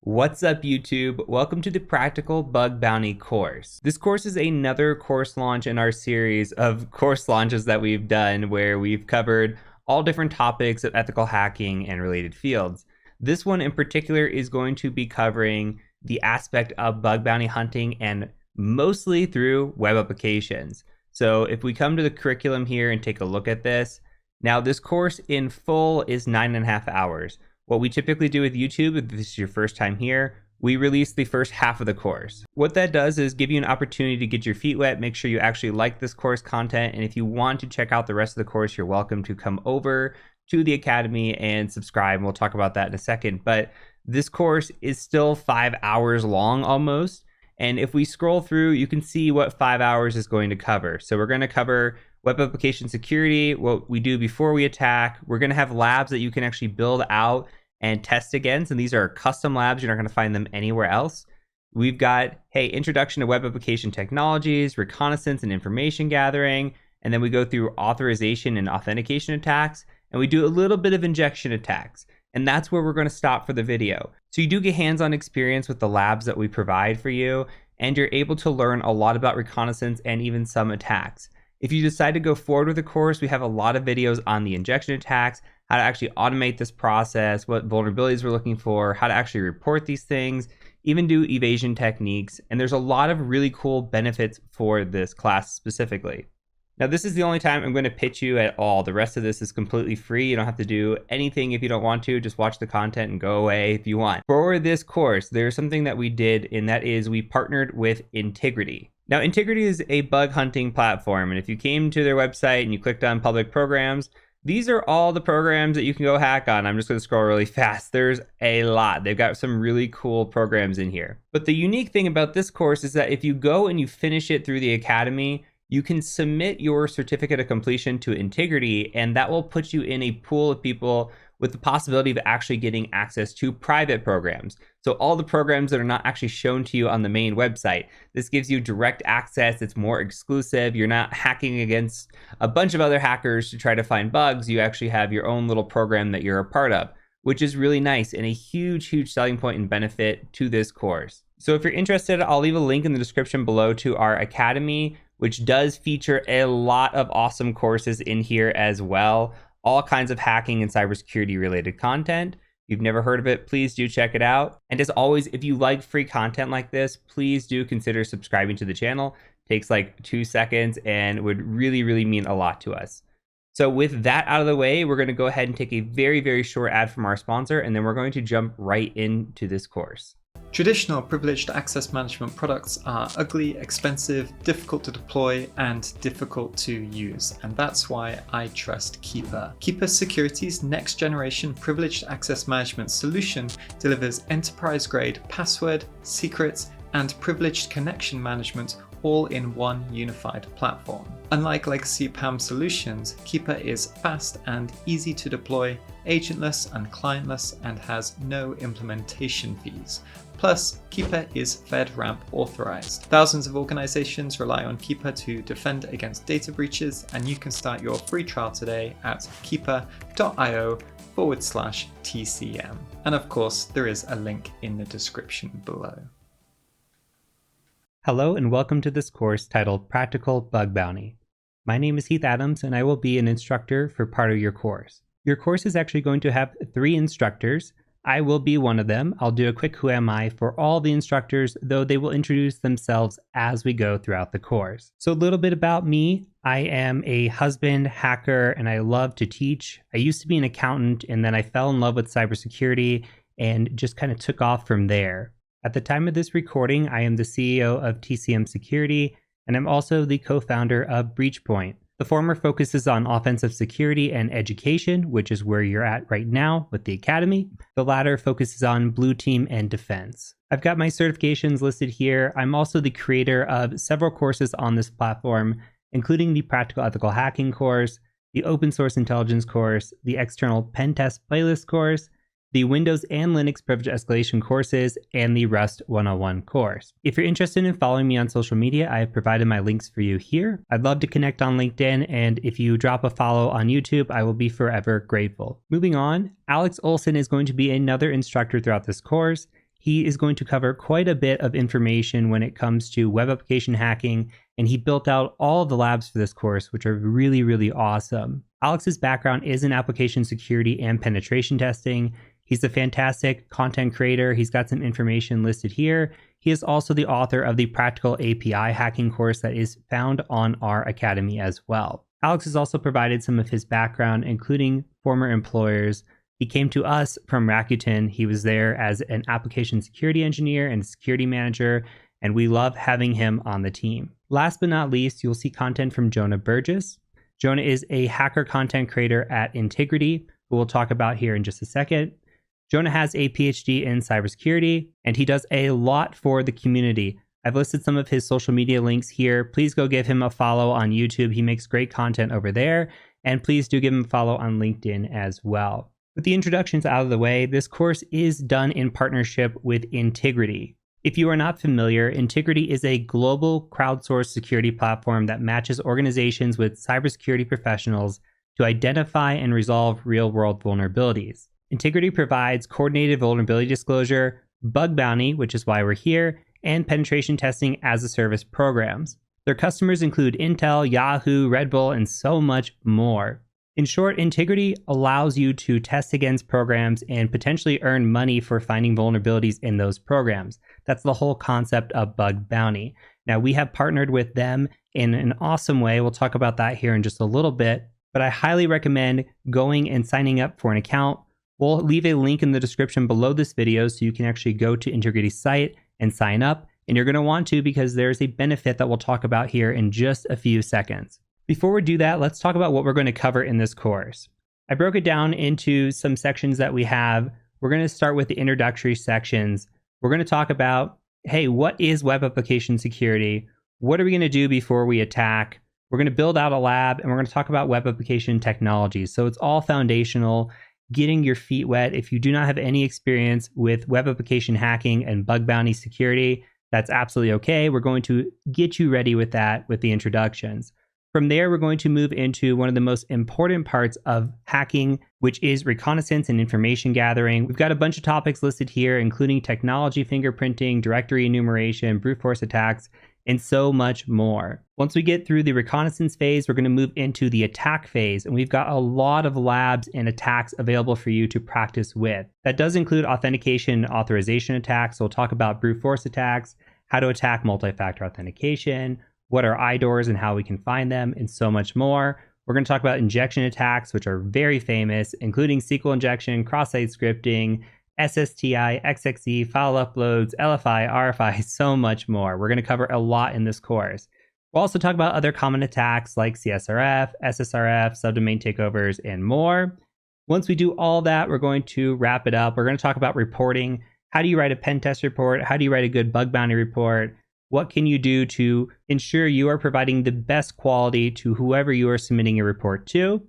What's up, YouTube? Welcome to the Practical Bug Bounty course. This course is another course launch in our series of course launches that we've done where we've covered all different topics of ethical hacking and related fields. This one in particular is going to be covering the aspect of bug bounty hunting and mostly through web applications. So if we come to the curriculum here and take a look at this, now this course in full is 9.5 hours. What we typically do with YouTube, if this is your first time here, we release the first half of the course. What that does is give you an opportunity to get your feet wet, make sure you actually like this course content, and if you want to check out the rest of the course, you're welcome to come over to the Academy and subscribe, and we'll talk about that in a second. But this course is still 5 hours long almost, and if we scroll through, you can see what 5 hours is going to cover. So we're going to cover web application security, what we do before we attack. We're going to have labs that you can actually build out and test against, and these are custom labs. You're not going to find them anywhere else. We've got, hey, introduction to web application technologies, reconnaissance and information gathering, and then we go through authorization and authentication attacks, and we do a little bit of injection attacks, and that's where we're going to stop for the video. So you do get hands-on experience with the labs that we provide for you, and you're able to learn a lot about reconnaissance and even some attacks. If you decide to go forward with the course, we have a lot of videos on the injection attacks, how to actually automate this process, what vulnerabilities we're looking for, how to actually report these things, even do evasion techniques. And there's a lot of really cool benefits for this class specifically. Now, this is the only time I'm going to pitch you at all. The rest of this is completely free. You don't have to do anything if you don't want to. Just watch the content and go away if you want. For this course, there's something that we did, and that is we partnered with Integrity. Now, Integrity is a bug hunting platform, and if you came to their website and you clicked on public programs, these are all the programs that you can go hack on. I'm just going to scroll really fast. There's a lot. They've got some really cool programs in here. But the unique thing about this course is that if you go and you finish it through the Academy, you can submit your certificate of completion to Integrity, and that will put you in a pool of people with the possibility of actually getting access to private programs. So all the programs that are not actually shown to you on the main website. This gives you direct access. It's more exclusive. You're not hacking against a bunch of other hackers to try to find bugs. You actually have your own little program that you're a part of, which is really nice and a huge, huge selling point and benefit to this course. So if you're interested, I'll leave a link in the description below to our Academy, which does feature a lot of awesome courses in here as well. All kinds of hacking and cybersecurity related content. If you've never heard of it, please do check it out. And as always, if you like free content like this, please do consider subscribing to the channel. It takes like 2 seconds and would really, really mean a lot to us. So with that out of the way, we're going to go ahead and take a very, very short ad from our sponsor, and then we're going to jump right into this course. Traditional privileged access management products are ugly, expensive, difficult to deploy, and difficult to use, and that's why I trust Keeper. Keeper Security's next generation privileged access management solution delivers enterprise-grade password, secrets, and privileged connection management all in one unified platform. Unlike legacy PAM solutions, Keeper is fast and easy to deploy, agentless and clientless, and has no implementation fees. Plus, Keeper is FedRAMP authorized. Thousands of organizations rely on Keeper to defend against data breaches, and you can start your free trial today at keeper.io/TCM. And of course, there is a link in the description below. Hello and welcome to this course titled Practical Bug Bounty. My name is Heath Adams and I will be an instructor for part of your course. Your course is actually going to have 3 instructors. I will be one of them. I'll do a quick who am I for all the instructors, though they will introduce themselves as we go throughout the course. So a little bit about me. I am a husband, hacker, and I love to teach. I used to be an accountant and then I fell in love with cybersecurity and just kind of took off from there. At the time of this recording, I am the CEO of TCM Security, and I'm also the co-founder of Breachpoint. The former focuses on offensive security and education, which is where you're at right now with the Academy. The latter focuses on blue team and defense. I've got my certifications listed here. I'm also the creator of several courses on this platform, including the Practical Ethical Hacking course, the Open Source Intelligence course, the External Pen Test Playlist course, the Windows and Linux Privilege Escalation courses, and the Rust 101 course. If you're interested in following me on social media, I have provided my links for you here. I'd love to connect on LinkedIn, and if you drop a follow on YouTube, I will be forever grateful. Moving on, Alex Olson is going to be another instructor throughout this course. He is going to cover quite a bit of information when it comes to web application hacking, and he built out all of the labs for this course, which are really, really awesome. Alex's background is in application security and penetration testing. He's a fantastic content creator. He's got some information listed here. He is also the author of the Practical API Hacking course that is found on our academy as well. Alex has also provided some of his background, including former employers. He came to us from Rakuten. He was there as an application security engineer and security manager, and we love having him on the team. Last but not least, you'll see content from Jonah Burgess. Jonah is a hacker content creator at Integrity, who we'll talk about here in just a second. Jonah has a PhD in cybersecurity, and he does a lot for the community. I've listed some of his social media links here. Please go give him a follow on YouTube. He makes great content over there. And please do give him a follow on LinkedIn as well. With the introductions out of the way, this course is done in partnership with Integrity. If you are not familiar, Integrity is a global crowdsourced security platform that matches organizations with cybersecurity professionals to identify and resolve real-world vulnerabilities. Integrity provides coordinated vulnerability disclosure, bug bounty, which is why we're here, and penetration testing as a service programs. Their customers include Intel, Yahoo, Red Bull, and so much more. In short, Integrity allows you to test against programs and potentially earn money for finding vulnerabilities in those programs. That's the whole concept of bug bounty. Now, we have partnered with them in an awesome way. We'll talk about that here in just a little bit, but I highly recommend going and signing up for an account. We'll leave a link in the description below this video so you can actually go to Integrity's site and sign up. And you're going to want to because there's a benefit that we'll talk about here in just a few seconds. Before we do that, let's talk about what we're going to cover in this course. I broke it down into some sections that we have. We're going to start with the introductory sections. We're going to talk about, hey, what is web application security? What are we going to do before we attack? We're going to build out a lab, and we're going to talk about web application technologies. So it's all foundational, getting your feet wet. If you do not have any experience with web application hacking and bug bounty security, that's absolutely okay. We're going to get you ready with that with the introductions. From there, we're going to move into one of the most important parts of hacking, which is reconnaissance and information gathering. We've got a bunch of topics listed here, including technology fingerprinting, directory enumeration, brute force attacks, and so much more. Once we get through the reconnaissance phase, we're going to move into the attack phase, and we've got a lot of labs and attacks available for you to practice with. That does include authentication and authorization attacks, so we'll talk about brute force attacks, how to attack multi-factor authentication, what are IDORs and how we can find them, and so much more. We're going to talk about injection attacks, which are very famous, including SQL injection, cross-site scripting, SSTI, XXE, file uploads, LFI, RFI, so much more. We're going to cover a lot in this course. We'll also talk about other common attacks like CSRF, SSRF, subdomain takeovers, and more. Once we do all that, we're going to wrap it up. We're going to talk about reporting. How do you write a pen test report? How do you write a good bug bounty report? What can you do to ensure you are providing the best quality to whoever you are submitting your report to?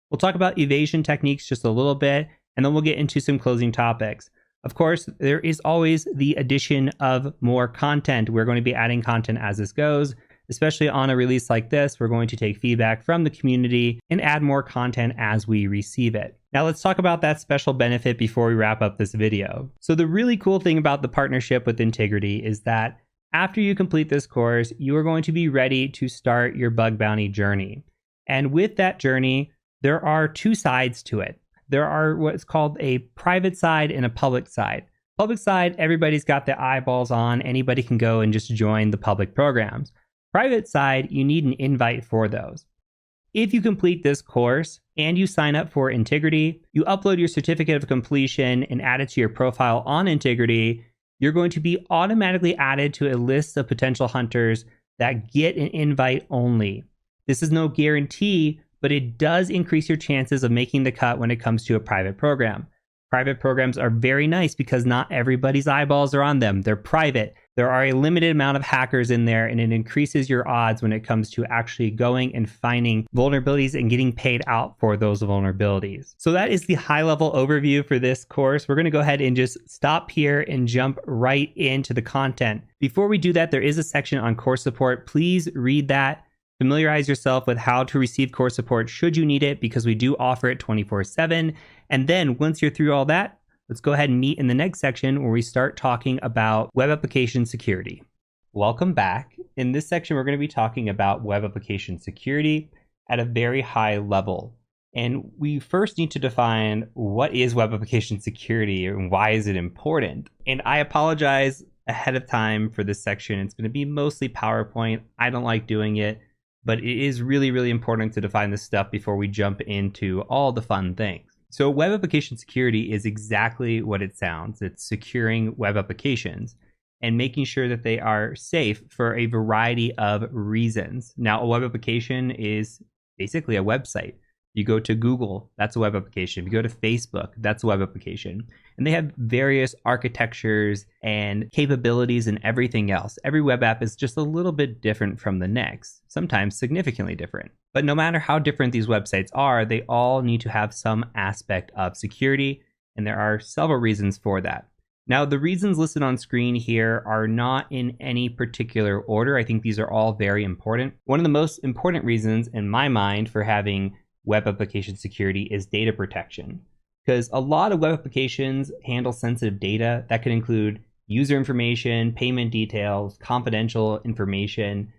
We'll talk about evasion techniques just a little bit, and then we'll get into some closing topics. Of course, there is always the addition of more content. We're going to be adding content as this goes, especially on a release like this. We're going to take feedback from the community and add more content as we receive it. Now let's talk about that special benefit before we wrap up this video. So the really cool thing about the partnership with Integrity is that after you complete this course, you are going to be ready to start your bug bounty journey. And with that journey, there are two sides to it. There are what's called a private side and a public side. Public side, everybody's got their eyeballs on. Anybody can go and just join the public programs. Private side, you need an invite for those. If you complete this course and you sign up for Integrity, you upload your certificate of completion and add it to your profile on Integrity, you're going to be automatically added to a list of potential hunters that get an invite only. This is no guarantee, but it does increase your chances of making the cut when it comes to a private program. Private programs are very nice because not everybody's eyeballs are on them. They're private. There are a limited amount of hackers in there, and it increases your odds when it comes to actually going and finding vulnerabilities and getting paid out for those vulnerabilities. So that is the high-level overview for this course. We're going to go ahead and just stop here and jump right into the content. Before we do that, there is a section on course support. Please read that. Familiarize yourself with how to receive course support should you need it, because we do offer it 24/7. And then once you're through all that, Let's go ahead and meet in the next section where we start talking about web application security. Welcome back. In this section, we're going to be talking about web application security at a very high level. And we first need to define what is web application security and why is it important. And I apologize ahead of time for this section. It's going to be mostly PowerPoint. I don't like doing it, but it is really, really important to define this stuff before we jump into all the fun things. So web application security is exactly what it sounds. It's securing web applications and making sure that they are safe for a variety of reasons. Now, a web application is basically a website. You go to Google, that's a web application. If you go to Facebook, that's a web application. And they have various architectures and capabilities and everything else. Every web app is just a little bit different from the next, sometimes significantly different. But no matter how different these websites are, they all need to have some aspect of security, and there are several reasons for that. Now, the reasons listed on screen here are not in any particular order. I think these are all very important. One of the most important reasons in my mind for having web application security is data protection, because a lot of web applications handle sensitive data that could include user information, payment details, confidential information,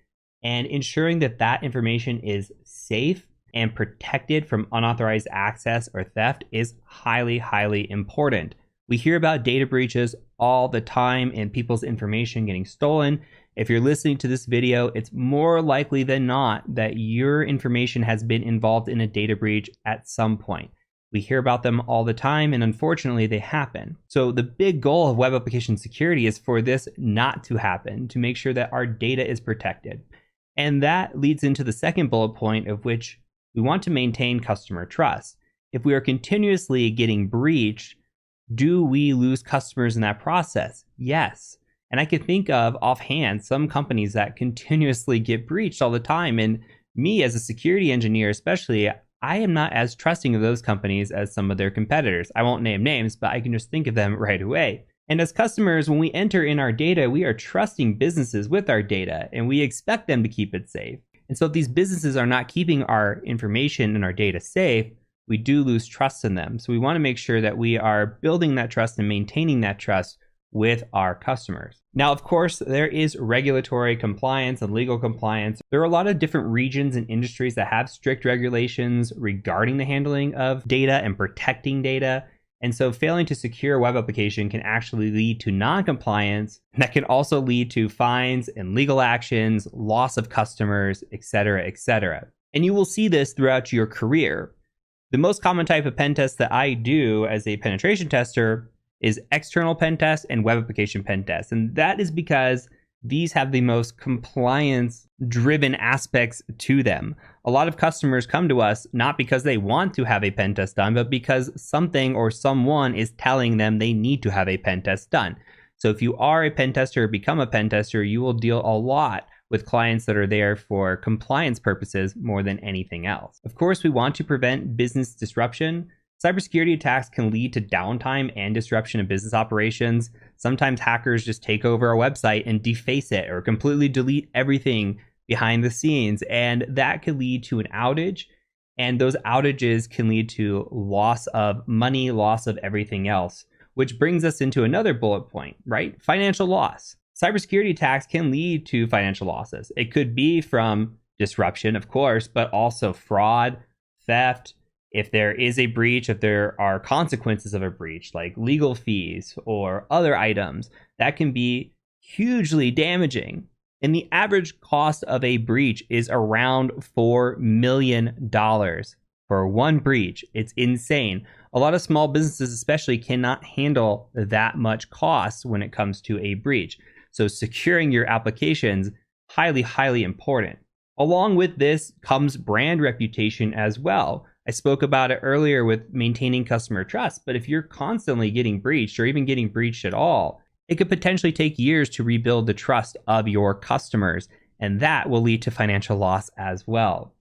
and ensuring that that information is safe and protected from unauthorized access or theft is highly, highly important. We hear about data breaches all the time and people's information getting stolen. If you're listening to this video, it's more likely than not that your information has been involved in a data breach at some point. We hear about them all the time, and unfortunately, they happen. So the big goal of web application security is for this not to happen, to make sure that our data is protected. And that leads into the second bullet point, of which we want to maintain customer trust. If we are continuously getting breached, do we lose customers in that process? Yes. And I can think of offhand some companies that continuously get breached all the time. And me as a security engineer, especially, I am not as trusting of those companies as some of their competitors. I won't name names, but I can just think of them right away. And as customers, when we enter in our data, we are trusting businesses with our data, and we expect them to keep it safe. And so if these businesses are not keeping our information and our data safe, we do lose trust in them. So we want to make sure that we are building that trust and maintaining that trust with our customers. Now, of course, there is regulatory compliance and legal compliance. There are a lot of different regions and industries that have strict regulations regarding the handling of data and protecting data. And so failing to secure a web application can actually lead to non-compliance. That can also lead to fines and legal actions, loss of customers, etc., etc. And you will see this throughout your career. The most common type of pen test that I do as a penetration tester is external pen test and web application pen test. And that is because these have the most compliance-driven aspects to them. A lot of customers come to us not because they want to have a pen test done, but because something or someone is telling them they need to have a pen test done. So if you are a pen tester or become a pen tester, you will deal a lot with clients that are there for compliance purposes more than anything else. Of course, we want to prevent business disruption. Cybersecurity attacks can lead to downtime and disruption of business operations. Sometimes hackers just take over a website and deface it or completely delete everything behind the scenes. And that could lead to an outage. And those outages can lead to loss of money, loss of everything else, which brings us into another bullet point, right? Financial loss. Cybersecurity attacks can lead to financial losses. It could be from disruption, of course, but also fraud, theft. If there is a breach, if there are consequences of a breach, like legal fees or other items, that can be hugely damaging. And the average cost of a breach is around $4 million for one breach. It's insane. A lot of small businesses especially cannot handle that much cost when it comes to a breach. So securing your applications, highly, highly important. Along with this comes brand reputation as well. I spoke about it earlier with maintaining customer trust, but if you're constantly getting breached or even getting breached at all, it could potentially take years to rebuild the trust of your customers, and that will lead to financial loss as well.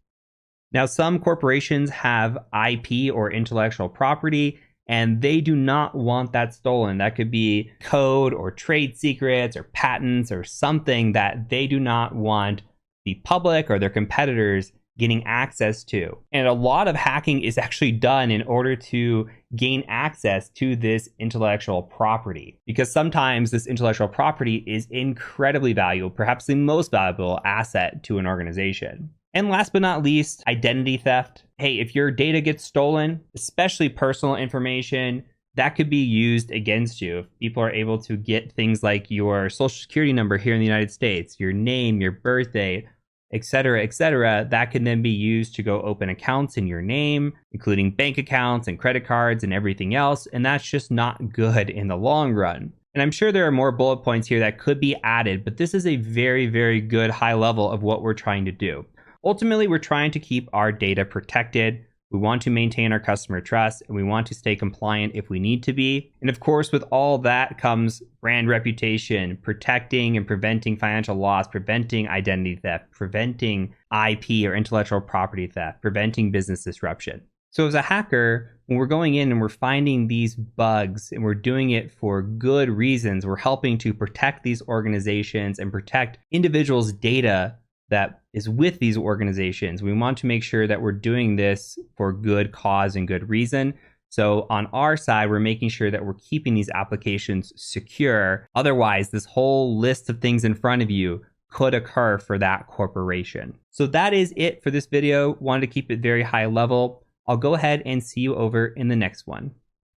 Now, some corporations have IP or intellectual property, and they do not want that stolen. That could be code or trade secrets or patents or something that they do not want the public or their competitors getting access to. And a lot of hacking is actually done in order to gain access to this intellectual property, because sometimes this intellectual property is incredibly valuable, perhaps the most valuable asset to an organization. And last but not least, identity theft. Hey, if your data gets stolen, especially personal information, that could be used against you. If people are able to get things like your social security number here in the United States, your name, your birth date, etc., that can then be used to go open accounts in your name, including bank accounts and credit cards and everything else. And that's just not good in the long run. And I'm sure there are more bullet points here that could be added, but this is a very, very good high level of what we're trying to do. Ultimately, we're trying to keep our data protected. We want to maintain our customer trust, and we want to stay compliant if we need to be. And of course, with all that comes brand reputation, protecting and preventing financial loss, preventing identity theft, preventing IP or intellectual property theft, preventing business disruption. So as a hacker, when we're going in and we're finding these bugs and we're doing it for good reasons, we're helping to protect these organizations and protect individuals' data that is with these organizations. We want to make sure that we're doing this for good cause and good reason. So on our side, we're making sure that we're keeping these applications secure. Otherwise, this whole list of things in front of you could occur for that corporation. So that is it for this video. Wanted to keep it very high level. I'll go ahead and see you over in the next one.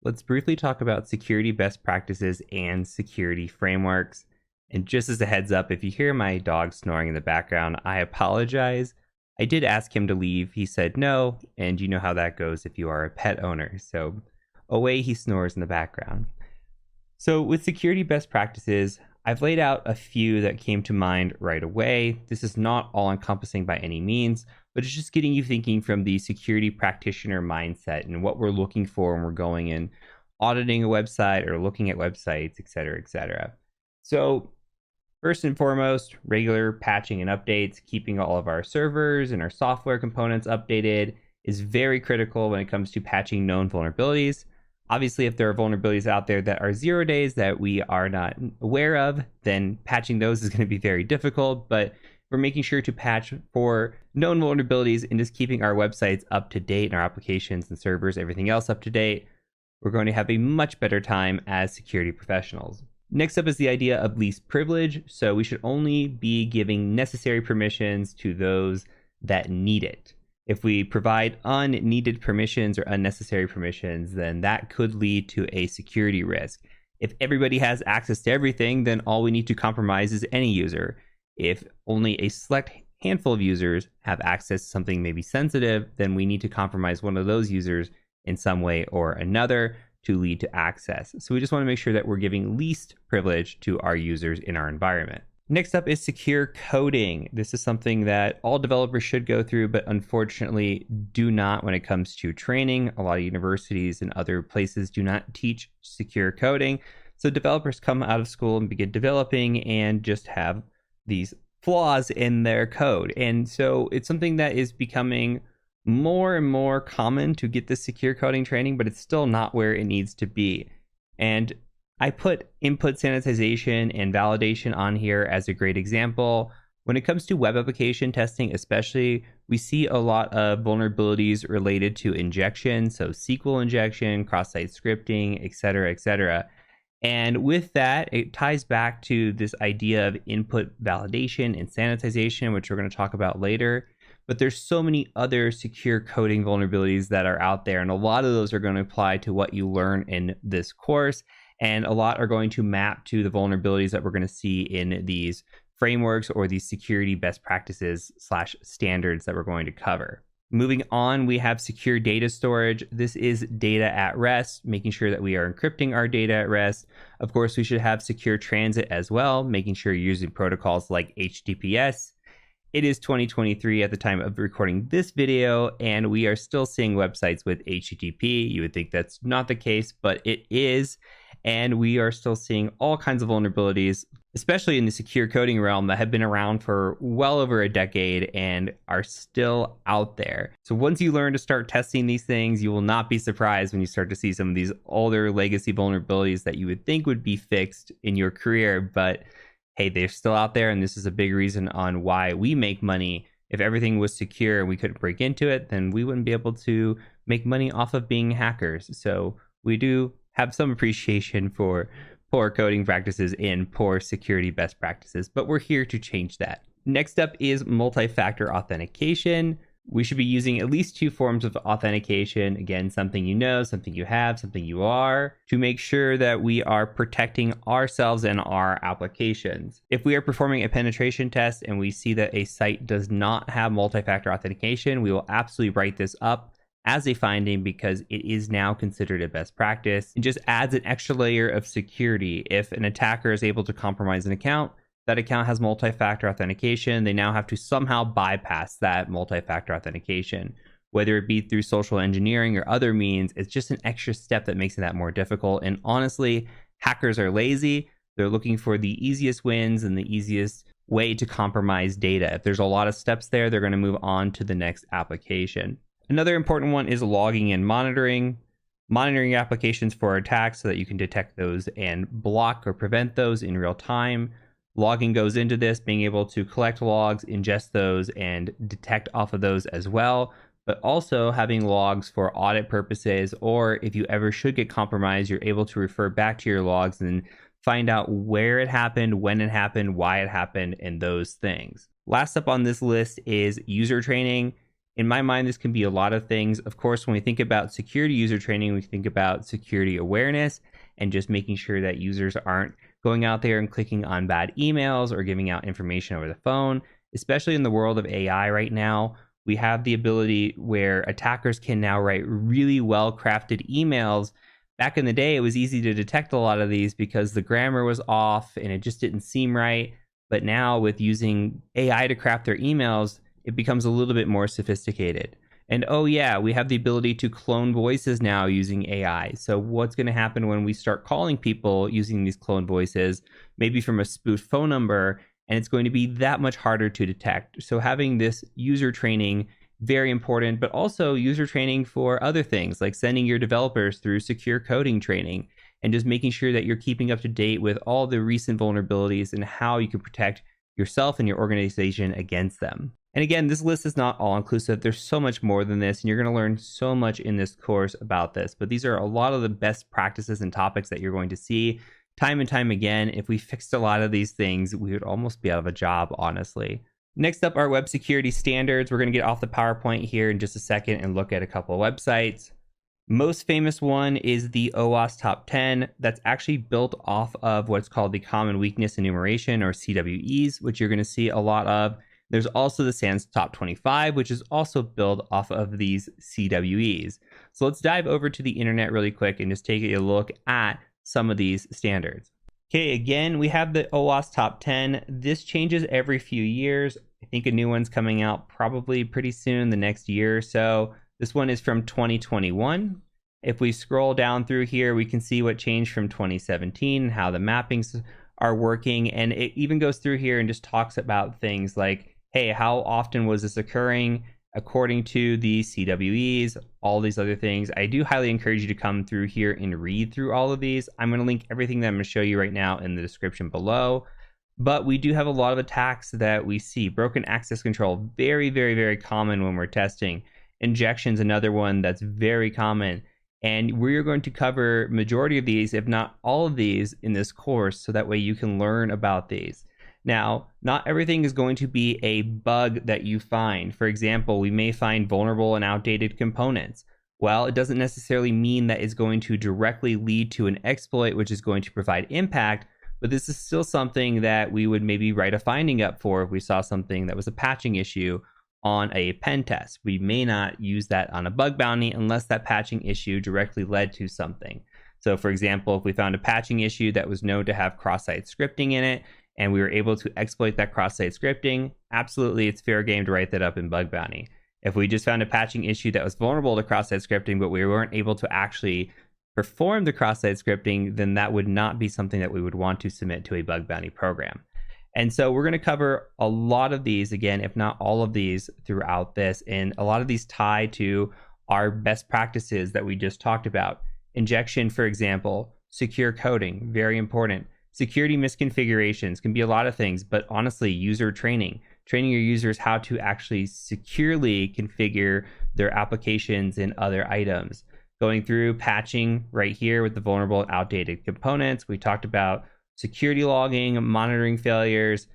Let's briefly talk about security best practices and security frameworks. And just as a heads up, if you hear my dog snoring in the background, I apologize. I did ask him to leave. He said no, and you know how that goes if you are a pet owner. So away he snores in the background. So with security best practices, I've laid out a few that came to mind right away. This is not all encompassing by any means, but it's just getting you thinking from the security practitioner mindset and what we're looking for when we're going in auditing a website or looking at websites, etc. So first and foremost, regular patching and updates, keeping all of our servers and our software components updated is very critical when it comes to patching known vulnerabilities. Obviously, if there are vulnerabilities out there that are 0 days that we are not aware of, then patching those is going to be very difficult, but we're making sure to patch for known vulnerabilities and just keeping our websites up to date and our applications and servers, everything else up to date. We're going to have a much better time as security professionals. Next up is the idea of least privilege. So we should only be giving necessary permissions to those that need it. If we provide unneeded permissions or unnecessary permissions, then that could lead to a security risk. If everybody has access to everything, then all we need to compromise is any user. If only a select handful of users have access to something maybe sensitive, then we need to compromise one of those users in some way or another to lead to access. So we just want to make sure that we're giving least privilege to our users in our environment. Next up is secure coding. This is something that all developers should go through, but unfortunately do not when it comes to training. A lot of universities and other places do not teach secure coding. So developers come out of school and begin developing and just have these flaws in their code. And so it's something that is becoming more and more common to get this secure coding training, but it's still not where it needs to be. And I put input sanitization and validation on here as a great example. When it comes to web application testing, especially, we see a lot of vulnerabilities related to injection, so SQL injection, cross-site scripting, etc. And with that, it ties back to this idea of input validation and sanitization, which we're going to talk about later. But there's so many other secure coding vulnerabilities that are out there, and a lot of those are going to apply to what you learn in this course, and a lot are going to map to the vulnerabilities that we're going to see in these frameworks or these security best practices / standards that we're going to cover. Moving on, we have secure data storage. This is data at rest, making sure that we are encrypting our data at rest. Of course, we should have secure transit as well, making sure you're using protocols like HTTPS. It is 2023 at the time of recording this video, and we are still seeing websites with HTTP. You would think that's not the case, but it is. And we are still seeing all kinds of vulnerabilities, especially in the secure coding realm, that have been around for well over a decade and are still out there. So once you learn to start testing these things, you will not be surprised when you start to see some of these older legacy vulnerabilities that you would think would be fixed in your career, but hey, they're still out there, and this is a big reason on why we make money If everything was secure and we couldn't break into it, then we wouldn't be able to make money off of being hackers. So we do have some appreciation for poor coding practices and poor security best practices, but we're here to change that. Next up is multi-factor authentication. We should be using at least 2 forms of authentication. Again, something you know, something you have, something you are, to make sure that we are protecting ourselves and our applications. If we are performing a penetration test and we see that a site does not have multi-factor authentication, we will absolutely write this up as a finding because it is now considered a best practice. It just adds an extra layer of security. If an attacker is able to compromise an account, that account has multi-factor authentication, they now have to somehow bypass that multi-factor authentication. Whether it be through social engineering or other means, it's just an extra step that makes that more difficult. And honestly, hackers are lazy. They're looking for the easiest wins and the easiest way to compromise data. If there's a lot of steps there, they're going to move on to the next application. Another important one is logging and monitoring. Monitoring applications for attacks so that you can detect those and block or prevent those in real time. Logging goes into this, being able to collect logs, ingest those, and detect off of those as well, but also having logs for audit purposes, or if you ever should get compromised, you're able to refer back to your logs and find out where it happened, when it happened, why it happened, and those things. Last up on this list is user training. In my mind, this can be a lot of things. Of course, when we think about security user training, we think about security awareness and just making sure that users aren't going out there and clicking on bad emails or giving out information over the phone. Especially in the world of AI right now, we have the ability where attackers can now write really well-crafted emails. Back in the day, it was easy to detect a lot of these because the grammar was off and it just didn't seem right. But now with using AI to craft their emails, it becomes a little bit more sophisticated. And oh yeah, we have the ability to clone voices now using AI. So what's going to happen when we start calling people using these cloned voices, maybe from a spoof phone number, and it's going to be that much harder to detect. So having this user training, very important, but also user training for other things like sending your developers through secure coding training and just making sure that you're keeping up to date with all the recent vulnerabilities and how you can protect yourself and your organization against them. And again, this list is not all inclusive. There's so much more than this, and you're going to learn so much in this course about this. But these are a lot of the best practices and topics that you're going to see time and time again. If we fixed a lot of these things, we would almost be out of a job, honestly. Next up are web security standards. We're going to get off the PowerPoint here in just a second and look at a couple of websites. Most famous one is the OWASP Top 10. That's actually built off of what's called the Common Weakness Enumeration, or CWEs, which you're going to see a lot of. There's also the SANS Top 25, which is also built off of these CWEs. So let's dive over to the internet really quick and just take a look at some of these standards. Okay, again, we have the OWASP Top 10. This changes every few years. I think a new one's coming out probably pretty soon, the next year or so. This one is from 2021. If we scroll down through here, we can see what changed from 2017, how the mappings are working, and it even goes through here and just talks about things like, hey, how often was this occurring according to the CWEs, all these other things. I do highly encourage you to come through here and read through all of these. I'm going to link everything that I'm going to show you right now in the description below. But we do have a lot of attacks that we see. Broken access control, very, very, very common when we're testing. Injection's another one that's very common. And we're going to cover majority of these, if not all of these, in this course, so that way you can learn about these. Now, not everything is going to be a bug that you find. For example, we may find vulnerable and outdated components. Well, it doesn't necessarily mean that it's going to directly lead to an exploit which is going to provide impact, but this is still something that we would maybe write a finding up for if we saw something that was a patching issue on a pen test. We may not use that on a bug bounty unless that patching issue directly led to something. So for example, if we found a patching issue that was known to have cross-site scripting in it, and we were able to exploit that cross-site scripting, absolutely it's fair game to write that up in bug bounty. If we just found a patching issue that was vulnerable to cross-site scripting, but we weren't able to actually perform the cross-site scripting, then that would not be something that we would want to submit to a bug bounty program. And so we're going to cover a lot of these, again, if not all of these throughout this, and a lot of these tie to our best practices that we just talked about. Injection, for example, secure coding, very important. Security misconfigurations can be a lot of things, but honestly, user training, training your users how to actually securely configure their applications and other items. Going through patching right here with the vulnerable and outdated components. We talked about security logging, monitoring failures,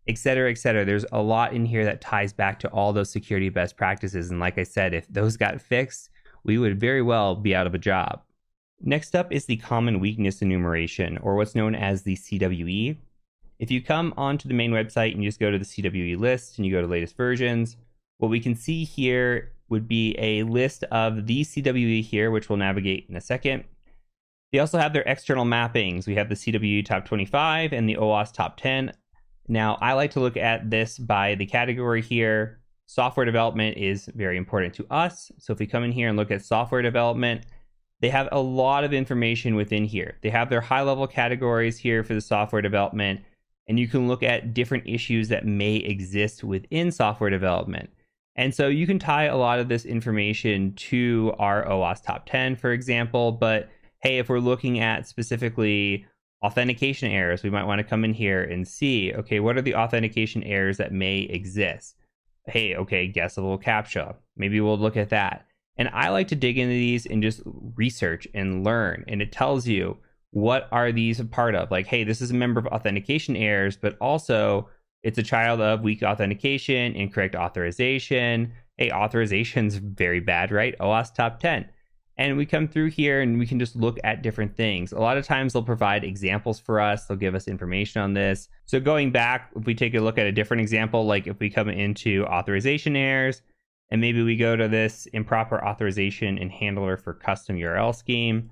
etc., etc. There's a lot in here that ties back to all those security best practices. And like I said, if those got fixed, we would very well be out of a job. Next up is the common weakness enumeration, or what's known as the CWE. If you come onto the main website and you just go to the CWE list and you go to latest versions, what we can see here would be a list of the CWE here, which we'll navigate in a second. They also have their external mappings. We have the CWE top 25 and the OWASP top 10. Now, I like to look at this by the category here. Software development is very important to us. So if we come in here and look at software development, they have a lot of information within here. They have their high-level categories here for the software development, and you can look at different issues that may exist within software development. And so you can tie a lot of this information to our OWASP top 10, for example. But hey, if we're looking at specifically authentication errors, we might want to come in here and see, okay, what are the authentication errors that may exist? Hey, okay, guessable CAPTCHA. Maybe we'll look at that. And I like to dig into these and just research and learn. And it tells you, what are these a part of? Like, hey, this is a member of authentication errors, but also it's a child of weak authentication, incorrect authorization. Hey, authorization's very bad, right? OWASP top 10. And we come through here and we can just look at different things. A lot of times they'll provide examples for us. They'll give us information on this. So going back, if we take a look at a different example, like if we come into authorization errors, and maybe we go to this improper authorization and handler for custom URL scheme,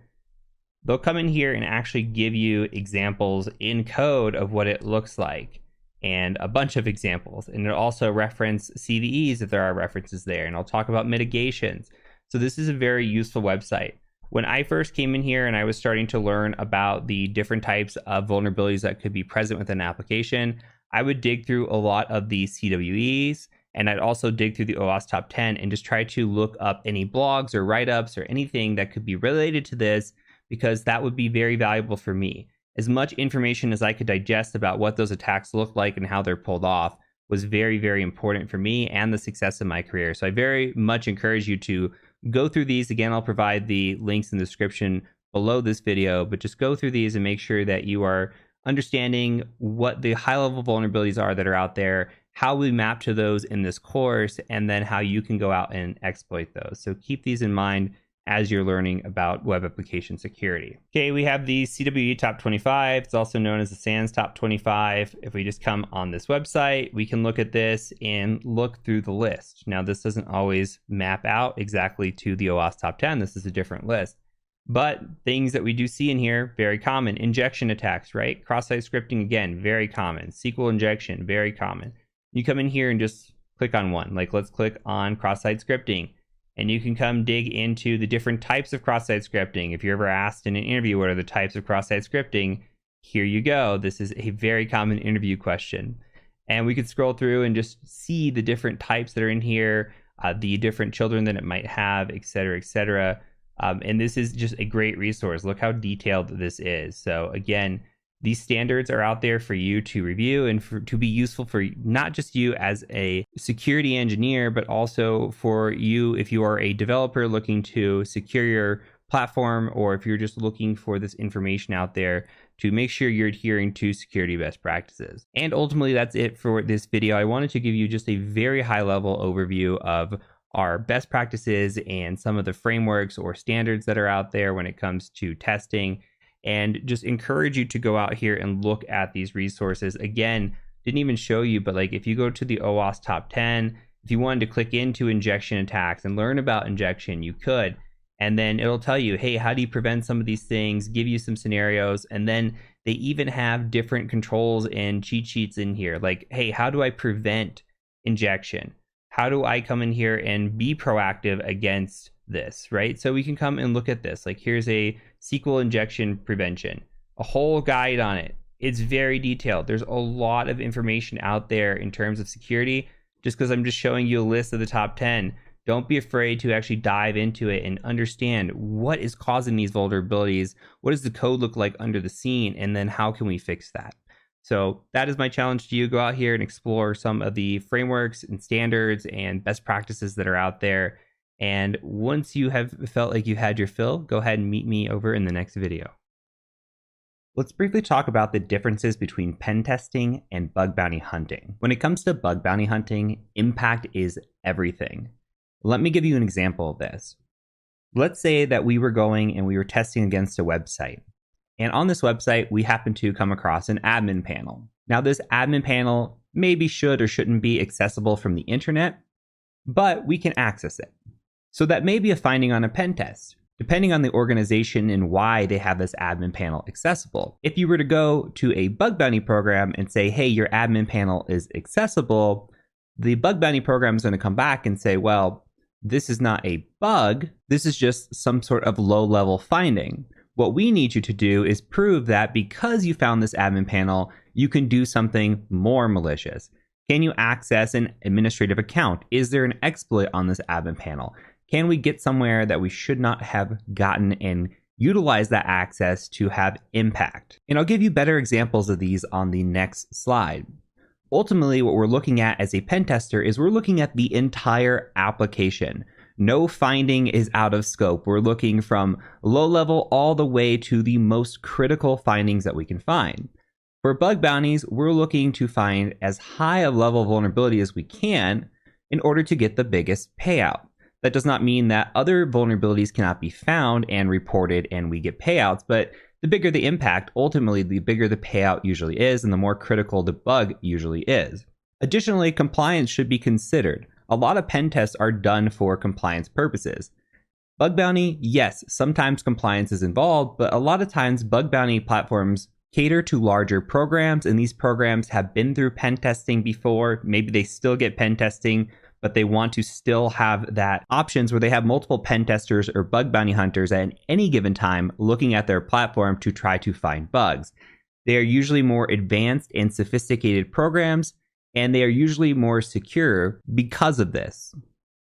they'll come in here and actually give you examples in code of what it looks like, and a bunch of examples. And it'll also reference CVEs if there are references there. And I'll talk about mitigations. So this is a very useful website. When I first came in here and I was starting to learn about the different types of vulnerabilities that could be present within an application, I would dig through a lot of the CWEs, and I'd also dig through the OWASP top 10 and just try to look up any blogs or write-ups or anything that could be related to this, because that would be very valuable for me. As much information as I could digest about what those attacks look like and how they're pulled off was very, very important for me and the success of my career. So I very much encourage you to go through these. Again, I'll provide the links in the description below this video, but just go through these and make sure that you are understanding what the high-level vulnerabilities are that are out there, how we map to those in this course, and then how you can go out and exploit those. So keep these in mind as you're learning about web application security. Okay, we have the CWE top 25. It's also known as the SANS top 25. If we just come on this website, we can look at this and look through the list. Now, this doesn't always map out exactly to the OWASP top 10. This is a different list. But things that we do see in here, very common. Injection attacks, right? Cross-site scripting, again, very common. SQL injection, very common. You come in here and just click on one. Like, let's click on cross-site scripting. And you can come dig into the different types of cross-site scripting. If you're ever asked in an interview, what are the types of cross-site scripting? Here you go. This is a very common interview question. And we could scroll through and just see the different types that are in here, the different children that it might have, et cetera, et cetera. And this is just a great resource. Look how detailed this is. So again, these standards are out there for you to review and to be useful for not just you as a security engineer, but also for you if you are a developer looking to secure your platform, or if you're just looking for this information out there to make sure you're adhering to security best practices. And ultimately, that's it for this video. I wanted to give you just a very high-level overview of our best practices and some of the frameworks or standards that are out there when it comes to testing, and just encourage you to go out here and look at these resources. Again, didn't even show you, but like if you go to the OWASP top 10, if you wanted to click into injection attacks and learn about injection, you could. And then it'll tell you, hey, how do you prevent some of these things, give you some scenarios. And then they even have different controls and cheat sheets in here. Like, hey, how do I prevent injection? How do I come in here and be proactive against this, right? So we can come and look at this. Like, here's a SQL injection prevention, a whole guide on it. It's very detailed. There's a lot of information out there in terms of security. Just because I'm just showing you a list of the top 10, don't be afraid to actually dive into it and understand what is causing these vulnerabilities. What does the code look like under the scene? And then how can we fix that? So that is my challenge to you. Go out here and explore some of the frameworks and standards and best practices that are out there. And once you have felt like you've had your fill, go ahead and meet me over in the next video. Let's briefly talk about the differences between pen testing and bug bounty hunting. When it comes to bug bounty hunting, impact is everything. Let me give you an example of this. Let's say that we were going and we were testing against a website. And on this website, we happen to come across an admin panel. Now, this admin panel maybe should or shouldn't be accessible from the internet, but we can access it. So that may be a finding on a pen test, depending on the organization and why they have this admin panel accessible. If you were to go to a bug bounty program and say, hey, your admin panel is accessible, the bug bounty program is going to come back and say, well, this is not a bug. This is just some sort of low-level finding. What we need you to do is prove that because you found this admin panel, you can do something more malicious. Can you access an administrative account? Is there an exploit on this admin panel? Can we get somewhere that we should not have gotten and utilize that access to have impact? And I'll give you better examples of these on the next slide. Ultimately, what we're looking at as a pen tester is we're looking at the entire application. No finding is out of scope. We're looking from low level all the way to the most critical findings that we can find. For bug bounties, we're looking to find as high a level of vulnerability as we can in order to get the biggest payout. That does not mean that other vulnerabilities cannot be found and reported and we get payouts, but the bigger the impact, ultimately the bigger the payout usually is and the more critical the bug usually is. Additionally, compliance should be considered. A lot of pen tests are done for compliance purposes. Bug bounty, yes, sometimes compliance is involved, but a lot of times bug bounty platforms cater to larger programs, and these programs have been through pen testing before. Maybe they still get pen testing, but they want to still have that options where they have multiple pen testers or bug bounty hunters at any given time looking at their platform to try to find bugs. They are usually more advanced and sophisticated programs, and they are usually more secure because of this.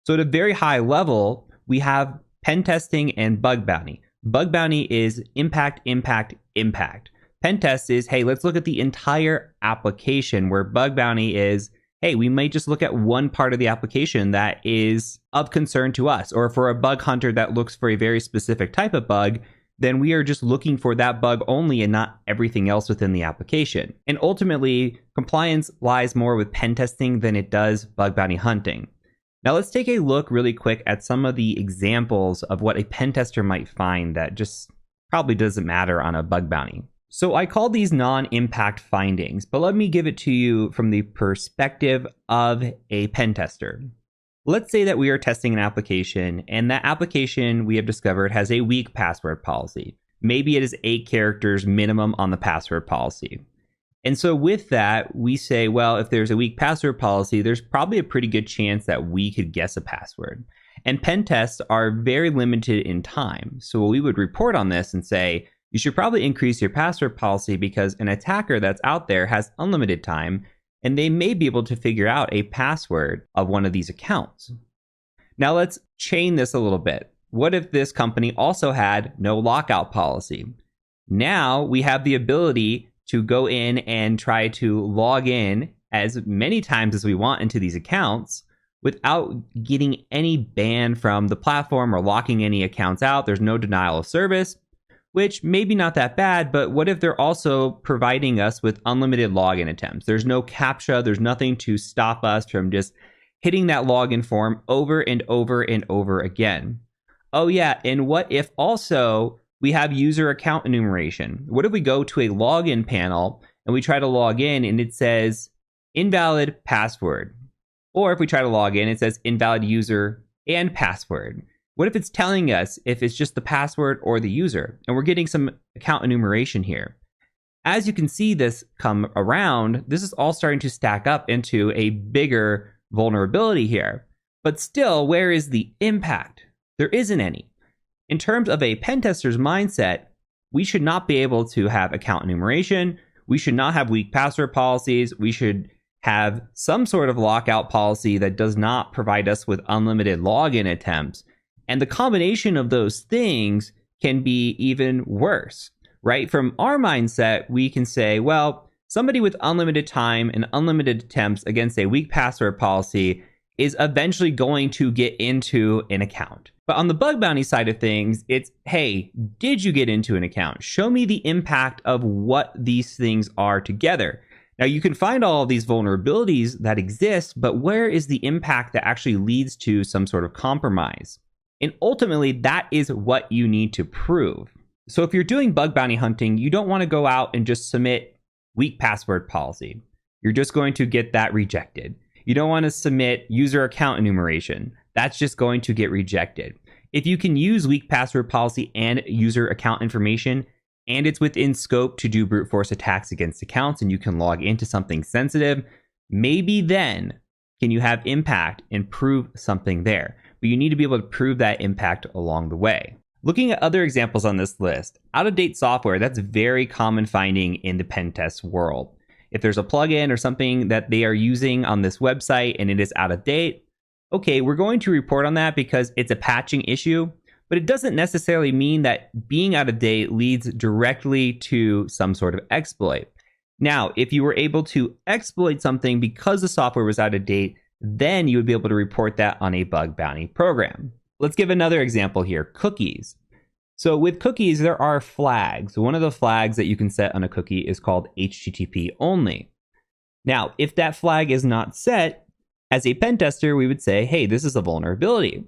So at a very high level, we have pen testing and bug bounty. Bug bounty is impact, impact, impact. Pen test is, hey, let's look at the entire application, where bug bounty is, hey, we may just look at one part of the application that is of concern to us. Or for a bug hunter that looks for a very specific type of bug, then we are just looking for that bug only and not everything else within the application. And ultimately, compliance lies more with pen testing than it does bug bounty hunting. Now let's take a look really quick at some of the examples of what a pen tester might find that just probably doesn't matter on a bug bounty. So I call these non-impact findings, but let me give it to you from the perspective of a pen tester. Let's say that we are testing an application, and that application we have discovered has a weak password policy. Maybe it is 8 characters minimum on the password policy. And so with that, we say, well, if there's a weak password policy, there's probably a pretty good chance that we could guess a password. And pen tests are very limited in time. So we would report on this and say, you should probably increase your password policy because an attacker that's out there has unlimited time, and they may be able to figure out a password of one of these accounts. Now let's chain this a little bit. What if this company also had no lockout policy? Now we have the ability to go in and try to log in as many times as we want into these accounts without getting any ban from the platform or locking any accounts out. There's no denial of service, which maybe not that bad, but what if they're also providing us with unlimited login attempts? There's no CAPTCHA, there's nothing to stop us from just hitting that login form over and over and over again. Oh yeah, and what if also we have user account enumeration? What if we go to a login panel and we try to log in and it says invalid password? Or if we try to log in, it says invalid user and password. What if it's telling us if it's just the password or the user? And we're getting some account enumeration here. As you can see this come around, this is all starting to stack up into a bigger vulnerability here. But still, where is the impact? There isn't any. In terms of a pen tester's mindset, we should not be able to have account enumeration. We should not have weak password policies. We should have some sort of lockout policy that does not provide us with unlimited login attempts. And the combination of those things can be even worse, right? From our mindset, we can say, well, somebody with unlimited time and unlimited attempts against a weak password policy is eventually going to get into an account. But on the bug bounty side of things, it's, hey, did you get into an account? Show me the impact of what these things are together. Now, you can find all of these vulnerabilities that exist, but where is the impact that actually leads to some sort of compromise? And ultimately, that is what you need to prove. So if you're doing bug bounty hunting, you don't want to go out and just submit weak password policy. You're just going to get that rejected. You don't want to submit user account enumeration. That's just going to get rejected. If you can use weak password policy and user account information, and it's within scope to do brute force attacks against accounts, and you can log into something sensitive, maybe then can you have impact and prove something there. But you need to be able to prove that impact along the way. Looking at other examples on this list, out-of-date software, that's very common finding in the pen test world. If there's a plugin or something that they are using on this website and it is out of date, okay, we're going to report on that because it's a patching issue, but it doesn't necessarily mean that being out of date leads directly to some sort of exploit. Now, if you were able to exploit something because the software was out of date, then you would be able to report that on a bug bounty program. Let's give another example here, cookies. So with cookies, there are flags. One of the flags that you can set on a cookie is called HTTP only. Now, if that flag is not set, as a pen tester, we would say, hey, this is a vulnerability.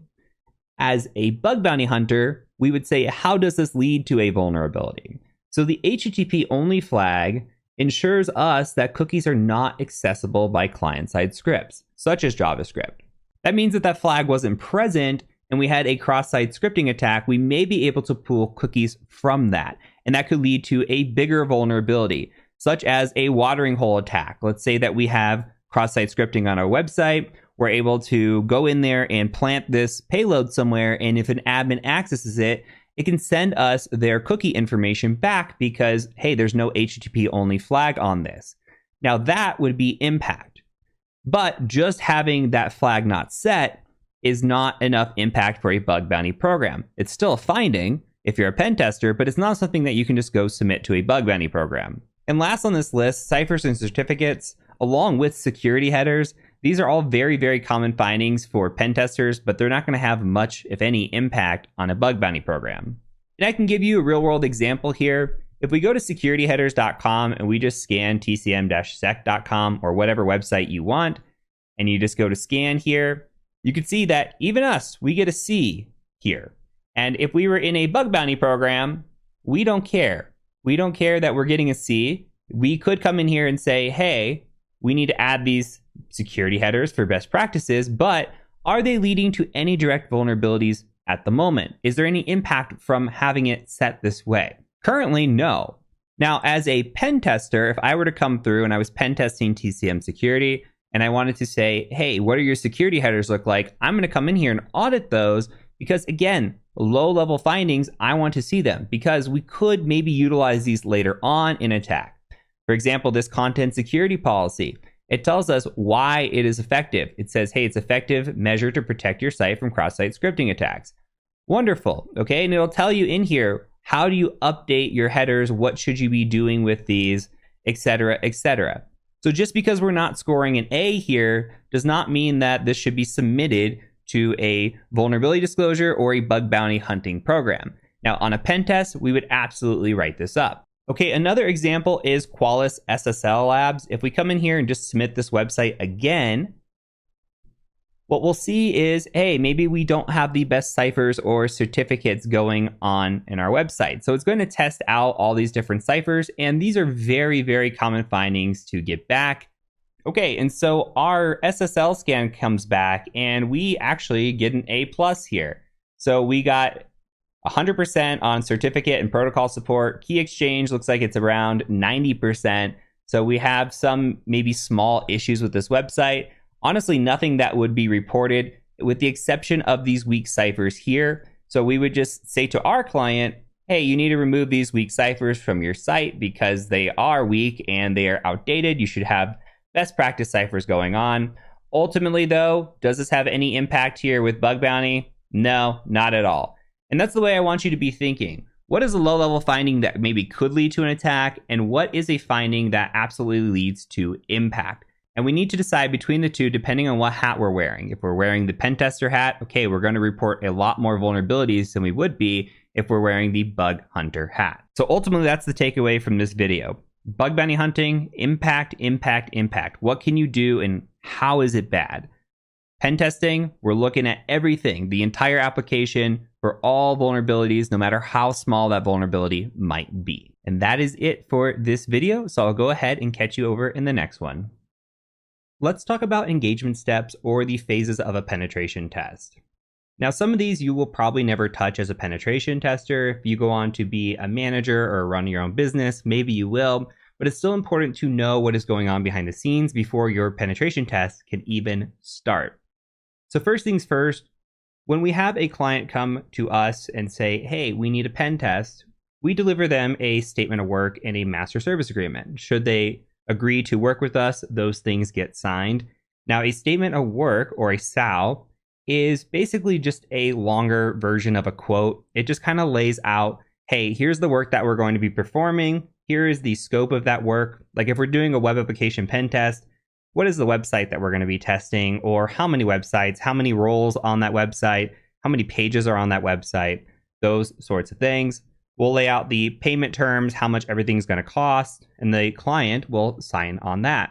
As a bug bounty hunter, we would say, how does this lead to a vulnerability? So the HTTP only flag ensures us that cookies are not accessible by client-side scripts, such as JavaScript. That means that that flag wasn't present and we had a cross-site scripting attack, we may be able to pull cookies from that. And that could lead to a bigger vulnerability, such as a watering hole attack. Let's say that we have cross-site scripting on our website. We're able to go in there and plant this payload somewhere. And if an admin accesses it, it can send us their cookie information back because, hey, there's no HTTP only flag on this. Now that would be impact. But just having that flag not set is not enough impact for a bug bounty program. It's still a finding if you're a pen tester, but it's not something that you can just go submit to a bug bounty program. And last on this list, ciphers and certificates, along with security headers. These are all very, very common findings for pen testers, but they're not going to have much, if any, impact on a bug bounty program. And I can give you a real world example here. If we go to securityheaders.com and we just scan tcm-sec.com or whatever website you want, and you just go to scan here, you can see that even us, we get a C here. And if we were in a bug bounty program, we don't care. We don't care that we're getting a C. We could come in here and say, hey, we need to add these security headers for best practices, but are they leading to any direct vulnerabilities at the moment? Is there any impact from having it set this way? Currently, no. Now, as a pen tester, if I were to come through and I was pen testing TCM security, and I wanted to say, hey, what do your security headers look like? I'm going to come in here and audit those because, again, low-level findings, I want to see them because we could maybe utilize these later on in attack. For example, this content security policy, it tells us why it is effective. It says, hey, it's effective measure to protect your site from cross-site scripting attacks. Wonderful, okay? And it'll tell you in here, how do you update your headers? What should you be doing with these, etc., etc. So just because we're not scoring an A here does not mean that this should be submitted to a vulnerability disclosure or a bug bounty hunting program. Now, on a pen test, we would absolutely write this up. Okay, another example is Qualys SSL Labs. If we come in here and just submit this website again, what we'll see is, hey, maybe we don't have the best ciphers or certificates going on in our website. So it's going to test out all these different ciphers, and these are very, very common findings to get back. Okay, and so our SSL scan comes back, and we actually get an A+ here. So we got 100% on certificate and protocol support. Key exchange looks like it's around 90%. So we have some maybe small issues with this website. Honestly, nothing that would be reported with the exception of these weak ciphers here. So we would just say to our client, hey, you need to remove these weak ciphers from your site because they are weak and they are outdated. You should have best practice ciphers going on. Ultimately, though, does this have any impact here with bug bounty? No, not at all. And that's the way I want you to be thinking. What is a low-level finding that maybe could lead to an attack, and what is a finding that absolutely leads to impact? And we need to decide between the two depending on what hat we're wearing. If we're wearing the pen tester hat, okay, we're going to report a lot more vulnerabilities than we would be if we're wearing the bug hunter hat. So ultimately, that's the takeaway from this video. Bug bounty hunting, impact, impact, impact. What can you do and how is it bad? Pen testing, we're looking at everything, the entire application for all vulnerabilities, no matter how small that vulnerability might be. And that is it for this video. So I'll go ahead and catch you over in the next one. Let's talk about engagement steps or the phases of a penetration test. Now, some of these you will probably never touch as a penetration tester. If you go on to be a manager or run your own business, maybe you will, but it's still important to know what is going on behind the scenes before your penetration test can even start. So first things first, when we have a client come to us and say, hey, we need a pen test, we deliver them a statement of work and a master service agreement. Should they agree to work with us, those things get signed. Now, a statement of work, or a SOW, is basically just a longer version of a quote. It just kind of lays out, hey, here's the work that we're going to be performing. Here is the scope of that work. Like if we're doing a web application pen test, what is the website that we're going to be testing, or how many websites, how many roles on that website, how many pages are on that website, those sorts of things. We'll lay out the payment terms, how much everything's going to cost, and the client will sign on that.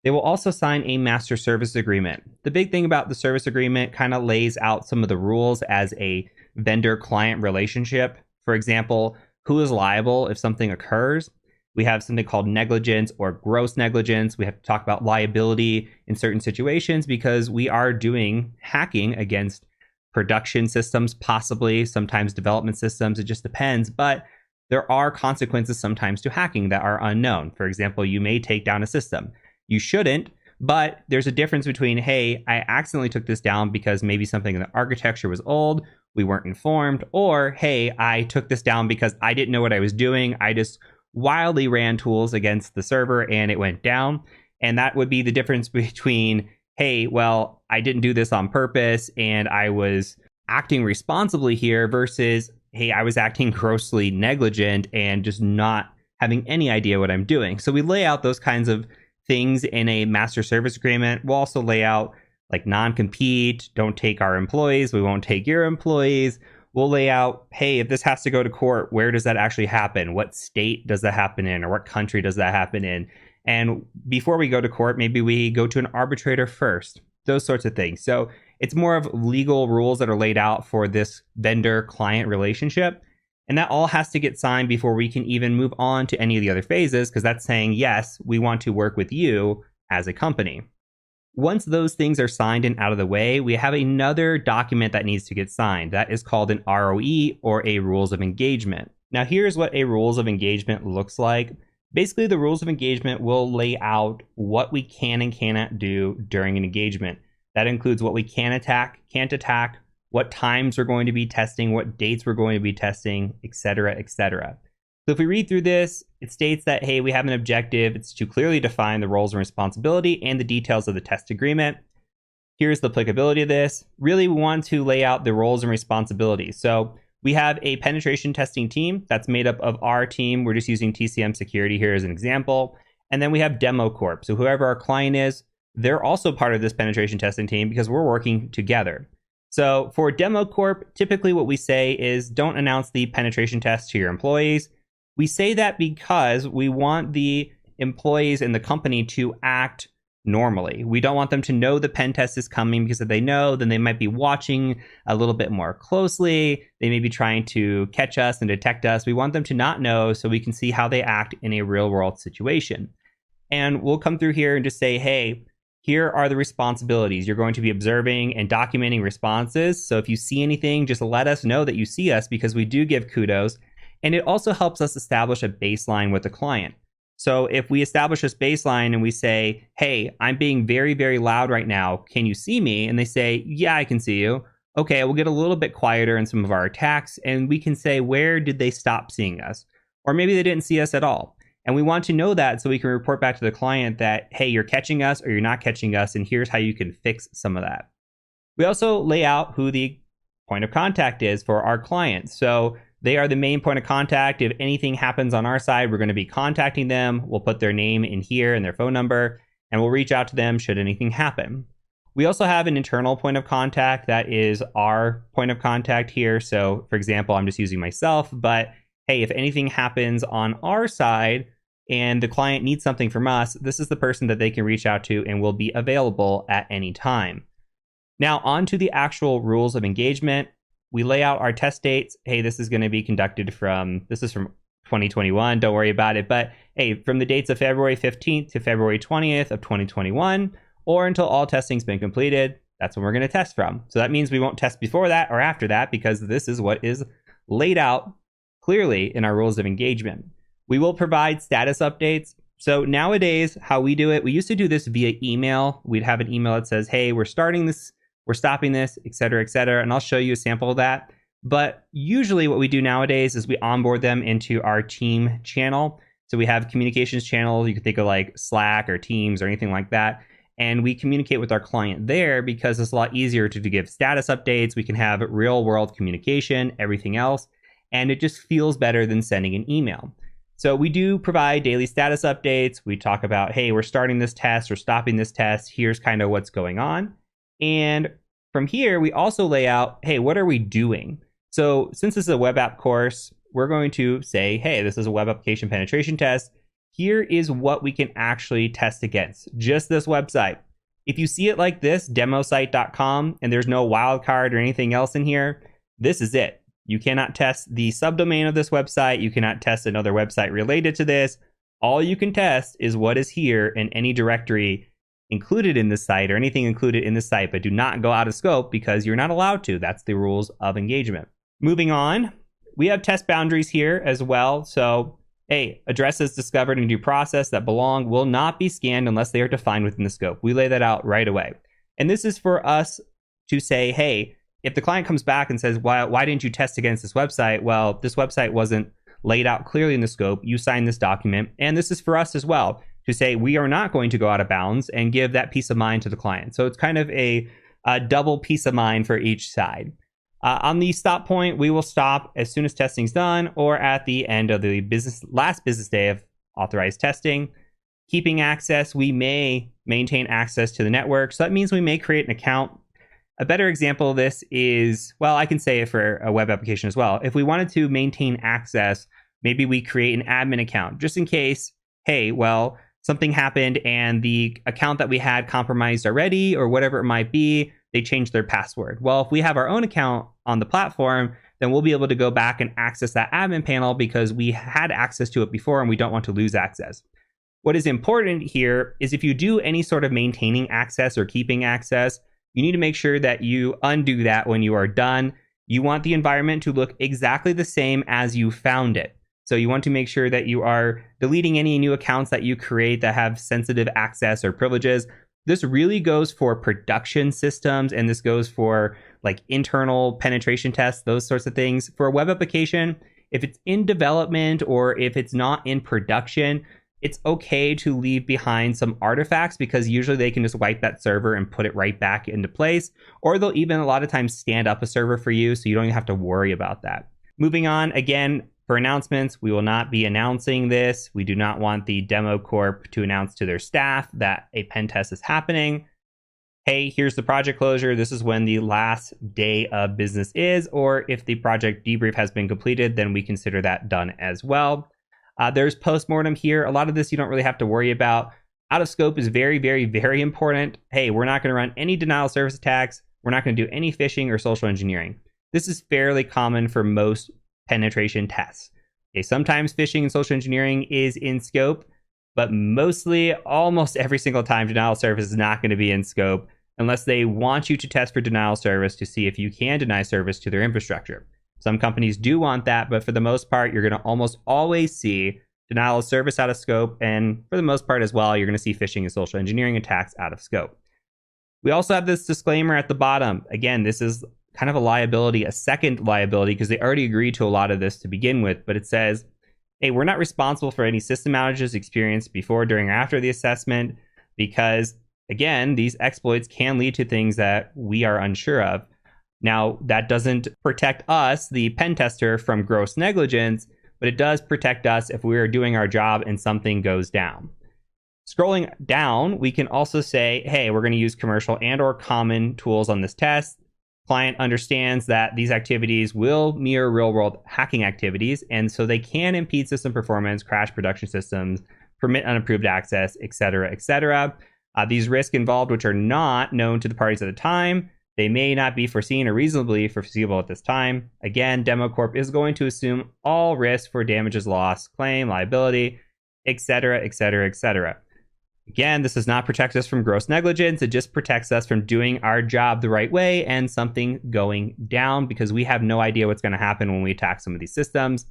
They will also sign a master service agreement. The big thing about the service agreement kind of lays out some of the rules as a vendor-client relationship. For example, who is liable if something occurs? We have something called negligence or gross negligence. We have to talk about liability in certain situations because we are doing hacking against production systems, possibly sometimes development systems. It just depends. But there are consequences sometimes to hacking that are unknown. For example, you may take down a system. You shouldn't, but there's a difference between, hey, I accidentally took this down because maybe something in the architecture was old, we weren't informed, or hey, I took this down because I didn't know what I was doing. I just wildly ran tools against the server and it went down. And that would be the difference between, hey, well, I didn't do this on purpose and I was acting responsibly here versus, hey, I was acting grossly negligent and just not having any idea what I'm doing. So we lay out those kinds of things in a master service agreement. We'll also lay out like non-compete, don't take our employees, we won't take your employees. We'll lay out, hey, if this has to go to court, where does that actually happen? What state does that happen in, or what country does that happen in? And before we go to court, maybe we go to an arbitrator first, those sorts of things. So it's more of legal rules that are laid out for this vendor-client relationship. And that all has to get signed before we can even move on to any of the other phases, because that's saying, yes, we want to work with you as a company. Once those things are signed and out of the way, we have another document that needs to get signed. That is called an ROE, or a Rules of Engagement. Now, here's what a Rules of Engagement looks like. Basically, the Rules of Engagement will lay out what we can and cannot do during an engagement. That includes what we can attack, can't attack, what times we're going to be testing, what dates we're going to be testing, etc., etc. So if we read through this, it states that, hey, we have an objective. It's to clearly define the roles and responsibility and the details of the test agreement. Here's the applicability of this. Really, we want to lay out the roles and responsibilities. So we have a penetration testing team that's made up of our team. We're just using TCM Security here as an example. And then we have Demo Corp. So whoever our client is, they're also part of this penetration testing team because we're working together. So for Demo Corp, typically what we say is don't announce the penetration test to your employees. We say that because we want the employees in the company to act normally. We don't want them to know the pen test is coming, because if they know, then they might be watching a little bit more closely. They may be trying to catch us and detect us. We want them to not know so we can see how they act in a real world situation. And we'll come through here and just say, hey, here are the responsibilities. You're going to be observing and documenting responses. So if you see anything, just let us know that you see us, because we do give kudos. And it also helps us establish a baseline with the client. So if we establish this baseline and we say, hey, I'm being very, very loud right now. Can you see me? And they say, yeah, I can see you. Okay, we'll get a little bit quieter in some of our attacks. And we can say, where did they stop seeing us? Or maybe they didn't see us at all. And we want to know that so we can report back to the client that, hey, you're catching us or you're not catching us. And here's how you can fix some of that. We also lay out who the point of contact is for our clients. So They are the main point of contact. If anything happens on our side, we're going to be contacting them. We'll put their name in here and their phone number, and we'll reach out to them should anything happen. We also have an internal point of contact that is our point of contact here. So for example, I'm just using myself, but hey, if anything happens on our side and the client needs something from us, this is the person that they can reach out to and will be available at any time. Now on to the actual rules of engagement. We lay out our test dates. Hey, this is going to be conducted from 2021. Don't worry about it. But hey, from the dates of February 15th to February 20th of 2021, or until all testing's been completed, that's when we're going to test from. So that means we won't test before that or after that, because this is what is laid out clearly in our rules of engagement. We will provide status updates. So nowadays, how we do it, we used to do this via email. We'd have an email that says, hey, we're starting this, we're stopping this, et cetera, and I'll show you a sample of that. But usually what we do nowadays is we onboard them into our team channel. So we have communications channels. You can think of like Slack or Teams or anything like that. And we communicate with our client there because it's a lot easier to give status updates. We can have real world communication, everything else. And it just feels better than sending an email. So we do provide daily status updates. We talk about, hey, we're starting this test, we're stopping this test. Here's kind of what's going on. And from here, we also lay out, hey, what are we doing? So since this is a web app course, we're going to say, hey, this is a web application penetration test. Here is what we can actually test against, just this website. If you see it like this, demosite.com, and there's no wildcard or anything else in here, this is it. You cannot test the subdomain of this website. You cannot test another website related to this. All you can test is what is here in any directory included in this site or anything included in this site, but do not go out of scope because you're not allowed to. That's the rules of engagement. Moving on, we have test boundaries here as well. So hey, addresses discovered in due process that belong will not be scanned unless they are defined within the scope. We lay that out right away. And this is for us to say, hey, if the client comes back and says, why didn't you test against this website? Well, this website wasn't laid out clearly in the scope. You signed this document. And this is for us as well to say, we are not going to go out of bounds and give that peace of mind to the client. So it's kind of a double peace of mind for each side. On the stop point, we will stop as soon as testing's done or at the end of the last business day of authorized testing. Keeping access, we may maintain access to the network. So that means we may create an account. A better example of this is, well, I can say it for a web application as well. If we wanted to maintain access, maybe we create an admin account just in case, hey, well, something happened and the account that we had compromised already or whatever it might be, they changed their password. Well, if we have our own account on the platform, then we'll be able to go back and access that admin panel because we had access to it before and we don't want to lose access. What is important here is if you do any sort of maintaining access or keeping access, you need to make sure that you undo that when you are done. You want the environment to look exactly the same as you found it. So you want to make sure that you are deleting any new accounts that you create that have sensitive access or privileges. This really goes for production systems, and this goes for like internal penetration tests, those sorts of things. For a web application, if it's in development or if it's not in production, it's okay to leave behind some artifacts because usually they can just wipe that server and put it right back into place. Or they'll even a lot of times stand up a server for you, so you don't even have to worry about that. Moving on, again, for announcements, we will not be announcing this. We do not want the demo corp to announce to their staff that a pen test is happening. Hey, here's the project closure. This is when the last day of business is, or if the project debrief has been completed, then we consider that done as well. There's postmortem here. A lot of this you don't really have to worry about. Out of scope is very, very, very important. Hey, we're not going to run any denial of service attacks. We're not going to do any phishing or social engineering. This is fairly common for most penetration tests. Okay, sometimes phishing and social engineering is in scope, but mostly, almost every single time, denial of service is not going to be in scope unless they want you to test for denial of service to see if you can deny service to their infrastructure. Some companies do want that, but for the most part, you're going to almost always see denial of service out of scope, and for the most part as well, you're going to see phishing and social engineering attacks out of scope. We also have this disclaimer at the bottom. Again, this is kind of a liability, a second liability, because they already agreed to a lot of this to begin with, but it says, hey, we're not responsible for any system outages experienced before, during, or after the assessment, because, again, these exploits can lead to things that we are unsure of. Now, that doesn't protect us, the pen tester, from gross negligence, but it does protect us if we are doing our job and something goes down. Scrolling down, we can also say, hey, we're going to use commercial and/or common tools on this test. Client understands that these activities will mirror real-world hacking activities, and so they can impede system performance, crash production systems, permit unapproved access, etc., etc. These risks involved, which are not known to the parties at the time, they may not be foreseen or reasonably foreseeable at this time. Again, Demo Corp is going to assume all risk for damages, loss, claim, liability, etc., etc., etc. Again, this does not protect us from gross negligence. It just protects us from doing our job the right way and something going down, because we have no idea what's going to happen when we attack some of these systems.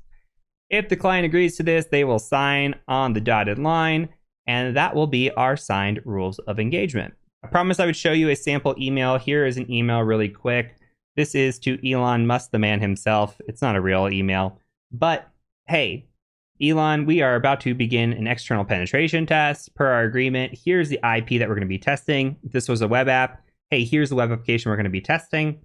If the client agrees to this, they will sign on the dotted line, and that will be our signed rules of engagement. I promised I would show you a sample email. Here is an email really quick. This is to Elon Musk, the man himself. It's not a real email, but hey, Elon, we are about to begin an external penetration test. Per our agreement, here's the IP that we're going to be testing. If this was a web app, hey, here's the web application we're going to be testing.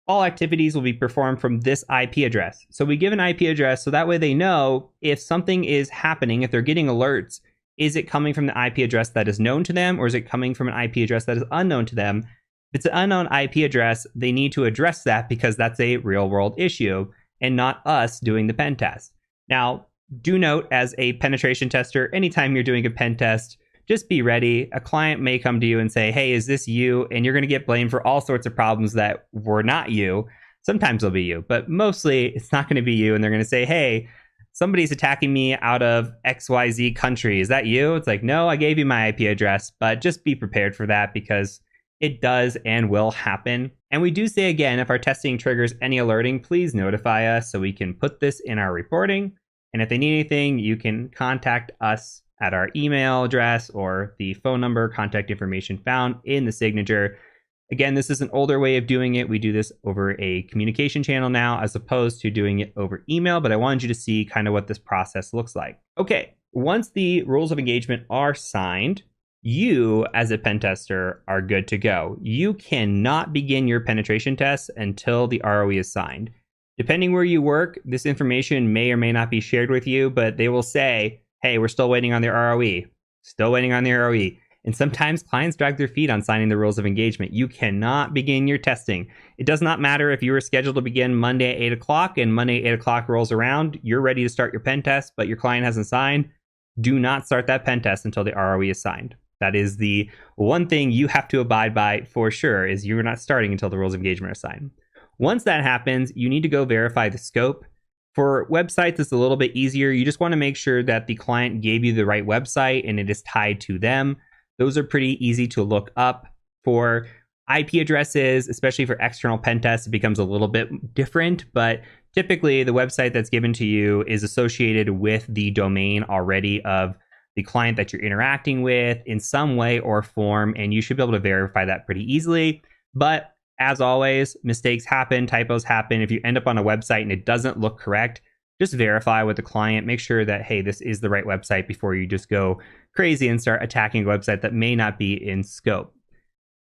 All activities will be performed from this IP address. So we give an IP address so that way they know if something is happening, if they're getting alerts, is it coming from the IP address that is known to them, or is it coming from an IP address that is unknown to them? If it's an unknown IP address, they need to address that because that's a real world issue and not us doing the pen test. Now, do note, as a penetration tester, anytime you're doing a pen test, just be ready. A client may come to you and say, hey, is this you? And you're going to get blamed for all sorts of problems that were not you. Sometimes it'll be you, but mostly it's not going to be you. And they're going to say, hey, somebody's attacking me out of XYZ country. Is that you? It's like, no, I gave you my IP address, but just be prepared for that because it does and will happen. And we do say again, if our testing triggers any alerting, please notify us so we can put this in our reporting. And if they need anything, you can contact us at our email address or the phone number, contact information found in the signature. Again, this is an older way of doing it. We do this over a communication channel now as opposed to doing it over email, but I wanted you to see kind of what this process looks like. Okay, once the rules of engagement are signed, you as a pen tester are good to go. You cannot begin your penetration tests until the ROE is signed. Depending where you work, this information may or may not be shared with you, but they will say, hey, we're still waiting on the ROE, still waiting on the ROE. And sometimes clients drag their feet on signing the rules of engagement. You cannot begin your testing. It does not matter if you were scheduled to begin Monday at 8 o'clock and Monday at 8 o'clock rolls around, you're ready to start your pen test, but your client hasn't signed. Do not start that pen test until the ROE is signed. That is the one thing you have to abide by for sure, is you're not starting until the rules of engagement are signed. Once that happens, you need to go verify the scope. For websites, it's a little bit easier. You just want to make sure that the client gave you the right website and it is tied to them. Those are pretty easy to look up. For IP addresses, especially for external pen tests, it becomes a little bit different, but typically the website that's given to you is associated with the domain already of the client that you're interacting with in some way or form, and you should be able to verify that pretty easily. But as always, mistakes happen, typos happen. If you end up on a website and it doesn't look correct, just verify with the client. Make sure that, hey, this is the right website before you just go crazy and start attacking a website that may not be in scope.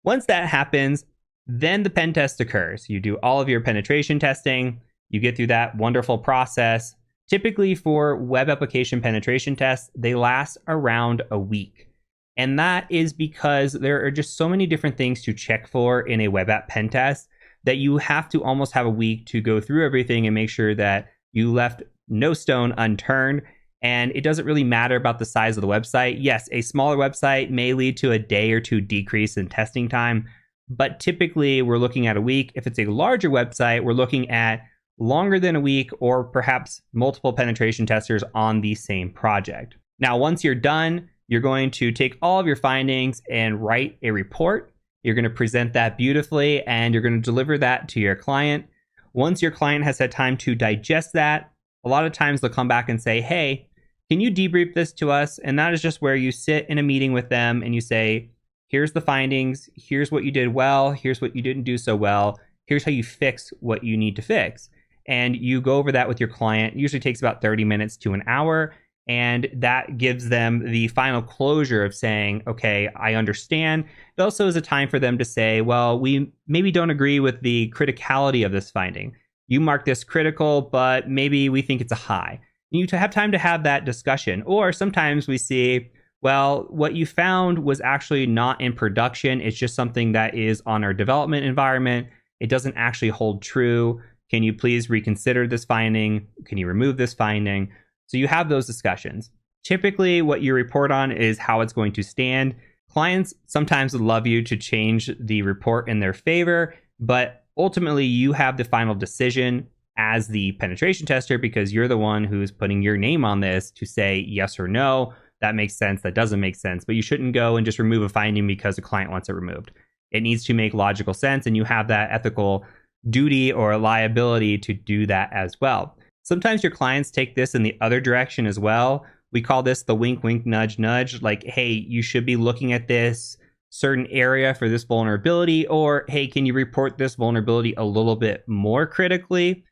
Once that happens, then the pen test occurs. You do all of your penetration testing. You get through that wonderful process. Typically for web application penetration tests, they last around a week. And that is because there are just so many different things to check for in a web app pen test that you have to almost have a week to go through everything and make sure that you left no stone unturned. And it doesn't really matter about the size of the website. Yes, a smaller website may lead to a day or two decrease in testing time, but typically we're looking at a week. If it's a larger website, we're looking at longer than a week or perhaps multiple penetration testers on the same project. Now, once you're done, you're going to take all of your findings and write a report. You're going to present that beautifully and you're going to deliver that to your client. Once your client has had time to digest that, a lot of times they'll come back and say, hey, can you debrief this to us? And that is just where you sit in a meeting with them and you say, here's the findings, here's what you did well, here's what you didn't do so well, here's how you fix what you need to fix. And you go over that with your client. It usually takes about 30 minutes to an hour. And that gives them the final closure of saying, okay, I understand. It also is a time for them to say, well, we maybe don't agree with the criticality of this finding. You mark this critical, but maybe we think it's a high. You have time to have that discussion. Or sometimes we see, well, what you found was actually not in production. It's just something that is on our development environment. It doesn't actually hold true. Can you please reconsider this finding? Can you remove this finding? So you have those discussions. Typically, what you report on is how it's going to stand. Clients sometimes would love you to change the report in their favor, but ultimately you have the final decision as the penetration tester because you're the one who's putting your name on this to say yes or no. That makes sense. That doesn't make sense. But you shouldn't go and just remove a finding because the client wants it removed. It needs to make logical sense, and you have that ethical duty or liability to do that as well. Sometimes your clients take this in the other direction as well. We call this the wink, wink, nudge, nudge. Like, hey, you should be looking at this certain area for this vulnerability, or hey, can you report this vulnerability a little bit more critically?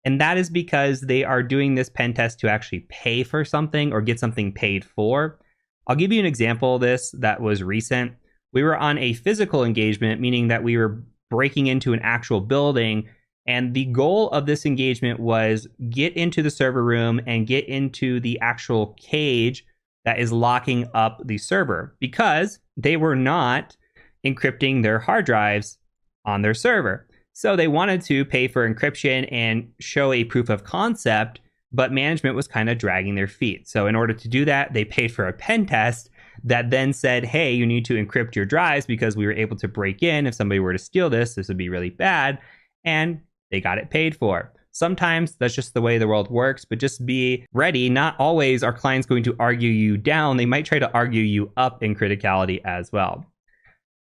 And that is because they are doing this pen test to actually pay for something or get something paid for. I'll give you an example of this that was recent. We were on a physical engagement, meaning that we were breaking into an actual building. And the goal of this engagement was get into the server room and get into the actual cage that is locking up the server because they were not encrypting their hard drives on their server. So they wanted to pay for encryption and show a proof of concept, but management was kind of dragging their feet. So in order to do that, they paid for a pen test that then said, hey, you need to encrypt your drives because we were able to break in. If somebody were to steal this would be really bad. And they got it paid for. Sometimes that's just the way the world works, but just be ready. Not always are clients going to argue you down. They might try to argue you up in criticality as well.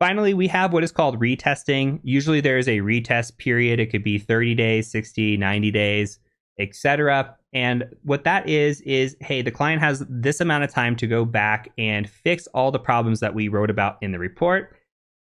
Finally, we have what is called retesting. Usually there is a retest period. It could be 30 days, 60, 90 days, etc. And what that is, hey, the client has this amount of time to go back and fix all the problems that we wrote about in the report.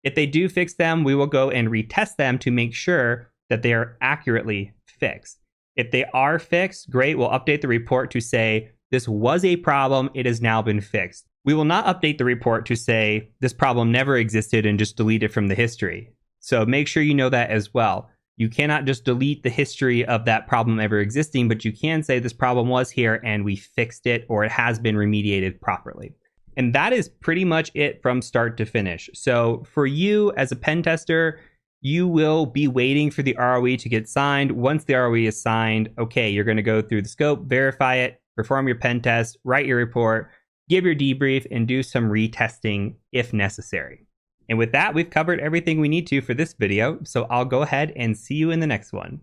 If they do fix them, we will go and retest them to make sure that they are accurately fixed. If they are fixed, great, we'll update the report to say, this was a problem, it has now been fixed. We will not update the report to say, this problem never existed and just delete it from the history. So make sure you know that as well. You cannot just delete the history of that problem ever existing, but you can say this problem was here and we fixed it or it has been remediated properly. And that is pretty much it from start to finish. So for you as a pen tester, you will be waiting for the ROE to get signed. Once the ROE is signed, okay, you're going to go through the scope, verify it, perform your pen test, write your report, give your debrief, and do some retesting if necessary. And with that, we've covered everything we need to for this video, so I'll go ahead and see you in the next one.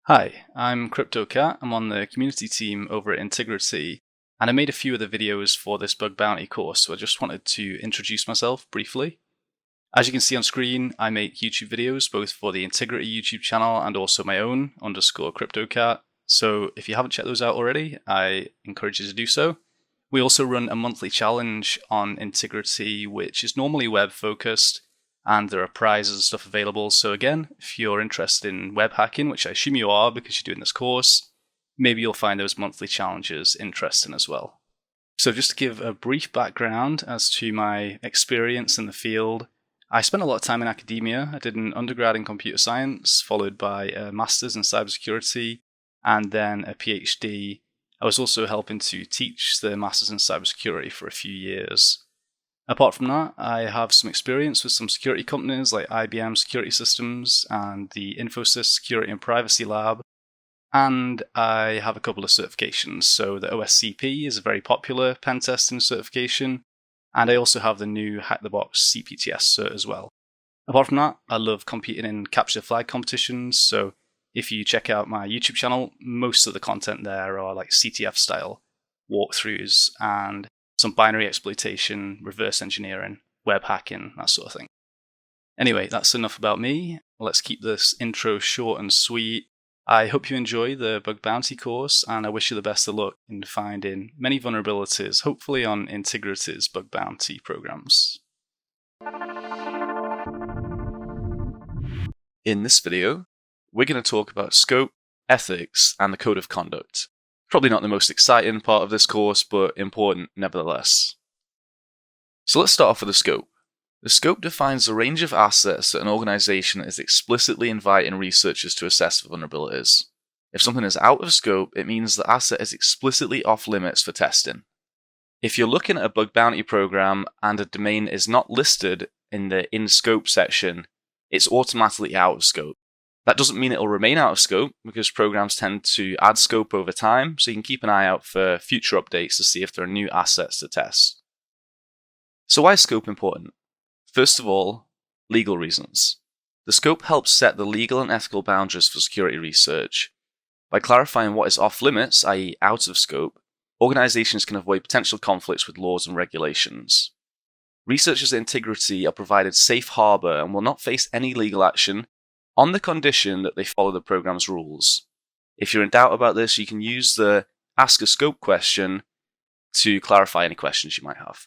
Hi, I'm CryptoCat. I'm on the community team over at Integrity, and I made a few of the videos for this bug bounty course, so I just wanted to introduce myself briefly. As you can see on screen, I make YouTube videos both for the Integrity YouTube channel and also my own, _CryptoCat. So if you haven't checked those out already, I encourage you to do so. We also run a monthly challenge on Integrity, which is normally web focused, and there are prizes and stuff available. So again, if you're interested in web hacking, which I assume you are because you're doing this course, maybe you'll find those monthly challenges interesting as well. So just to give a brief background as to my experience in the field, I spent a lot of time in academia. I did an undergrad in computer science, followed by a master's in cybersecurity, and then a PhD. I was also helping to teach the master's in cybersecurity for a few years. Apart from that, I have some experience with some security companies like IBM Security Systems and the Infosys Security and Privacy Lab, and I have a couple of certifications. So the OSCP is a very popular pen testing certification, and I also have the new Hack the Box CPTS cert as well. Apart from that, I love competing in capture the flag competitions, so if you check out my YouTube channel, most of the content there are like CTF style walkthroughs and some binary exploitation, reverse engineering, web hacking, that sort of thing. Anyway, that's enough about me. Let's keep this intro short and sweet. I hope you enjoy the Bug Bounty course, and I wish you the best of luck in finding many vulnerabilities, hopefully on Integrity's Bug Bounty programs. In this video, we're going to talk about scope, ethics, and the code of conduct. Probably not the most exciting part of this course, but important nevertheless. So let's start off with the scope. The scope defines a range of assets that an organization is explicitly inviting researchers to assess for vulnerabilities. If something is out of scope, it means the asset is explicitly off limits for testing. If you're looking at a bug bounty program and a domain is not listed in the in scope section, it's automatically out of scope. That doesn't mean it'll remain out of scope because programs tend to add scope over time, so you can keep an eye out for future updates to see if there are new assets to test. So why is scope important? First of all, legal reasons. The scope helps set the legal and ethical boundaries for security research. By clarifying what is off limits, i.e. out of scope, organizations can avoid potential conflicts with laws and regulations. Researchers' integrity are provided safe harbor and will not face any legal action on the condition that they follow the program's rules. If you're in doubt about this, you can use the Ask a Scope question to clarify any questions you might have.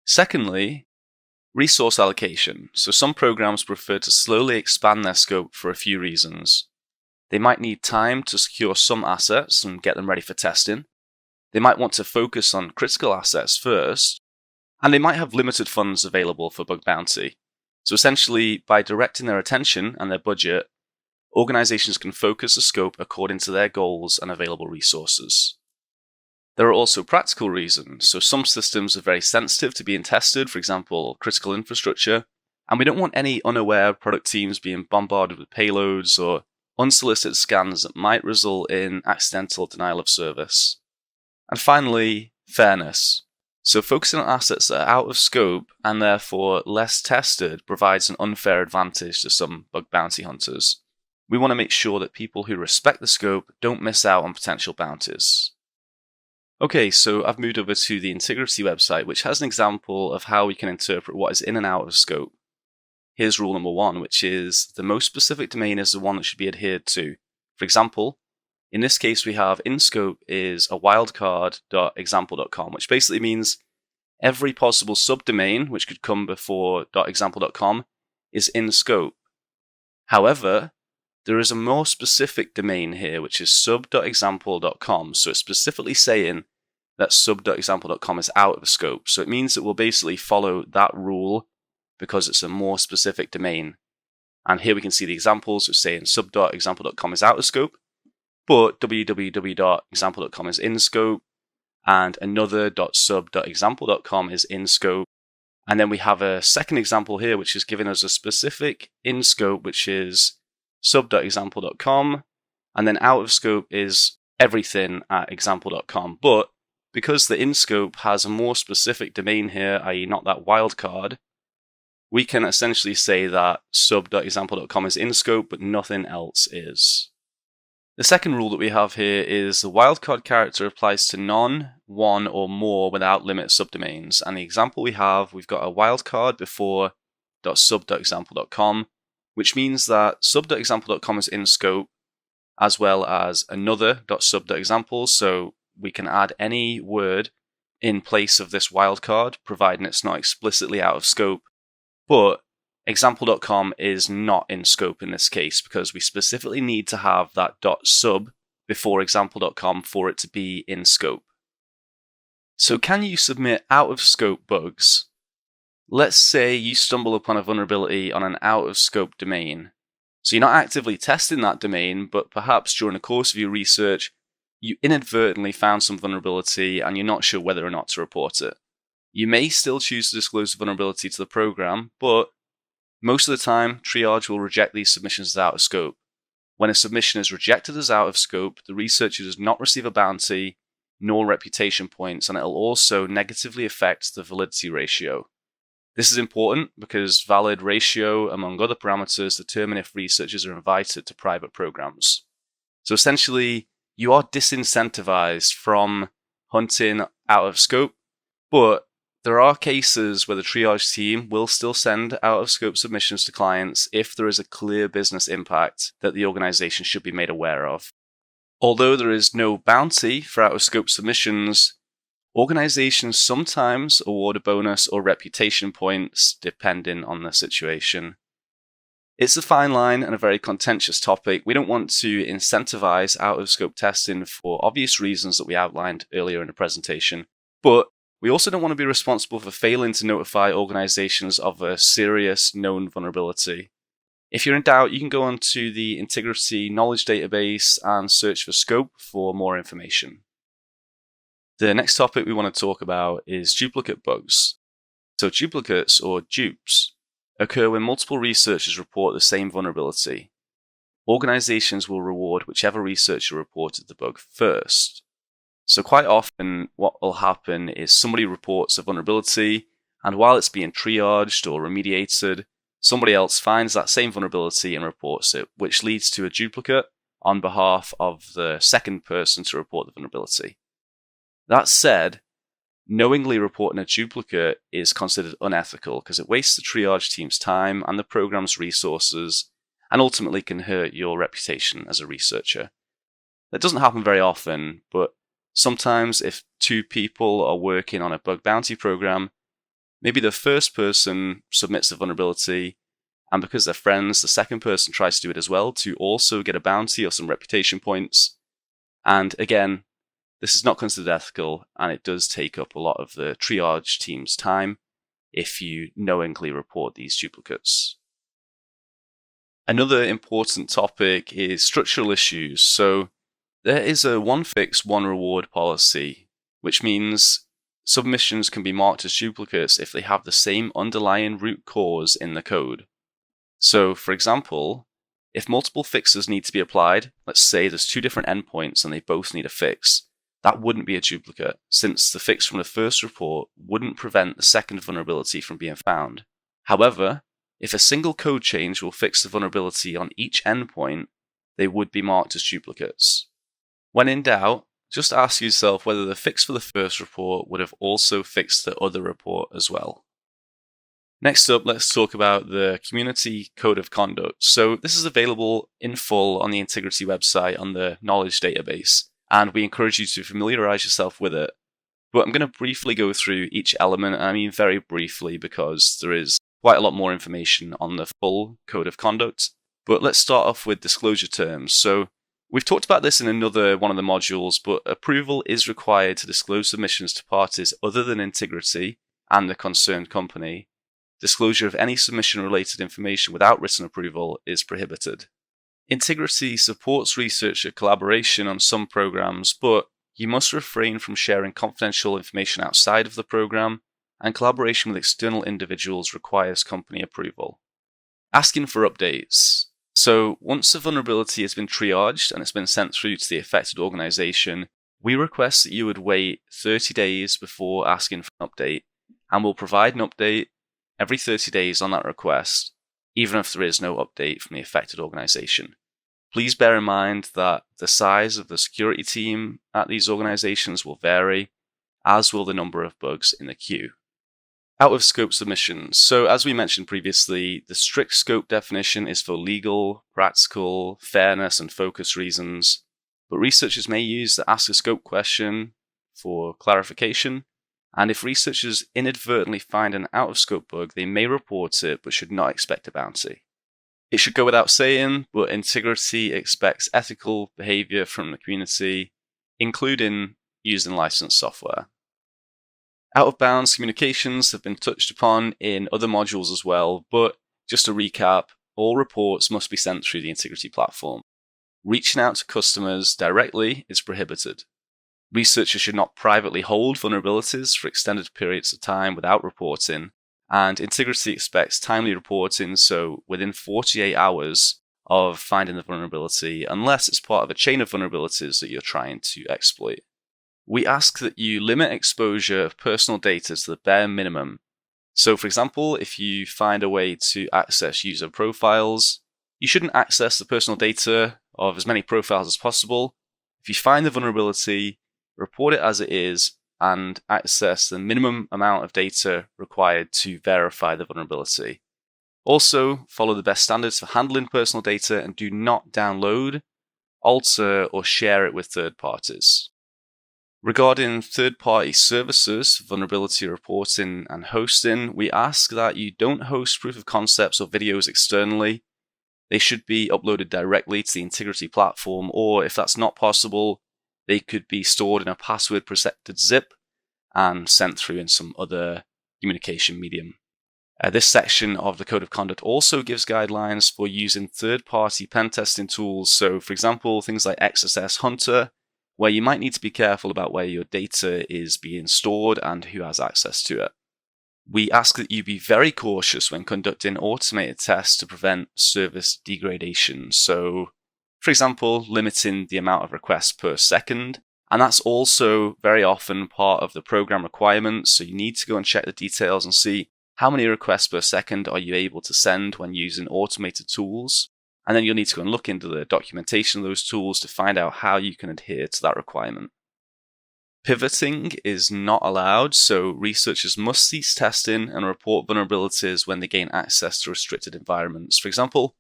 Secondly, resource allocation. So some programs prefer to slowly expand their scope for a few reasons. They might need time to secure some assets and get them ready for testing. They might want to focus on critical assets first, and they might have limited funds available for bug bounty. So essentially, by directing their attention and their budget, organizations can focus the scope according to their goals and available resources. There are also practical reasons. So some systems are very sensitive to being tested, for example, critical infrastructure, and we don't want any unaware product teams being bombarded with payloads or unsolicited scans that might result in accidental denial of service. And finally, fairness. So focusing on assets that are out of scope and therefore less tested provides an unfair advantage to some bug bounty hunters. We want to make sure that people who respect the scope don't miss out on potential bounties. Okay, so I've moved over to the Integrity website, which has an example of how we can interpret what is in and out of scope. Here's rule number 1, which is the most specific domain is the one that should be adhered to. For example, in this case, we have in scope is a wildcard.example.com, which basically means every possible subdomain, which could come before .example.com, is in scope. However, there is a more specific domain here, which is sub.example.com. So it's specifically saying that sub.example.com is out of scope. So it means that we'll basically follow that rule because it's a more specific domain. And here we can see the examples which say sub.example.com is out of scope, but www.example.com is in scope, and another.sub.example.com is in scope. And then we have a second example here, which is giving us a specific in scope, which is sub.example.com, and then out of scope is everything at example.com. But because the in scope has a more specific domain here, i.e. not that wildcard, we can essentially say that sub.example.com is in scope, but nothing else is. The second rule that we have here is the wildcard character applies to none, one, or more without limit subdomains. And the example we've got a wildcard before .sub.example.com, which means that sub.example.com is in scope, as well as another.sub.example. So we can add any word in place of this wildcard, providing it's not explicitly out of scope. But example.com is not in scope in this case because we specifically need to have that .sub before example.com for it to be in scope. So can you submit out of scope bugs? Let's say you stumble upon a vulnerability on an out of scope domain. So you're not actively testing that domain, but perhaps during the course of your research, you inadvertently found some vulnerability and you're not sure whether or not to report it. You may still choose to disclose the vulnerability to the program, but most of the time, Triage will reject these submissions as out of scope. When a submission is rejected as out of scope, the researcher does not receive a bounty nor reputation points, and it will also negatively affect the validity ratio. This is important because valid ratio, among other parameters, determine if researchers are invited to private programs. So essentially, you are disincentivized from hunting out of scope, but there are cases where the Triage team will still send out-of-scope submissions to clients if there is a clear business impact that the organization should be made aware of. Although there is no bounty for out-of-scope submissions, organizations sometimes award a bonus or reputation points depending on the situation. It's a fine line and a very contentious topic. We don't want to incentivize out-of-scope testing for obvious reasons that we outlined earlier in the presentation, but we also don't want to be responsible for failing to notify organizations of a serious known vulnerability. If you're in doubt, you can go onto the Integrity Knowledge Database and search for scope for more information. The next topic we want to talk about is duplicate bugs. So duplicates, or dupes, occur when multiple researchers report the same vulnerability. Organizations will reward whichever researcher reported the bug first. So quite often what will happen is somebody reports a vulnerability, and while it's being triaged or remediated, somebody else finds that same vulnerability and reports it, which leads to a duplicate on behalf of the second person to report the vulnerability. That said, knowingly reporting a duplicate is considered unethical because it wastes the triage team's time and the program's resources and ultimately can hurt your reputation as a researcher. That doesn't happen very often, but sometimes if two people are working on a bug bounty program, maybe the first person submits the vulnerability, and because they're friends, the second person tries to do it as well to also get a bounty or some reputation points. And again, this is not considered ethical, and it does take up a lot of the triage team's time if you knowingly report these duplicates. Another important topic is structural issues. So there is a one fix, one reward policy, which means submissions can be marked as duplicates if they have the same underlying root cause in the code. So, for example, if multiple fixes need to be applied, let's say there's two different endpoints and they both need a fix, that wouldn't be a duplicate, since the fix from the first report wouldn't prevent the second vulnerability from being found. However, if a single code change will fix the vulnerability on each endpoint, they would be marked as duplicates. When in doubt, just ask yourself whether the fix for the first report would have also fixed the other report as well. Next up, let's talk about the Community Code of Conduct. So this is available in full on the Integrity website on the Knowledge Database, and we encourage you to familiarize yourself with it. But I'm going to briefly go through each element, and I mean very briefly because there is quite a lot more information on the full Code of Conduct. But let's start off with disclosure terms. So we've talked about this in another one of the modules, but approval is required to disclose submissions to parties other than Integrity and the concerned company. Disclosure of any submission-related information without written approval is prohibited. Integrity supports researcher collaboration on some programs, but you must refrain from sharing confidential information outside of the program, and collaboration with external individuals requires company approval. Asking for updates. So once a vulnerability has been triaged and it's been sent through to the affected organization, we request that you would wait 30 days before asking for an update, and we'll provide an update every 30 days on that request, even if there is no update from the affected organization. Please bear in mind that the size of the security team at these organizations will vary, as will the number of bugs in the queue. Out of scope submissions. So as we mentioned previously, the strict scope definition is for legal, practical, fairness, and focus reasons, but researchers may use the ask a scope question for clarification. And if researchers inadvertently find an out-of-scope bug, they may report it but should not expect a bounty. It should go without saying, but Integrity expects ethical behavior from the community, including using licensed software. Out-of-bounds communications have been touched upon in other modules as well, but just to recap, all reports must be sent through the Integrity platform. Reaching out to customers directly is prohibited. Researchers should not privately hold vulnerabilities for extended periods of time without reporting, and Integrity expects timely reporting, so within 48 hours of finding the vulnerability, unless it's part of a chain of vulnerabilities that you're trying to exploit. We ask that you limit exposure of personal data to the bare minimum. So for example, if you find a way to access user profiles, you shouldn't access the personal data of as many profiles as possible. If you find the vulnerability, report it as it is, and access the minimum amount of data required to verify the vulnerability. Also, follow the best standards for handling personal data and do not download, alter, or share it with third parties. Regarding third-party services, vulnerability reporting and hosting, we ask that you don't host proof of concepts or videos externally. they should be uploaded directly to the Integrity platform, or if that's not possible, they could be stored in a password-protected zip and sent through in some other communication medium. This section of the Code of Conduct also gives guidelines for using third-party pen testing tools. So, for example, things like XSS Hunter, where you might need to be careful about where your data is being stored and who has access to it. We ask that you be very cautious when conducting automated tests to prevent service degradation. So, for example, limiting the amount of requests per second. And that's also very often part of the program requirements. So you need to go and check the details and see how many requests per second are you able to send when using automated tools. And then you'll need to go and look into the documentation of those tools to find out how you can adhere to that requirement. Pivoting is not allowed, so researchers must cease testing and report vulnerabilities when they gain access to restricted environments. For example,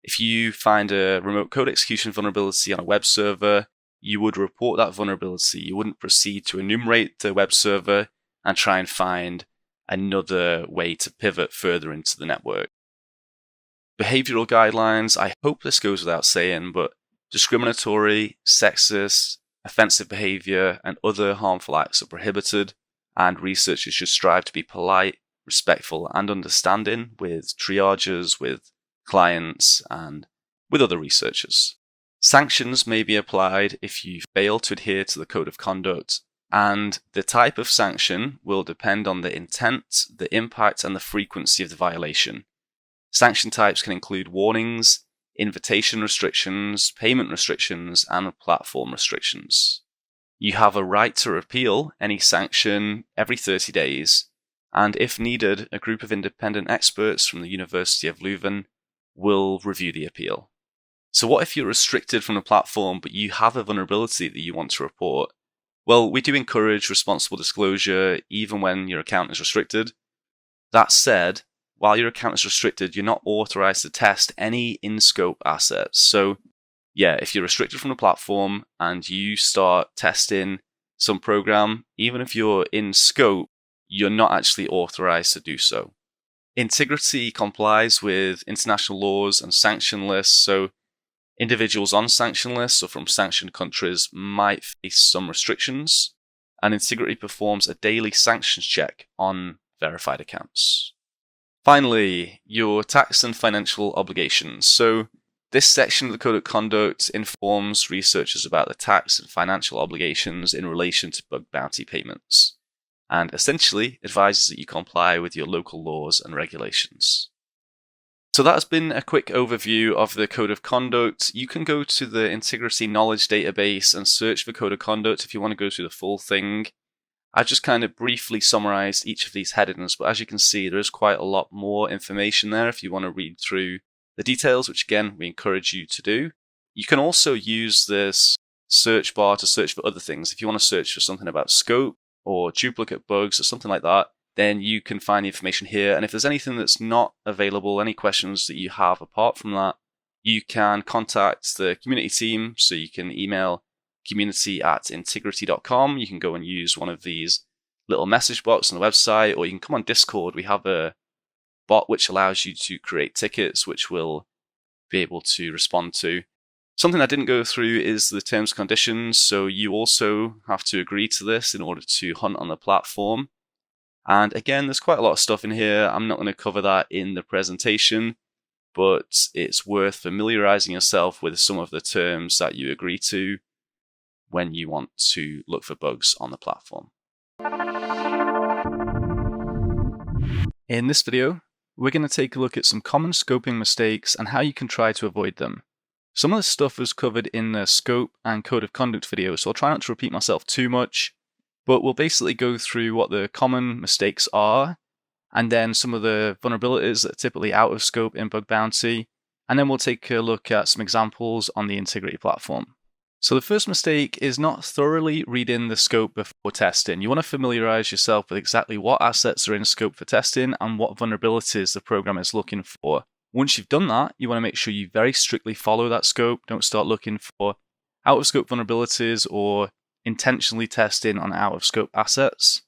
if you find a remote code execution vulnerability on a web server, you would report that vulnerability. You wouldn't proceed to enumerate the web server and try and find another way to pivot further into the network. Behavioral guidelines, I hope this goes without saying, but discriminatory, sexist, offensive behavior, and other harmful acts are prohibited, and researchers should strive to be polite, respectful, and understanding with triagers, with clients, and with other researchers. Sanctions may be applied if you fail to adhere to the Code of Conduct, and the type of sanction will depend on the intent, the impact, and the frequency of the violation. Sanction types can include warnings, invitation restrictions, payment restrictions, and platform restrictions. You have a right to appeal any sanction every 30 days, and if needed, a group of independent experts from the University of Leuven will review the appeal. So what if you're restricted from the platform, but you have a vulnerability that you want to report? Well, we do encourage responsible disclosure even when your account is restricted. That said, while your account is restricted, you're not authorized to test any in-scope assets. So yeah, if you're restricted from the platform and you start testing some program, even if you're in scope, you're not actually authorized to do so. Integrity complies with international laws and sanction lists, so individuals on sanction lists or from sanctioned countries might face some restrictions, and Integrity performs a daily sanctions check on verified accounts. Finally, your tax and financial obligations. So this section of the Code of Conduct informs researchers about the tax and financial obligations in relation to bug bounty payments, and essentially advises that you comply with your local laws and regulations. So that has been a quick overview of the Code of Conduct. You can go to the Integrity Knowledge Database and search for Code of Conduct if you want to go through the full thing. I just kind of briefly summarized each of these headings, but as you can see, there is quite a lot more information there if you want to read through the details, which again, we encourage you to do. You can also use this search bar to search for other things. If you want to search for something about scope or duplicate bugs or something like that, then you can find the information here. And if there's anything that's not available, any questions that you have apart from that, you can contact the community team. So you can email community@integrity.com. You can go and use one of these little message boxes on the website, or you can come on Discord. We have a bot which allows you to create tickets, which we'll be able to respond to. Something I didn't go through is the terms and conditions. So you also have to agree to this in order to hunt on the platform. And again, there's quite a lot of stuff in here. I'm not going to cover that in the presentation, but it's worth familiarizing yourself with some of the terms that you agree to when you want to look for bugs on the platform. In this video, we're going to take a look at some common scoping mistakes and how you can try to avoid them. Some of this stuff was covered in the scope and code of conduct video, so I'll try not to repeat myself too much, but we'll basically go through what the common mistakes are, and then some of the vulnerabilities that are typically out of scope in bug bounty, and then we'll take a look at some examples on the Integrity platform. So the first mistake is not thoroughly reading the scope before testing. You want to familiarize yourself with exactly what assets are in scope for testing and what vulnerabilities the program is looking for. Once you've done that, you want to make sure you very strictly follow that scope. Don't start looking for out-of-scope vulnerabilities or intentionally testing on out-of-scope assets.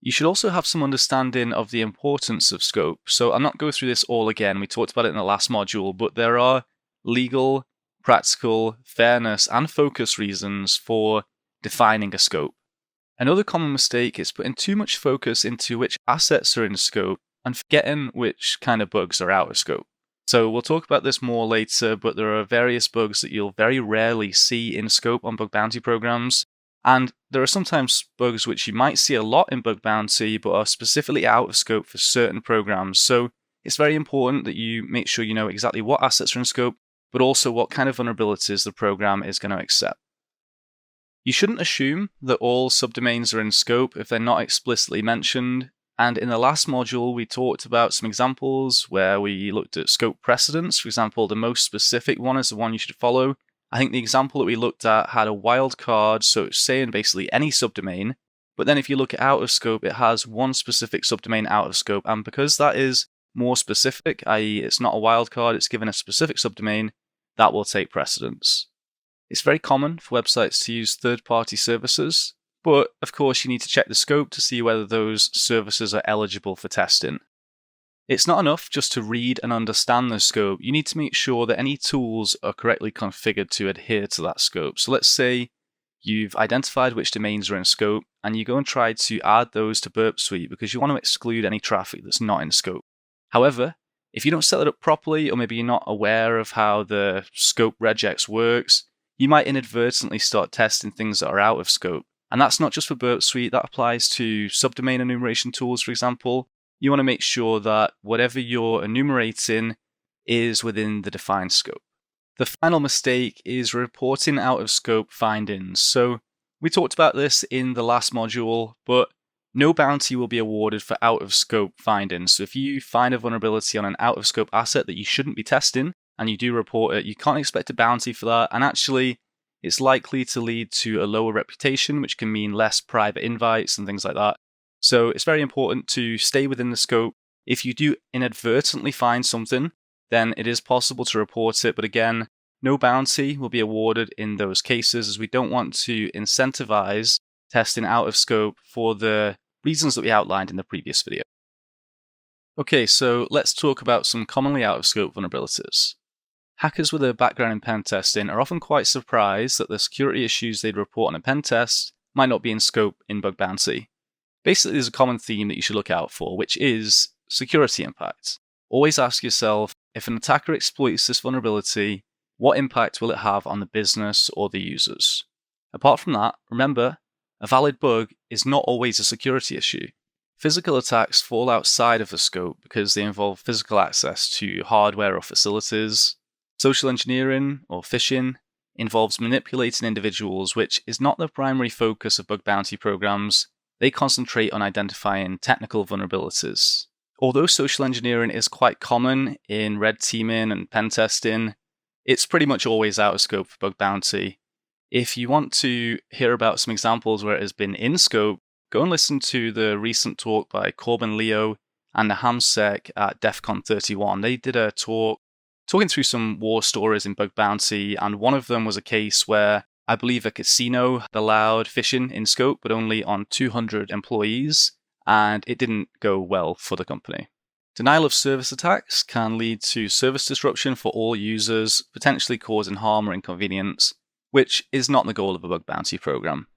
You should also have some understanding of the importance of scope. So I'll not go through this all again. We talked about it in the last module, but there are legal, practical, fairness, and focus reasons for defining a scope. Another common mistake is putting too much focus into which assets are in scope and forgetting which kind of bugs are out of scope. So we'll talk about this more later, but there are various bugs that you'll very rarely see in scope on bug bounty programs. And there are sometimes bugs which you might see a lot in bug bounty, but are specifically out of scope for certain programs. So it's very important that you make sure you know exactly what assets are in scope, but also what kind of vulnerabilities the program is going to accept. You shouldn't assume that all subdomains are in scope if they're not explicitly mentioned. And in the last module, we talked about some examples where we looked at scope precedents. For example, the most specific one is the one you should follow. I think the example that we looked at had a wildcard, so it's saying basically any subdomain. But then if you look at out of scope, it has one specific subdomain out of scope. And because that is more specific, i.e. it's not a wildcard, it's given a specific subdomain, that will take precedence. It's very common for websites to use third-party services, but of course you need to check the scope to see whether those services are eligible for testing. It's not enough just to read and understand the scope. You need to make sure that any tools are correctly configured to adhere to that scope. So let's say you've identified which domains are in scope and you go and try to add those to Burp Suite because you want to exclude any traffic that's not in scope. However, if you don't set it up properly, or maybe you're not aware of how the scope regex works, you might inadvertently start testing things that are out of scope. And that's not just for Burp Suite, that applies to subdomain enumeration tools, for example. You want to make sure that whatever you're enumerating is within the defined scope. The final mistake is reporting out of scope findings. So we talked about this in the last module, but no bounty will be awarded for out of scope findings. So if you find a vulnerability on an out of scope asset that you shouldn't be testing, and you do report it, you can't expect a bounty for that. And actually, it's likely to lead to a lower reputation, which can mean less private invites and things like that. So it's very important to stay within the scope. If you do inadvertently find something, then it is possible to report it. But again, no bounty will be awarded in those cases, as we don't want to incentivize testing out of scope for the reasons that we outlined in the previous video. Okay, so let's talk about some commonly out of scope vulnerabilities. Hackers with a background in pen testing are often quite surprised that the security issues they'd report on a pen test might not be in scope in bug bounty. Basically, there's a common theme that you should look out for, which is security impact. Always ask yourself, if an attacker exploits this vulnerability, what impact will it have on the business or the users? Apart from that, remember, a valid bug is not always a security issue. Physical attacks fall outside of the scope because they involve physical access to hardware or facilities. Social engineering, or phishing, involves manipulating individuals, which is not the primary focus of bug bounty programs. They concentrate on identifying technical vulnerabilities. Although social engineering is quite common in red teaming and pen testing, it's pretty much always out of scope for bug bounty. If you want to hear about some examples where it has been in scope, go and listen to the recent talk by Corbin Leo and the HamSec at DEF CON 31. They did a talk talking through some war stories in bug bounty, and one of them was a case where I believe a casino had allowed phishing in scope, but only on 200 employees, and it didn't go well for the company. Denial of service attacks can lead to service disruption for all users, potentially causing harm or inconvenience, which is not the goal of a bug bounty program.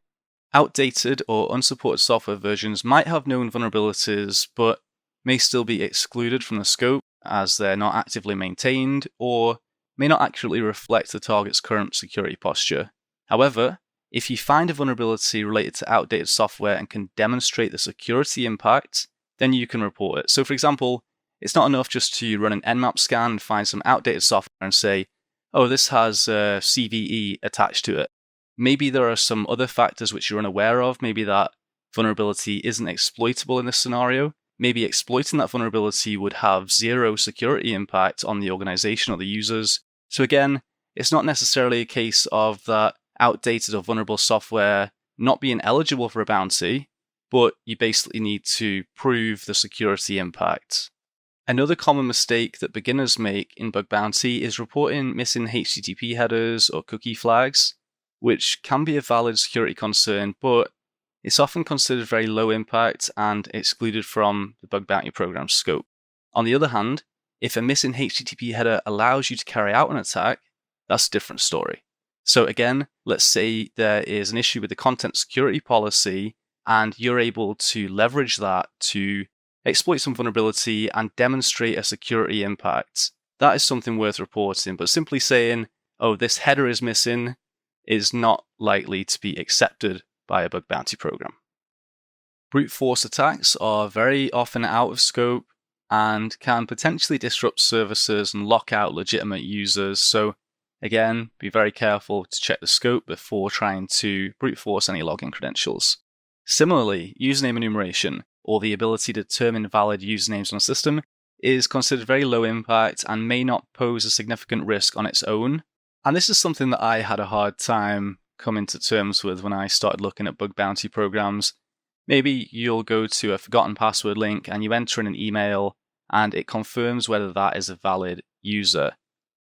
Outdated or unsupported software versions might have known vulnerabilities, but may still be excluded from the scope as they're not actively maintained or may not accurately reflect the target's current security posture. However, if you find a vulnerability related to outdated software and can demonstrate the security impact, then you can report it. So for example, it's not enough just to run an Nmap scan and find some outdated software and say, oh, this has CVE attached to it. Maybe there are some other factors which you're unaware of. Maybe that vulnerability isn't exploitable in this scenario. Maybe exploiting that vulnerability would have zero security impact on the organization or the users. So again, it's not necessarily a case of that outdated or vulnerable software not being eligible for a bounty, but you basically need to prove the security impact. Another common mistake that beginners make in bug bounty is reporting missing HTTP headers or cookie flags, which can be a valid security concern, but it's often considered very low impact and excluded from the bug bounty program's scope. On the other hand, if a missing HTTP header allows you to carry out an attack, that's a different story. So again, let's say there is an issue with the content security policy and you're able to leverage that to exploit some vulnerability and demonstrate a security impact. That is something worth reporting, but simply saying, oh, this header is missing is not likely to be accepted by a bug bounty program. Brute force attacks are very often out of scope and can potentially disrupt services and lock out legitimate users. So again, be very careful to check the scope before trying to brute force any login credentials. Similarly, username enumeration, or the ability to determine valid usernames on a system, is considered very low impact and may not pose a significant risk on its own. And this is something that I had a hard time coming to terms with when I started looking at bug bounty programs. Maybe you'll go to a forgotten password link and you enter in an email and it confirms whether that is a valid user.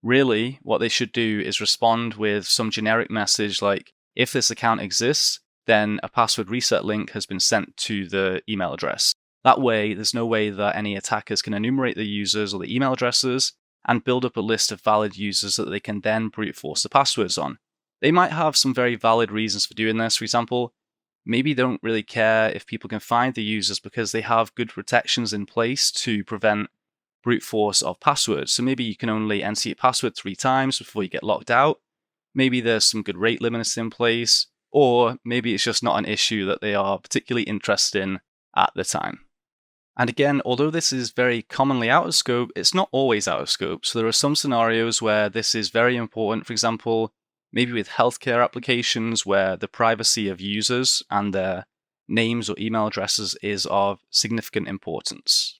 Really, what they should do is respond with some generic message like, if this account exists, then a password reset link has been sent to the email address. That way, there's no way that any attackers can enumerate the users or the email addresses and build up a list of valid users that they can then brute force the passwords on. They might have some very valid reasons for doing this. For example, maybe they don't really care if people can find the users because they have good protections in place to prevent brute force of passwords. So maybe you can only enter your password 3 times before you get locked out. Maybe there's some good rate limits in place, or maybe it's just not an issue that they are particularly interested in at the time. And again, although this is very commonly out of scope, it's not always out of scope. So there are some scenarios where this is very important. For example, maybe with healthcare applications where the privacy of users and their names or email addresses is of significant importance.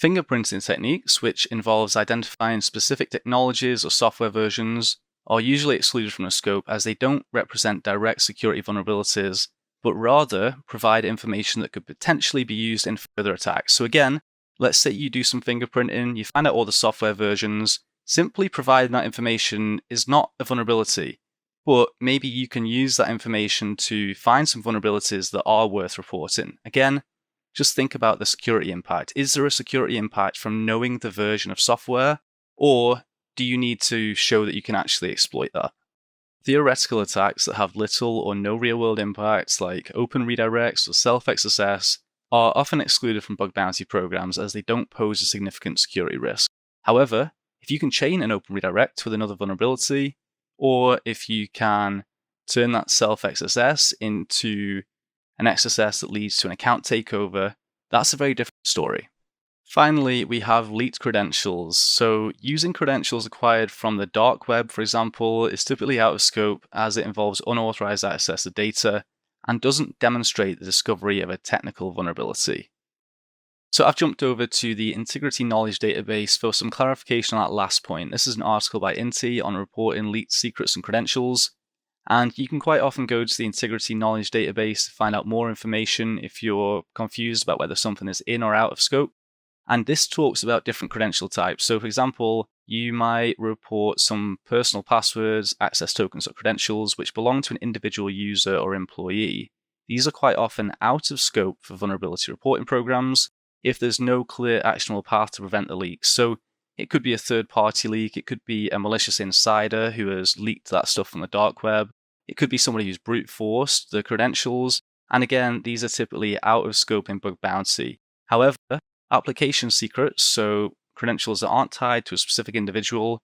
Fingerprinting techniques, which involves identifying specific technologies or software versions, are usually excluded from the scope as they don't represent direct security vulnerabilities, but rather provide information that could potentially be used in further attacks. So again, let's say you do some fingerprinting, you find out all the software versions. Simply providing that information is not a vulnerability, but maybe you can use that information to find some vulnerabilities that are worth reporting. Again, just think about the security impact. Is there a security impact from knowing the version of software, or do you need to show that you can actually exploit that? Theoretical attacks that have little or no real-world impacts, like open redirects or self-XSS, are often excluded from bug bounty programs as they don't pose a significant security risk. However, if you can chain an open redirect with another vulnerability, or if you can turn that self-XSS into an XSS that leads to an account takeover, that's a very different story. Finally, we have leaked credentials. So using credentials acquired from the dark web, for example, is typically out of scope as it involves unauthorized access to data and doesn't demonstrate the discovery of a technical vulnerability. So I've jumped over to the Integrity Knowledge Database for some clarification on that last point. This is an article by Inti on reporting leaked secrets and credentials. And you can quite often go to the Integrity Knowledge Database to find out more information if you're confused about whether something is in or out of scope. And this talks about different credential types. So for example, you might report some personal passwords, access tokens, or credentials which belong to an individual user or employee. These are quite often out of scope for vulnerability reporting programs if there's no clear actionable path to prevent the leaks. So it could be a third-party leak, it could be a malicious insider who has leaked that stuff from the dark web, it could be somebody who's brute forced the credentials, and again, these are typically out of scope in bug bounty. However, application secrets, so credentials that aren't tied to a specific individual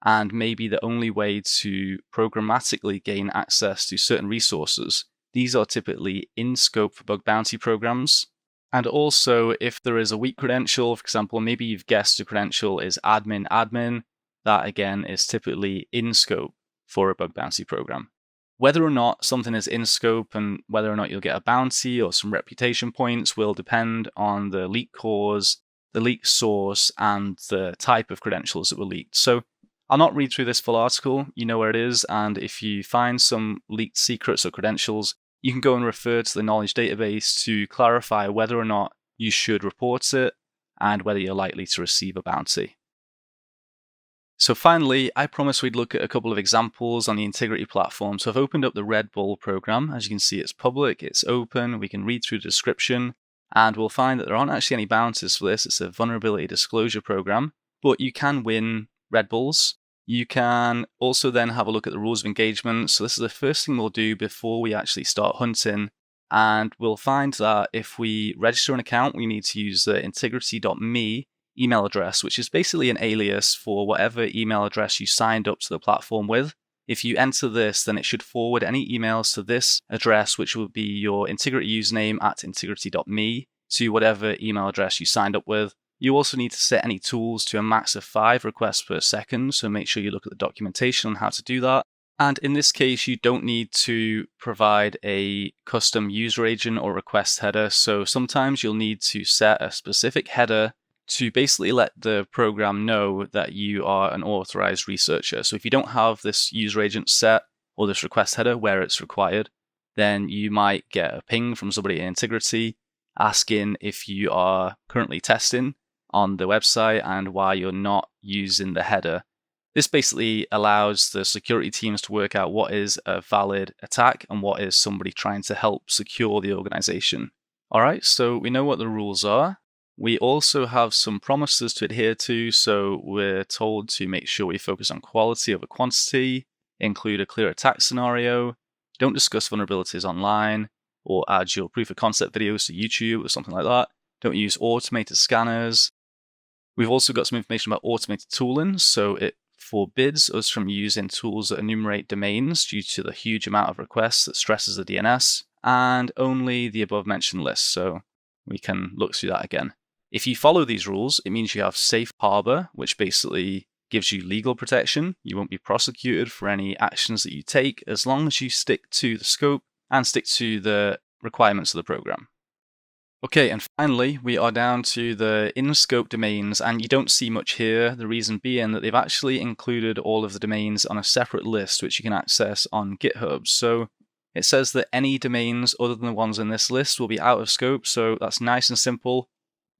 and maybe the only way to programmatically gain access to certain resources, these are typically in scope for bug bounty programs. And also, if there is a weak credential, for example, maybe you've guessed the credential is admin, that again is typically in scope for a bug bounty program. Whether or not something is in scope and whether or not you'll get a bounty or some reputation points will depend on the leak cause, the leak source, and the type of credentials that were leaked. So I'll not read through this full article, you know where it is, and if you find some leaked secrets or credentials, you can go and refer to the knowledge database to clarify whether or not you should report it and whether you're likely to receive a bounty. So finally, I promised we'd look at a couple of examples on the Integrity platform. So I've opened up the Red Bull program. As you can see, it's public, it's open, we can read through the description, and we'll find that there aren't actually any bounties for this. It's a vulnerability disclosure program, but you can win Red Bulls. You can also then have a look at the rules of engagement. So this is the first thing we'll do before we actually start hunting. And we'll find that if we register an account, we need to use the integrity.me email address, which is basically an alias for whatever email address you signed up to the platform with. If you enter this, then it should forward any emails to this address, which will be your Integrity username at integrity.me, to whatever email address you signed up with. You also need to set any tools to a max of 5 requests per second, so make sure you look at the documentation on how to do that. And in this case, you don't need to provide a custom user agent or request header, so sometimes you'll need to set a specific header to basically let the program know that you are an authorized researcher. So if you don't have this user agent set or this request header where it's required, then you might get a ping from somebody in Integrity asking if you are currently testing on the website and why you're not using the header. This basically allows the security teams to work out what is a valid attack and what is somebody trying to help secure the organization. All right, so we know what the rules are. We also have some promises to adhere to, so we're told to make sure we focus on quality over quantity, include a clear attack scenario, don't discuss vulnerabilities online, or add your proof of concept videos to YouTube or something like that. Don't use automated scanners. We've also got some information about automated tooling, so it forbids us from using tools that enumerate domains due to the huge amount of requests that stresses the DNS, and only the above mentioned list, so we can look through that again. If you follow these rules, it means you have safe harbor, which basically gives you legal protection. You won't be prosecuted for any actions that you take as long as you stick to the scope and stick to the requirements of the program. Okay, and finally, we are down to the in-scope domains, and you don't see much here, the reason being that they've actually included all of the domains on a separate list, which you can access on GitHub. So it says that any domains other than the ones in this list will be out of scope, so that's nice and simple.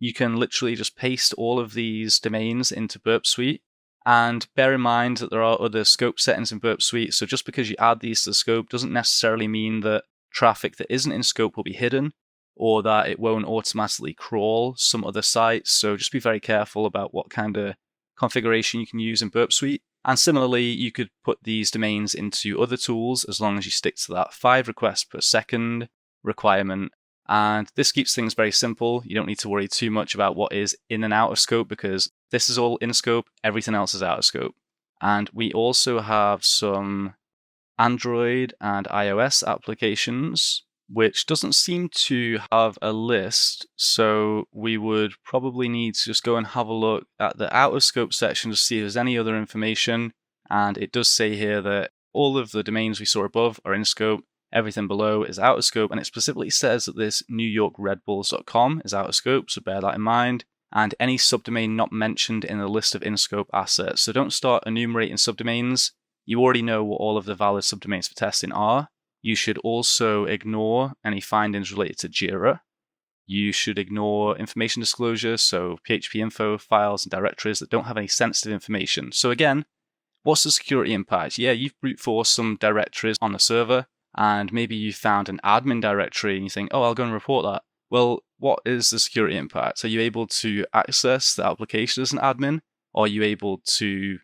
You can literally just paste all of these domains into Burp Suite, and bear in mind that there are other scope settings in Burp Suite, so just because you add these to the scope doesn't necessarily mean that traffic that isn't in scope will be hidden, or that it won't automatically crawl some other sites, so just be very careful about what kind of configuration you can use in Burp Suite. And similarly, you could put these domains into other tools as long as you stick to that 5 requests per second requirement. And this keeps things very simple. You don't need to worry too much about what is in and out of scope because this is all in scope, everything else is out of scope. And we also have some Android and iOS applications, which doesn't seem to have a list. So we would probably need to just go and have a look at the out of scope section to see if there's any other information. And it does say here that all of the domains we saw above are in scope. Everything below is out of scope, and it specifically says that this NewYorkRedBulls.com is out of scope, so bear that in mind. And any subdomain not mentioned in the list of in-scope assets. So don't start enumerating subdomains. You already know what all of the valid subdomains for testing are. You should also ignore any findings related to Jira. You should ignore information disclosure, so PHP info, files, and directories that don't have any sensitive information. So again, what's the security impact? Yeah, you've brute forced some directories on the server, and maybe you found an admin directory and you think, oh, I'll go and report that. Well, what is the security impact? Are you able to access the application as an admin? Or are you able to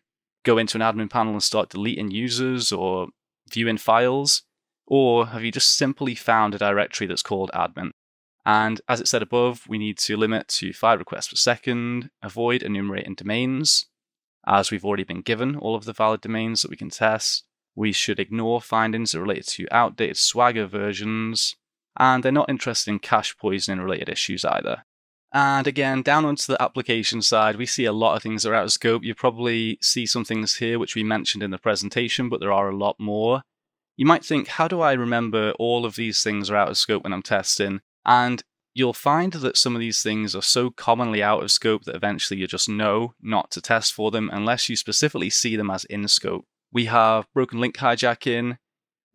go into an admin panel and start deleting users or viewing files? Or have you just simply found a directory that's called admin? And as it said above, we need to limit to 5 requests per second, avoid enumerating domains, as we've already been given all of the valid domains that we can test. We should ignore findings that are related to outdated Swagger versions, and they're not interested in cache poisoning related issues either. And again, down onto the application side, we see a lot of things that are out of scope. You probably see some things here which we mentioned in the presentation, but there are a lot more. You might think, how do I remember all of these things are out of scope when I'm testing? And you'll find that some of these things are so commonly out of scope that eventually you just know not to test for them unless you specifically see them as in scope. We have broken link hijacking,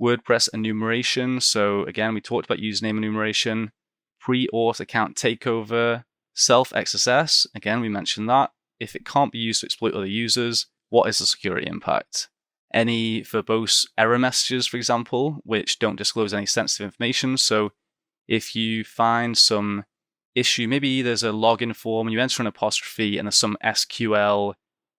WordPress enumeration. So again, we talked about username enumeration, pre-auth account takeover, self-XSS. Again, we mentioned that. If it can't be used to exploit other users, what is the security impact? Any verbose error messages, for example, which don't disclose any sensitive information. So if you find some issue, maybe there's a login form and you enter an apostrophe and there's some SQL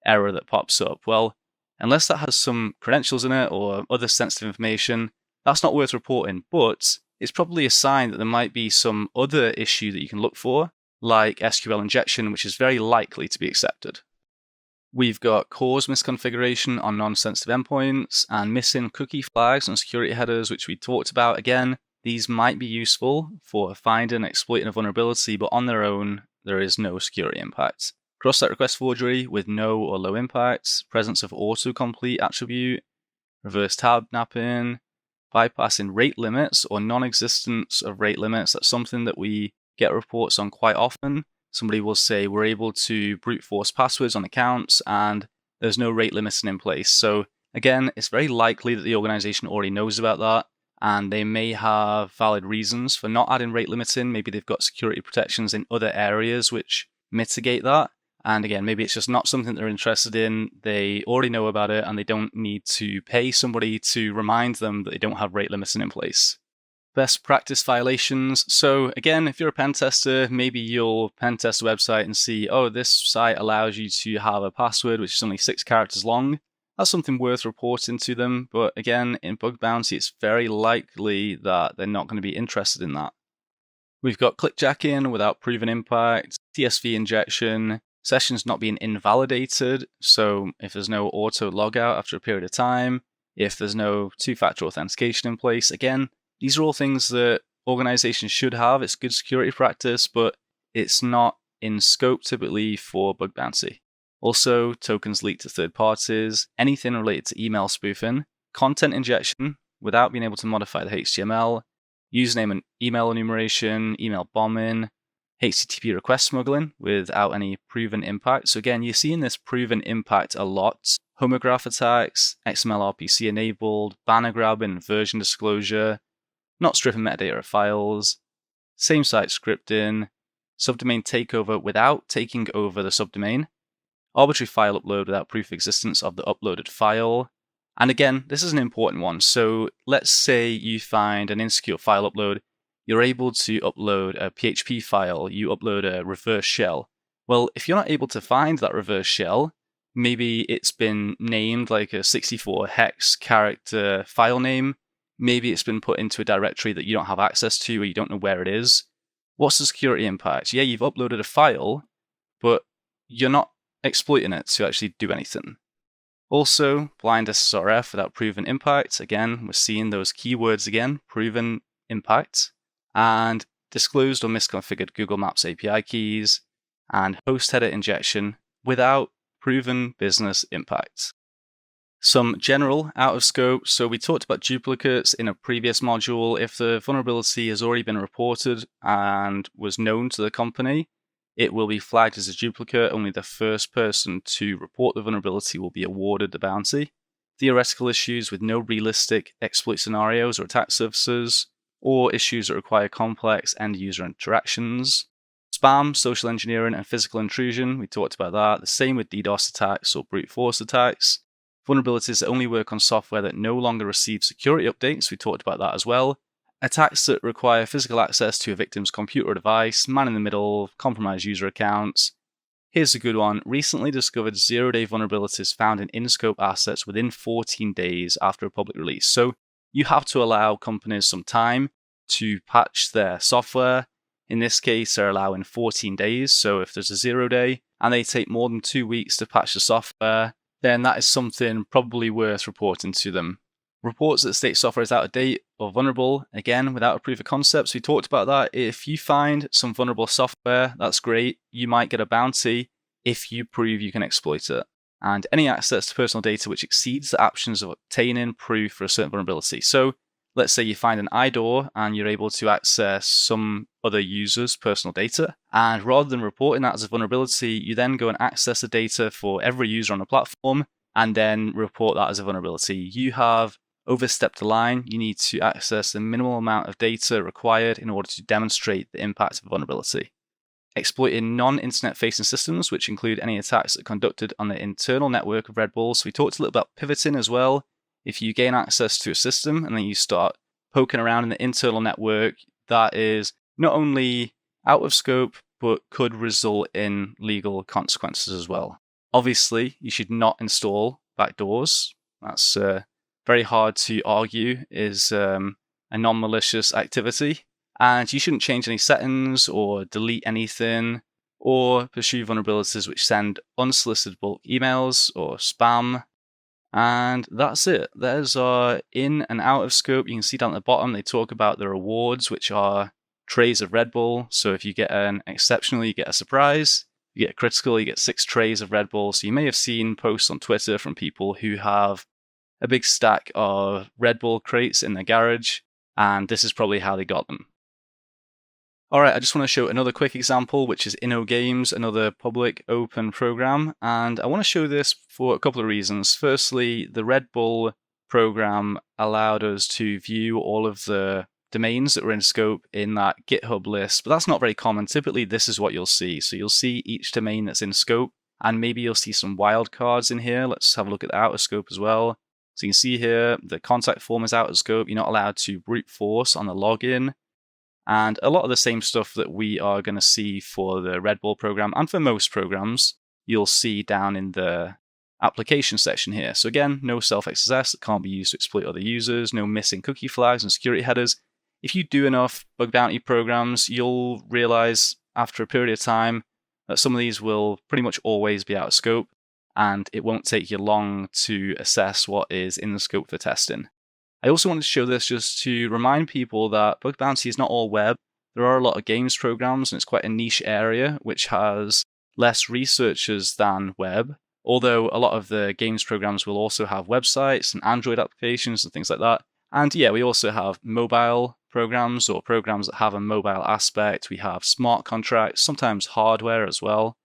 error that pops up. Well, unless that has some credentials in it or other sensitive information, that's not worth reporting, but it's probably a sign that there might be some other issue that you can look for, like SQL injection, which is very likely to be accepted. We've got cause misconfiguration on non-sensitive endpoints and missing cookie flags on security headers, which we talked about. Again, these might be useful for finding and exploiting a vulnerability, but on their own, there is no security impact. Cross-site request forgery with no or low impact, presence of autocomplete attribute, reverse tab napping, bypassing rate limits or non-existence of rate limits. That's something that we get reports on quite often. Somebody will say we're able to brute force passwords on accounts and there's no rate limiting in place. So again, it's very likely that the organization already knows about that and they may have valid reasons for not adding rate limiting. Maybe they've got security protections in other areas which mitigate that. And again, maybe it's just not something they're interested in. They already know about it and they don't need to pay somebody to remind them that they don't have rate limiting in place. Best practice violations. So again, if you're a pen tester, maybe you'll pen test a website and see, oh, this site allows you to have a password which is only 6 characters long. That's something worth reporting to them. But again, in bug bounty, it's very likely that they're not going to be interested in that. We've got clickjacking without proven impact, TSV injection, sessions not being invalidated. So if there's no auto logout after a period of time, if there's no two-factor authentication in place, again, these are all things that organizations should have. It's good security practice, but it's not in scope typically for bug bounty. Also, tokens leaked to third parties, anything related to email spoofing, content injection without being able to modify the HTML, username and email enumeration, email bombing, HTTP request smuggling without any proven impact. So again, you're seeing this proven impact a lot. Homograph attacks, XML RPC enabled, banner grabbing, version disclosure, not stripping metadata of files, same site scripting, subdomain takeover without taking over the subdomain, arbitrary file upload without proof of existence of the uploaded file. And again, this is an important one. So let's say you find an insecure file upload, you're able to upload a PHP file, you upload a reverse shell. Well, if you're not able to find that reverse shell, maybe it's been named like a 64 hex character file name, maybe it's been put into a directory that you don't have access to or you don't know where it is. What's the security impact? Yeah, you've uploaded a file, but you're not exploiting it to actually do anything. Also, blind SSRF without proven impact. Again, we're seeing those keywords again, proven impact, and disclosed or misconfigured Google Maps API keys, and host header injection without proven business impact. Some general out of scope. So we talked about duplicates in a previous module. If the vulnerability has already been reported and was known to the company, it will be flagged as a duplicate. Only the first person to report the vulnerability will be awarded the bounty. Theoretical issues with no realistic exploit scenarios or attack surfaces, or issues that require complex end-user interactions. Spam, social engineering, and physical intrusion. We talked about that. The same with DDoS attacks or brute force attacks. Vulnerabilities that only work on software that no longer receive security updates. We talked about that as well. Attacks that require physical access to a victim's computer or device, man in the middle, compromised user accounts. Here's a good one. Recently discovered zero-day vulnerabilities found in in-scope assets within 14 days after a public release. So you have to allow companies some time to patch their software. In this case, they're allowing 14 days. So if there's a 0 day and they take more than 2 weeks to patch the software, then that is something probably worth reporting to them. Reports that state software is out of date or vulnerable, again, without a proof of concept. So we talked about that. If you find some vulnerable software, that's great. You might get a bounty if you prove you can exploit it. And any access to personal data which exceeds the options of obtaining proof for a certain vulnerability. So let's say you find an IDOR and you're able to access some other user's personal data. And rather than reporting that as a vulnerability, you then go and access the data for every user on the platform and then report that as a vulnerability. You have overstepped the line. You need to access the minimal amount of data required in order to demonstrate the impact of a vulnerability. exploiting non-internet facing systems, which include any attacks that are conducted on the internal network of Red Bull. So we talked a little about pivoting as well. If you gain access to a system and then you start poking around in the internal network, that is not only out of scope, but could result in legal consequences as well. Obviously, you should not install backdoors. That's very hard to argue is a non-malicious activity. And you shouldn't change any settings or delete anything or pursue vulnerabilities which send unsolicited bulk emails or spam. And that's it. There's our in and out of scope. You can see down at the bottom, they talk about the rewards, which are trays of Red Bull. So if you get an exceptional, you get a surprise. You get a critical, you get 6 trays of Red Bull. So you may have seen posts on Twitter from people who have a big stack of Red Bull crates in their garage, and this is probably how they got them. Alright, I just want to show another quick example, which is InnoGames, another public open program, and I want to show this for a couple of reasons. Firstly, the Red Bull program allowed us to view all of the domains that were in scope in that GitHub list, but that's not very common. Typically, this is what you'll see. So you'll see each domain that's in scope, and maybe you'll see some wildcards in here. Let's have a look at the out of scope as well. So you can see here, the contact form is out of scope. You're not allowed to brute force on the login. And a lot of the same stuff that we are going to see for the Red Bull program and for most programs, you'll see down in the application section here. So again, no self-XSS that can't be used to exploit other users, no missing cookie flags and security headers. If you do enough bug bounty programs, you'll realize after a period of time that some of these will pretty much always be out of scope, and it won't take you long to assess what is in the scope for testing. I also wanted to show this just to remind people that bug bounty is not all web. There are a lot of games programs, and it's quite a niche area which has less researchers than web, although a lot of the games programs will also have websites and Android applications and things like that. And yeah, we also have mobile programs or programs that have a mobile aspect. We have smart contracts, sometimes hardware as well.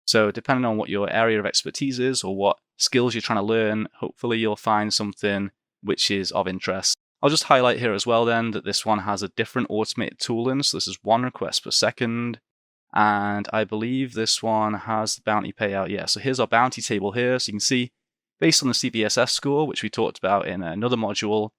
So depending on what your area of expertise is or what skills you're trying to learn, hopefully you'll find something which is of interest. I'll just highlight here as well then that this one has a different automated tooling. So this is 1 request per second. And I believe this one has the bounty payout. Yeah, so here's our bounty table here. So you can see based on the CVSS score, which we talked about in another module,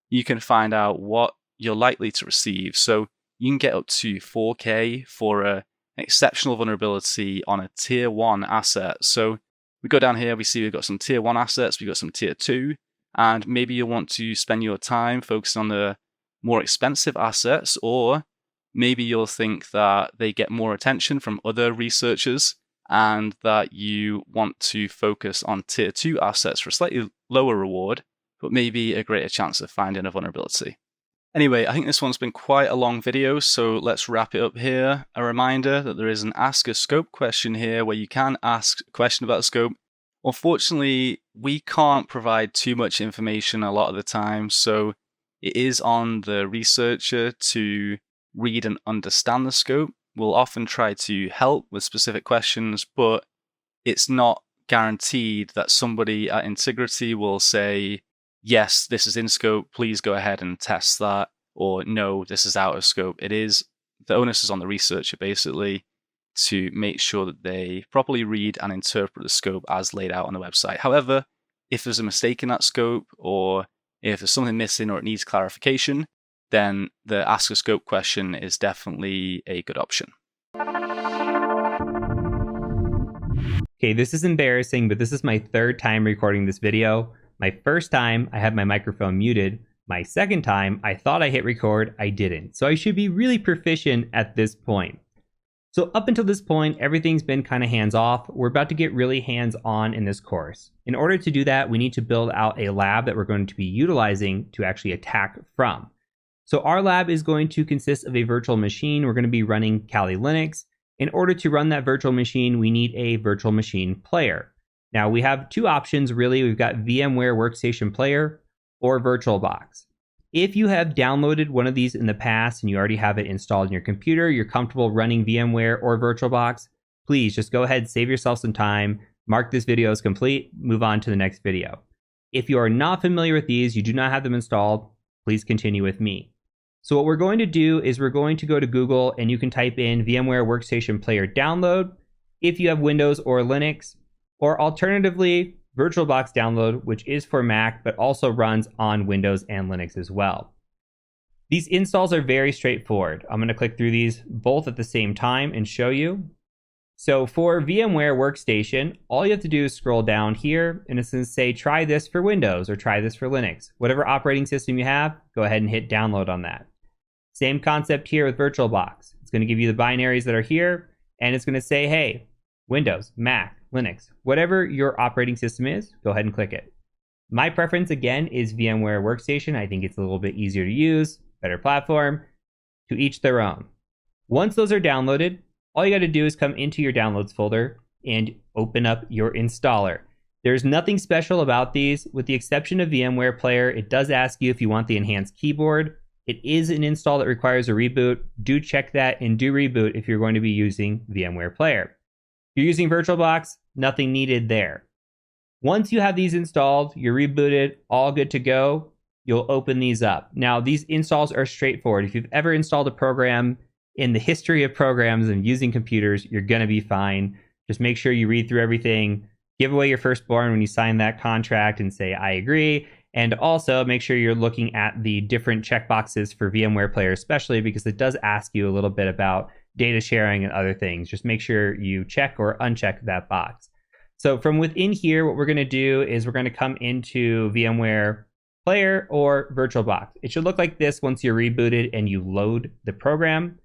you can find out what you're likely to receive. So you can get up to 4K for an exceptional vulnerability on a tier 1 asset. So we go down here, we see we've got some tier 1 assets, we've got some tier 2. And maybe you'll want to spend your time focusing on the more expensive assets, or maybe you'll think that they get more attention from other researchers and that you want to focus on tier 2 assets for a slightly lower reward, but maybe a greater chance of finding a vulnerability. Anyway, I think this one's been quite a long video, so let's wrap it up here. A reminder that there is an Ask a Scope question here where you can ask a question about a scope. Unfortunately, we can't provide too much information a lot of the time, so it is on the researcher to read and understand the scope. We'll often try to help with specific questions, but it's not guaranteed that somebody at Integrity will say, yes, this is in scope, please go ahead and test that, or no, this is out of scope. The onus is on the researcher basically to make sure that they properly read and interpret the scope as laid out on the website. However, if there's a mistake in that scope, or if there's something missing or it needs clarification, then the Ask a Scope question is definitely a good option. Okay, this is embarrassing, but this is my 3rd time recording this video. My first time, I had my microphone muted. My second time, I thought I hit record, I didn't. So I should be really proficient at this point. So up until this point, everything's been kind of hands-off. We're about to get really hands-on in this course. In order to do that, we need to build out a lab that we're going to be utilizing to actually attack from. So our lab is going to consist of a virtual machine. We're going to be running Kali Linux. In order to run that virtual machine, we need a virtual machine player. Now we have 2 options really. We've got VMware Workstation Player or VirtualBox. If you have downloaded one of these in the past and you already have it installed in your computer, you're comfortable running VMware or VirtualBox, please just go ahead, save yourself some time, mark this video as complete, move on to the next video. If you are not familiar with these, you do not have them installed, please continue with me. So what we're going to do is we're going to go to Google and you can type in VMware Workstation Player download if you have Windows or Linux, or alternatively, VirtualBox download, which is for Mac, but also runs on Windows and Linux as well. These installs are very straightforward. I'm going to click through these both at the same time and show you. So for VMware Workstation, all you have to do is scroll down here and it's going to say, try this for Windows or try this for Linux. Whatever operating system you have, go ahead and hit download on that. Same concept here with VirtualBox. It's going to give you the binaries that are here, and it's going to say, hey, Windows, Mac, Linux, whatever your operating system is, go ahead and click it. My preference, again, is VMware Workstation. I think it's a little bit easier to use, better platform, to each their own. Once those are downloaded, all you got to do is come into your downloads folder and open up your installer. There's nothing special about these, with the exception of VMware Player. It does ask you if you want the enhanced keyboard. It is an install that requires a reboot. Do check that and do reboot if you're going to be using VMware Player. If you're using VirtualBox, nothing needed there. Once you have these installed, you're rebooted, all good to go, you'll open these up. Now, these installs are straightforward. If you've ever installed a program in the history of programs and using computers, you're going to be fine. Just make sure you read through everything, give away your firstborn when you sign that contract and say, I agree. And also make sure you're looking at the different checkboxes for VMware Player, especially because it does ask you a little bit about data sharing and other things. Just make sure you check or uncheck that box. So from within here, what we're going to do is we're going to come into VMware Player or VirtualBox. It should look like this once you're rebooted and you load the program.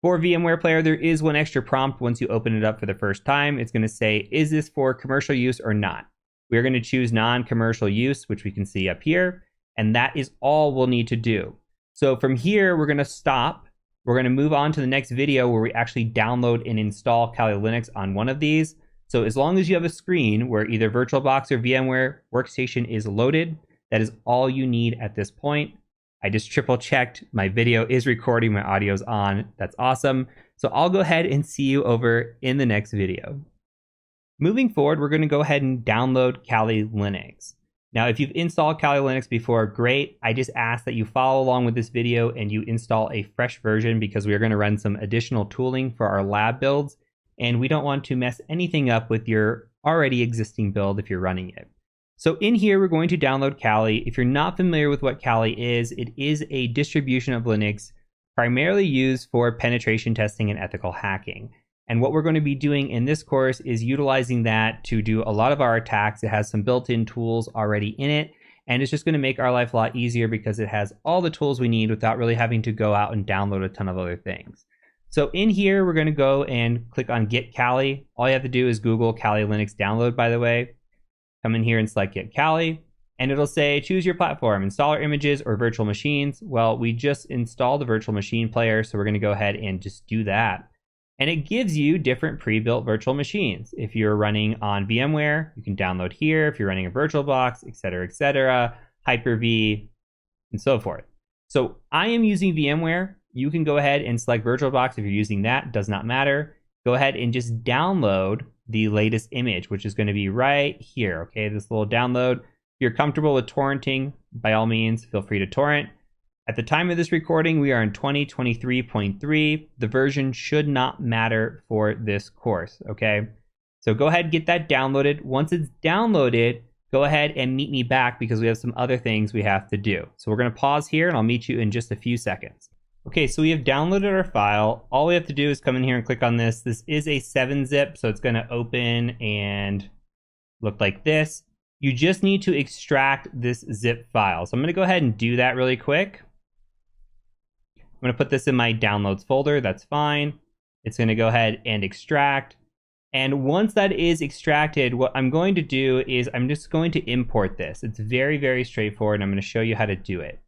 For VMware Player, there is one extra prompt once you open it up for the first time. It's going to say, is this for commercial use or not? We're going to choose non-commercial use, which we can see up here, and that is all we'll need to do. So from here, we're going to stop. We're going to move on to the next video where we actually download and install Kali Linux on one of these. So as long as you have a screen where either VirtualBox or VMware Workstation is loaded, that is all you need at this point. I just triple checked. My video is recording. My audio is on. That's awesome. So I'll go ahead and see you over in the next video. Moving forward, we're going to go ahead and download Kali Linux. Now, if you've installed Kali Linux before, great. I just ask that you follow along with this video and you install a fresh version because we are going to run some additional tooling for our lab builds, and we don't want to mess anything up with your already existing build if you're running it. So in here, we're going to download Kali. If you're not familiar with what Kali is, it is a distribution of Linux primarily used for penetration testing and ethical hacking. And what we're going to be doing in this course is utilizing that to do a lot of our attacks. It has some built-in tools already in it, and it's just going to make our life a lot easier because it has all the tools we need without really having to go out and download a ton of other things. So in here, we're going to go and click on Get Kali. All you have to do is Google Kali Linux download, by the way. Come in here and select Get Kali, and it'll say choose your platform, installer images or virtual machines. Well, we just installed the virtual machine player, so we're going to go ahead and just do that. And it gives you different pre-built virtual machines. If you're running on VMware, you can download here. If you're running a VirtualBox, etc., Hyper-V, and so forth. So I am using VMware. You can go ahead and select VirtualBox if you're using that. It does not matter. Go ahead and just download the latest image, which is going to be right here. Okay, this little download. If you're comfortable with torrenting, by all means, feel free to torrent. At the time of this recording, we are in 2023.3. The version should not matter for this course, okay? So go ahead and get that downloaded. Once it's downloaded, go ahead and meet me back because we have some other things we have to do. So we're going to pause here and I'll meet you in just a few seconds. Okay, so we have downloaded our file. All we have to do is come in here and click on this. This is a 7-zip, so it's going to open and look like this. You just need to extract this zip file. So I'm going to go ahead and do that really quick. I'm going to put this in my downloads folder. That's fine. It's going to go ahead and extract. And once that is extracted, what I'm going to do is I'm just going to import this. It's very, very straightforward. And I'm going to show you how to do it.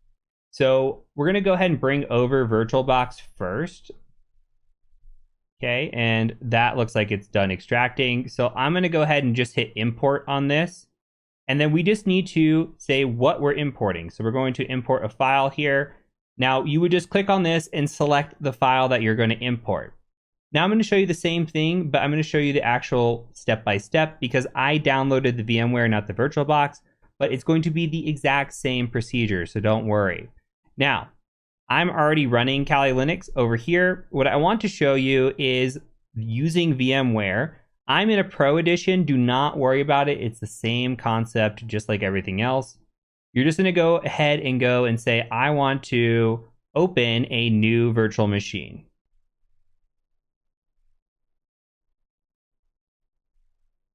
So we're going to go ahead and bring over VirtualBox first. Okay, and that looks like it's done extracting. So I'm going to go ahead and just hit import on this. And then we just need to say what we're importing. So we're going to import a file here. Now you would just click on this and select the file that you're going to import. Now I'm going to show you the same thing, but I'm going to show you the actual step-by-step because I downloaded the VMware, not the VirtualBox, but it's going to be the exact same procedure, so don't worry. Now, I'm already running Kali Linux over here. What I want to show you is using VMware. I'm in a Pro edition. Do not worry about it. It's the same concept, just like everything else. You're just going to go ahead and go and say, I want to open a new virtual machine.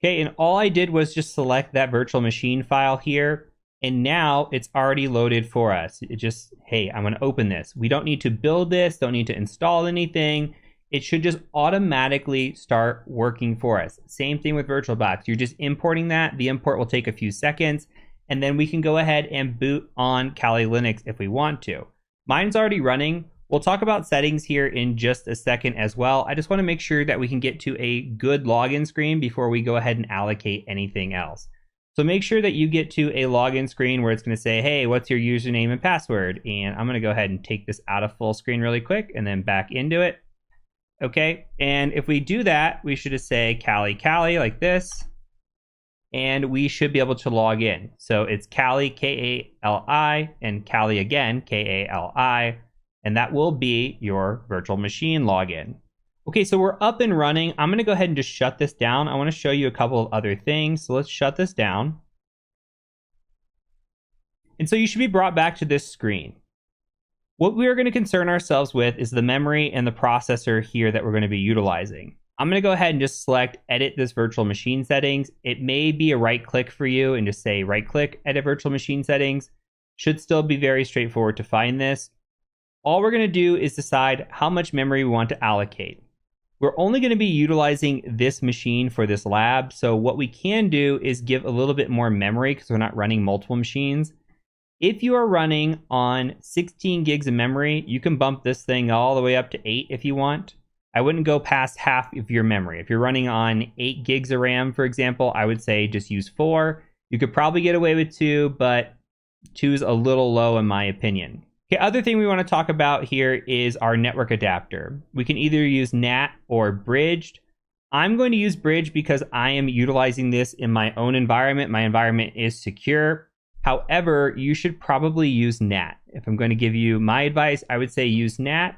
Okay, and all I did was just select that virtual machine file here. And now it's already loaded for us. It just, hey, I'm going to open this. We don't need to build this, don't need to install anything. It should just automatically start working for us. Same thing with VirtualBox. You're just importing that. The import will take a few seconds, and then we can go ahead and boot on Kali Linux if we want to. Mine's already running. We'll talk about settings here in just a second as well. I just want to make sure that we can get to a good login screen before we go ahead and allocate anything else. So make sure that you get to a login screen where it's going to say, hey, what's your username and password? And I'm going to go ahead and take this out of full screen really quick and then back into it. Okay, and if we do that, we should just say Kali like this, and we should be able to log in. So it's Kali, K-A-L-I, and Kali again, K-A-L-I, and that will be your virtual machine login. Okay, so we're up and running. I'm going to go ahead and just shut this down. I want to show you a couple of other things. So let's shut this down. And so you should be brought back to this screen. What we're going to concern ourselves with is the memory and the processor here that we're going to be utilizing. I'm going to go ahead and just select edit this virtual machine settings. It may be a right click for you and just say right click, edit virtual machine settings. Should still be very straightforward to find this. All we're going to do is decide how much memory we want to allocate. We're only going to be utilizing this machine for this lab. So what we can do is give a little bit more memory because we're not running multiple machines. If you are running on 16 gigs of memory, you can bump this thing all the way up to 8 if you want. I wouldn't go past half of your memory. If you're running on 8 gigs of RAM, for example, I would say just use 4. You could probably get away with 2, but 2 is a little low in my opinion. Okay, other thing we want to talk about here is our network adapter. We can either use NAT or bridged. I'm going to use bridge because I am utilizing this in my own environment. My environment is secure. However, you should probably use NAT. If I'm going to give you my advice, I would say use NAT.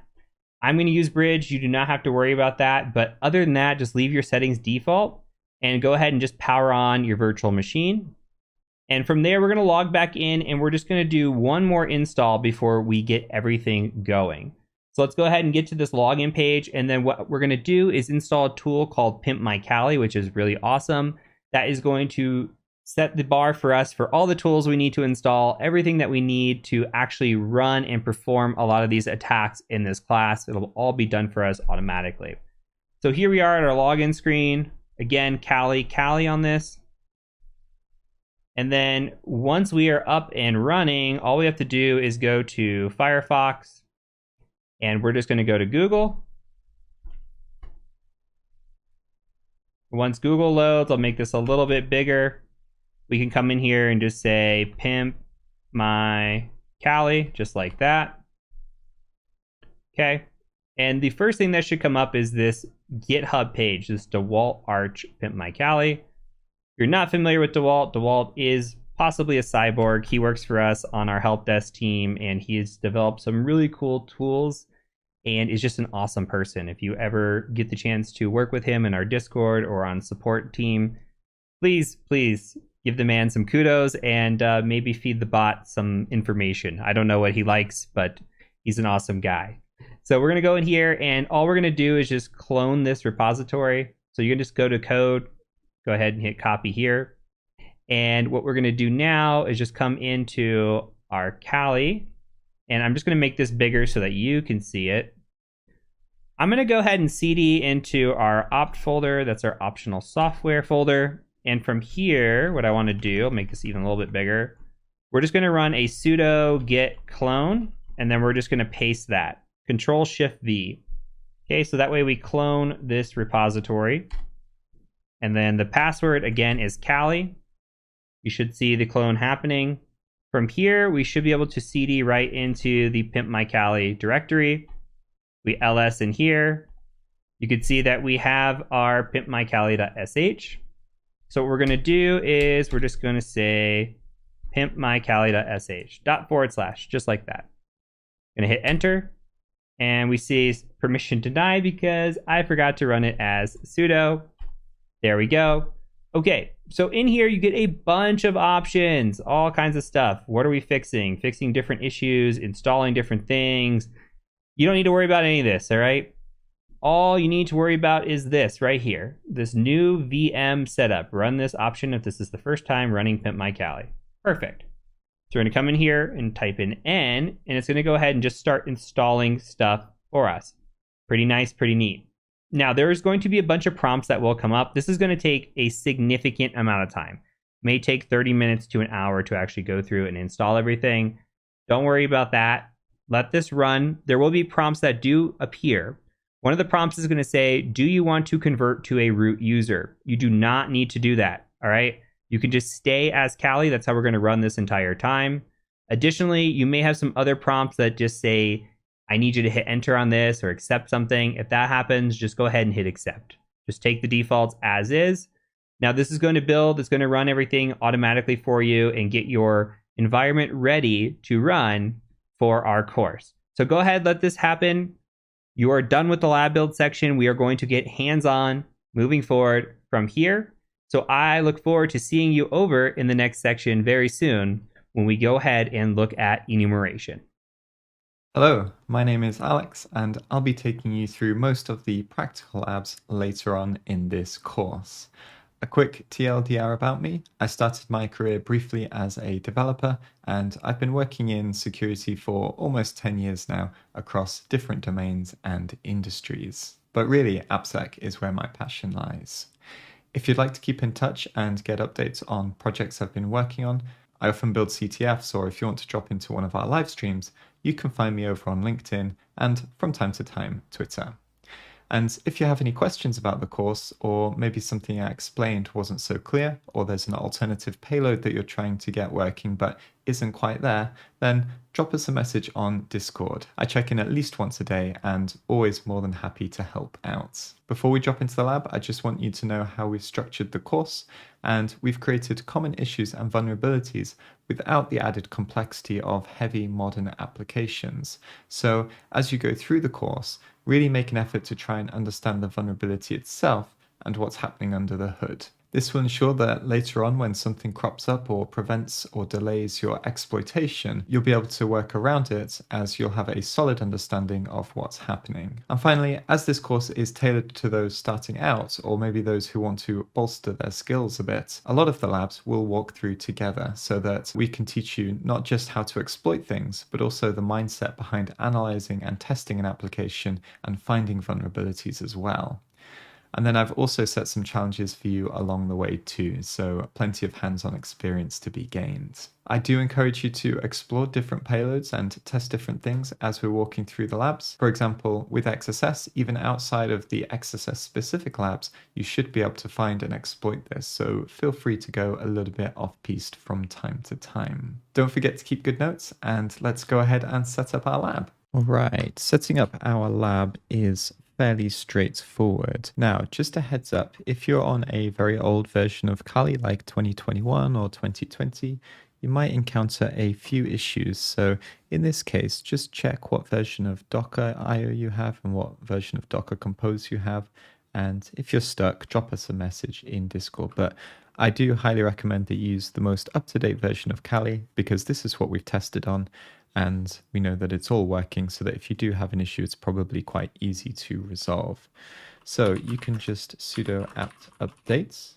I'm going to use bridge. You do not have to worry about that. But other than that, just leave your settings default and go ahead and just power on your virtual machine. And from there, we're going to log back in and we're just going to do one more install before we get everything going. So let's go ahead and get to this login page. And then what we're going to do is install a tool called Pimp My Kali, which is really awesome. That is going to set the bar for us for all the tools we need to install, everything that we need to actually run and perform a lot of these attacks in this class. It'll all be done for us automatically. So here we are at our login screen. Again, Kali on this. And then once we are up and running, all we have to do is go to Firefox, and we're just going to go to Google. Once Google loads, I'll make this a little bit bigger. We can come in here and just say Pimp My Kali, just like that. Okay. And the first thing that should come up is this GitHub page, this DeWalt Arch Pimp My Kali. If you're not familiar with DeWalt, DeWalt is possibly a cyborg. He works for us on our help desk team, and he has developed some really cool tools and is just an awesome person. If you ever get the chance to work with him in our Discord or on support team, please give the man some kudos and maybe feed the bot some information. I don't know what he likes, but he's an awesome guy. So we're going to go in here, and all we're going to do is just clone this repository. So you can just go to code, go ahead and hit copy here. And what we're going to do now is just come into our Kali, and I'm just going to make this bigger so that you can see it. I'm going to go ahead and cd into our opt folder. That's our optional software folder. And from here, what I want to do, I'll make this even a little bit bigger. We're just going to run a sudo git clone, and then we're just going to paste that. Control-Shift-V. Okay, so that way we clone this repository. And then the password, again, is Kali. You should see the clone happening. From here, we should be able to cd right into the Pimp My Kali directory. We ls in here. You can see that we have our pimpmykali.sh. So what we're going to do is we're just going to say pimpmykali.sh, // just like that. Gonna hit enter, and we see permission denied because I forgot to run it as sudo. There we go. Okay, so in here you get a bunch of options, all kinds of stuff. What are we fixing? Fixing different issues, installing different things. You don't need to worry about any of this, all right? All you need to worry about is this right here, this new VM setup. Run this option if this is the first time running Pimp My Kali. Perfect. So we're gonna come in here and type in N, and it's gonna go ahead and just start installing stuff for us. Pretty nice, pretty neat. Now there's going to be a bunch of prompts that will come up. This is gonna take a significant amount of time. It may take 30 minutes to an hour to actually go through and install everything. Don't worry about that. Let this run. There will be prompts that do appear. One of the prompts is going to say, do you want to convert to a root user? You do not need to do that, all right? You can just stay as Kali. That's how we're going to run this entire time. Additionally, you may have some other prompts that just say, I need you to hit enter on this or accept something. If that happens, just go ahead and hit accept. Just take the defaults as is. Now this is going to build, it's going to run everything automatically for you and get your environment ready to run for our course. So go ahead, let this happen. You are done with the lab build section. We are going to get hands-on moving forward from here. So I look forward to seeing you over in the next section very soon when we go ahead and look at enumeration. Hello, my name is Alex, and I'll be taking you through most of the practical labs later on in this course. A quick TLDR about me. I started my career briefly as a developer, and I've been working in security for almost 10 years now across different domains and industries. But really, AppSec is where my passion lies. If you'd like to keep in touch and get updates on projects I've been working on, I often build CTFs, or if you want to drop into one of our live streams, you can find me over on LinkedIn and from time to time, Twitter. And if you have any questions about the course, or maybe something I explained wasn't so clear, or there's an alternative payload that you're trying to get working but isn't quite there, then drop us a message on Discord. I check in at least once a day and always more than happy to help out. Before we drop into the lab, I just want you to know how we've structured the course, and we've created common issues and vulnerabilities without the added complexity of heavy modern applications. So as you go through the course, really make an effort to try and understand the vulnerability itself and what's happening under the hood. This will ensure that later on, when something crops up or prevents or delays your exploitation, you'll be able to work around it, as you'll have a solid understanding of what's happening. And finally, as this course is tailored to those starting out, or maybe those who want to bolster their skills a bit, a lot of the labs will walk through together so that we can teach you not just how to exploit things, but also the mindset behind analyzing and testing an application and finding vulnerabilities as well. And then I've also set some challenges for you along the way too, so plenty of hands-on experience to be gained. I do encourage you to explore different payloads and test different things as we're walking through the labs. For example, with XSS, even outside of the XSS specific labs, you should be able to find and exploit this, so feel free to go a little bit off-piste from time to time. Don't forget to keep good notes, and let's go ahead and set up our lab. All right, setting up our lab is fairly straightforward. Now, just a heads up, if you're on a very old version of Kali like 2021 or 2020, you might encounter a few issues. So in this case, just check what version of Docker IO you have and what version of Docker Compose you have. And if you're stuck, drop us a message in Discord. But I do highly recommend that you use the most up-to-date version of Kali, because this is what we've tested on. And we know that it's all working, so that if you do have an issue, it's probably quite easy to resolve. So you can just sudo apt updates,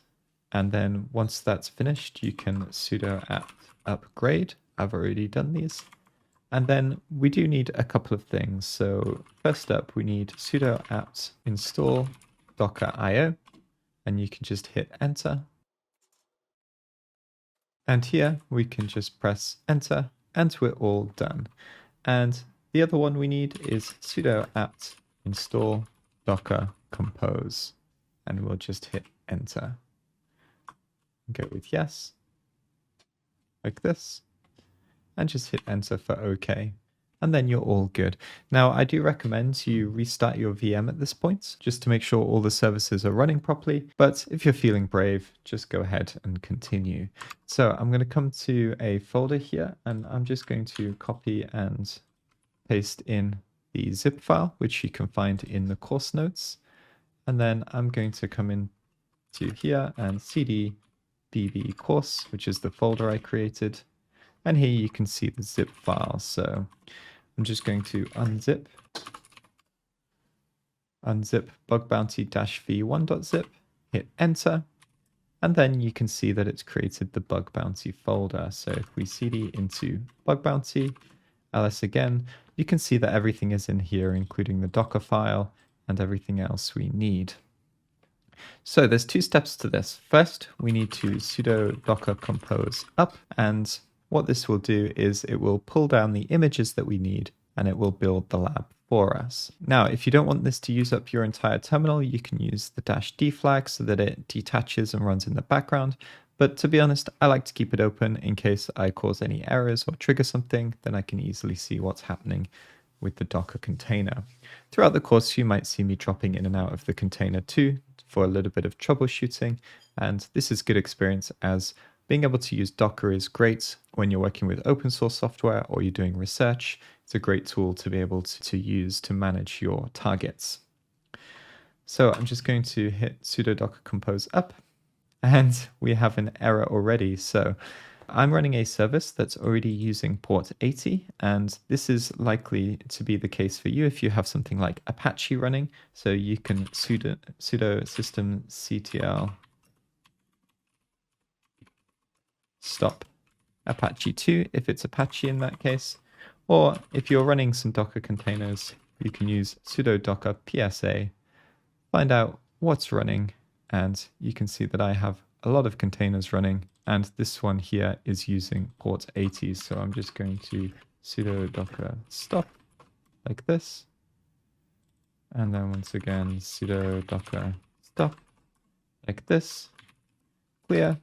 and then once that's finished, you can sudo apt upgrade. I've already done these. And then we do need a couple of things. So first up, we need sudo apt install docker io, and you can just hit enter. And here we can just press enter, and we're all done. And the other one we need is sudo apt install docker compose, and we'll just hit enter. Go with yes, like this, and just hit enter for OK. And then you're all good. Now, I do recommend you restart your VM at this point, just to make sure all the services are running properly. But if you're feeling brave, just go ahead and continue. So I'm going to come to a folder here, and I'm just going to copy and paste in the zip file, which you can find in the course notes. And then I'm going to come into here and cd bb course, which is the folder I created. And here you can see the zip file. So I'm just going to unzip bugbounty-v1.zip, hit enter, and then you can see that it's created the bug bounty folder. So if we cd into bug bounty, ls again, you can see that everything is in here, including the Docker file and everything else we need. So there's two steps to this. First, we need to sudo docker compose up, and what this will do is it will pull down the images that we need and it will build the lab for us. Now, if you don't want this to use up your entire terminal, you can use the -d flag so that it detaches and runs in the background. But to be honest, I like to keep it open in case I cause any errors or trigger something, then I can easily see what's happening with the Docker container. Throughout the course, you might see me dropping in and out of the container too for a little bit of troubleshooting. And this is good experience, as being able to use Docker is great when you're working with open source software or you're doing research. It's a great tool to be able to use to manage your targets. So I'm just going to hit sudo docker compose up, and we have an error already. So I'm running a service that's already using port 80, and this is likely to be the case for you if you have something like Apache running. So you can sudo systemctl stop Apache 2 if it's Apache in that case. Or if you're running some Docker containers, you can use sudo docker psa, find out what's running, and you can see that I have a lot of containers running, and this one here is using port 80. So I'm just going to sudo docker stop like this. And then once again, sudo docker stop like this, clear.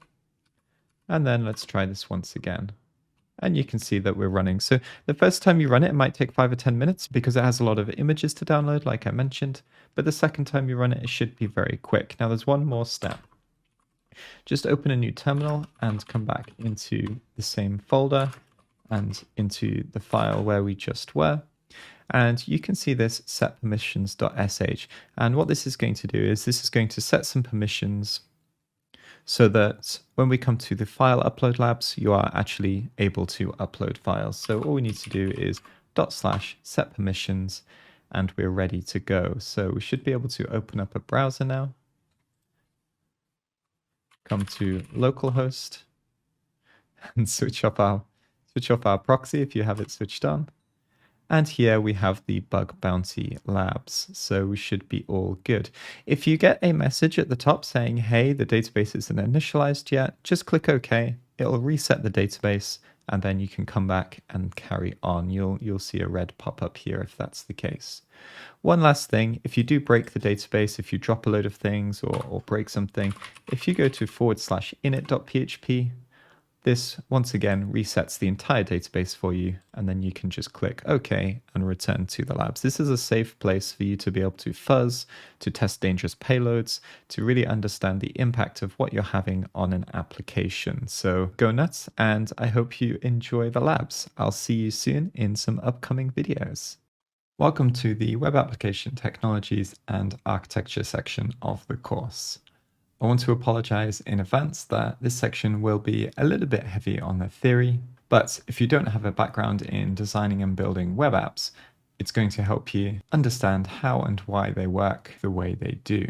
And then let's try this once again. And you can see that we're running. So the first time you run it, it might take 5 or 10 minutes because it has a lot of images to download, like I mentioned. But the second time you run it, it should be very quick. Now there's one more step. Just open a new terminal and come back into the same folder and into the file where we just were. And you can see this set permissions.sh. And what this is going to do is this is going to set some permissions so that when we come to the file upload labs, you are actually able to upload files. So all we need to do is /set permissions, and we're ready to go. So we should be able to open up a browser now. Come to localhost and switch off our proxy if you have it switched on. And here we have the bug bounty labs, so we should be all good. If you get a message at the top saying, hey, the database isn't initialized yet, just click OK. It'll reset the database, and then you can come back and carry on. You'll see a red pop up here if that's the case. One last thing, if you do break the database, if you drop a load of things or break something, if you go to /init.php, this once again resets the entire database for you, and then you can just click OK and return to the labs. This is a safe place for you to be able to fuzz, to test dangerous payloads, to really understand the impact of what you're having on an application. So go nuts, and I hope you enjoy the labs. I'll see you soon in some upcoming videos. Welcome to the Web Application Technologies and Architecture section of the course. I want to apologize in advance that this section will be a little bit heavy on the theory, but if you don't have a background in designing and building web apps, it's going to help you understand how and why they work the way they do.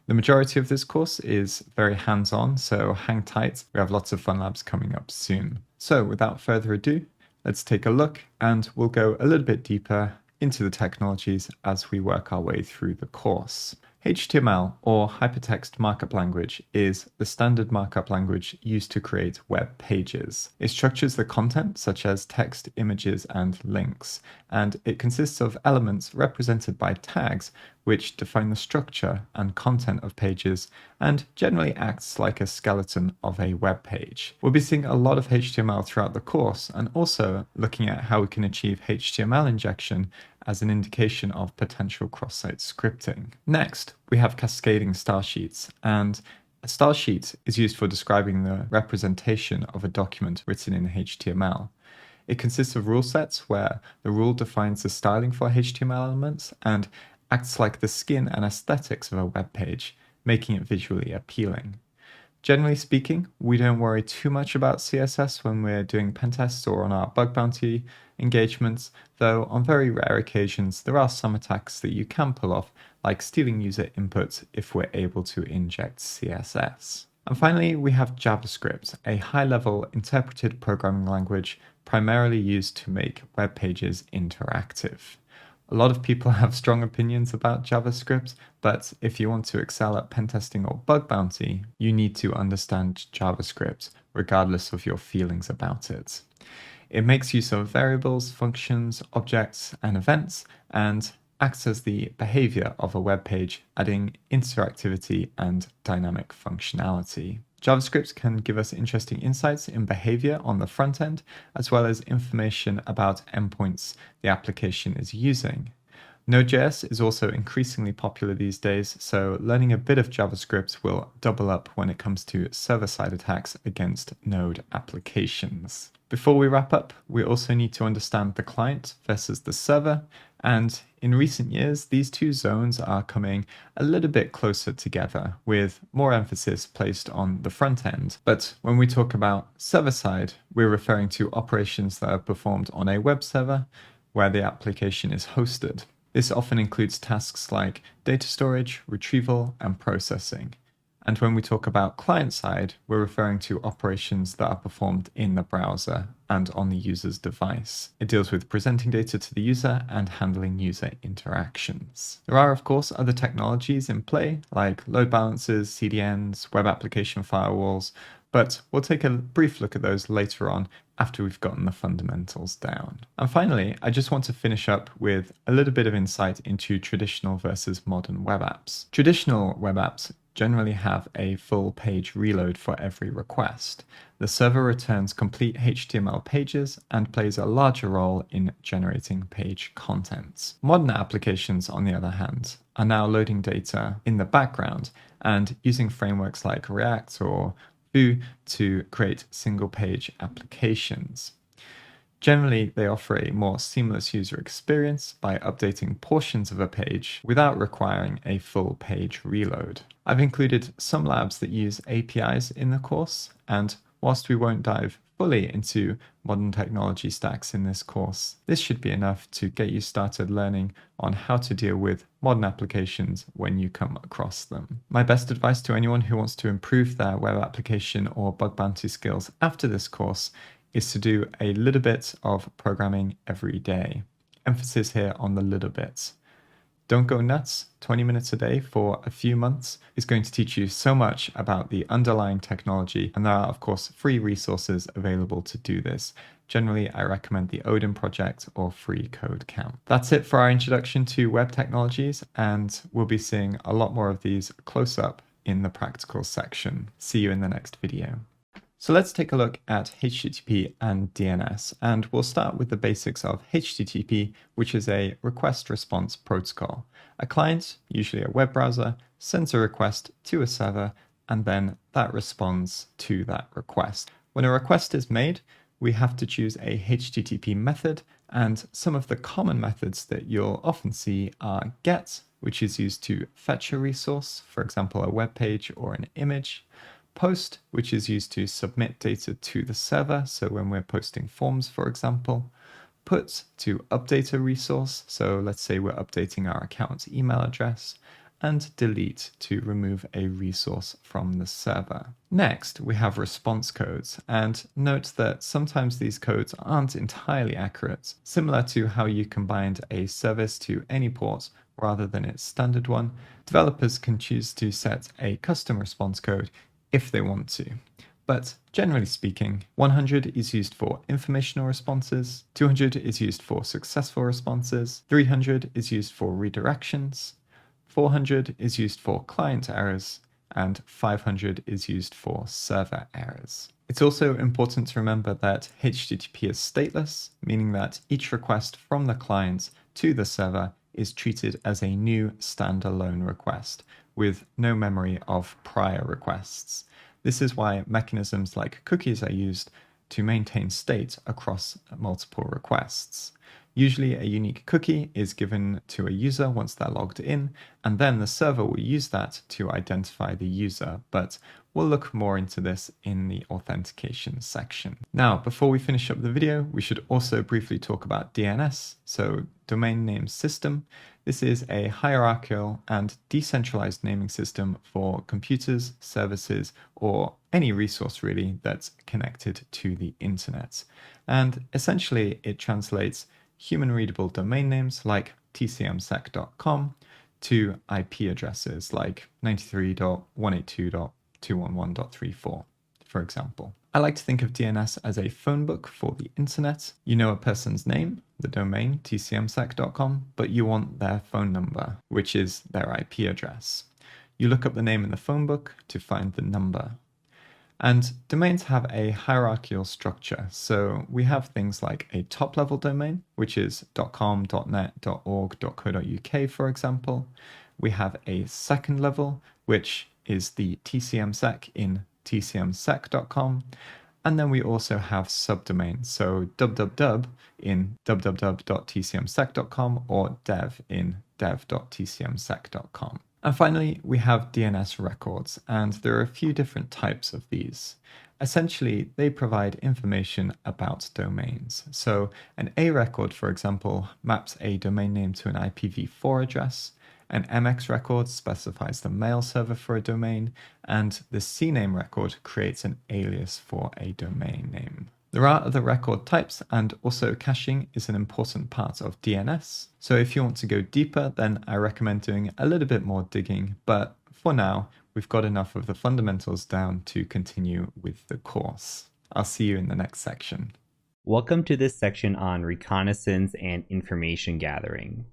The majority of this course is very hands-on, so hang tight. We have lots of fun labs coming up soon. So without further ado, let's take a look, and we'll go a little bit deeper into the technologies as we work our way through the course. HTML, or Hypertext Markup Language, is the standard markup language used to create web pages. It structures the content, such as text, images, and links, and it consists of elements represented by tags, which define the structure and content of pages, and generally acts like a skeleton of a web page. We'll be seeing a lot of HTML throughout the course, and also looking at how we can achieve HTML injection as an indication of potential cross-site scripting. Next, we have cascading style sheets, and a style sheet is used for describing the representation of a document written in HTML. It consists of rule sets where the rule defines the styling for HTML elements and acts like the skin and aesthetics of a web page, making it visually appealing. Generally speaking, we don't worry too much about CSS when we're doing pen tests or on our bug bounty engagements, though on very rare occasions there are some attacks that you can pull off, like stealing user input if we're able to inject CSS. And finally, we have JavaScript, a high-level interpreted programming language primarily used to make web pages interactive. A lot of people have strong opinions about JavaScript, but if you want to excel at pen testing or bug bounty, you need to understand JavaScript, regardless of your feelings about it. It makes use of variables, functions, objects, and events, and acts as the behavior of a web page, adding interactivity and dynamic functionality. JavaScript can give us interesting insights in behavior on the front end, as well as information about endpoints the application is using. Node.js is also increasingly popular these days, so learning a bit of JavaScript will double up when it comes to server-side attacks against Node applications. Before we wrap up, we also need to understand the client versus the server, and in recent years, these two zones are coming a little bit closer together, with more emphasis placed on the front end. But when we talk about server-side, we're referring to operations that are performed on a web server where the application is hosted. This often includes tasks like data storage, retrieval, and processing. And when we talk about client-side, we're referring to operations that are performed in the browser and on the user's device. It deals with presenting data to the user and handling user interactions. There are, of course, other technologies in play, like load balancers, CDNs, web application firewalls, but we'll take a brief look at those later on after we've gotten the fundamentals down. And finally, I just want to finish up with a little bit of insight into traditional versus modern web apps. Traditional web apps generally have a full page reload for every request. The server returns complete HTML pages and plays a larger role in generating page contents. Modern applications, on the other hand, are now loading data in the background and using frameworks like React or Vue to create single-page applications. Generally, they offer a more seamless user experience by updating portions of a page without requiring a full page reload. I've included some labs that use APIs in the course, and whilst we won't dive fully into modern technology stacks in this course, this should be enough to get you started learning on how to deal with modern applications when you come across them. My best advice to anyone who wants to improve their web application or bug bounty skills after this course is to do a little bit of programming every day. Emphasis here on the little bits. Don't go nuts. 20 minutes a day for a few months is going to teach you so much about the underlying technology, and there are, of course, free resources available to do this. Generally, I recommend the Odin project or Free Code Camp. That's it for our introduction to web technologies, and we'll be seeing a lot more of these close up in the practical section. See you in the next video. So let's take a look at HTTP and DNS, and we'll start with the basics of HTTP, which is a request response protocol. A client, usually a web browser, sends a request to a server, and then that responds to that request. When a request is made, we have to choose a HTTP method, and some of the common methods that you'll often see are GET, which is used to fetch a resource, for example, a web page or an image. Post, which is used to submit data to the server, so when we're posting forms, for example. Put, to update a resource, so let's say we're updating our account's email address. And delete, to remove a resource from the server. Next, we have response codes, and note that sometimes these codes aren't entirely accurate, similar to how you can bind a service to any port rather than its standard one. Developers can choose to set a custom response code if they want to. But generally speaking, 100 is used for informational responses, 200 is used for successful responses, 300 is used for redirections, 400 is used for client errors, and 500 is used for server errors. It's also important to remember that HTTP is stateless, meaning that each request from the client to the server is treated as a new standalone request, with no memory of prior requests. This is why mechanisms like cookies are used to maintain state across multiple requests. Usually a unique cookie is given to a user once they're logged in, and then the server will use that to identify the user, but we'll look more into this in the authentication section. Now, before we finish up the video, we should also briefly talk about DNS, so Domain Name System. This is a hierarchical and decentralized naming system for computers, services, or any resource really that's connected to the internet. And essentially it translates human-readable domain names like tcmsec.com to IP addresses like 93.182.211.34, for example. I like to think of DNS as a phone book for the internet. You know a person's name, the domain tcmsec.com, but you want their phone number, which is their IP address. You look up the name in the phone book to find the number. And domains have a hierarchical structure. So we have things like a top-level domain, which is .com, .net, .org, .co.uk, for example. We have a second level, which is the tcmsec in tcmsec.com. And then we also have subdomains, so www in www.tcmsec.com or dev in dev.tcmsec.com. And finally, we have DNS records, and there are a few different types of these. Essentially, they provide information about domains. So an A record, for example, maps a domain name to an IPv4 address. An MX record specifies the mail server for a domain, and the CNAME record creates an alias for a domain name. There are other record types, and also caching is an important part of DNS. So if you want to go deeper, then I recommend doing a little bit more digging, but for now, we've got enough of the fundamentals down to continue with the course. I'll see you in the next section. Welcome to this section on reconnaissance and information gathering.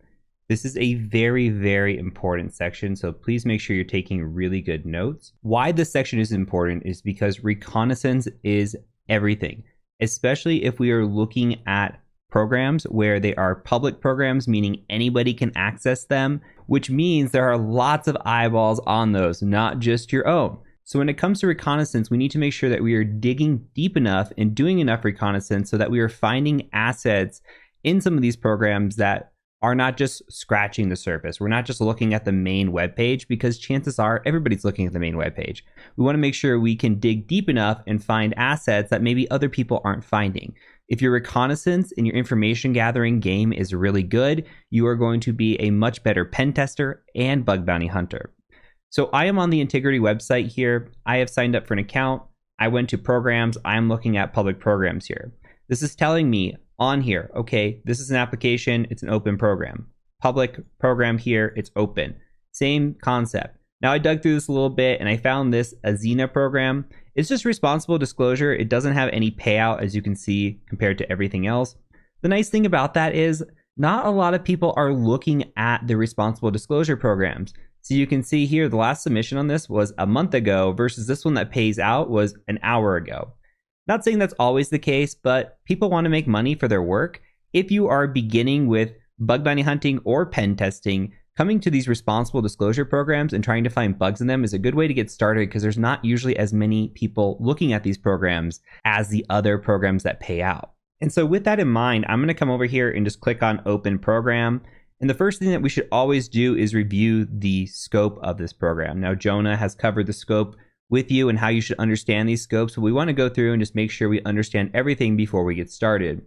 This is a very, very important section, so please make sure you're taking really good notes. Why this section is important is because reconnaissance is everything, especially if we are looking at programs where they are public programs, meaning anybody can access them, which means there are lots of eyeballs on those, not just your own. So when it comes to reconnaissance, we need to make sure that we are digging deep enough and doing enough reconnaissance so that we are finding assets in some of these programs that are not just scratching the surface. We're not just looking at the main web page, because chances are everybody's looking at the main web page. We want to make sure we can dig deep enough and find assets that maybe other people aren't finding. If your reconnaissance and your information gathering game is really good, you are going to be a much better pen tester and bug bounty hunter. So I am on the Integrity website here. I have signed up for an account. I went to programs. I'm looking at public programs here. This is telling me on here, okay, this is an application, it's an open program. Public program here, it's open. Same concept. Now I dug through this a little bit and I found this Azena program. It's just responsible disclosure. It doesn't have any payout, as you can see, compared to everything else. The nice thing about that is not a lot of people are looking at the responsible disclosure programs. So you can see here, the last submission on this was a month ago versus this one that pays out was an hour ago. Not saying that's always the case, but people want to make money for their work. If you are beginning with bug bounty hunting or pen testing, coming to these responsible disclosure programs and trying to find bugs in them is a good way to get started, because there's not usually as many people looking at these programs as the other programs that pay out. And so with that in mind, I'm going to come over here and just click on Open Program. And the first thing that we should always do is review the scope of this program. Now, Jonah has covered the scope with you and how you should understand these scopes, but we want to go through and just make sure we understand everything before we get started.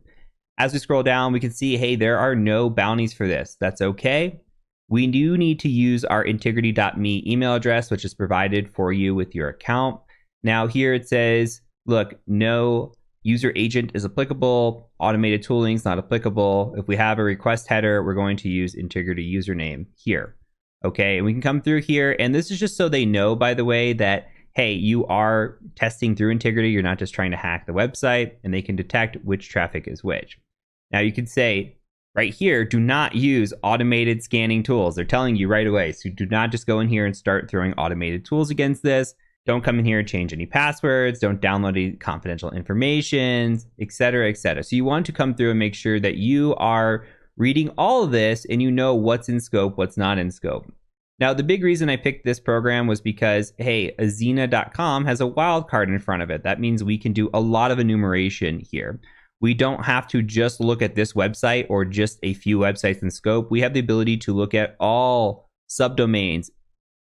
As we scroll down, we can see, hey, there are no bounties for this. That's okay. We do need to use our integrity.me email address, which is provided for you with your account. Now here it says, look, no user agent is applicable. Automated tooling is not applicable. If we have a request header, we're going to use integrity username here. Okay, and we can come through here. And this is just so they know, by the way, that hey, you are testing through integrity. You're not just trying to hack the website, and they can detect which traffic is which. Now you could say right here, do not use automated scanning tools. They're telling you right away. So do not just go in here and start throwing automated tools against this. Don't come in here and change any passwords. Don't download any confidential information, etc., etc. So you want to come through and make sure that you are reading all of this and you know what's in scope, what's not in scope. Now, the big reason I picked this program was because, hey, Azina.com has a wildcard in front of it. That means we can do a lot of enumeration here. We don't have to just look at this website or just a few websites in scope. We have the ability to look at all subdomains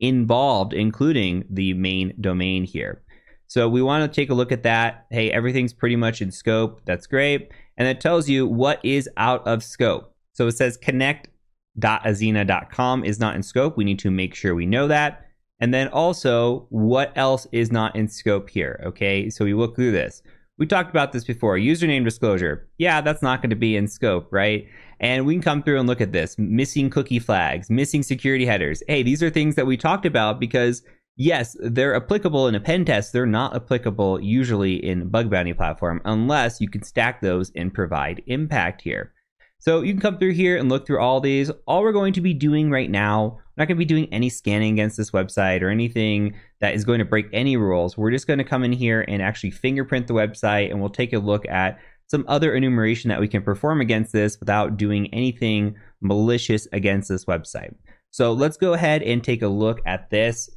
involved, including the main domain here. So we want to take a look at that. Hey, everything's pretty much in scope. That's great. And it tells you what is out of scope. So it says connect.azina.com is not in scope. We need to make sure we know that. And then also, what else is not in scope here? Okay, so we look through this. We talked about this before. Username disclosure. Yeah, that's not going to be in scope, right? And we can come through and look at this. Missing cookie flags, missing security headers. Hey, these are things that we talked about because, yes, they're applicable in a pen test. They're not applicable usually in bug bounty platform unless you can stack those and provide impact here. So you can come through here and look through all these. All we're going to be doing right now, we're not going to be doing any scanning against this website or anything that is going to break any rules. We're just going to come in here and actually fingerprint the website, and we'll take a look at some other enumeration that we can perform against this without doing anything malicious against this website. So let's go ahead and take a look at this.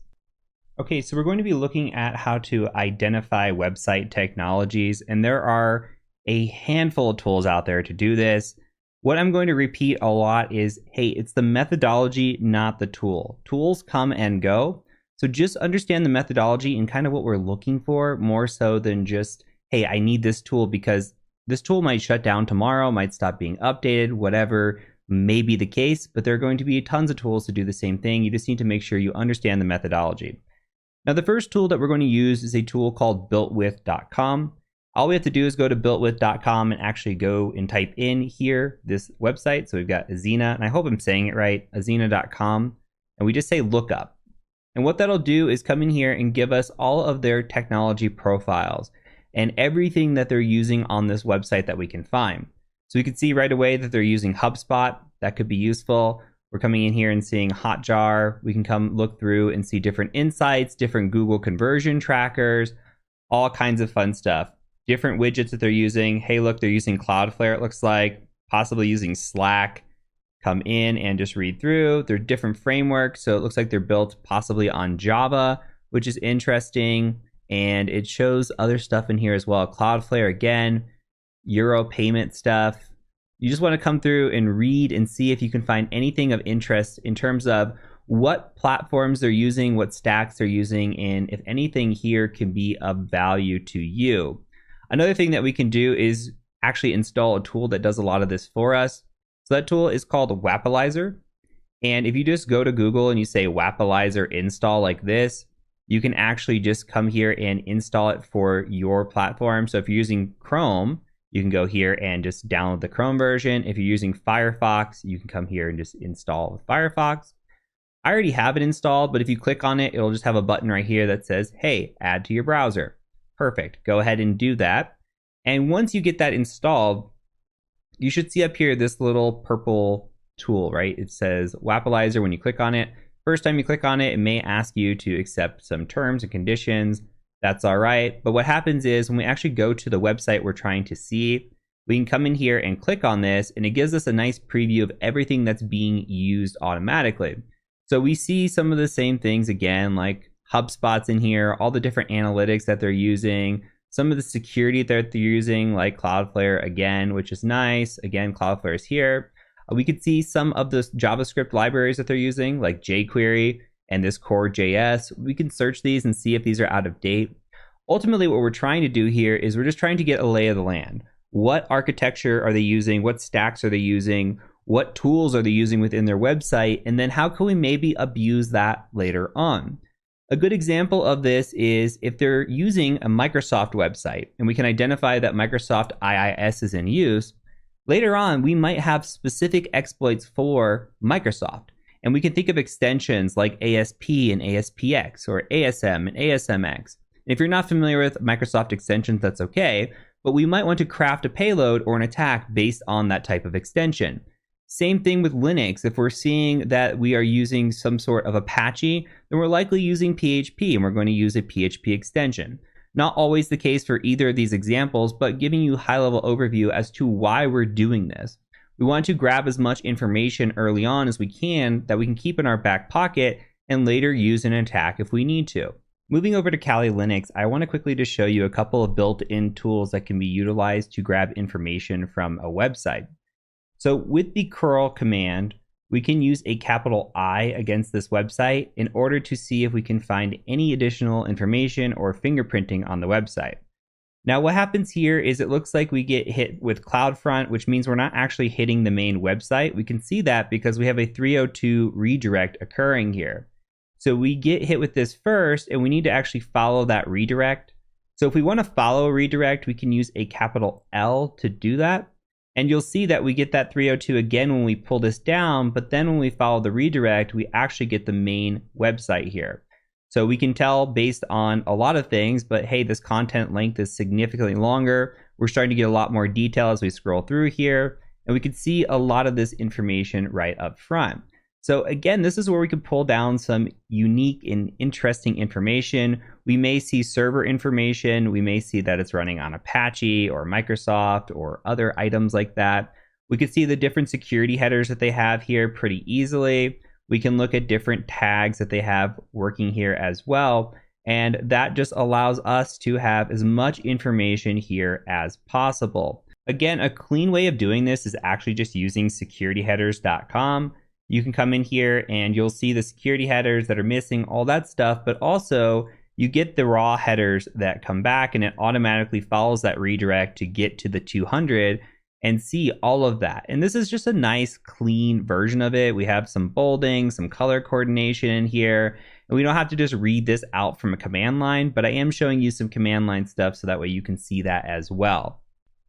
Okay, so we're going to be looking at how to identify website technologies, and there are a handful of tools out there to do this. What I'm going to repeat a lot is, hey, it's the methodology, not the tool. Tools come and go. So just understand the methodology and kind of what we're looking for more so than just, hey, I need this tool because this tool might shut down tomorrow, might stop being updated, whatever may be the case, but there are going to be tons of tools to do the same thing. You just need to make sure you understand the methodology. Now, the first tool that we're going to use is a tool called builtwith.com. All we have to do is go to builtwith.com and actually go and type in here this website. So we've got Azina, and I hope I'm saying it right, azina.com, and we just say lookup. And what that'll do is come in here and give us all of their technology profiles and everything that they're using on this website that we can find. So we can see right away that they're using HubSpot. That could be useful. We're coming in here and seeing Hotjar. We can come look through and see different insights, different Google conversion trackers, all kinds of fun stuff. Different widgets that they're using. Hey, look, they're using Cloudflare, it looks like, possibly using Slack. Come in and just read through. They're different frameworks, so it looks like they're built possibly on Java, which is interesting. And it shows other stuff in here as well. Cloudflare again, Euro payment stuff. You just want to come through and read and see if you can find anything of interest in terms of what platforms they're using, what stacks they're using, and if anything here can be of value to you. Another thing that we can do is actually install a tool that does a lot of this for us. So that tool is called Wappalizer. And if you just go to Google and you say Wappalizer install like this, you can actually just come here and install it for your platform. So if you're using Chrome, you can go here and just download the Chrome version. If you're using Firefox, you can come here and just install Firefox. I already have it installed, but if you click on it, it'll just have a button right here that says, hey, add to your browser. Perfect. Go ahead and do that. And once you get that installed, you should see up here this little purple tool, right? It says Wappalizer. When you click on it, first time you click on it, it may ask you to accept some terms and conditions. That's all right. But what happens is when we actually go to the website we're trying to see, we can come in here and click on this, and it gives us a nice preview of everything that's being used automatically. So we see some of the same things again, like HubSpot's in here, all the different analytics that they're using, some of the security that they're using, like Cloudflare again, which is nice. Again, Cloudflare is here. We could see some of the JavaScript libraries that they're using, like jQuery and this core.js. We can search these and see if these are out of date. Ultimately, what we're trying to do here is we're just trying to get a lay of the land. What architecture are they using? What stacks are they using? What tools are they using within their website? And then how can we maybe abuse that later on? A good example of this is if they're using a Microsoft website and we can identify that Microsoft IIS is in use, later on we might have specific exploits for Microsoft. And we can think of extensions like ASP and ASPX or ASM and ASMX. And if you're not familiar with Microsoft extensions, that's okay, but we might want to craft a payload or an attack based on that type of extension. Same thing with Linux. If we're seeing that we are using some sort of Apache, then we're likely using PHP and we're going to use a PHP extension. Not always the case for either of these examples, but giving you a high-level overview as to why we're doing this. We want to grab as much information early on as we can that we can keep in our back pocket and later use in an attack if we need to. Moving over to Kali Linux, I want to quickly just show you a couple of built-in tools that can be utilized to grab information from a website. So with the curl command, we can use a capital I against this website in order to see if we can find any additional information or fingerprinting on the website. Now what happens here is it looks like we get hit with CloudFront, which means we're not actually hitting the main website. We can see that because we have a 302 redirect occurring here. So we get hit with this first, and we need to actually follow that redirect. So if we want to follow a redirect, we can use a capital L to do that. And you'll see that we get that 302 again when we pull this down, but then when we follow the redirect, we actually get the main website here. So we can tell based on a lot of things, but hey, this content length is significantly longer. We're starting to get a lot more detail as we scroll through here, and we can see a lot of this information right up front. So again, this is where we can pull down some unique and interesting information. We may see server information. We may see that it's running on Apache or Microsoft or other items like that. We can see the different security headers that they have here pretty easily. We can look at different tags that they have working here as well. And that just allows us to have as much information here as possible. Again, a clean way of doing this is actually just using securityheaders.com. You can come in here and you'll see the security headers that are missing, all that stuff, but also you get the raw headers that come back and it automatically follows that redirect to get to the 200 and see all of that. And this is just a nice clean version of it. We have some bolding, some color coordination in here, and we don't have to just read this out from a command line, but I am showing you some command line stuff so that way you can see that as well.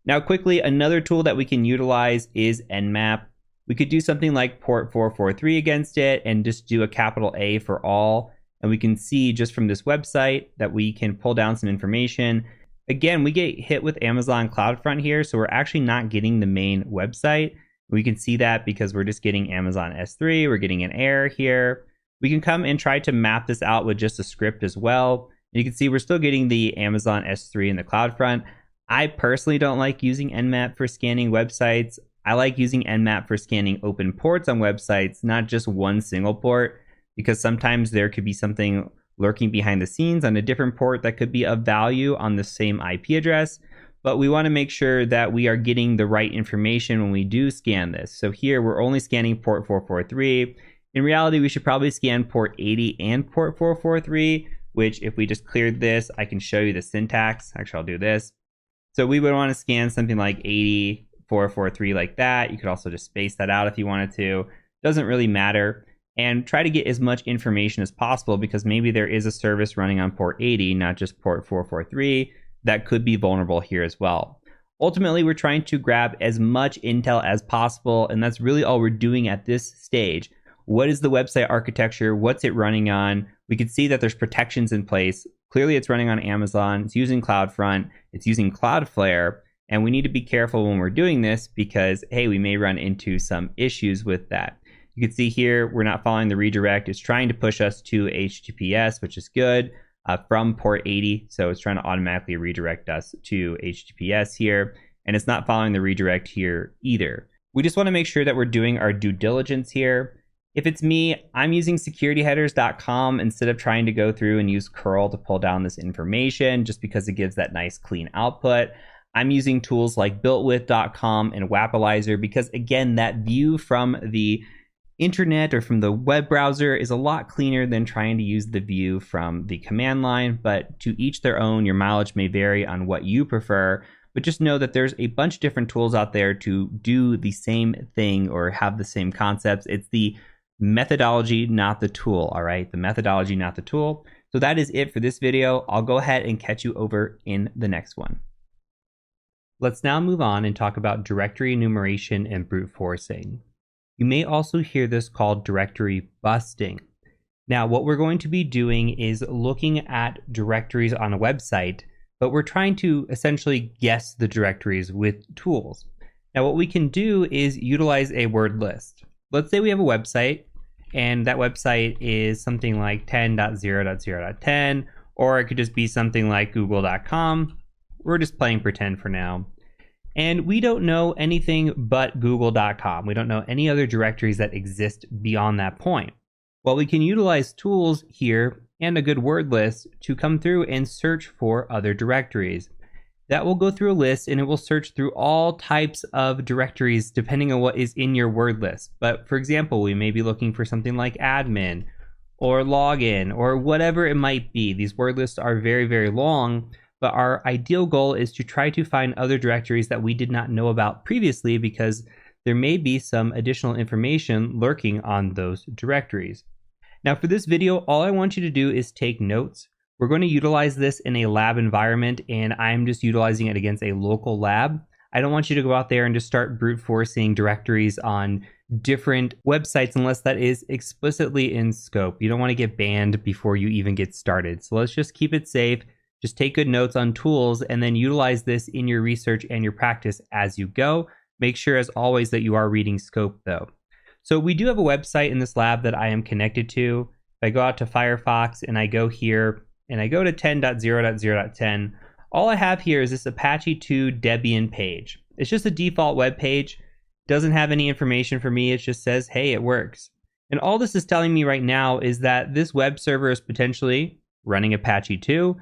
Now quickly, another tool that we can utilize is Nmap. We could do something like port 443 against it and just do a capital A for all. And we can see just from this website that we can pull down some information. Again, we get hit with Amazon CloudFront here, so we're actually not getting the main website. We can see that because we're just getting Amazon S3, we're getting an error here. We can come and try to map this out with just a script as well. And you can see we're still getting the Amazon S3 and the CloudFront. I personally don't like using Nmap for scanning websites. I like using Nmap for scanning open ports on websites, not just one single port, because sometimes there could be something lurking behind the scenes on a different port that could be of value on the same IP address. But we want to make sure that we are getting the right information when we do scan this. So here we're only scanning port 443. In reality, we should probably scan port 80 and port 443, which if we just cleared this, I can show you the syntax. Actually, I'll do this. So we would want to scan something like 80, 443 like that. You could also just space that out if you wanted to. Doesn't really matter. And try to get as much information as possible because maybe there is a service running on port 80, not just port 443, that could be vulnerable here as well. Ultimately, we're trying to grab as much intel as possible, and that's really all we're doing at this stage. What is the website architecture? What's it running on? We can see that there's protections in place. Clearly, it's running on Amazon. It's using CloudFront. It's using Cloudflare. And we need to be careful when we're doing this because, hey, we may run into some issues with that. You can see here, we're not following the redirect. It's trying to push us to HTTPS, which is good, from port 80. So it's trying to automatically redirect us to HTTPS here. And it's not following the redirect here either. We just want to make sure that we're doing our due diligence here. If it's me, I'm using securityheaders.com instead of trying to go through and use curl to pull down this information just because it gives that nice clean output. I'm using tools like builtwith.com and Wappalizer because, again, that view from the internet or from the web browser is a lot cleaner than trying to use the view from the command line. But to each their own, your mileage may vary on what you prefer. But just know that there's a bunch of different tools out there to do the same thing or have the same concepts. It's the methodology, not the tool, all right? The methodology, not the tool. So that is it for this video. I'll go ahead and catch you over in the next one. Let's now move on and talk about directory enumeration and brute forcing. You may also hear this called directory busting. Now, what we're going to be doing is looking at directories on a website, but we're trying to essentially guess the directories with tools. Now, what we can do is utilize a word list. Let's say we have a website, and that website is something like 10.0.0.10, or it could just be something like google.com. We're just playing pretend for now. And we don't know anything but google.com. We don't know any other directories that exist beyond that point. Well, we can utilize tools here and a good word list to come through and search for other directories. That will go through a list and it will search through all types of directories depending on what is in your word list. But for example, we may be looking for something like admin or login or whatever it might be. These word lists are very, very long, but our ideal goal is to try to find other directories that we did not know about previously because there may be some additional information lurking on those directories. Now for this video, all I want you to do is take notes. We're going to utilize this in a lab environment, and I'm just utilizing it against a local lab. I don't want you to go out there and just start brute forcing directories on different websites unless that is explicitly in scope. You don't want to get banned before you even get started. So let's just keep it safe. Just take good notes on tools and then utilize this in your research and your practice as you go. Make sure, as always, that you are reading scope though. So we do have a website in this lab that I am connected to. If I go out to Firefox and I go here, and I go to 10.0.0.10, all I have here is this Apache 2 Debian page. It's just a default web page. Doesn't have any information for me. It just says, hey, it works. And all this is telling me right now is that this web server is potentially running Apache 2.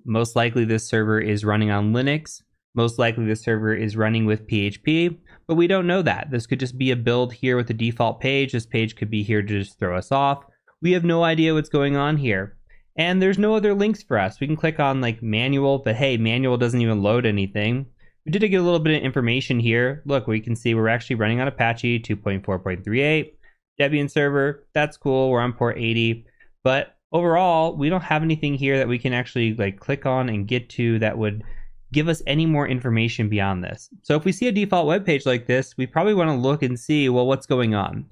Most likely this server is running on Linux. Most likely this server is running with PHP, but we don't know that. This could just be a build here with the default page. This page could be here to just throw us off. We have no idea what's going on here. And there's no other links for us. We can click on like manual, but hey, manual doesn't even load anything. We did get a little bit of information here. Look, we can see we're actually running on Apache 2.4.38, Debian server. That's cool. We're on port 80. But overall, we don't have anything here that we can actually like click on and get to that would give us any more information beyond this. So if we see a default web page like this, we probably want to look and see, well, what's going on?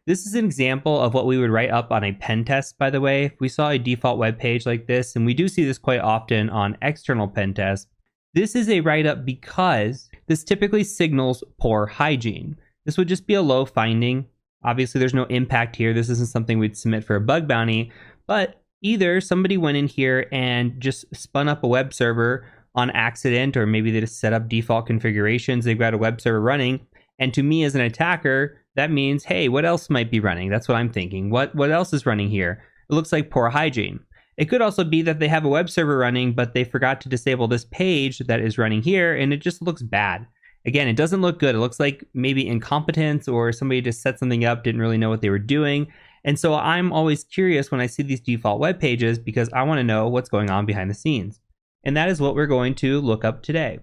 This is an example of what we would write up on a pen test, by the way. If we saw a default web page like this, and we do see this quite often on external pen tests, this is a write-up because this typically signals poor hygiene. This would just be a low finding. Obviously, there's no impact here. This isn't something we'd submit for a bug bounty, but either somebody went in here and just spun up a web server on accident, or maybe they just set up default configurations. They've got a web server running, and to me as an attacker, that means, hey, what else might be running? That's what I'm thinking. What else is running here? It looks like poor hygiene. It could also be that they have a web server running, but they forgot to disable this page that is running here, and it just looks bad. Again, it doesn't look good. It looks like maybe incompetence, or somebody just set something up, didn't really know what they were doing. And so I'm always curious when I see these default web pages because I want to know what's going on behind the scenes. And that is what we're going to look up today.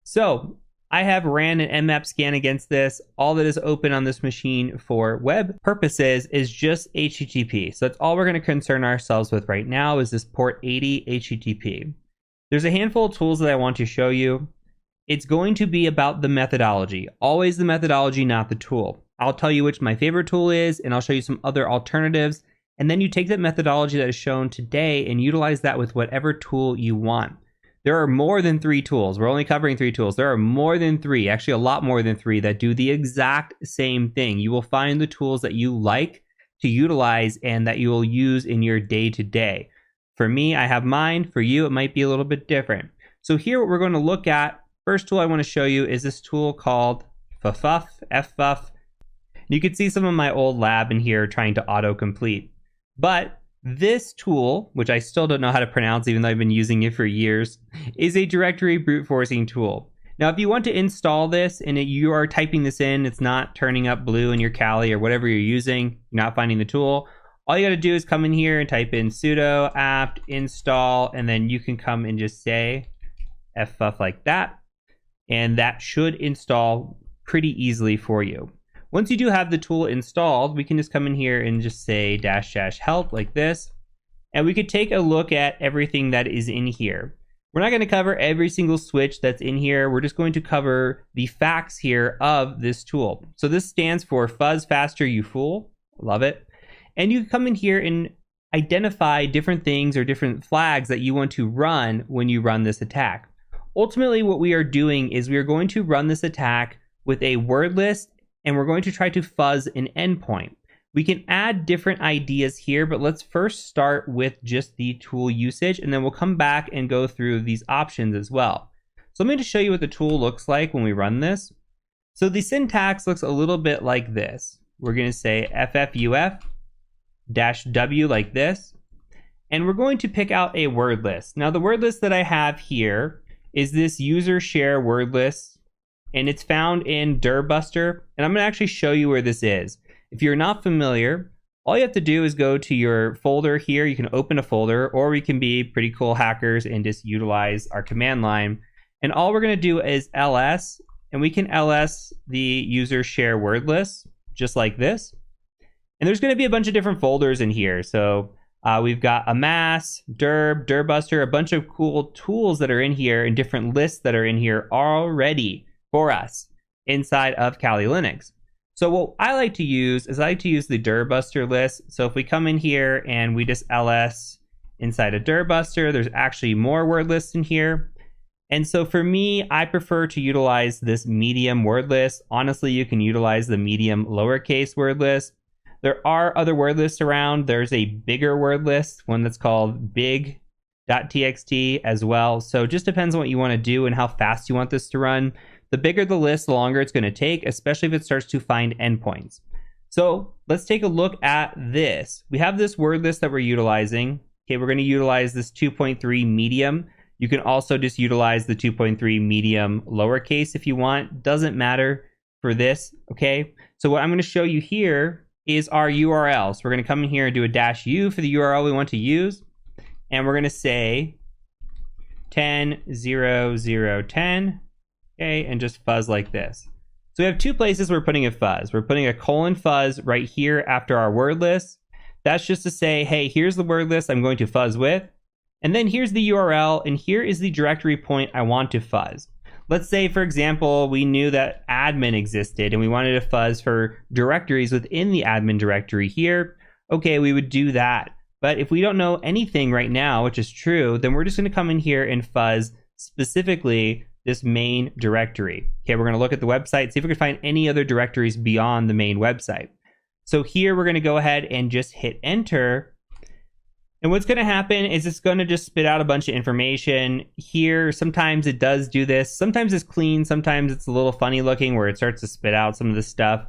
So I have ran an Nmap scan against this. All that is open on this machine for web purposes is just HTTP. So that's all we're going to concern ourselves with right now is this port 80 HTTP. There's a handful of tools that I want to show you. It's going to be about the methodology. Always the methodology, not the tool. I'll tell you which my favorite tool is, and I'll show you some other alternatives. And then you take that methodology that is shown today and utilize that with whatever tool you want. There are more than 3 tools. We're only covering 3 tools. There are more than 3, actually a lot more than 3 that do the exact same thing. You will find the tools that you like to utilize and that you will use in your day-to-day. For me, I have mine. For you, it might be a little bit different. So here what we're going to look at, first tool I want to show you is this tool called FFUF. You can see some of my old lab in here trying to autocomplete. But this tool, which I still don't know how to pronounce even though I've been using it for years, is a directory brute forcing tool. Now, if you want to install this and you are typing this in, it's not turning up blue in your Kali or whatever you're using, you're not finding the tool, all you got to do is come in here and type in sudo apt install, and then you can come and just say ffuff like that, and that should install pretty easily for you. Once you do have the tool installed, we can just come in here and just say -- help like this. And we could take a look at everything that is in here. We're not going to cover every single switch that's in here. We're just going to cover the facts here of this tool. So this stands for Fuzz Faster You Fool. Love it. And you can come in here and identify different things or different flags that you want to run when you run this attack. Ultimately, what we are doing is we are going to run this attack with a word list, and we're going to try to fuzz an endpoint. We can add different ideas here, but let's first start with just the tool usage, and then we'll come back and go through these options as well. So I'm going to show you what the tool looks like when we run this. So the syntax looks a little bit like this. We're going to say ffuf-w like this. And we're going to pick out a word list. Now the word list that I have here is this user share word list, and it's found in Dirbuster. And I'm going to actually show you where this is. If you're not familiar, all you have to do is go to your folder here. You can open a folder, or we can be pretty cool hackers and just utilize our command line. And all we're going to do is ls, and we can ls the user share word list just like this. And there's going to be a bunch of different folders in here. So we've got Amass, Dirbuster, a bunch of cool tools that are in here and different lists that are in here already for us inside of Kali Linux. So what I like to use is the Dirbuster list. So if we come in here and we just ls inside of Dirbuster, there's actually more word lists in here. And so for me, I prefer to utilize this medium word list. Honestly, you can utilize the medium lowercase word list. There are other word lists around. There's a bigger word list, one that's called big.txt as well. So it just depends on what you want to do and how fast you want this to run. The bigger the list, the longer it's going to take, especially if it starts to find endpoints. So let's take a look at this. We have this word list that we're utilizing. Okay, we're going to utilize this 2.3 medium. You can also just utilize the 2.3 medium lowercase if you want. Doesn't matter for this, okay? So what I'm going to show you here is our URL. So we're going to come in here and do a -u for the URL we want to use. And we're going to say 10.0.0.10, okay, and just fuzz like this. So we have two places we're putting a fuzz. We're putting a :fuzz right here after our word list. That's just to say, hey, here's the word list I'm going to fuzz with. And then here's the URL, and here is the directory point I want to fuzz. Let's say, for example, we knew that admin existed and we wanted to fuzz for directories within the admin directory here. Okay, we would do that. But if we don't know anything right now, which is true, then we're just going to come in here and fuzz specifically this main directory. Okay, we're going to look at the website, see if we can find any other directories beyond the main website. So here we're going to go ahead and just hit enter. And what's going to happen is it's going to just spit out a bunch of information here. Sometimes it does do this. Sometimes it's clean. Sometimes it's a little funny looking where it starts to spit out some of this stuff.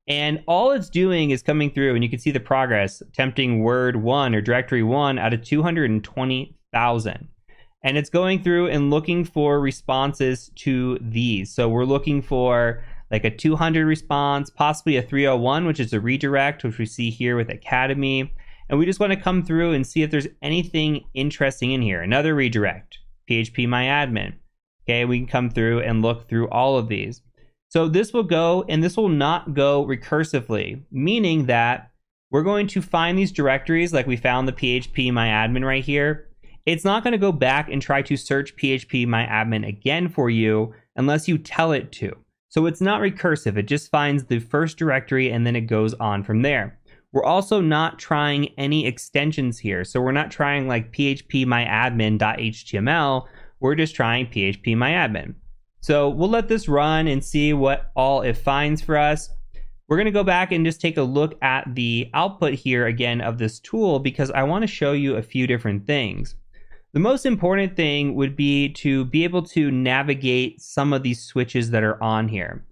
And all it's doing is coming through, and you can see the progress, attempting word 1 or directory 1 out of 220,000. And it's going through and looking for responses to these. So we're looking for like a 200 response, possibly a 301, which is a redirect, which we see here with Academy. And we just want to come through and see if there's anything interesting in here. Another redirect, phpMyAdmin. Okay, we can come through and look through all of these. So this will go, and this will not go recursively, meaning that we're going to find these directories like we found the phpMyAdmin right here. It's not going to go back and try to search phpMyAdmin again for you unless you tell it to. So it's not recursive. It just finds the first directory and then it goes on from there. We're also not trying any extensions here. So we're not trying like phpMyAdmin.html. We're just trying phpMyAdmin. So we'll let this run and see what all it finds for us. We're going to go back and just take a look at the output here again of this tool because I want to show you a few different things. The most important thing would be to be able to navigate some of these switches that are on here.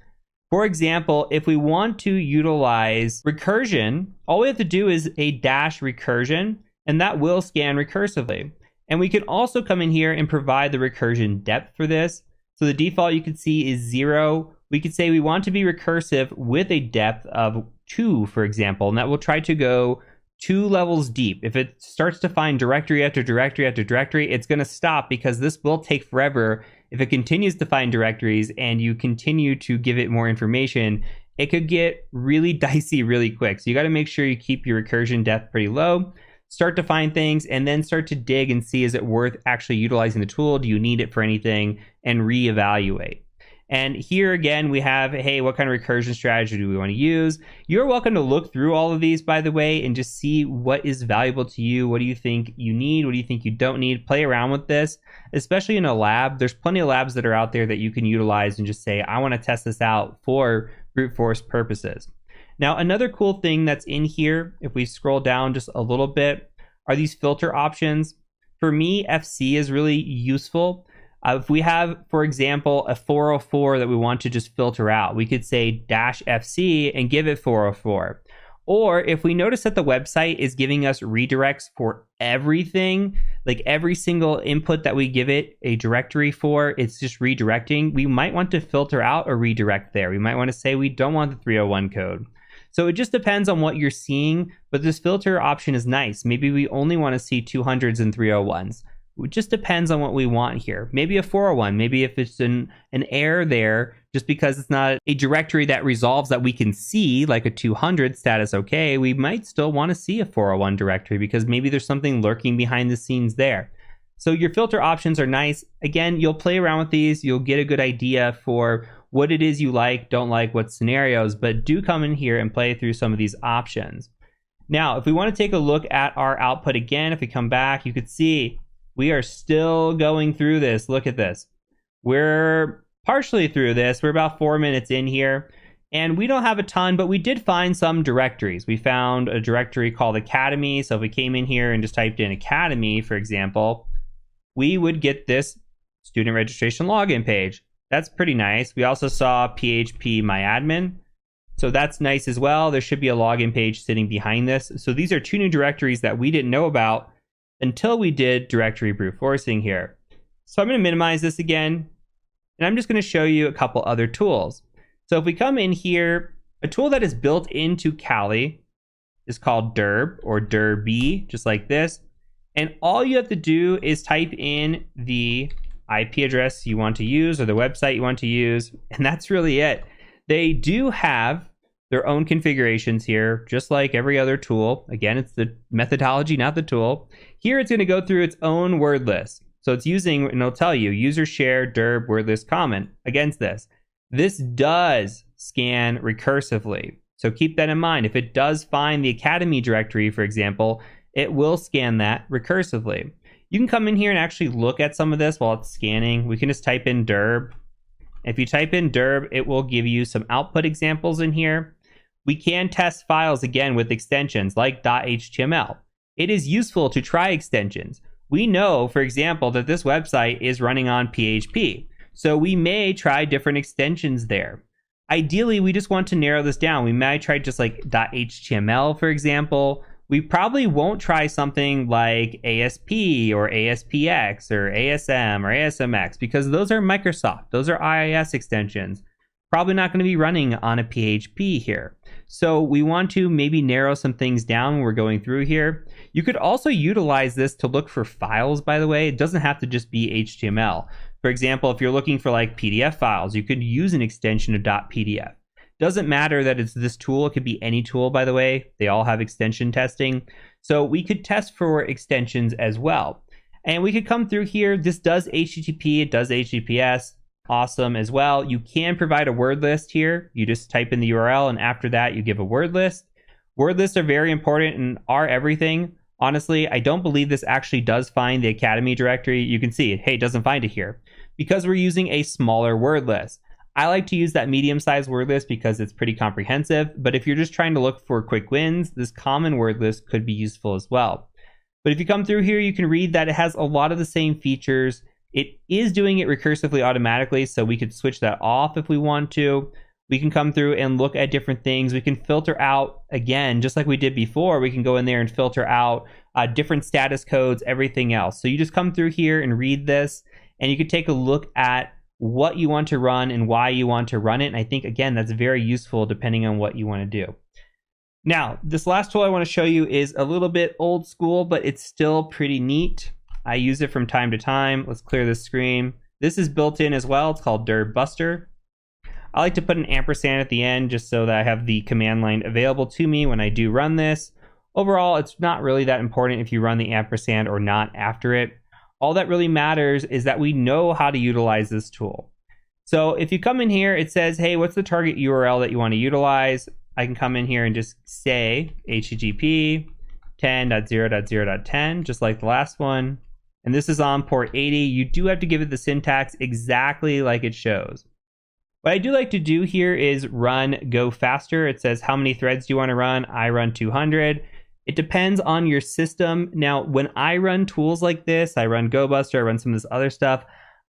For example, if we want to utilize recursion, all we have to do is a -recursion, and that will scan recursively. And we can also come in here and provide the recursion depth for this. So the default you can see is 0. We could say we want to be recursive with a depth of 2, for example, and that will try to go 2 levels deep. If it starts to find directory after directory after directory, it's going to stop because this will take forever. If it continues to find directories and you continue to give it more information, it could get really dicey really quick. So you got to make sure you keep your recursion depth pretty low, start to find things, and then start to dig and see, is it worth actually utilizing the tool? Do you need it for anything? And reevaluate. And here again, we have, hey, what kind of recursion strategy do we want to use? You're welcome to look through all of these, by the way, and just see what is valuable to you. What do you think you need? What do you think you don't need? Play around with this, especially in a lab. There's plenty of labs that are out there that you can utilize and just say, I want to test this out for brute force purposes. Now, another cool thing that's in here, if we scroll down just a little bit, are these filter options. For me, FC is really useful. If we have, for example, a 404 that we want to just filter out, we could say -FC and give it 404. Or if we notice that the website is giving us redirects for everything, like every single input that we give it a directory for, it's just redirecting, we might want to filter out a redirect there. We might want to say we don't want the 301 code. So it just depends on what you're seeing, but this filter option is nice. Maybe we only want to see 200s and 301s. It just depends on what we want here. Maybe a 401, maybe if it's an error there, just because it's not a directory that resolves that we can see, like a 200 status okay, we might still want to see a 401 directory because maybe there's something lurking behind the scenes there. So your filter options are nice. Again, you'll play around with these. You'll get a good idea for what it is you like, don't like, what scenarios, but do come in here and play through some of these options. Now, if we want to take a look at our output again, if we come back, you could see we are still going through this. Look at this. We're partially through this. We're about 4 minutes in here, and we don't have a ton, but we did find some directories. We found a directory called Academy. So if we came in here and just typed in Academy, for example, we would get this student registration login page. That's pretty nice. We also saw PHP MyAdmin. So that's nice as well. There should be a login page sitting behind this. So these are two new directories that we didn't know about until we did directory brute forcing here. So I'm going to minimize this again, and I'm just going to show you a couple other tools. So if we come in here, a tool that is built into Kali is called Burp or Derby, just like this. And all you have to do is type in the IP address you want to use or the website you want to use, and that's really it. They do have their own configurations here, just like every other tool. Again, it's the methodology, not the tool. Here it's going to go through its own word list. So it's using, and it'll tell you, user share derb word list comment against this. This does scan recursively. So keep that in mind. If it does find the Academy directory, for example, it will scan that recursively. You can come in here and actually look at some of this while it's scanning. We can just type in derb. If you type in derb, it will give you some output examples in here. We can test files again with extensions like .html. It is useful to try extensions. We know, for example, that this website is running on PHP. So we may try different extensions there. Ideally, we just want to narrow this down. We might try just like .html, for example. We probably won't try something like ASP or ASPX or ASM or ASMX because those are Microsoft. Those are IIS extensions. Probably not going to be running on a PHP here. So we want to maybe narrow some things down when we're going through here. You could also utilize this to look for files, by the way. It doesn't have to just be HTML. For example, if you're looking for like PDF files, you could use an extension of .pdf. Doesn't matter that it's this tool. It could be any tool, by the way. They all have extension testing. So we could test for extensions as well. And we could come through here. This does HTTP. It does HTTPS. Awesome as well. You can provide a word list here. You just type in the URL, and after that, you give a word list. Word lists are very important and are everything. Honestly, I don't believe this actually does find the Academy directory. You can see it. Hey, it doesn't find it here because we're using a smaller word list. I like to use that medium-sized word list because it's pretty comprehensive, but if you're just trying to look for quick wins, this common word list could be useful as well. But if you come through here, you can read that it has a lot of the same features. It is doing it recursively automatically, so we could switch that off if we want to. We can come through and look at different things. We can filter out, again, just like we did before, we can go in there and filter out different status codes, everything else. So you just come through here and read this, and you can take a look at what you want to run and why you want to run it. And I think, again, that's very useful depending on what you want to do. Now, this last tool I want to show you is a little bit old school, but it's still pretty neat. I use it from time to time. Let's clear this screen. This is built in as well. It's called Derb Buster. I like to put an ampersand at the end just so that I have the command line available to me when I do run this. Overall, it's not really that important if you run the ampersand or not after it. All that really matters is that we know how to utilize this tool. So if you come in here, it says, hey, what's the target URL that you want to utilize? I can come in here and just say HTTP 10.0.0.10, just like the last one. And this is on port 80. You do have to give it the syntax exactly like it shows. What I do like to do here is run go faster. It says how many threads do you want to run? I run 200. It depends on your system. Now, when I run tools like this, I run GoBuster, I run some of this other stuff,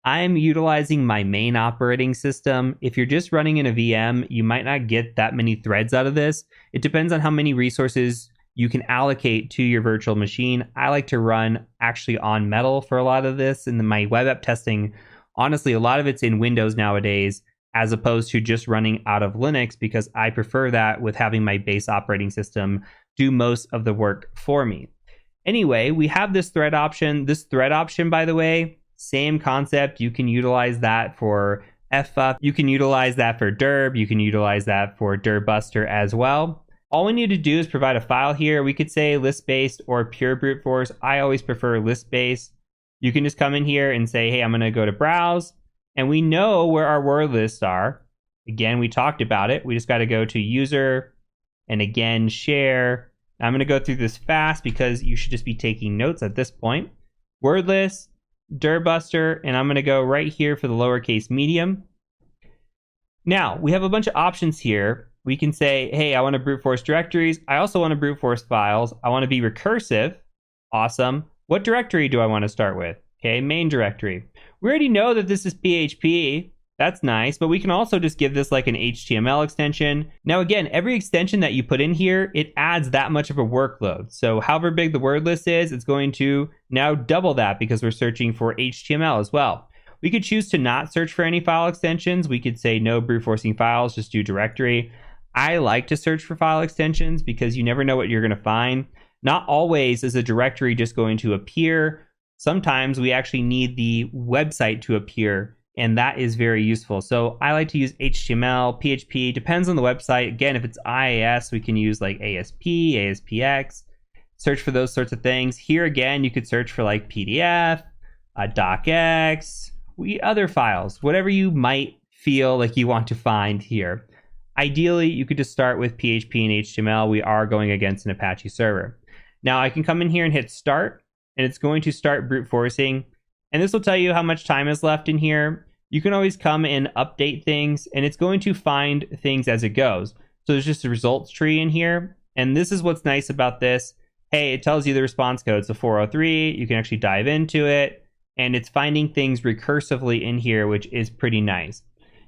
I'm utilizing my main operating system. If you're just running in a VM, you might not get that many threads out of this. It depends on how many resources you can allocate to your virtual machine. I like to run actually on Metal for a lot of this. And my web app testing, honestly, a lot of it's in Windows nowadays, as opposed to just running out of Linux, because I prefer that with having my base operating system do most of the work for me. Anyway, we have this thread option. This thread option, by the way, same concept. You can utilize that for FUP. You can utilize that for Derb. You can utilize that for Derbuster as well. All we need to do is provide a file here. We could say list-based or pure brute force. I always prefer list-based. You can just come in here and say, hey, I'm going to go to browse. And we know where our word lists are. Again, we talked about it. We just got to go to user and again, share. I'm going to go through this fast because you should just be taking notes at this point. Word list, Derbuster, and I'm going to go right here for the lowercase medium. Now, we have a bunch of options here. We can say, hey, I want to brute force directories. I also want to brute force files. I want to be recursive. Awesome. What directory do I want to start with? Okay, main directory. We already know that this is PHP. That's nice, but we can also just give this like an HTML extension. Now again, every extension that you put in here, it adds that much of a workload. So however big the word list is, it's going to now double that because we're searching for HTML as well. We could choose to not search for any file extensions. We could say no brute forcing files, just do directory. I like to search for file extensions because you never know what you're going to find. Not always is a directory just going to appear. Sometimes we actually need the website to appear, and that is very useful. So I like to use HTML, PHP, depends on the website. Again, if it's IIS, we can use like ASP, ASPX, search for those sorts of things. Here again, you could search for like PDF, docx, other files, whatever you might feel like you want to find here. Ideally, you could just start with PHP and HTML. We are going against an Apache server. Now I can come in here and hit start, and it's going to start brute forcing. And this will tell you how much time is left in here. You can always come and update things, and it's going to find things as it goes. So there's just a results tree in here. And this is what's nice about this. Hey, it tells you the response code. It's a 403. You can actually dive into it, and it's finding things recursively in here, which is pretty nice.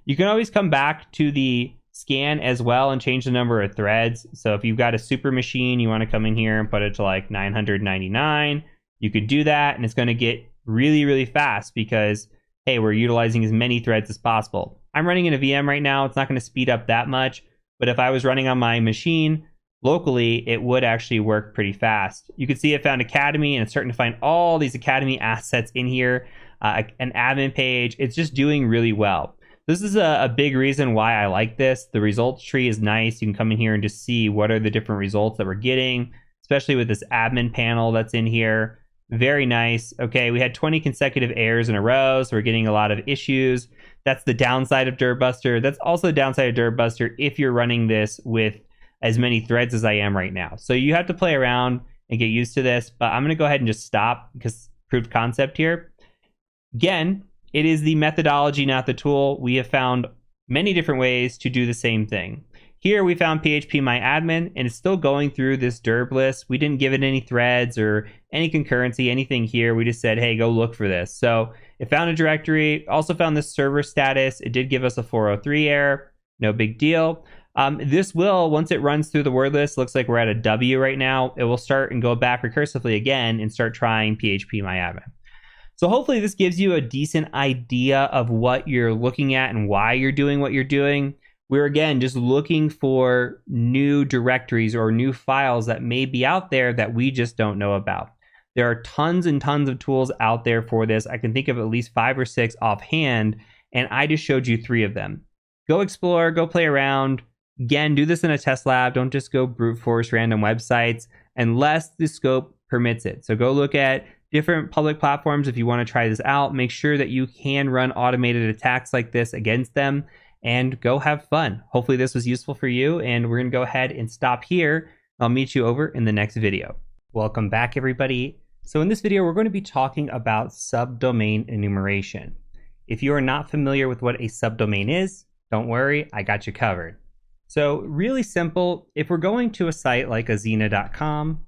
You can always come back to the scan as well and change the number of threads. So if you've got a super machine, you want to come in here and put it to like 999. You could do that, and it's going to get really, really fast because, hey, we're utilizing as many threads as possible. I'm running in a VM right now. It's not going to speed up that much, but if I was running on my machine locally, it would actually work pretty fast. You can see it found Academy, and it's starting to find all these Academy assets in here, an admin page. It's just doing really well. This is a big reason why I like this. The results tree is nice. You can come in here and just see what are the different results that we're getting, especially with this admin panel that's in here. Very nice. Okay, we had 20 consecutive errors in a row, so we're getting a lot of issues. That's the downside of Derbuster. That's also the downside of Derbuster if you're running this with as many threads as I am right now. So you have to play around and get used to this, but I'm going to go ahead and just stop because proof of concept here. Again, it is the methodology, not the tool. We have found many different ways to do the same thing. Here we found phpMyAdmin, and it's still going through this derb list. We didn't give it any threads or any concurrency, anything here. We just said, hey, go look for this. So it found a directory, also found this server status. It did give us a 403 error, no big deal. This will, once it runs through the word list, looks like we're at a W right now. It will start and go back recursively again and start trying phpMyAdmin. So hopefully this gives you a decent idea of what you're looking at and why you're doing what you're doing. We're again just looking for new directories or new files that may be out there that we just don't know about. There are tons and tons of tools out there for this. I can think of at least 5 or 6 offhand, and I just showed you 3 of them. Go explore, go play around. Again, do this in a test lab. Don't just go brute force random websites unless the scope permits it. So go look at different public platforms if you want to try this out. Make sure that you can run automated attacks like this against them, and go have fun. Hopefully this was useful for you, and we're going to go ahead and stop here. I'll meet you over in the next video. Welcome back, everybody. So in this video, we're going to be talking about subdomain enumeration. If you are not familiar with what a subdomain is, don't worry, I got you covered. So really simple, if we're going to a site like azina.com,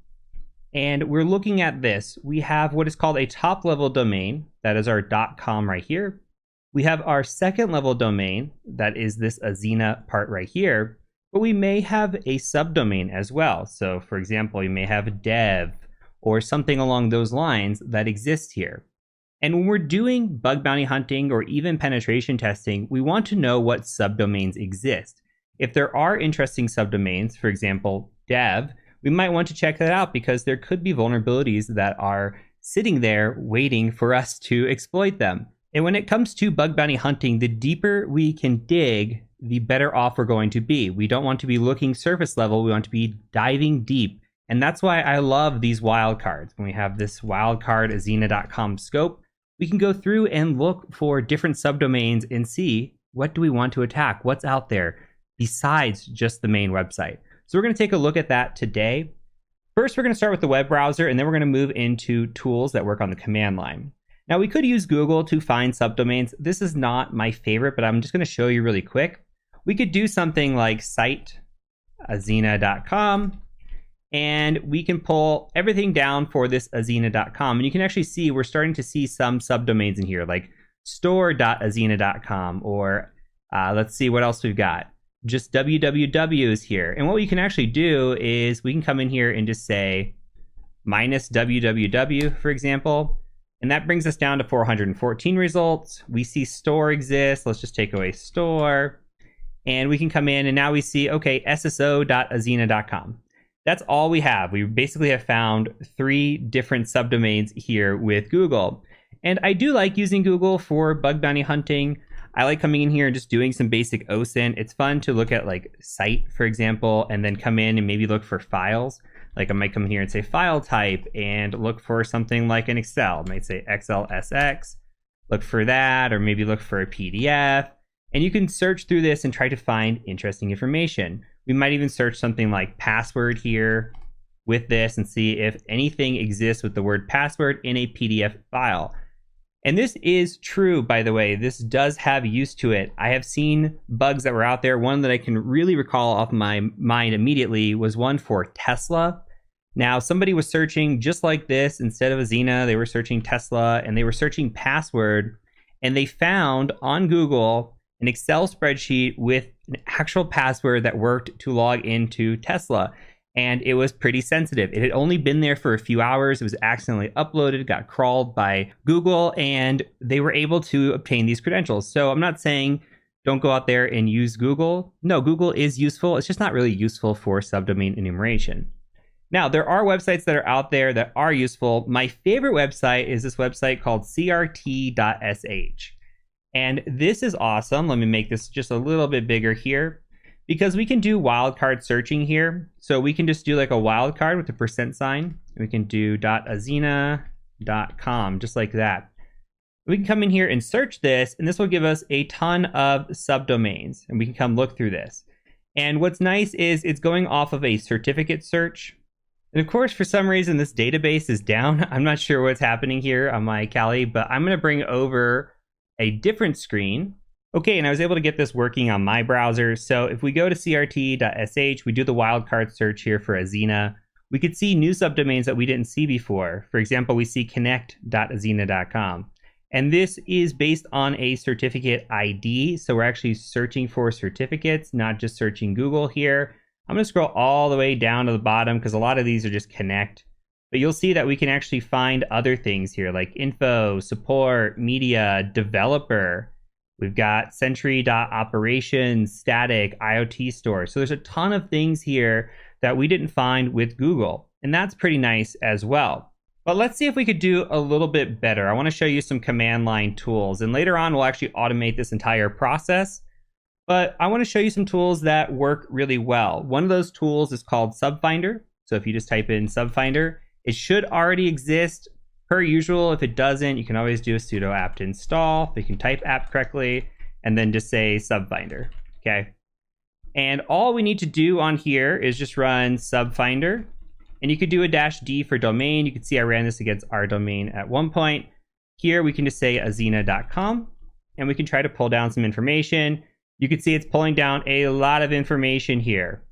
and we're looking at this, we have what is called a top-level domain, That is our .com right here. We have our second level domain, that is this Azina part right here, but we may have a subdomain as well. So for example, you may have dev or something along those lines that exists here. And when we're doing bug bounty hunting or even penetration testing, we want to know what subdomains exist. If there are interesting subdomains, for example, dev, we might want to check that out because there could be vulnerabilities that are sitting there waiting for us to exploit them. And when it comes to bug bounty hunting, the deeper we can dig, the better off we're going to be. We don't want to be looking surface level. We want to be diving deep. And that's why I love these wildcards. When we have this wildcard azina.com scope, we can go through and look for different subdomains and see what do we want to attack, what's out there besides just the main website. So we're going to take a look at that today. First, we're going to start with the web browser, and then we're going to move into tools that work on the command line. Now, we could use Google to find subdomains. This is not my favorite, but I'm just going to show you really quick. We could do something like site azina.com, and we can pull everything down for this azina.com. And you can actually see we're starting to see some subdomains in here, like store.azina.com, or let's see what else we've got. Just www is here. And what we can actually do is we can come in here and just say minus www, for example. And that brings us down to 414 results. We see store exists. Let's just take away store. And we can come in and now we see, okay, sso.azina.com. That's all we have. We basically have found 3 different subdomains here with Google. And I do like using Google for bug bounty hunting. I like coming in here and just doing some basic OSINT. It's fun to look at like site, for example, and then come in and maybe look for files. Like I might come here and say file type and look for something like an Excel. I might say XLSX, look for that, or maybe look for a PDF. And you can search through this and try to find interesting information. We might even search something like password here with this and see if anything exists with the word password in a PDF file. And this is true, by the way. This does have use to it. I have seen bugs that were out there. One that I can really recall off my mind immediately was one for Tesla. Now, somebody was searching just like this. Instead of Azina, they were searching Tesla, and they were searching password. And they found on Google an Excel spreadsheet with an actual password that worked to log into Tesla. And it was pretty sensitive. It had only been there for a few hours. It was accidentally uploaded, got crawled by Google, and they were able to obtain these credentials. So I'm not saying don't go out there and use Google. No, Google is useful. It's just not really useful for subdomain enumeration. Now, there are websites that are out there that are useful. My favorite website is this website called crt.sh. And this is awesome. Let me make this just a little bit bigger here, because we can do wildcard searching here. So we can just do like a wildcard with a %. We can do .azina.com, just like that. We can come in here and search this, and this will give us a ton of subdomains, and we can come look through this. And what's nice is it's going off of a certificate search. And of course, for some reason, this database is down. I'm not sure what's happening here on my Kali, but I'm going to bring over a different screen. Okay, and I was able to get this working on my browser. So if we go to crt.sh, we do the wildcard search here for Azina, we could see new subdomains that we didn't see before. For example, we see connect.azina.com. And this is based on a certificate ID. So we're actually searching for certificates, not just searching Google here. I'm going to scroll all the way down to the bottom because a lot of these are just connect. But you'll see that we can actually find other things here like info, support, media, developer. We've got Sentry.operations, static, IoT store. So there's a ton of things here that we didn't find with Google. And that's pretty nice as well. But let's see if we could do a little bit better. I want to show you some command line tools. And later on, we'll actually automate this entire process. But I want to show you some tools that work really well. One of those tools is called Subfinder. So if you just type in Subfinder, it should already exist. Per usual, if it doesn't, you can always do a sudo apt install. You can type apt correctly and then just say Subfinder, okay? And all we need to do on here is just run Subfinder. And you could do a -d for domain. You can see I ran this against our domain at one point. Here we can just say azina.com and we can try to pull down some information. You can see it's pulling down a lot of information here.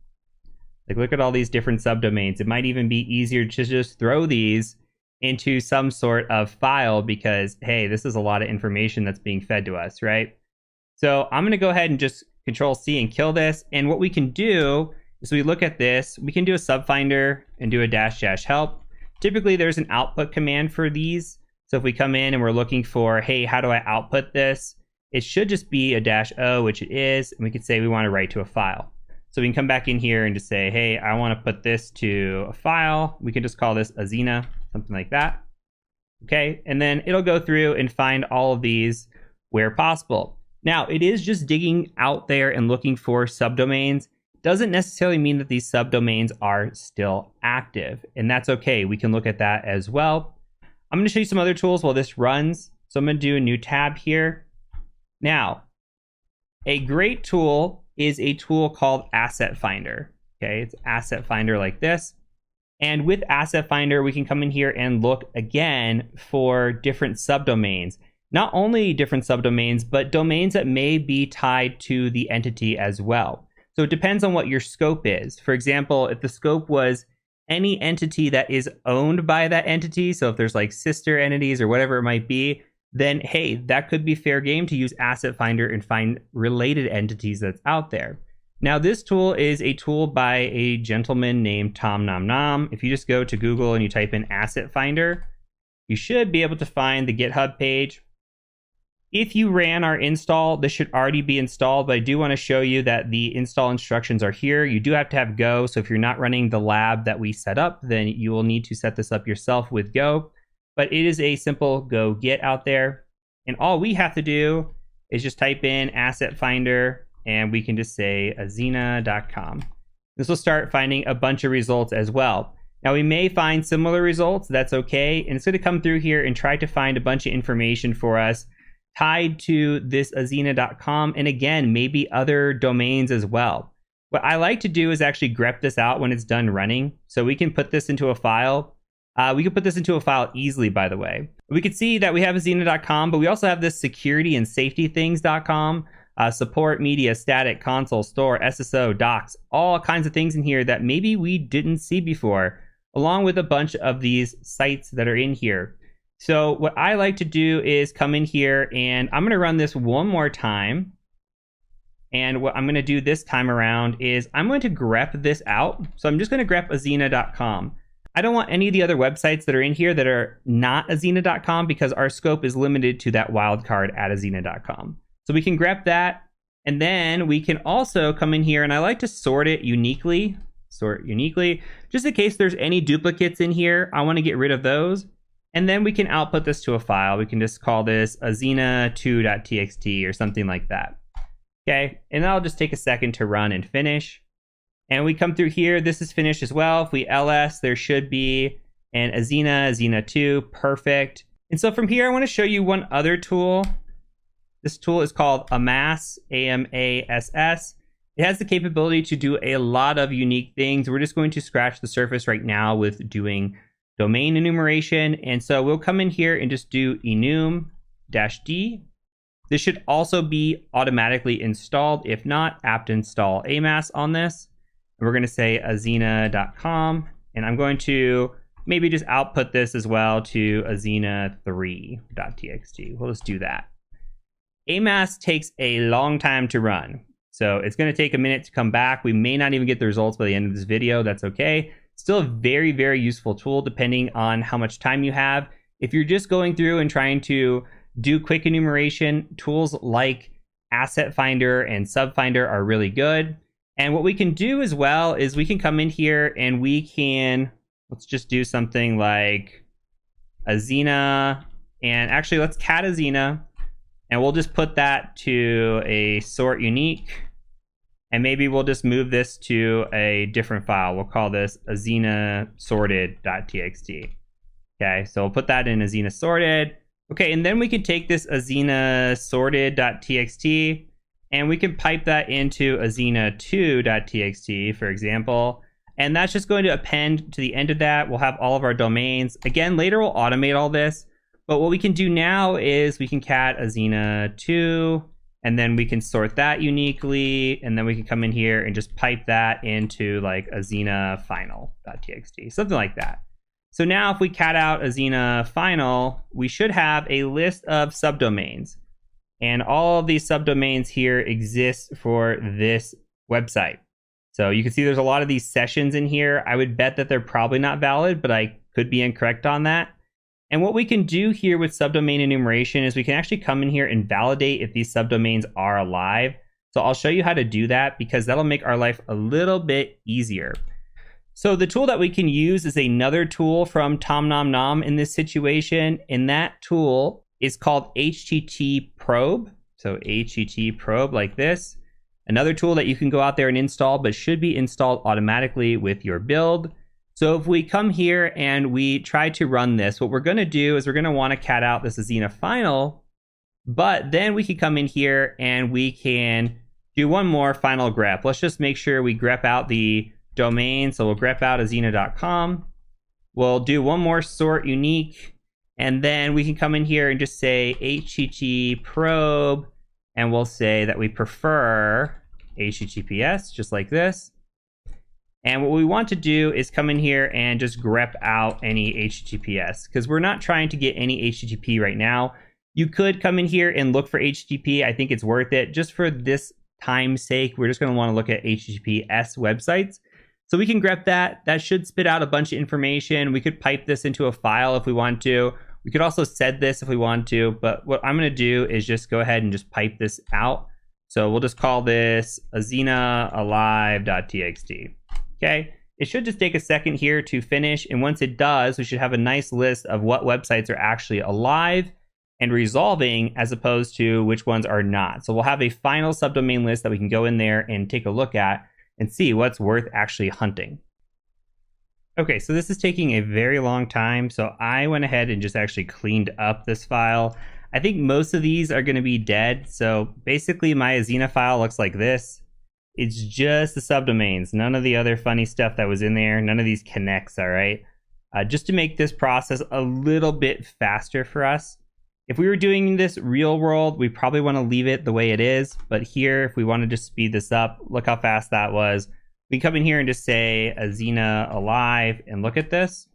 Like look at all these different subdomains. It might even be easier to just throw these into some sort of file because, hey, this is a lot of information that's being fed to us, right? So I'm going to go ahead and just Control C and kill this. And what we can do is we look at this, we can do a subfinder and do a -- help. Typically there's an output command for these. So if we come in and we're looking for, hey, how do I output this? It should just be a -O, which it is. And we could say we want to write to a file. So we can come back in here and just say, hey, I want to put this to a file. We can just call this Azina, something like that. Okay, and then it'll go through and find all of these where possible. Now, it is just digging out there and looking for subdomains. Doesn't necessarily mean that these subdomains are still active, and that's okay. We can look at that as well. I'm going to show you some other tools while this runs. So I'm going to do a new tab here. Now, a great tool is a tool called Asset Finder. Okay, it's Asset Finder like this. And with Asset Finder, we can come in here and look again for different subdomains. Not only different subdomains, but domains that may be tied to the entity as well. So it depends on what your scope is. For example, if the scope was any entity that is owned by that entity, so if there's like sister entities or whatever it might be, then hey, that could be fair game to use Asset Finder and find related entities that's out there. Now, this tool is a tool by a gentleman named Tom Nom Nom. If you just go to Google and you type in Asset Finder, you should be able to find the GitHub page. If you ran our install, this should already be installed, but I do want to show you that the install instructions are here. You do have to have Go, so if you're not running the lab that we set up, then you will need to set this up yourself with Go. But it is a simple Go get out there. And all we have to do is just type in Asset Finder, and we can just say azina.com. This will start finding a bunch of results as well. Now, we may find similar results. That's okay. And it's going to come through here and try to find a bunch of information for us tied to this azina.com. And again, maybe other domains as well. What I like to do is actually grep this out when it's done running. So we can put this into a file. We can put this into a file easily, by the way. We could see that we have azina.com, but we also have this security and safety things.com, support, media, static, console, store, SSO, docs, all kinds of things in here that maybe we didn't see before, along with a bunch of these sites that are in here. So what I like to do is come in here and I'm going to run this one more time. And what I'm going to do this time around is I'm going to grep this out. So I'm just going to grep azina.com. I don't want any of the other websites that are in here that are not azina.com because our scope is limited to that wildcard at azina.com. So we can grep that, and then we can also come in here, and I like to sort uniquely, just in case there's any duplicates in here. I want to get rid of those. And then we can output this to a file. We can just call this azina2.txt or something like that. Okay, and that'll just take a second to run and finish. And we come through here, this is finished as well. If we ls, there should be an azina2, perfect. And so from here, I want to show you one other tool. This tool is called Amass, A-M-A-S-S. It has the capability to do a lot of unique things. We're just going to scratch the surface right now with doing domain enumeration. And so we'll come in here and just do enum-d. This should also be automatically installed. If not, apt install Amass on this. We're going to say azina.com, and I'm going to maybe just output this as well to azina3.txt. We'll just do that. Amass takes a long time to run, so it's going to take a minute to come back. We may not even get the results by the end of this video. That's okay. Still a very, very useful tool depending on how much time you have. If you're just going through and trying to do quick enumeration, tools like Asset Finder and Subfinder are really good. And what we can do as well is we can come in here and we can, let's just do something like azina, and actually let's cat azina, and we'll just put that to a sort unique, and maybe we'll just move this to a different file. We'll call this azina sorted.txt. Okay, so we'll put that in azina sorted. Okay, and then we can take this azina sorted.txt and we can pipe that into azina2.txt, for example. And that's just going to append to the end of that. We'll have all of our domains. Again, later we'll automate all this. But what we can do now is we can cat azina2, and then we can sort that uniquely. And then we can come in here and just pipe that into like azina final.txt, something like that. So now if we cat out Azina final, we should have a list of subdomains. And all of these subdomains here exist for this website. So you can see there's a lot of these sessions in here. I would bet that they're probably not valid, but I could be incorrect on that. And what we can do here with subdomain enumeration is we can actually come in here and validate if these subdomains are alive. So I'll show you how to do that because that'll make our life a little bit easier. So the tool that we can use is another tool from TomNomNom in this situation, and that tool is called HTT Probe. So HTT Probe like this. Another tool that you can go out there and install, but should be installed automatically with your build. So if we come here and we try to run this, what we're going to do is we're going to want to cat out this Azina final, but then we can come in here and we can do one more final grep. Let's just make sure we grep out the domain. So we'll grep out azina.com. We'll do one more sort unique, and then we can come in here and just say HTTP probe, and we'll say that we prefer HTTPS, just like this. And what we want to do is come in here and just grep out any HTTPS, because we're not trying to get any HTTP right now. You could come in here and look for HTTP. I think it's worth it. Just for this time's sake, we're just going to want to look at HTTPS websites. So we can grep that. That should spit out a bunch of information. We could pipe this into a file if we want to. We could also sed this if we want to. But what I'm going to do is just go ahead and just pipe this out. So we'll just call this azinaalive.txt. Okay. It should just take a second here to finish. And once it does, we should have a nice list of what websites are actually alive and resolving as opposed to which ones are not. So we'll have a final subdomain list that we can go in there and take a look at and see what's worth actually hunting. Okay, so this is taking a very long time, so I went ahead and just actually cleaned up this file. I think most of these are going to be dead, so basically my Azina file looks like this. It's just the subdomains, none of the other funny stuff that was in there, none of these connects, all right? Just to make this process a little bit faster for us. If we were doing this real world, we probably want to leave it the way it is. But here, if we want to just speed this up, look how fast that was. We come in here and just say Azina alive and look at this.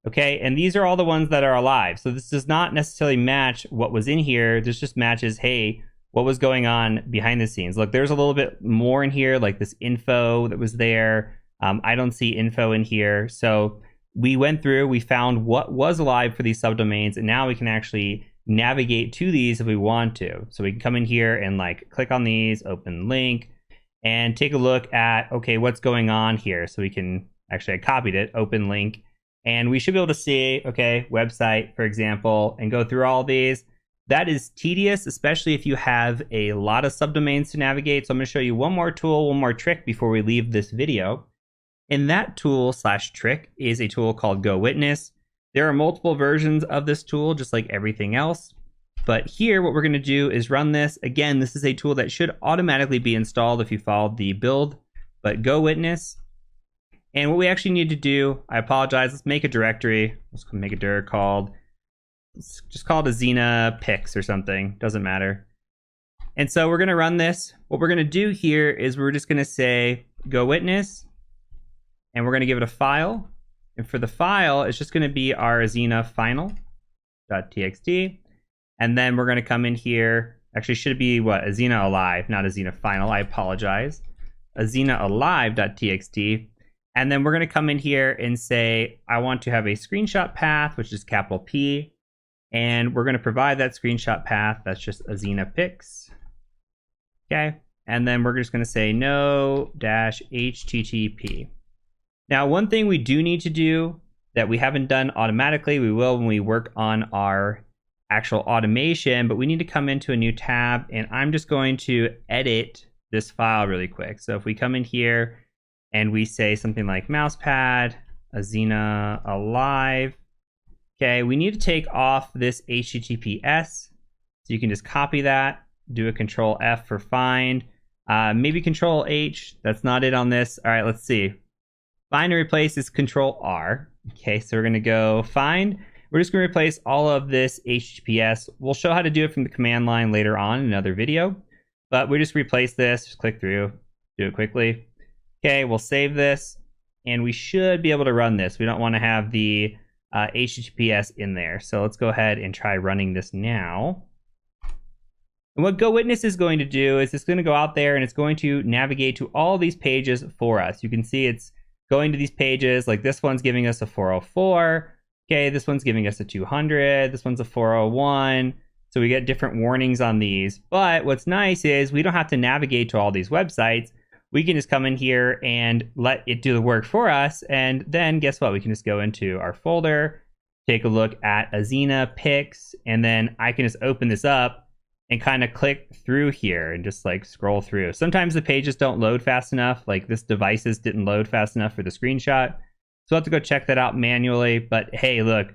Okay, and these are all the ones that are alive. So this does not necessarily match what was in here. This just matches, hey, what was going on behind the scenes. Look, there's a little bit more in here, like this info that was there. I don't see info in here. So we went through, we found what was alive for these subdomains, and now we can actually navigate to these if we want to. So we can come in here and like click on these, open link, and take a look at, okay, what's going on here. So we can, actually I copied it, open link, and we should be able to see, okay, website, for example, and go through all these. That is tedious, especially if you have a lot of subdomains to navigate. So I'm going to show you one more tool, one more trick before we leave this video. And that tool / trick is a tool called GoWitness. There are multiple versions of this tool, just like everything else. But here, what we're going to do is run this. Again, this is a tool that should automatically be installed if you followed the build, but GoWitness. And what we actually need to do, I apologize, let's make a directory. Let's make a dir called, let's just call it Azina Pix or something, doesn't matter. And so we're going to run this. What we're going to do here is we're just going to say GoWitness, and we're going to give it a file. And for the file, it's just going to be our Azina final.txt. And then we're going to come in here. Actually, should it be what? Azina alive, not Azina final. I apologize. Azina alive.txt. And then we're going to come in here and say, I want to have a screenshot path, which is capital P. And we're going to provide that screenshot path. That's just Azina Pix. Okay. And then we're just going to say no-http. Now, one thing we do need to do that we haven't done automatically, we will when we work on our actual automation, but we need to come into a new tab, and I'm just going to edit this file really quick. So if we come in here and we say something like mousepad, Azina alive, okay, we need to take off this HTTPS. So you can just copy that, do a Control F for find, maybe Control H, that's not it on this. All right, let's see. Find and replace is Control R. Okay, so we're going to go find. We're just going to replace all of this HTTPS. We'll show how to do it from the command line later on in another video. But we just replace this, just click through, do it quickly. Okay, we'll save this. and we should be able to run this. We don't want to have the HTTPS in there. So let's go ahead and try running this now. And what GoWitness is going to do is it's going to go out there and it's going to navigate to all these pages for us. You can see it's going to these pages, like this one's giving us a 404. Okay, this one's giving us a 200. This one's a 401. So we get different warnings on these. But what's nice is we don't have to navigate to all these websites. We can just come in here and let it do the work for us. And then guess what? We can just go into our folder, take a look at Azina picks, and then I can just open this up and kind of click through here and just like scroll through. Sometimes the pages don't load fast enough, like this devices didn't load fast enough for the screenshot. So I'll have to go check that out manually. But hey, look,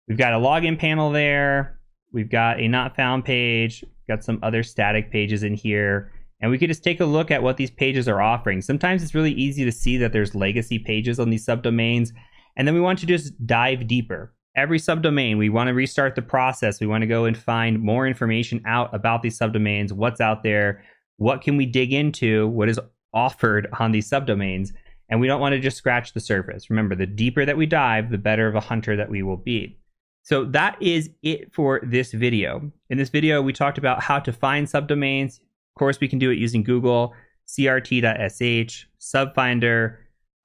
we've got a login panel there. We've got a not found page, got some other static pages in here. And we could just take a look at what these pages are offering. Sometimes it's really easy to see that there's legacy pages on these subdomains. And then we want to just dive deeper. Every subdomain, we want to restart the process. We want to go and find more information out about these subdomains, what's out there, what can we dig into, what is offered on these subdomains. And we don't want to just scratch the surface. Remember, the deeper that we dive, the better of a hunter that we will be. So that is it for this video. In this video, we talked about how to find subdomains. Of course, we can do it using Google, crt.sh, Subfinder,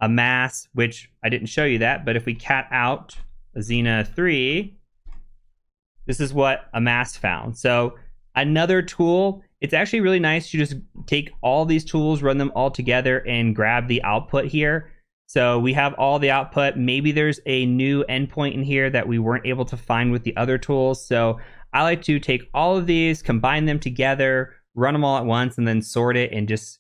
Amass, which I didn't show you that, but if we cat out Azina 3, this is what Amass found. So another tool, it's actually really nice to just take all these tools, run them all together, and grab the output here. So we have all the output. Maybe there's a new endpoint in here that we weren't able to find with the other tools. So I like to take all of these, combine them together, run them all at once, and then sort it and just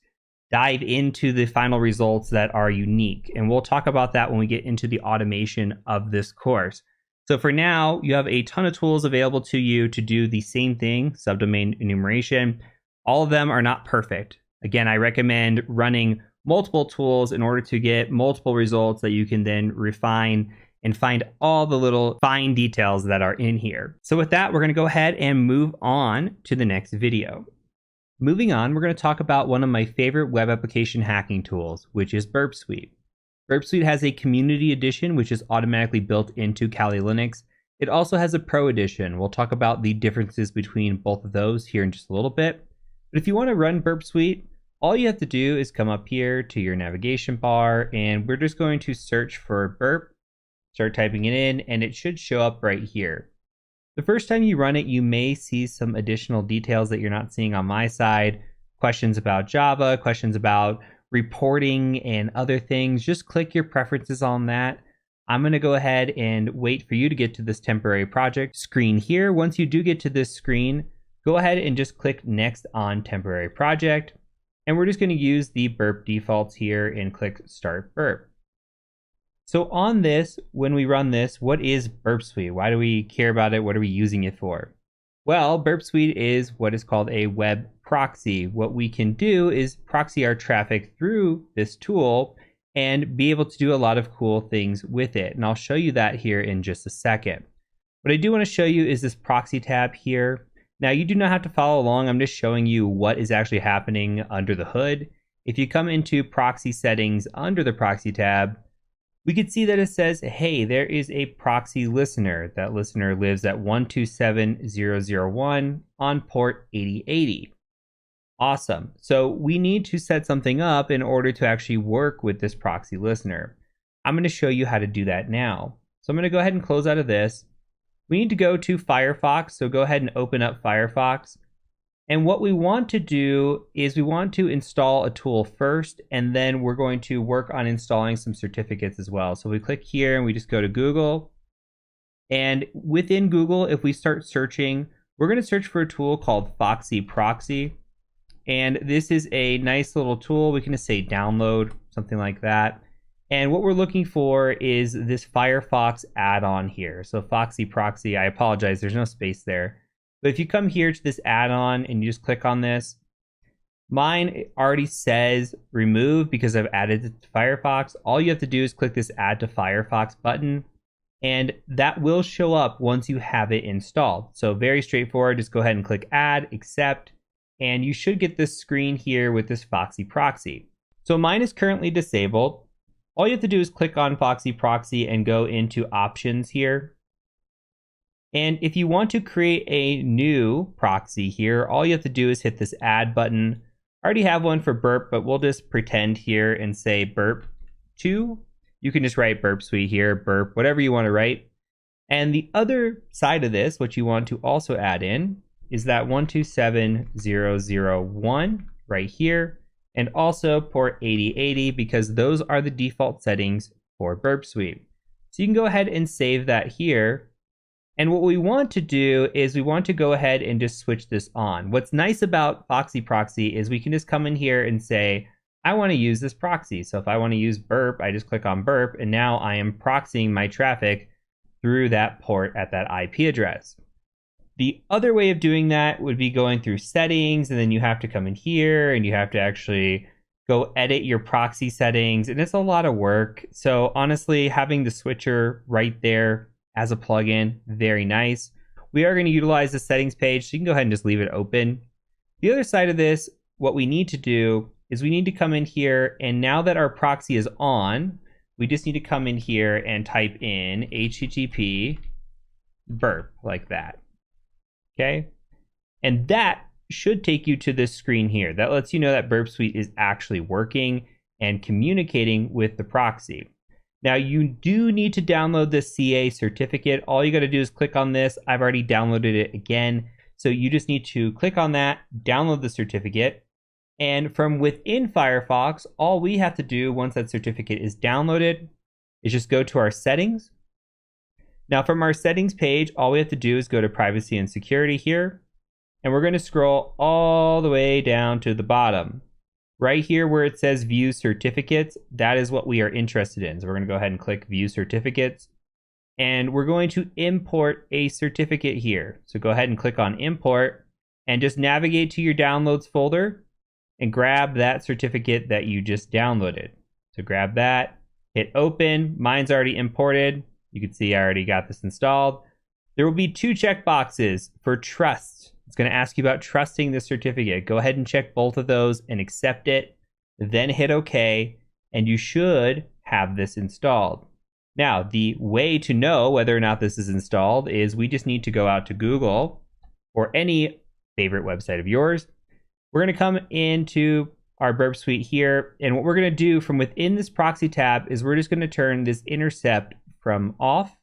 dive into the final results that are unique. And we'll talk about that when we get into the automation of this course. So for now, you have a ton of tools available to you to do the same thing, subdomain enumeration. All of them are not perfect. Again, I recommend running multiple tools in order to get multiple results that you can then refine and find all the little fine details that are in here. So with that, we're going to go ahead and move on to the next video. Moving on, we're going to talk about one of my favorite web application hacking tools, which is Burp Suite. Burp Suite has a community edition, which is automatically built into Kali Linux. It also has a pro edition. We'll talk about the differences between both of those here in just a little bit. But if you want to run Burp Suite, all you have to do is come up here to your navigation bar, and we're just going to search for Burp, start typing it in, and it should show up right here. The first time you run it, you may see some additional details that you're not seeing on my side. Questions about Java, questions about reporting and other things. Just click your preferences on that. I'm going to go ahead and wait for you to get to this temporary project screen here. Once you do get to this screen, go ahead and just click next on temporary project. And we're just going to use the Burp defaults here and click Start Burp. So on this, when we run this, what is Burp Suite? Why do we care about it? What are we using it for? Well, Burp Suite is what is called a web proxy. What we can do is proxy our traffic through this tool and be able to do a lot of cool things with it. And I'll show you that here in just a second. What I do want to show you is this proxy tab here. Now, you do not have to follow along. I'm just showing you what is actually happening under the hood. If you come into proxy settings under the proxy tab, we can see that it says, hey, there is a proxy listener. That listener lives at 127.0.0.1 on port 8080. Awesome. So we need to set something up in order to actually work with this proxy listener. I'm going to show you how to do that now. So I'm going to go ahead and close out of this. We need to go to Firefox. So go ahead and open up Firefox. And what we want to do is we want to install a tool first, and then we're going to work on installing some certificates as well. So we click here and we just go to Google. And within Google, if we start searching, we're going to search for a tool called Foxy Proxy. And this is a nice little tool. We can just say download, something like that. And what we're looking for is this Firefox add-on here. So Foxy Proxy, I apologize, there's no space there. But if you come here to this add-on and you just click on this, mine already says remove because I've added it to Firefox. All you have to do is click this add to Firefox button, and that will show up once you have it installed. So very straightforward, just go ahead and click add, accept, and you should get this screen here with this Foxy Proxy. So mine is currently disabled. all you have to do is click on Foxy Proxy and go into options here. And if you want to create a new proxy here, all you have to do is hit this add button. I already have one for Burp, but we'll just pretend here and say Burp 2. You can just write Burp Suite here, Burp, whatever you want to write. And the other side of this, what you want to also add in, is that 127001 right here, and also port 8080 because those are the default settings for Burp Suite. So you can go ahead and save that here. And what we want to do is we want to go ahead and just switch this on. What's nice about Foxy Proxy is we can just come in here and say, I want to use this proxy. So if I want to use Burp, I just click on Burp, and now I am proxying my traffic through that port at that IP address. The other way of doing that would be going through settings, and then you have to come in here and you have to actually go edit your proxy settings, and it's a lot of work. So honestly, having the switcher right there as a plugin, very nice. We are going to utilize the settings page, so you can go ahead and just leave it open. The other side of this, what we need to do is we need to come in here, and now that our proxy is on, we just need to come in here and type in HTTP burp like that. Okay, and that should take you to this screen here. That lets you know that Burp Suite is actually working and communicating with the proxy. Now you do need to download the CA certificate. All you got to do is click on this. I've already downloaded it again. So you just need to click on that, download the certificate. And from within Firefox, all we have to do once that certificate is downloaded is just go to our settings. Now from our settings page, all we have to do is go to privacy and security here. And we're going to scroll all the way down to the bottom. Right here where it says view certificates, that is what we are interested in. So we're going to go ahead and click view certificates. And we're going to import a certificate here. So go ahead and click on import and just navigate to your downloads folder and grab that certificate that you just downloaded. So grab that, hit open. Mine's already imported. You can see I already got this installed. There will be 2 checkboxes for trust. It's going to ask you about trusting the certificate. Go ahead and check both of those and accept it. Then hit OK, and you should have this installed. Now, the way to know whether or not this is installed is we just need to go out to Google or any favorite website of yours. We're going to come into our Burp Suite here, and what we're going to do from within this proxy tab is we're just going to turn this intercept from off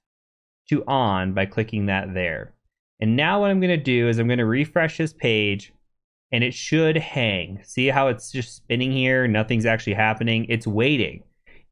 to on by clicking that there. And now what I'm going to do is I'm going to refresh this page, and it should hang. See how it's just spinning here? Nothing's actually happening. It's waiting.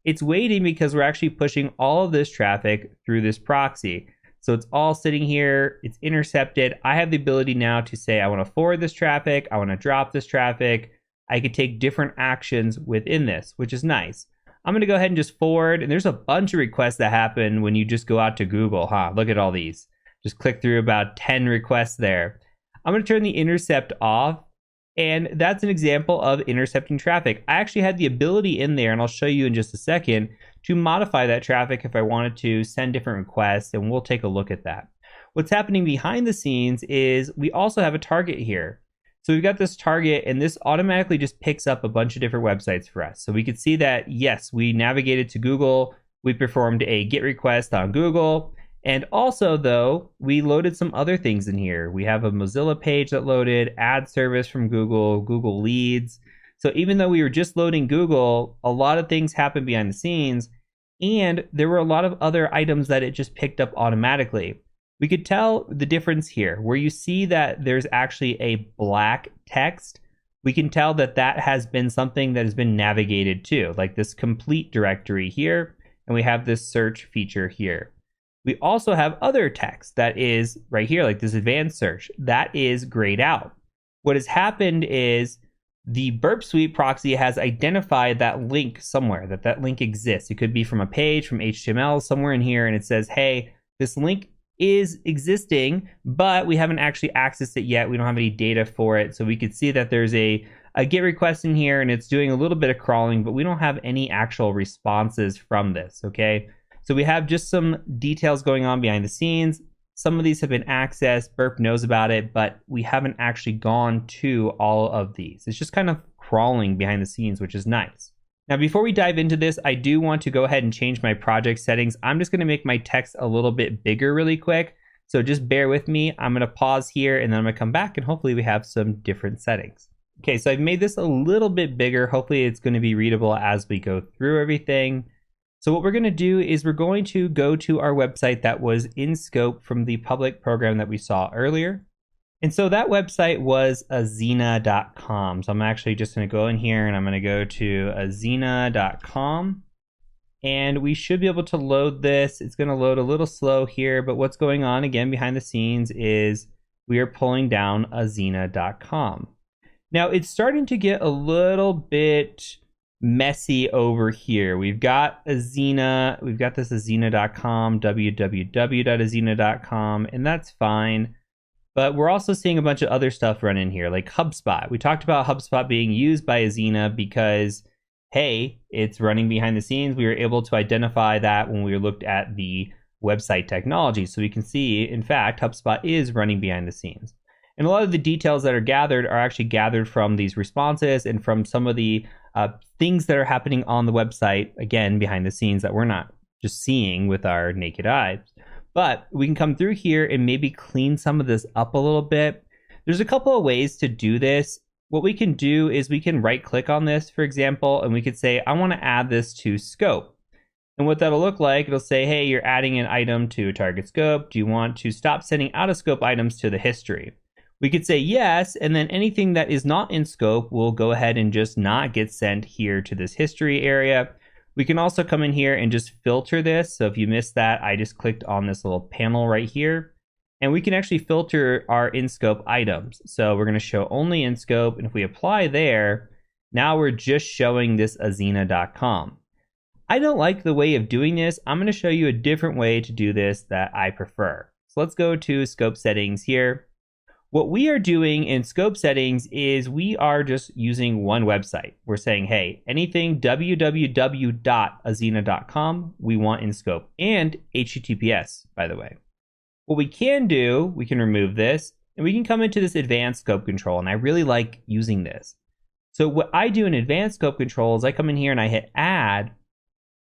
It's waiting because we're actually pushing all of this traffic through this proxy. So it's all sitting here. It's intercepted. I have the ability now to say I want to forward this traffic. I want to drop this traffic. I could take different actions within this, which is nice. I'm going to go ahead and just forward. And there's a bunch of requests that happen when you just go out to Google. Look at all these. Just click through about 10 requests there. I'm going to turn the intercept off, and that's an example of intercepting traffic. I actually had the ability in there, and I'll show you in just a second, to modify that traffic if I wanted to send different requests, and we'll take a look at that. What's happening behind the scenes is we also have a target here. So we've got this target, and this automatically just picks up a bunch of different websites for us. So we could see that, yes, we navigated to Google, we performed a GET request on Google, and also, though, we loaded some other things in here. We have a Mozilla page that loaded, ad service from Google, Google Leads. So even though we were just loading Google, a lot of things happened behind the scenes, and there were a lot of other items that it just picked up automatically. We could tell the difference here. Where you see that there's actually a black text, we can tell that that has been something that has been navigated to, like this complete directory here, and we have this search feature here. We also have other text that is right here, like this advanced search. That is grayed out. What has happened is the Burp Suite proxy has identified that link somewhere, that link exists. It could be from a page, from HTML, somewhere in here, and it says, hey, this link is existing, but we haven't actually accessed it yet. We don't have any data for it. So we could see that there's a GET request in here, and it's doing a little bit of crawling, but we don't have any actual responses from this, okay? So we have just some details going on behind the scenes. Some of these have been accessed. Burp knows about it, but we haven't actually gone to all of these. It's just kind of crawling behind the scenes, which is nice. Now, before we dive into this, I do want to go ahead and change my project settings. I'm just going to make my text a little bit bigger really quick. So just bear with me. I'm going to pause here and then I'm going to come back and hopefully we have some different settings. Okay, so I've made this a little bit bigger. Hopefully it's going to be readable as we go through everything. So what we're going to do is we're going to go to our website that was in scope from the public program that we saw earlier. And so that website was azina.com. So I'm actually just going to go in here and I'm going to go to azina.com. And we should be able to load this. It's going to load a little slow here, but what's going on again behind the scenes is we are pulling down azina.com. Now it's starting to get a little bit messy over here. We've got Azina, we've got this azina.com, www.azina.com, and that's fine. But we're also seeing a bunch of other stuff run in here, like HubSpot. We talked about HubSpot being used by Azina because, hey, it's running behind the scenes. We were able to identify that when we looked at the website technology. So we can see, in fact, HubSpot is running behind the scenes. And a lot of the details that are gathered are actually gathered from these responses and from some of the things that are happening on the website, again, behind the scenes that we're not just seeing with our naked eyes. But we can come through here and maybe clean some of this up a little bit. There's a couple of ways to do this. What we can do is we can right click on this, for example, and we could say, I want to add this to scope. And what that'll look like, it'll say, hey, you're adding an item to a target scope. Do you want to stop sending out of scope items to the history? We could say yes, and then anything that is not in scope will go ahead and just not get sent here to this history area. We can also come in here and just filter this. So if you missed that, I just clicked on this little panel right here. And we can actually filter our in-scope items. So we're going to show only in scope. And if we apply there, now we're just showing this azina.com. I don't like the way of doing this. I'm going to show you a different way to do this that I prefer. So let's go to scope settings here. What we are doing in scope settings is we are just using one website. We're saying, hey, anything www.azina.com we want in scope, and HTTPS, by the way. What we can do, we can remove this, and we can come into this advanced scope control, and I really like using this. So what I do in advanced scope control is I come in here and I hit add,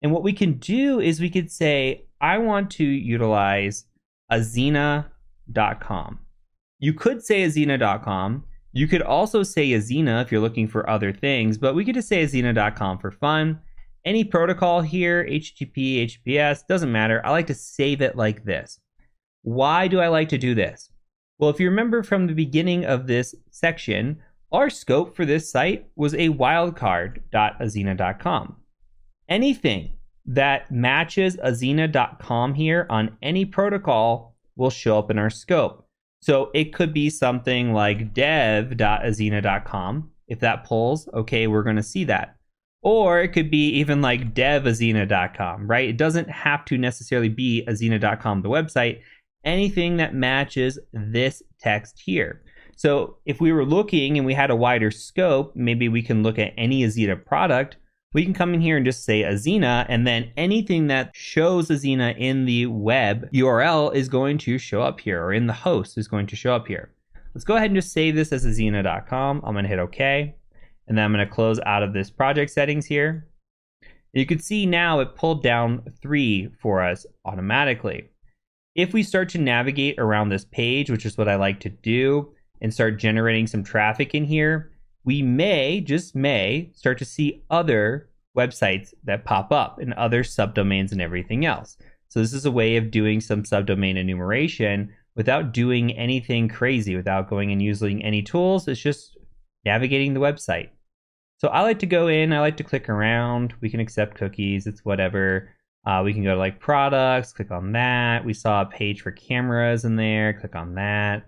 and what we can do is we could say, I want to utilize azina.com. You could say azina.com. You could also say Azina if you're looking for other things, but we could just say azina.com for fun. Any protocol here, HTTP, HTTPS, doesn't matter. I like to save it like this. Why do I like to do this? Well, if you remember from the beginning of this section, our scope for this site was a wildcard.azina.com. Anything that matches azina.com here on any protocol will show up in our scope. So it could be something like dev.azina.com. If that pulls, okay, we're going to see that. Or it could be even like devazina.com, right? It doesn't have to necessarily be azina.com, the website. Anything that matches this text here. So if we were looking and we had a wider scope, maybe we can look at any Azina product. We can come in here and just say Azina, and then anything that shows Azina in the web URL is going to show up here, or in the host is going to show up here. Let's go ahead and just save this as azina.com. I'm going to hit OK, and then I'm going to close out of this project settings here. You can see now it pulled down 3 for us automatically. If we start to navigate around this page, which is what I like to do, and start generating some traffic in here, we may, just may, start to see other websites that pop up and other subdomains and everything else. So this is a way of doing some subdomain enumeration without doing anything crazy, without going and using any tools. It's just navigating the website. So I like to go in, I like to click around. We can accept cookies, it's whatever. We can go to like products, click on that. We saw a page for cameras in there, click on that.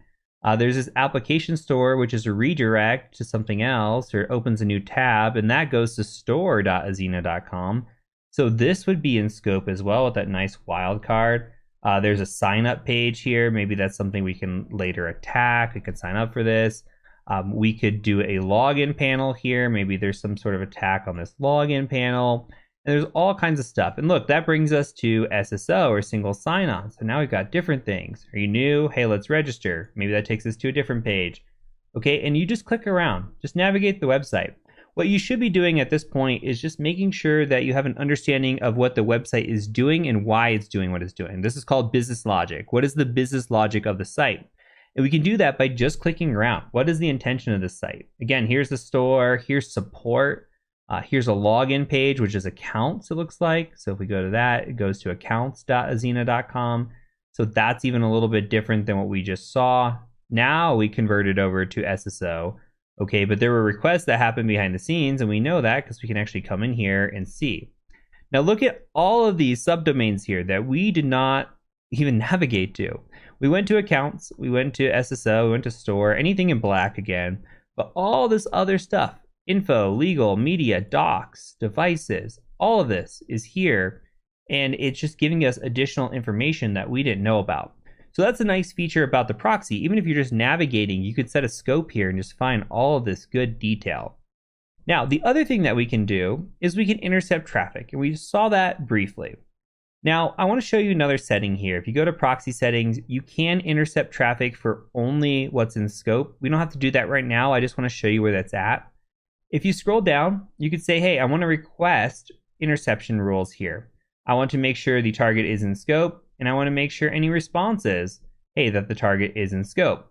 There's this application store, which is a redirect to something else, or it opens a new tab, and that goes to store.azina.com. So this would be in scope as well with that nice wildcard. There's a sign up page here. Maybe that's something we can later attack. We could sign up for this. We could do a login panel here. Maybe there's some sort of attack on this login panel. And there's all kinds of stuff. And look, that brings us to SSO, or single sign-on. So now we've got different things. Are you new? Hey, let's register. Maybe that takes us to a different page. Okay, and you just click around. Just navigate the website. What you should be doing at this point is just making sure that you have an understanding of what the website is doing and why it's doing what it's doing. This is called business logic. What is the business logic of the site? And we can do that by just clicking around. What is the intention of the site? Again, here's the store, here's support, here's a login page, which is accounts, it looks like. So if we go to that, it goes to accounts.azina.com. So that's even a little bit different than what we just saw. Now we converted over to SSO. Okay, but there were requests that happened behind the scenes, and we know that because we can actually come in here and see. Now look at all of these subdomains here that we did not even navigate to. We went to accounts, we went to SSO, we went to store, anything in black again, but all this other stuff, info, legal, media, docs, devices, all of this is here, and it's just giving us additional information that we didn't know about. So that's a nice feature about the proxy. Even if you're just navigating, you could set a scope here and just find all of this good detail. Now, the other thing that we can do is we can intercept traffic, and we saw that briefly. Now, I want to show you another setting here. If you go to proxy settings, you can intercept traffic for only what's in scope. We don't have to do that right now. I just want to show you where that's at. If you scroll down, you could say, hey, I want to request interception rules here. I want to make sure the target is in scope, and I want to make sure any responses, hey, that the target is in scope.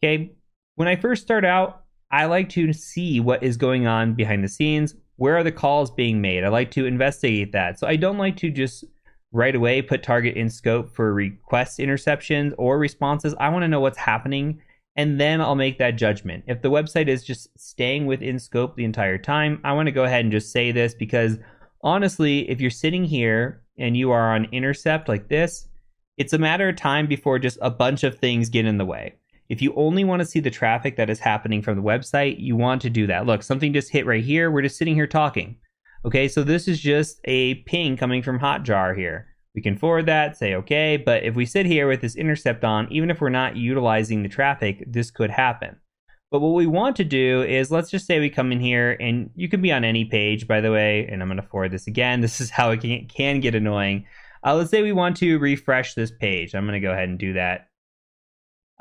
Okay, when I first start out, I like to see what is going on behind the scenes. Where are the calls being made? I like to investigate that. So I don't like to just right away put target in scope for request interceptions or responses. I want to know what's happening, and then I'll make that judgment. If the website is just staying within scope the entire time, I want to go ahead and just say this, because honestly, if you're sitting here and you are on intercept like this, it's a matter of time before just a bunch of things get in the way. If you only want to see the traffic that is happening from the website, you want to do that. Look, something just hit right here. We're just sitting here talking. Okay, so this is just a ping coming from Hotjar here. We can forward that, say okay, but if we sit here with this intercept on, even if we're not utilizing the traffic, this could happen. But what we want to do is, let's just say we come in here, and you can be on any page, by the way, and I'm going to forward this again. This is how it can get annoying. Let's say we want to refresh this page. I'm going to go ahead and do that.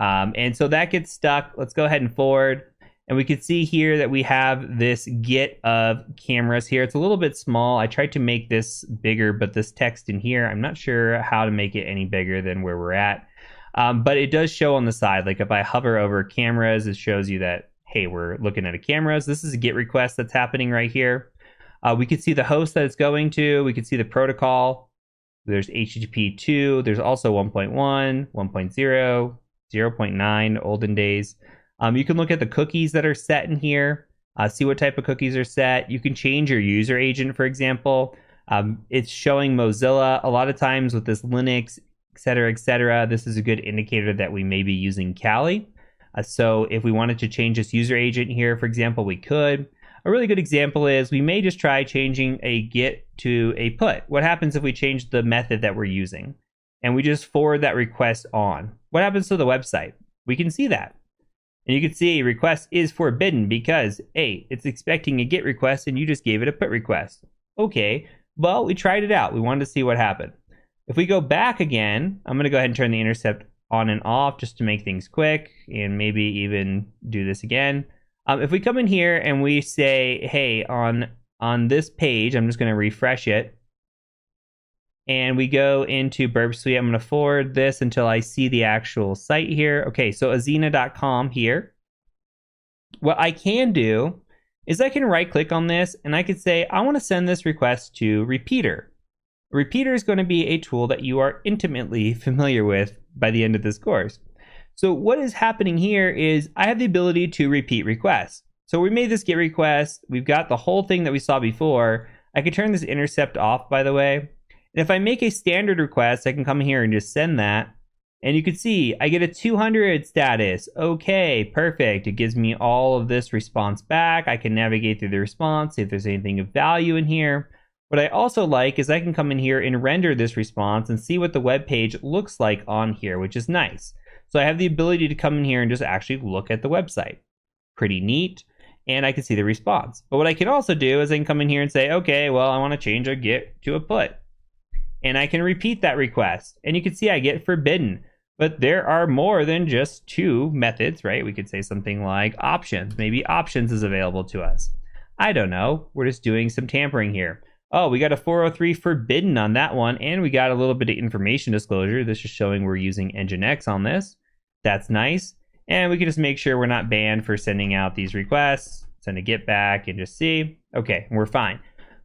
And so that gets stuck. Let's go ahead and forward. And we can see here that we have this get of cameras here. It's a little bit small. I tried to make this bigger, but this text in here, I'm not sure how to make it any bigger than where we're at. But it does show on the side. Like if I hover over cameras, it shows you that, hey, we're looking at a cameras. This is a GET request that's happening right here. We could see the host that it's going to. We could see the protocol. There's HTTP 2. There's also 1.1, 1.0, 0.9, olden days. You can look at the cookies that are set in here, see what type of cookies are set. You can change your user agent, for example. It's showing Mozilla. A lot of times with this Linux, et cetera, this is a good indicator that we may be using Kali. So if we wanted to change this user agent here, for example, we could. A really good example is we may just try changing a GET to a PUT. What happens if we change the method that we're using and we just forward that request on? What happens to the website? We can see that. And you can see a request is forbidden because, A, it's expecting a GET request and you just gave it a PUT request. Okay, well, we tried it out. We wanted to see what happened. If we go back again, I'm going to go ahead and turn the intercept on and off just to make things quick and maybe even do this again. If we come in here and we say, hey, on this page, I'm just going to refresh it. And we go into Burp Suite. I'm going to forward this until I see the actual site here. Okay, so azina.com here. What I can do is I can right click on this and I could say, I want to send this request to Repeater. Repeater is going to be a tool that you are intimately familiar with by the end of this course. So what is happening here is I have the ability to repeat requests. So we made this GET request. We've got the whole thing that we saw before. I could turn this intercept off, by the way. And if I make a standard request, I can come here and just send that. And you can see I get a 200 status. Okay, perfect. It gives me all of this response back. I can navigate through the response, see if there's anything of value in here. What I also like is I can come in here and render this response and see what the web page looks like on here, which is nice. So I have the ability to come in here and just actually look at the website. Pretty neat. And I can see the response. But what I can also do is I can come in here and say, okay, well, I want to change a GET to a PUT. And I can repeat that request. And you can see I get forbidden. But there are more than just two methods, right? We could say something like options. Maybe options is available to us. I don't know. We're just doing some tampering here. Oh, we got a 403 forbidden on that one, and we got a little bit of information disclosure. This is showing we're using Nginx on this. That's nice. And we can just make sure we're not banned for sending out these requests, send a get back, and just see. Okay, we're fine.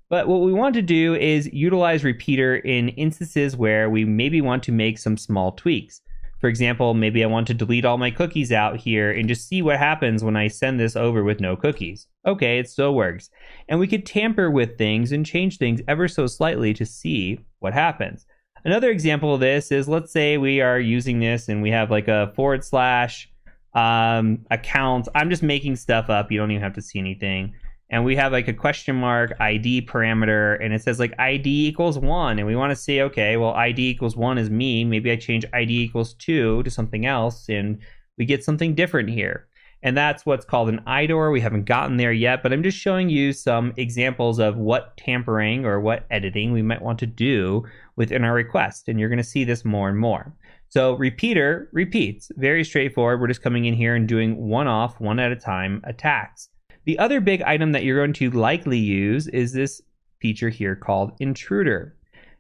But what we want to do is utilize repeater in instances where we maybe want to make some small tweaks. For example, maybe I want to delete all my cookies out here and just see what happens when I send this over with no cookies. Okay, it still works. And we could tamper with things and change things ever so slightly to see what happens. Another example of this is, let's say we are using this and we have like a / account. I'm just making stuff up. You don't even have to see anything. And we have like a question mark ID parameter, and it says like ID equals 1. And we want to see, okay, well, ID equals 1 is me. Maybe I change ID equals 2 to something else, and we get something different here. And that's what's called an IDOR. We haven't gotten there yet, but I'm just showing you some examples of what tampering or what editing we might want to do within our request. And you're going to see this more and more. So repeater repeats, very straightforward. We're just coming in here and doing one-off, one at a time attacks. The other big item that you're going to likely use is this feature here called intruder.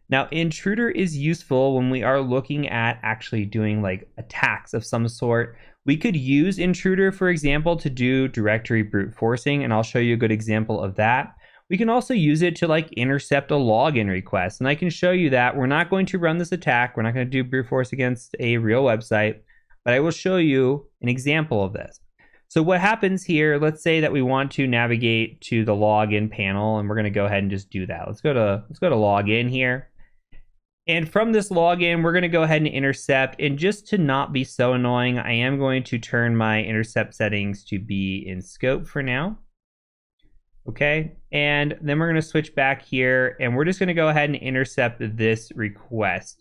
Now, intruder is useful when we are looking at actually doing like attacks of some sort. We could use intruder, for example, to do directory brute forcing, and I'll show you a good example of that. We can also use it to like intercept a login request, and I can show you that. We're not going to run this attack. We're not going to do brute force against a real website, but I will show you an example of this. So what happens here, let's say that we want to navigate to the login panel, and we're going to go ahead and just do that. Let's go to login here. And from this login, we're going to go ahead and intercept. And just to not be so annoying, I am going to turn my intercept settings to be in scope for now. Okay, and then we're going to switch back here, and we're just going to go ahead and intercept this request.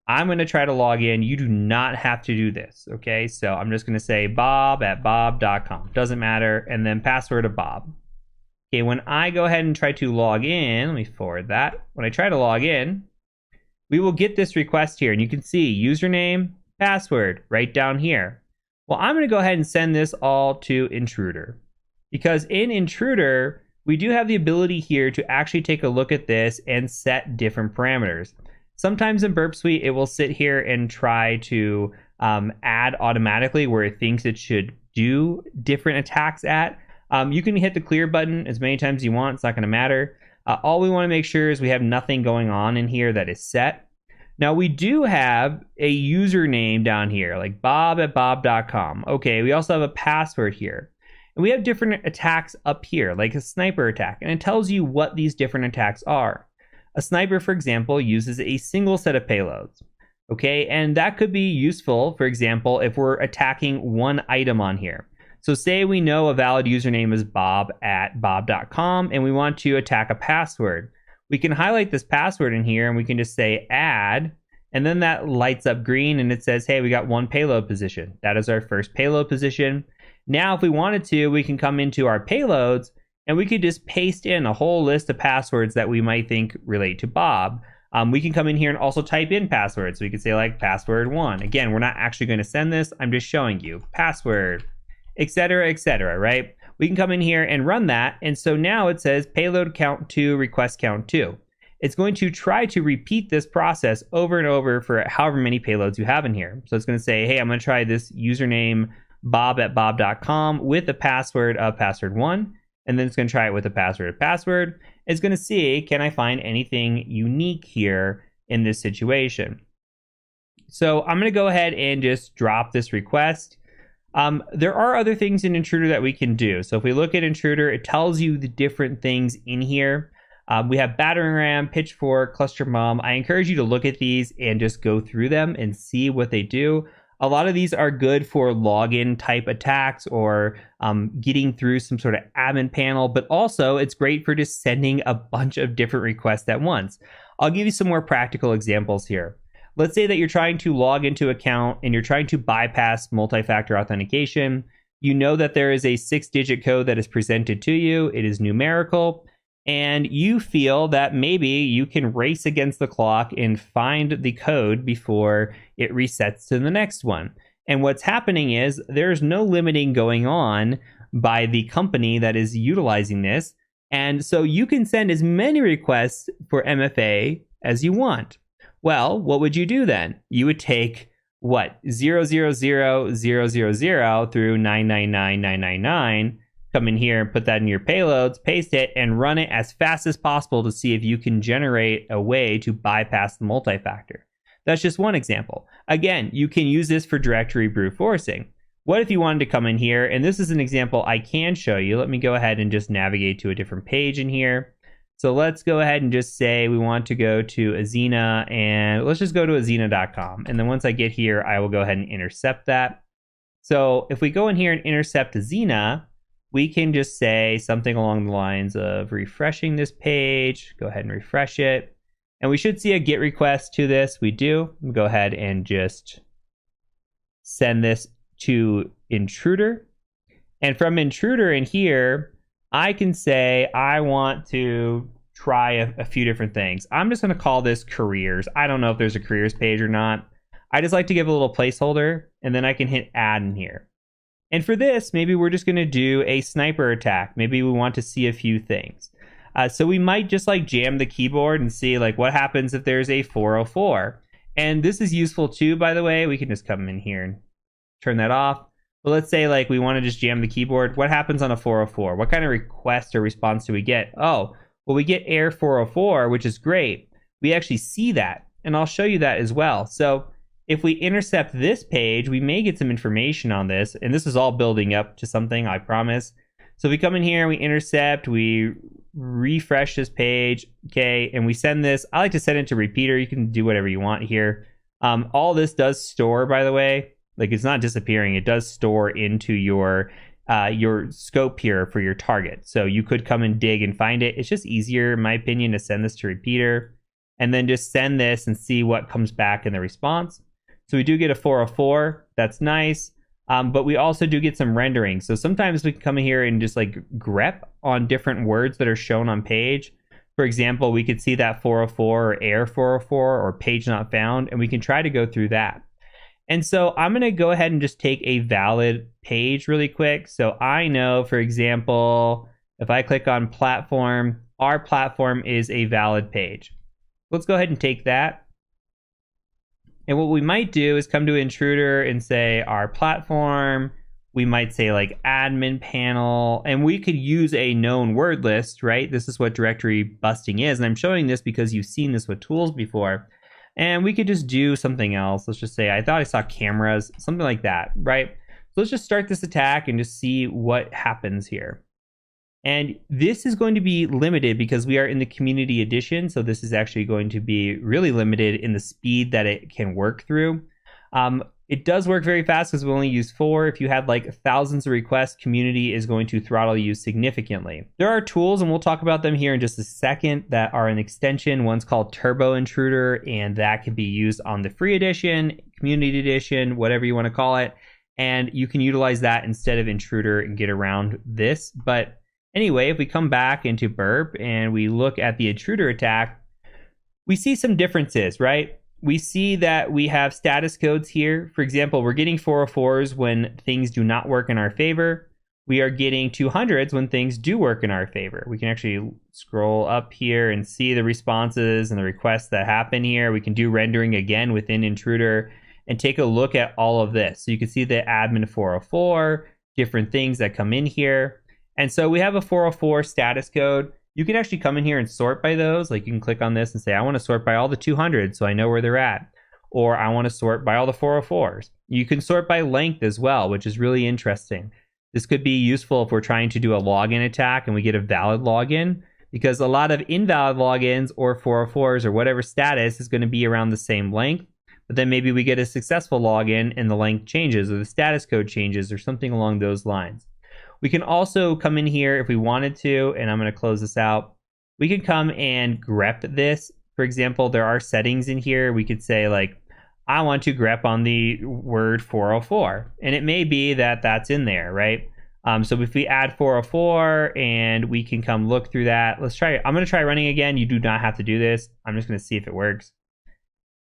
I'm going to try to log in. You do not have to do this, okay? So I'm just going to say bob@bob.com. Doesn't matter. And then password of Bob. Okay, when I go ahead and try to log in, let me forward that. When I try to log in, we will get this request here. And you can see username, password right down here. Well, I'm going to go ahead and send this all to intruder. Because in intruder, we do have the ability here to actually take a look at this and set different parameters. Sometimes in Burp Suite, it will sit here and try to add automatically where it thinks it should do different attacks at. You can hit the clear button as many times as you want. It's not going to matter. All we want to make sure is we have nothing going on in here that is set. Now, we do have a username down here, like bob@bob.com. Okay, we also have a password here. And we have different attacks up here, like a sniper attack. And it tells you what these different attacks are. A sniper, for example, uses a single set of payloads, okay? And that could be useful, for example, if we're attacking one item on here. So say we know a valid username is bob@bob.com, and we want to attack a password. We can highlight this password in here, and we can just say add, and then that lights up green, and it says, hey, we got one payload position. That is our first payload position. Now, if we wanted to, we can come into our payloads, and we could just paste in a whole list of passwords that we might think relate to Bob. We can come in here and also type in passwords. So we could say like password 1. Again, we're not actually going to send this. I'm just showing you password, etc., right? We can come in here and run that. And so now it says payload count 2, request count 2. It's going to try to repeat this process over and over for however many payloads you have in here. So it's going to say, hey, I'm going to try this username bob@bob.com with a password of password 1. And then it's going to try it with a password of password. It's going to see, can I find anything unique here in this situation? So I'm going to go ahead and just drop this request. There are other things in intruder that we can do. So if we look at intruder, it tells you the different things in here. We have battering ram, pitchfork, cluster bomb. I encourage you to look at these and just go through them and see what they do. A lot of these are good for login type attacks or getting through some sort of admin panel, but also it's great for just sending a bunch of different requests at once. I'll give you some more practical examples here. Let's say that you're trying to log into an account and you're trying to bypass multi-factor authentication. You know that there is a 6-digit code that is presented to you. It is numerical. And you feel that maybe you can race against the clock and find the code before it resets to the next one. And what's happening is there's no limiting going on by the company that is utilizing this. And so you can send as many requests for MFA as you want. Well, what would you do then? You would take what? 000 through 999,999, come in here and put that in your payloads, paste it, and run it as fast as possible to see if you can generate a way to bypass the multi-factor. That's just one example. Again, you can use this for directory brute forcing. What if you wanted to come in here, and this is an example I can show you. Let me go ahead and just navigate to a different page in here. So let's go ahead and just say we want to go to Azena, and let's just go to azena.com. And then once I get here, I will go ahead and intercept that. So if we go in here and intercept Azena, we can just say something along the lines of refreshing this page. Go ahead and refresh it. And we should see a GET request to this. We do. We'll go ahead and just send this to intruder. And from intruder in here, I can say I want to try a few different things. I'm just going to call this careers. I don't know if there's a careers page or not. I just like to give a little placeholder, and then I can hit add in here. And for this, maybe we're just going to do a sniper attack. Maybe we want to see a few things. So we might just like jam the keyboard and see like what happens if there's a 404. And this is useful too, by the way. We can just come in here and turn that off. But let's say like we want to just jam the keyboard. What happens on a 404? What kind of request or response do we get? Oh, well, we get error 404, which is great. We actually see that, and I'll show you that as well. So if we intercept this page, we may get some information on this, and this is all building up to something, I promise. So we come in here, we intercept, we refresh this page, okay, and we send this. I like to send it to repeater. You can do whatever you want here. All this does store, by the way. Like, it's not disappearing. It does store into your scope here for your target. So you could come and dig and find it. It's just easier, in my opinion, to send this to repeater and then just send this and see what comes back in the response. So we do get a 404. That's nice. But we also do get some rendering. So sometimes we can come in here and just like grep on different words that are shown on page. For example, we could see that 404 or error 404 or page not found, and we can try to go through that. And so I'm going to go ahead and just take a valid page really quick. So I know, for example, if I click on platform, our platform is a valid page. Let's go ahead and take that. And what we might do is come to intruder and say our platform. We might say like admin panel, and we could use a known word list, right? This is what directory busting is. And I'm showing this because you've seen this with tools before. And we could just do something else. Let's just say I thought I saw cameras, something like that, right? So let's just start this attack and just see what happens here. And this is going to be limited because we are in the community edition. So this is actually going to be really limited in the speed that it can work through. It does work very fast because we only use 4. If you had like thousands of requests, community is going to throttle you significantly. There are tools, and we'll talk about them here in just a second, that are an extension. One's called Turbo Intruder, and that can be used on the free edition, community edition, whatever you want to call it. And you can utilize that instead of Intruder and get around this. But anyway, if we come back into Burp and we look at the intruder attack, we see some differences, right? We see that we have status codes here. For example, we're getting 404s when things do not work in our favor. We are getting 200s when things do work in our favor. We can actually scroll up here and see the responses and the requests that happen here. We can do rendering again within Intruder and take a look at all of this. So you can see the admin 404, different things that come in here. And so we have a 404 status code. You can actually come in here and sort by those. Like you can click on this and say, I want to sort by all the 200s so I know where they're at. Or I want to sort by all the 404s. You can sort by length as well, which is really interesting. This could be useful if we're trying to do a login attack and we get a valid login, because a lot of invalid logins or 404s or whatever status is going to be around the same length. But then maybe we get a successful login and the length changes or the status code changes or something along those lines. We can also come in here if we wanted to, and I'm going to close this out. We can come and grep this. For example, there are settings in here. We could say like, I want to grep on the word 404. And it may be that that's in there, right? So if we add 404 and we can come look through that, let's try it. I'm going to try running again. You do not have to do this. I'm just going to see if it works.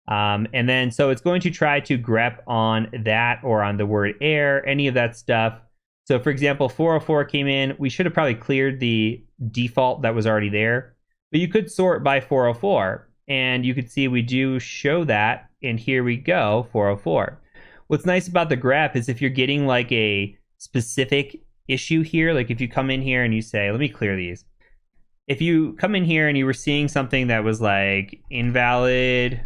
And then, so it's going to try to grep on that or on the word error, any of that stuff. So for example, 404 came in. We should have probably cleared the default that was already there. But you could sort by 404, and you could see we do show that, and here we go, 404. What's nice about the graph is if you're getting like a specific issue here, like if you come in here and you say, let me clear these. If you come in here and you were seeing something that was like invalid,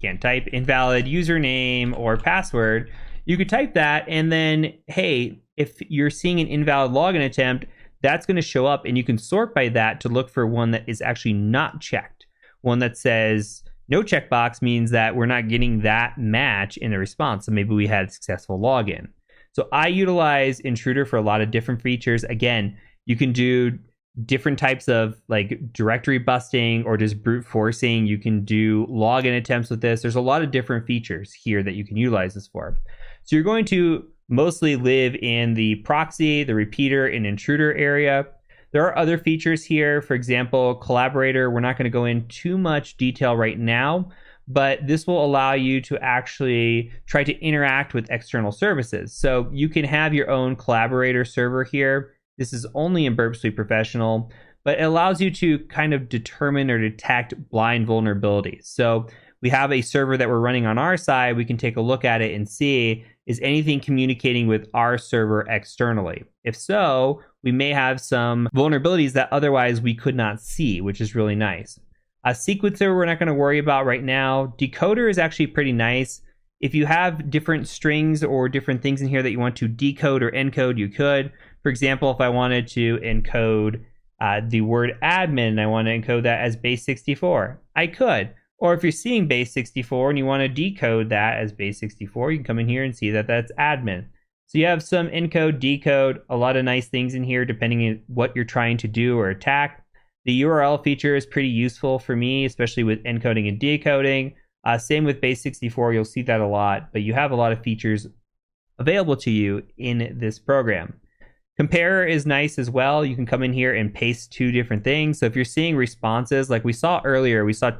can't type, invalid username or password, you could type that, and then, hey, if you're seeing an invalid login attempt, that's going to show up, and you can sort by that to look for one that is actually not checked. One that says no checkbox means that we're not getting that match in the response, so maybe we had a successful login. So I utilize Intruder for a lot of different features. Again, you can do different types of like directory busting or just brute forcing. You can do login attempts with this. There's a lot of different features here that you can utilize this for. So you're going to mostly live in the proxy, the repeater, and intruder area. There are other features here. For example, collaborator. We're not going to go in too much detail right now, but this will allow you to actually try to interact with external services. So you can have your own collaborator server here. This is only in Burp Suite Professional, but it allows you to kind of determine or detect blind vulnerabilities. So we have a server that we're running on our side. We can take a look at it and see, is anything communicating with our server externally? If so, we may have some vulnerabilities that otherwise we could not see, which is really nice. A sequencer we're not going to worry about right now. Decoder is actually pretty nice. If you have different strings or different things in here that you want to decode or encode, you could. For example, if I wanted to encode the word admin and I want to encode that as base 64, I could. Or if you're seeing base 64 and you want to decode that as base 64, you can come in here and see that that's admin. So you have some encode, decode, a lot of nice things in here depending on what you're trying to do or attack. The URL feature is pretty useful for me, especially with encoding and decoding. Same with base 64, you'll see that a lot, but you have a lot of features available to you in this program. Comparer is nice as well. You can come in here and paste two different things. So if you're seeing responses, like we saw earlier, we saw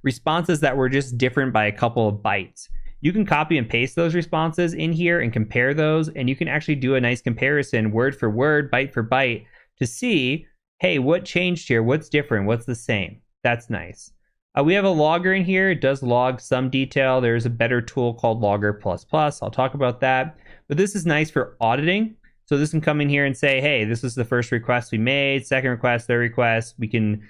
responses that were just different by a couple of bytes. You can copy and paste those responses in here and compare those, and you can actually do a nice comparison word for word, byte for byte to see, hey, what changed here? What's different? What's the same? That's nice. We have a logger in here. It does log some detail. There's a better tool called Logger++. I'll talk about that. But this is nice for auditing. So this can come in here and say, hey, this is the first request we made, second request, third request. We can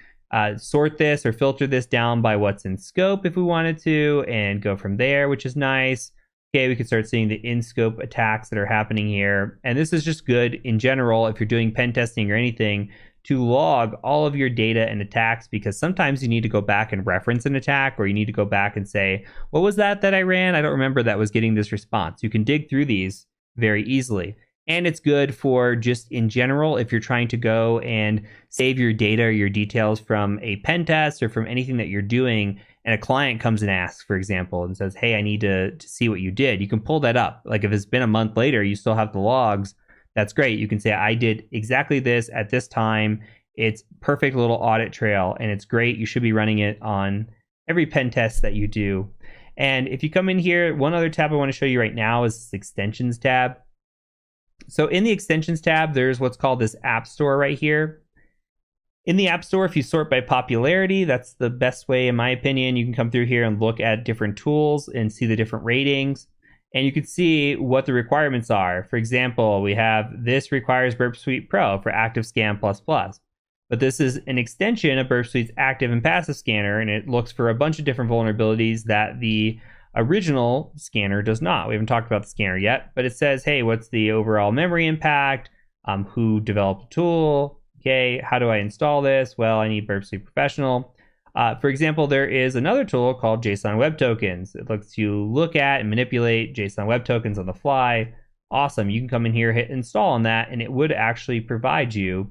sort this or filter this down by what's in scope if we wanted to and go from there, which is nice. Okay, we can start seeing the in-scope attacks that are happening here. And this is just good in general if you're doing pen testing or anything to log all of your data and attacks, because sometimes you need to go back and reference an attack, or you need to go back and say, what was that I ran? I don't remember that was getting this response. You can dig through these very easily. And it's good for just in general, if you're trying to go and save your data or your details from a pen test or from anything that you're doing, and a client comes and asks, for example, and says, hey, I need to see what you did. You can pull that up. Like if it's been a month later, you still have the logs. That's great. You can say, I did exactly this at this time. It's perfect little audit trail, and it's great. You should be running it on every pen test that you do. And if you come in here, one other tab I want to show you right now is this extensions tab. So in the extensions tab, there's what's called this App Store right here. In the App Store, if you sort by popularity, that's the best way, in my opinion. You can come through here and look at different tools and see the different ratings. And you can see what the requirements are. For example, we have this requires Burp Suite Pro for Active Scan++. But this is an extension of Burp Suite's Active and Passive Scanner, and it looks for a bunch of different vulnerabilities that the original scanner does not. We haven't talked about the scanner yet, but it says, hey, what's the overall memory impact? Who developed the tool? Okay, how do I install this? Well, I need Burp Suite Professional. For example, there is another tool called JSON Web Tokens. It lets you look at and manipulate JSON Web Tokens on the fly. Awesome. You can come in here, hit install on that, and it would actually provide you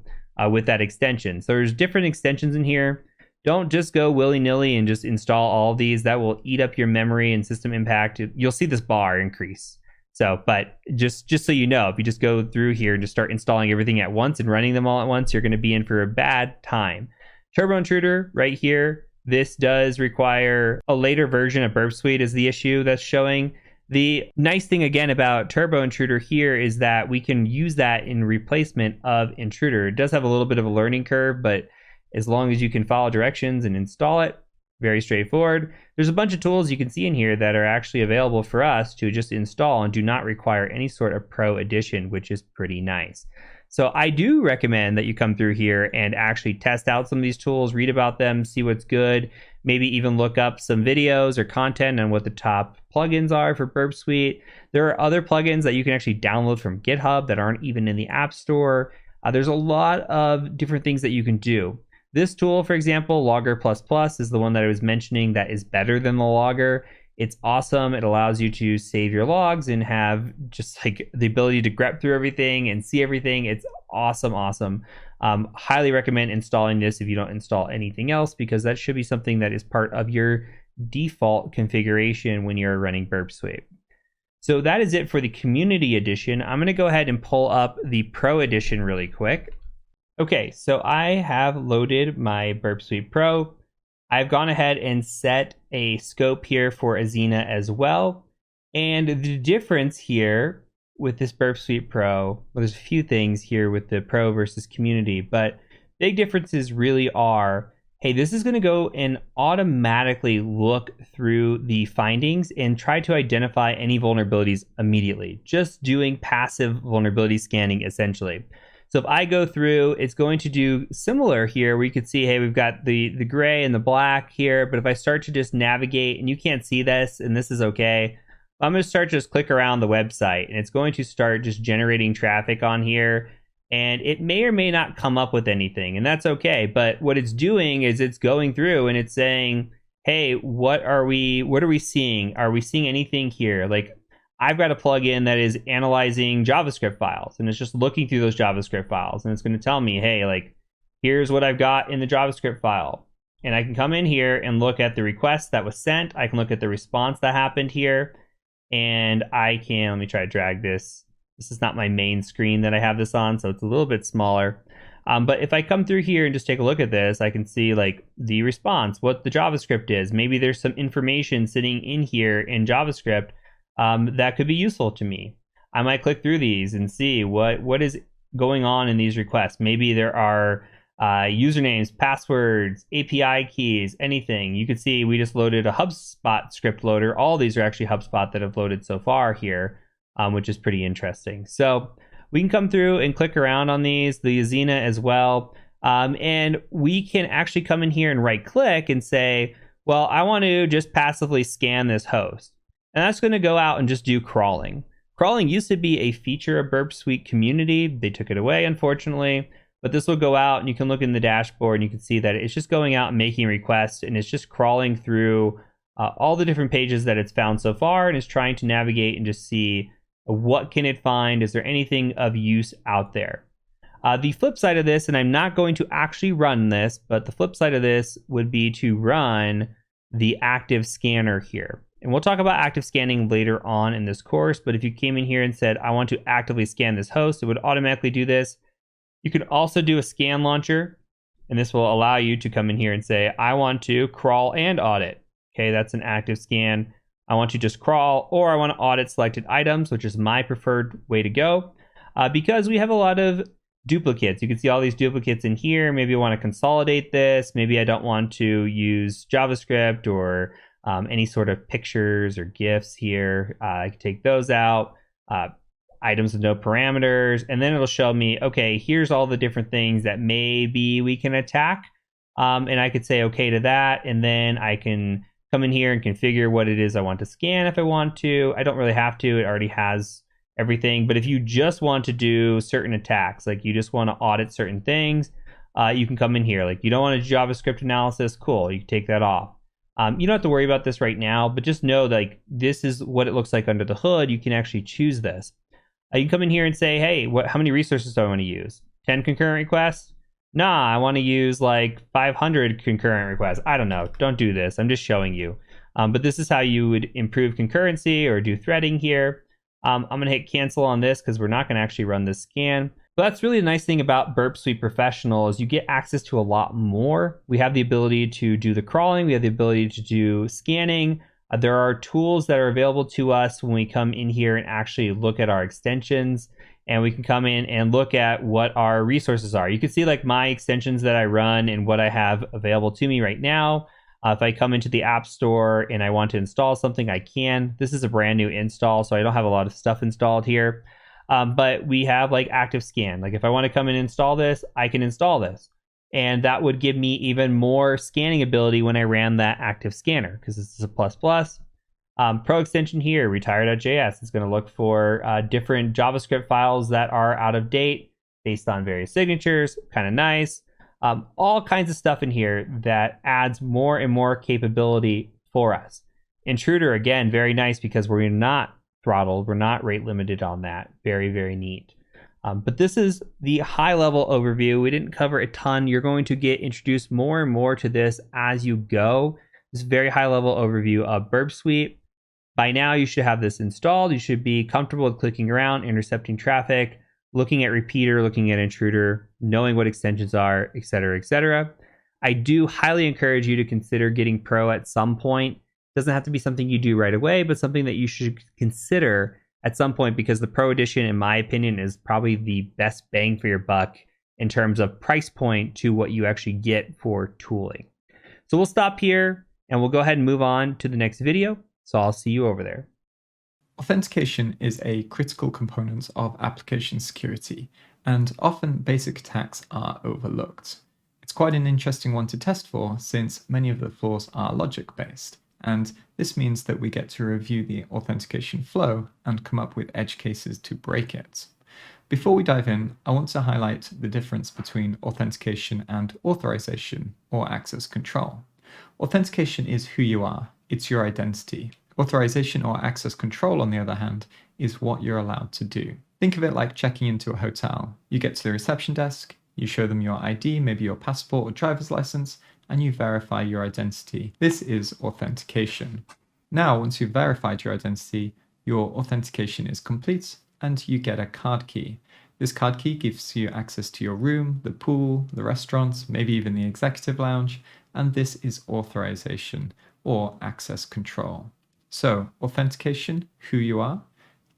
with that extension. So there's different extensions in here. Don't just go willy-nilly and just install all of these. That will eat up your memory and system impact. You'll see this bar increase. So, but just so you know, if you just go through here and just start installing everything at once and running them all at once, you're going to be in for a bad time. Turbo Intruder right here. This does require a later version of Burp Suite is the issue that's showing. The nice thing again about Turbo Intruder here is that we can use that in replacement of Intruder. It does have a little bit of a learning curve, but as long as you can follow directions and install it, very straightforward. There's a bunch of tools you can see in here that are actually available for us to just install and do not require any sort of pro edition, which is pretty nice. So I do recommend that you come through here and actually test out some of these tools, read about them, see what's good, maybe even look up some videos or content on what the top plugins are for Burp Suite. There are other plugins that you can actually download from GitHub that aren't even in the App Store. There's a lot of different things that you can do. This tool, for example, Logger++, is the one that I was mentioning that is better than the Logger. It's awesome. It allows you to save your logs and have just like the ability to grep through everything and see everything. It's awesome. Highly recommend installing this if you don't install anything else, because that should be something that is part of your default configuration when you're running Burp Suite. So that is it for the Community Edition. I'm going to go ahead and pull up the Pro Edition really quick. Okay, so I have loaded my Burp Suite Pro. I've gone ahead and set a scope here for Azina as well. And the difference here with this Burp Suite Pro, well, there's a few things here with the Pro versus Community, but big differences really are, hey, this is going to go and automatically look through the findings and try to identify any vulnerabilities immediately, just doing passive vulnerability scanning essentially. So if I go through, it's going to do similar here. We could see, hey, we've got the gray and the black here, but if I start to just navigate, and you can't see this, and this is okay, I'm going to start to just click around the website, and it's going to start just generating traffic on here, and it may or may not come up with anything, and that's okay. But what it's doing is it's going through and it's saying, hey, what are we seeing? Are we seeing anything here? Like, I've got a plugin that is analyzing JavaScript files, and it's just looking through those JavaScript files, and it's going to tell me, hey, like, here's what I've got in the JavaScript file. And I can come in here and look at the request that was sent. I can look at the response that happened here, and I can, let me try to drag this. This is not my main screen that I have this on, so it's a little bit smaller. But if I come through here and just take a look at this, I can see like the response, what the JavaScript is. Maybe there's some information sitting in here in JavaScript that could be useful to me. I might click through these and see what is going on in these requests. Maybe there are usernames, passwords, API keys, anything. You can see we just loaded a HubSpot script loader. All these are actually HubSpot that have loaded so far here, which is pretty interesting. So we can come through and click around on these, the Azina as well. And we can actually come in here and right click and say, well, I want to just passively scan this host. And that's going to go out and just do crawling. Crawling used to be a feature of Burp Suite Community. They took it away, unfortunately. But this will go out and you can look in the dashboard and you can see that it's just going out and making requests, and it's just crawling through all the different pages that it's found so far, and is trying to navigate and just see what can it find. Is there anything of use out there? The flip side of this, and I'm not going to actually run this, but the flip side of this would be to run the active scanner here. And we'll talk about active scanning later on in this course, but if you came in here and said, I want to actively scan this host, it would automatically do this. You can also do a scan launcher, and this will allow you to come in here and say, I want to crawl and audit. Okay, that's an active scan. I want to just crawl, or I want to audit selected items, which is my preferred way to go, because we have a lot of duplicates. You can see all these duplicates in here. Maybe I want to consolidate this. Maybe I don't want to use JavaScript or any sort of pictures or GIFs here. I can take those out. Items with no parameters, and then it'll show me, okay, here's all the different things that maybe we can attack. And I could say okay to that, and then I can come in here and configure what it is I want to scan if I want to. I don't really have to, it already has everything. But if you just want to do certain attacks, like you just want to audit certain things, you can come in here. Like you don't want a JavaScript analysis, cool, you can take that off. You don't have to worry about this right now, but just know that, like, this is what it looks like under the hood. You can actually choose this. You can come in here and say, hey, how many resources do I want to use? 10 concurrent requests? Nah, I want to use like 500 concurrent requests. I don't know. Don't do this. I'm just showing you. But this is how you would improve concurrency or do threading here. I'm going to hit cancel on this because we're not going to actually run this scan. But that's really the nice thing about Burp Suite Professional is you get access to a lot more. We have the ability to do the crawling. We have the ability to do scanning. There are tools that are available to us when we come in here and actually look at our extensions, and we can come in and look at what our resources are. You can see like my extensions that I run and what I have available to me right now. If I come into the App Store and I want to install something, I can. This is a brand new install, so I don't have a lot of stuff installed here. But we have like active scan. Like if I want to come and install this, I can install this. And that would give me even more scanning ability when I ran that active scanner, because this is a plus plus. Pro extension here, retire.js, is going to look for different JavaScript files that are out of date based on various signatures. Kind of nice. All kinds of stuff in here that adds more and more capability for us. Intruder, again, very nice because we're not throttled. We're not rate limited on that. Very, very neat. But this is the high level overview. We didn't cover a ton. You're going to get introduced more and more to this as you go. This very high level overview of Burp Suite. By now, you should have this installed. You should be comfortable with clicking around, intercepting traffic, looking at repeater, looking at intruder, knowing what extensions are, etc., etc. I do highly encourage you to consider getting pro at some point. It doesn't have to be something you do right away, but something that you should consider at some point, because the Pro Edition, in my opinion, is probably the best bang for your buck in terms of price point to what you actually get for tooling. So we'll stop here and we'll go ahead and move on to the next video. So I'll see you over there. Authentication is a critical component of application security, and often basic attacks are overlooked. It's quite an interesting one to test for, since many of the flaws are logic-based. And this means that we get to review the authentication flow and come up with edge cases to break it. Before we dive in, I want to highlight the difference between authentication and authorization, or access control. Authentication is who you are, it's your identity. Authorization or access control, on the other hand, is what you're allowed to do. Think of it like checking into a hotel. You get to the reception desk, you show them your ID, maybe your passport or driver's license, and you verify your identity. This is authentication. Now, once you've verified your identity, your authentication is complete and you get a card key. This card key gives you access to your room, the pool, the restaurant, maybe even the executive lounge, and this is authorization or access control. So, authentication, who you are,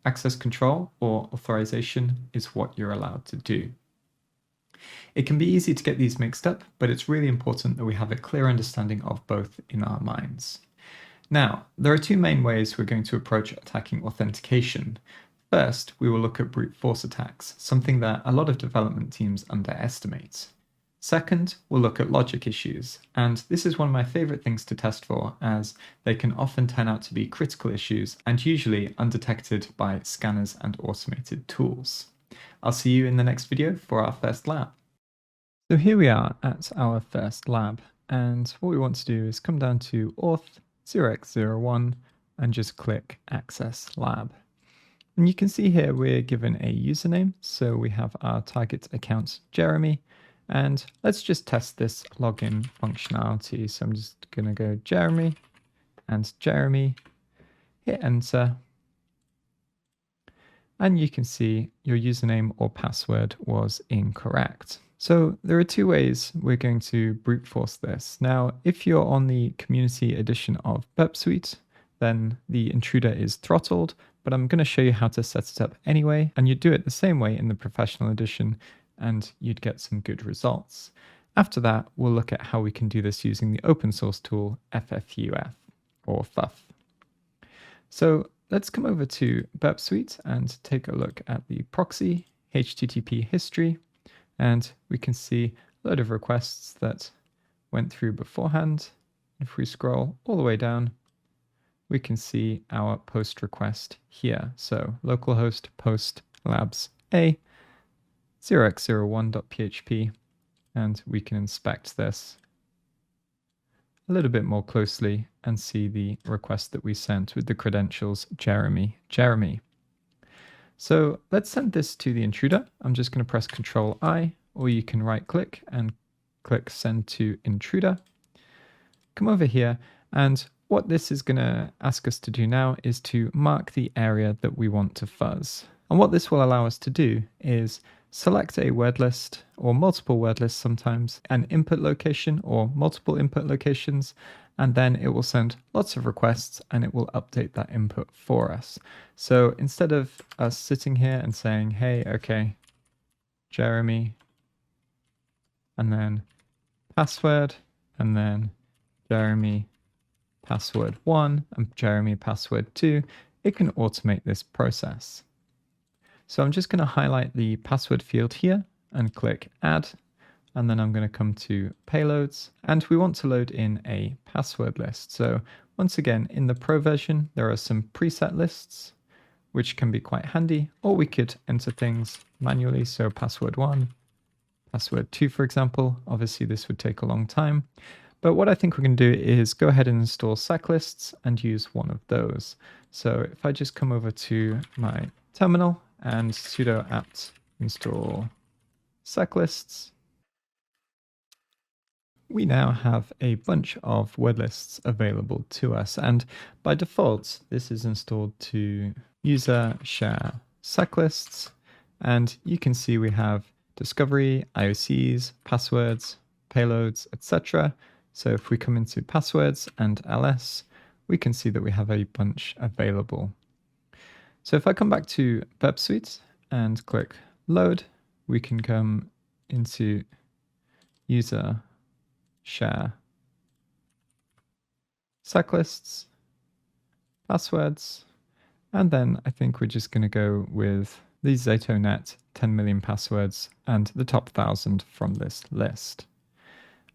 access control or authorization is what you're allowed to do. It can be easy to get these mixed up, but it's really important that we have a clear understanding of both in our minds. Now, there are two main ways we're going to approach attacking authentication. First, we will look at brute force attacks, something that a lot of development teams underestimate. Second, we'll look at logic issues, and this is one of my favorite things to test for, as they can often turn out to be critical issues and usually undetected by scanners and automated tools. I'll see you in the next video for our first lab. So here we are at our first lab, and what we want to do is come down to auth 0x01 and just click access lab. And you can see here we're given a username, so we have our target account Jeremy, and let's just test this login functionality. So I'm just going to go Jeremy and Jeremy, hit enter. And you can see your username or password was incorrect. So there are two ways we're going to brute force this. Now, if you're on the community edition of Burp Suite, then the intruder is throttled, but I'm going to show you how to set it up anyway. And you'd do it the same way in the professional edition, and you'd get some good results. After that, we'll look at how we can do this using the open source tool FFUF or FUF. So let's come over to Burp Suite and take a look at the proxy HTTP history, and we can see a load of requests that went through beforehand. If we scroll all the way down, we can see our post request here. So localhost post labs A 0x01.php, and we can inspect this a little bit more closely and see the request that we sent with the credentials Jeremy. So let's send this to the intruder. I'm just going to press Control I, or you can right click and click send to intruder. Come over here, and what this is going to ask us to do now is to mark the area that we want to fuzz. And what this will allow us to do is select a word list or multiple word lists sometimes, an input location or multiple input locations, and then it will send lots of requests and it will update that input for us. So instead of us sitting here and saying, hey, okay, Jeremy, and then password, and then Jeremy password 1 and Jeremy password 2, it can automate this process. So I'm just going to highlight the password field here and click add, and then I'm going to come to payloads, and we want to load in a password list. So once again, in the Pro version, there are some preset lists, which can be quite handy, or we could enter things manually. So password 1, password 2, for example. Obviously, this would take a long time. But what I think we're going to do is go ahead and install SecLists and use one of those. So if I just come over to my terminal and sudo apt install SecLists, we now have a bunch of word lists available to us. And by default, this is installed to user share SecLists. And you can see we have discovery, IOCs, passwords, payloads, etc. So if we come into passwords and ls, we can see that we have a bunch available. So if I come back to Burp Suite and click load, we can come into user share SecLists, passwords, and then I think we're just going to go with the ZatoNet 10 million passwords and the top 1,000 from this list.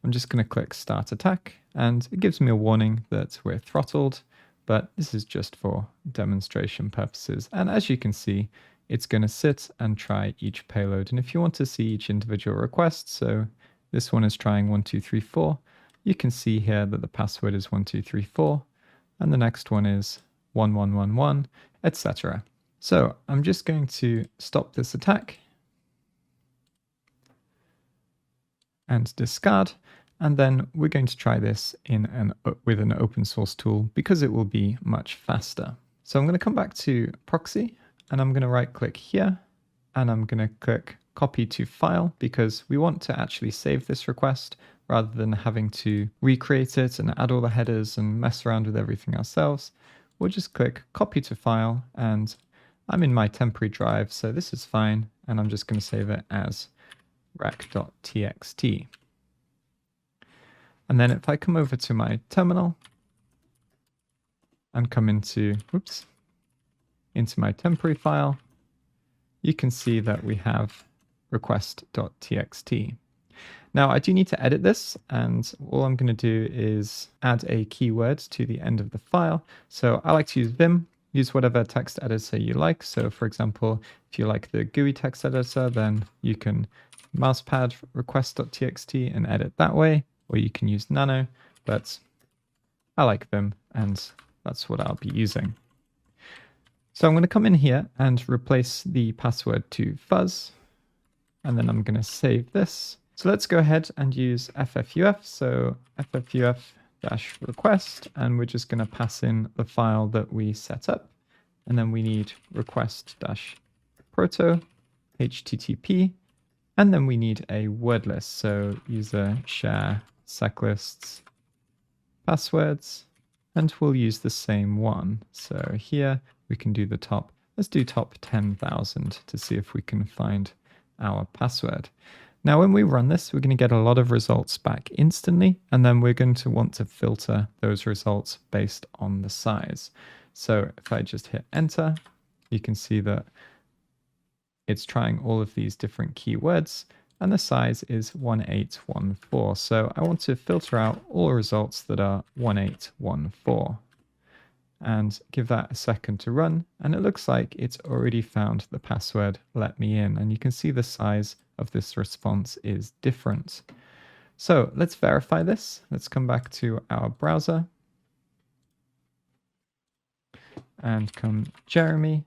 I'm just going to click Start Attack, and it gives me a warning that we're throttled, but this is just for demonstration purposes. And as you can see, it's going to sit and try each payload. And if you want to see each individual request, so this one is trying 1234, you can see here that the password is 1234, and the next one is 1111, etc. So I'm just going to stop this attack and discard, and then we're going to try this with an open source tool because it will be much faster. So I'm going to come back to proxy, and I'm going to right click here, and I'm going to click copy to file because we want to actually save this request rather than having to recreate it and add all the headers and mess around with everything ourselves. We'll just click copy to file, and I'm in my temporary drive, so this is fine, and I'm just going to save it as rec.txt. And then if I come over to my terminal and come into my temporary file, you can see that we have request.txt. Now I do need to edit this, and all I'm going to do is add a keyword to the end of the file. So I like to use Vim. Use whatever text editor you like. So for example, if you like the GUI text editor, then you can mousepad request.txt and edit that way, or you can use Nano, but I like Vim, and that's what I'll be using. So I'm going to come in here and replace the password to fuzz, and then I'm going to save this. So let's go ahead and use ffuf. So ffuf-request, and we're just going to pass in the file that we set up. And then we need request-proto http, and then we need a word list. So user share SecLists passwords, and we'll use the same one. So here we can do the top. Let's do top 10,000 to see if we can find our password. Now, when we run this, we're going to get a lot of results back instantly, and then we're going to want to filter those results based on the size. So if I just hit enter, you can see that it's trying all of these different keywords, and the size is 1814. So I want to filter out all results that are 1814 and give that a second to run. And it looks like it's already found the password, let me in. And you can see the size of this response is different. So let's verify this. Let's come back to our browser and come Jeremy,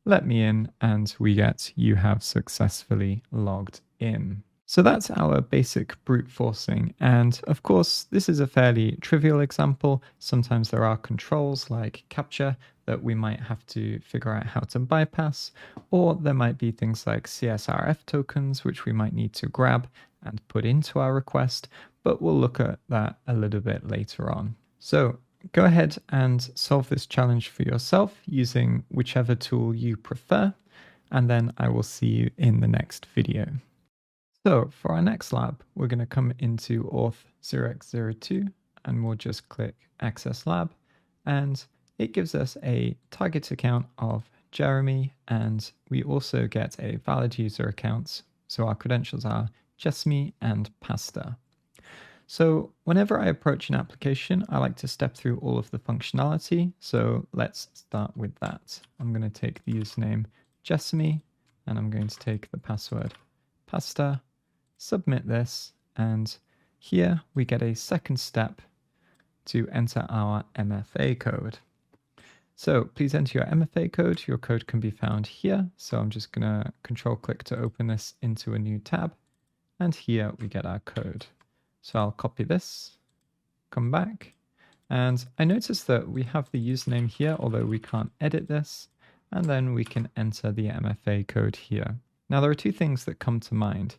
let me in, and we get you have successfully logged in. So that's our basic brute forcing. And of course, this is a fairly trivial example. Sometimes there are controls like captcha that we might have to figure out how to bypass, or there might be things like CSRF tokens, which we might need to grab and put into our request, but we'll look at that a little bit later on. So go ahead and solve this challenge for yourself using whichever tool you prefer, and then I will see you in the next video. So for our next lab, we're going to come into Auth 0x02 and we'll just click Access Lab, and it gives us a target account of Jeremy, and we also get a valid user account. So our credentials are Jessamy and Pasta. So whenever I approach an application, I like to step through all of the functionality. So let's start with that. I'm going to take the username Jessamy, and I'm going to take the password Pasta, submit this, and here we get a second step to enter our MFA code. So please enter your MFA code. Your code can be found here. So I'm just going to control click to open this into a new tab. And here we get our code. So I'll copy this, come back, and I notice that we have the username here, although we can't edit this. And then we can enter the MFA code here. Now there are two things that come to mind.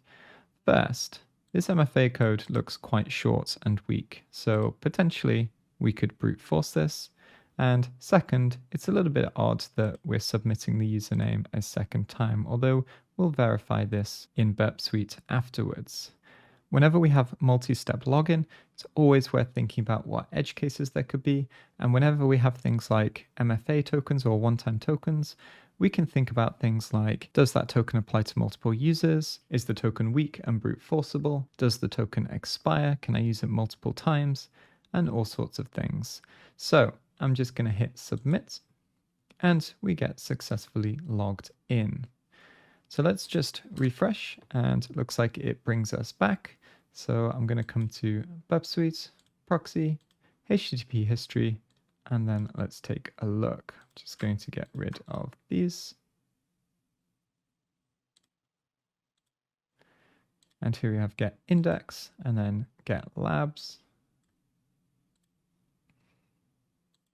First, this MFA code looks quite short and weak, so potentially we could brute force this. And second, it's a little bit odd that we're submitting the username a second time, although we'll verify this in Burp Suite afterwards. Whenever we have multi-step login, it's always worth thinking about what edge cases there could be. And whenever we have things like MFA tokens or one-time tokens, we can think about things like, does that token apply to multiple users? Is the token weak and brute forceable? Does the token expire? Can I use it multiple times? And all sorts of things. So I'm just going to hit submit, and we get successfully logged in. So let's just refresh, and it looks like it brings us back. So I'm going to come to Burp Suite, proxy, HTTP history, and then let's take a look. Just going to get rid of these. And here we have get index and then get labs.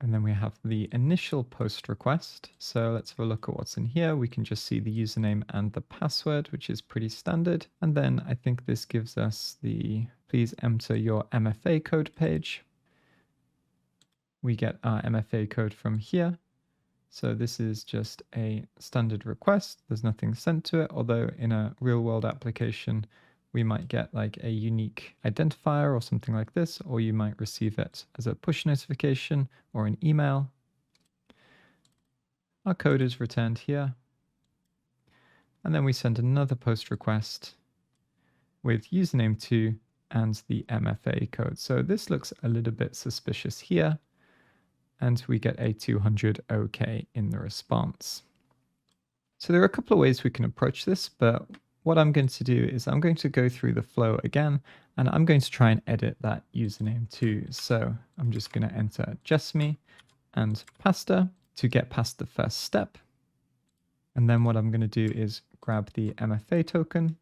And then we have the initial post request. So let's have a look at what's in here. We can just see the username and the password, which is pretty standard. And then I think this gives us the please enter your MFA code page. We get our MFA code from here. So this is just a standard request. There's nothing sent to it, although in a real world application, we might get like a unique identifier or something like this, or you might receive it as a push notification or an email. Our code is returned here. And then we send another post request with username 2 and the MFA code. So this looks a little bit suspicious here. And we get a 200 OK in the response. So there are a couple of ways we can approach this, but what I'm going to do is I'm going to go through the flow again, and I'm going to try and edit that username too. So I'm just going to enter Jessamy and Pasta to get past the first step. And then what I'm going to do is grab the MFA token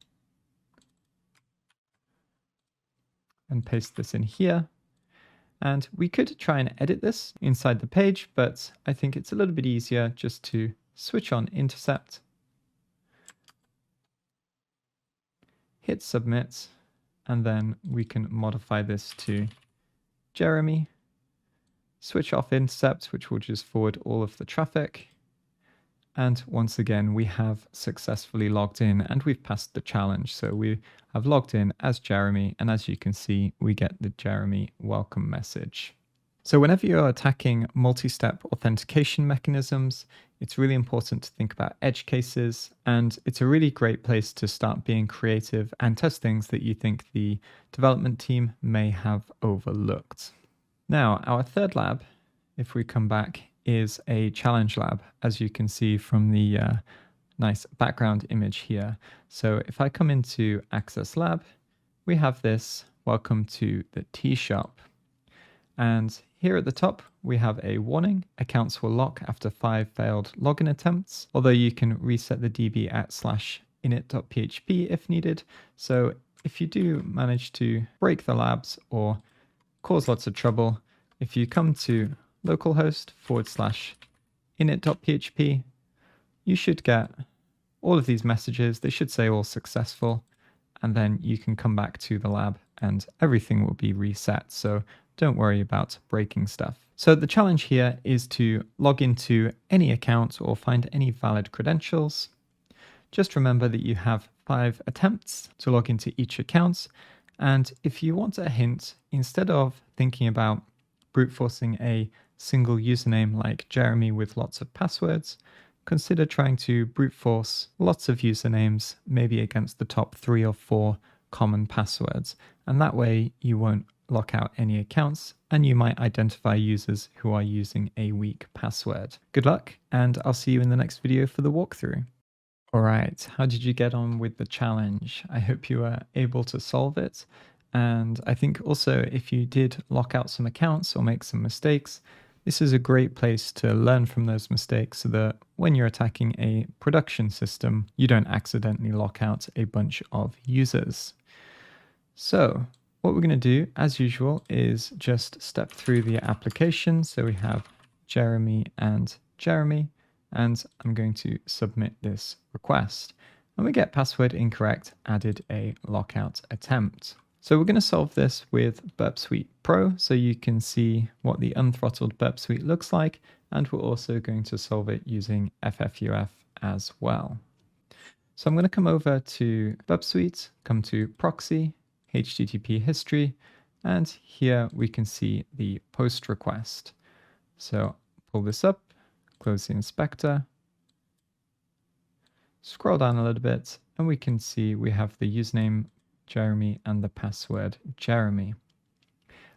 and paste this in here. And we could try and edit this inside the page, but I think it's a little bit easier just to switch on intercept, hit submit, and then we can modify this to Jeremy, switch off intercept, which will just forward all of the traffic. And once again, we have successfully logged in and we've passed the challenge. So we have logged in as Jeremy, and as you can see, we get the Jeremy welcome message. So whenever you're attacking multi-step authentication mechanisms, it's really important to think about edge cases, and it's a really great place to start being creative and test things that you think the development team may have overlooked. Now, our third lab, if we come back, is a challenge lab, as you can see from the nice background image here. So if I come into Access Lab, we have this welcome to the T Shop. And here at the top, we have a warning, accounts will lock after 5 failed login attempts, although you can reset the DB at /init.php if needed. So if you do manage to break the labs or cause lots of trouble, if you come to localhost init.php, you should get all of these messages. They should say all successful, and then you can come back to the lab and everything will be reset. So don't worry about breaking stuff. So the challenge here is to log into any account or find any valid credentials. Just remember that you have 5 attempts to log into each account. And if you want a hint, instead of thinking about brute forcing a single username like Jeremy with lots of passwords, consider trying to brute force lots of usernames, maybe against the top 3 or 4 common passwords. And that way you won't lock out any accounts and you might identify users who are using a weak password. Good luck, and I'll see you in the next video for the walkthrough. All right, how did you get on with the challenge? I hope you were able to solve it. And I think also if you did lock out some accounts or make some mistakes, this is a great place to learn from those mistakes so that when you're attacking a production system, you don't accidentally lock out a bunch of users. So what we're going to do, as usual, is just step through the application. So we have Jeremy, and I'm going to submit this request. When we get password incorrect, added a lockout attempt. So we're going to solve this with Burp Suite Pro so you can see what the unthrottled Burp Suite looks like, and we're also going to solve it using FFUF as well. So I'm going to come over to Burp Suite, come to Proxy, HTTP history, and here we can see the post request. So pull this up, close the inspector, scroll down a little bit, and we can see we have the username Jeremy and the password Jeremy.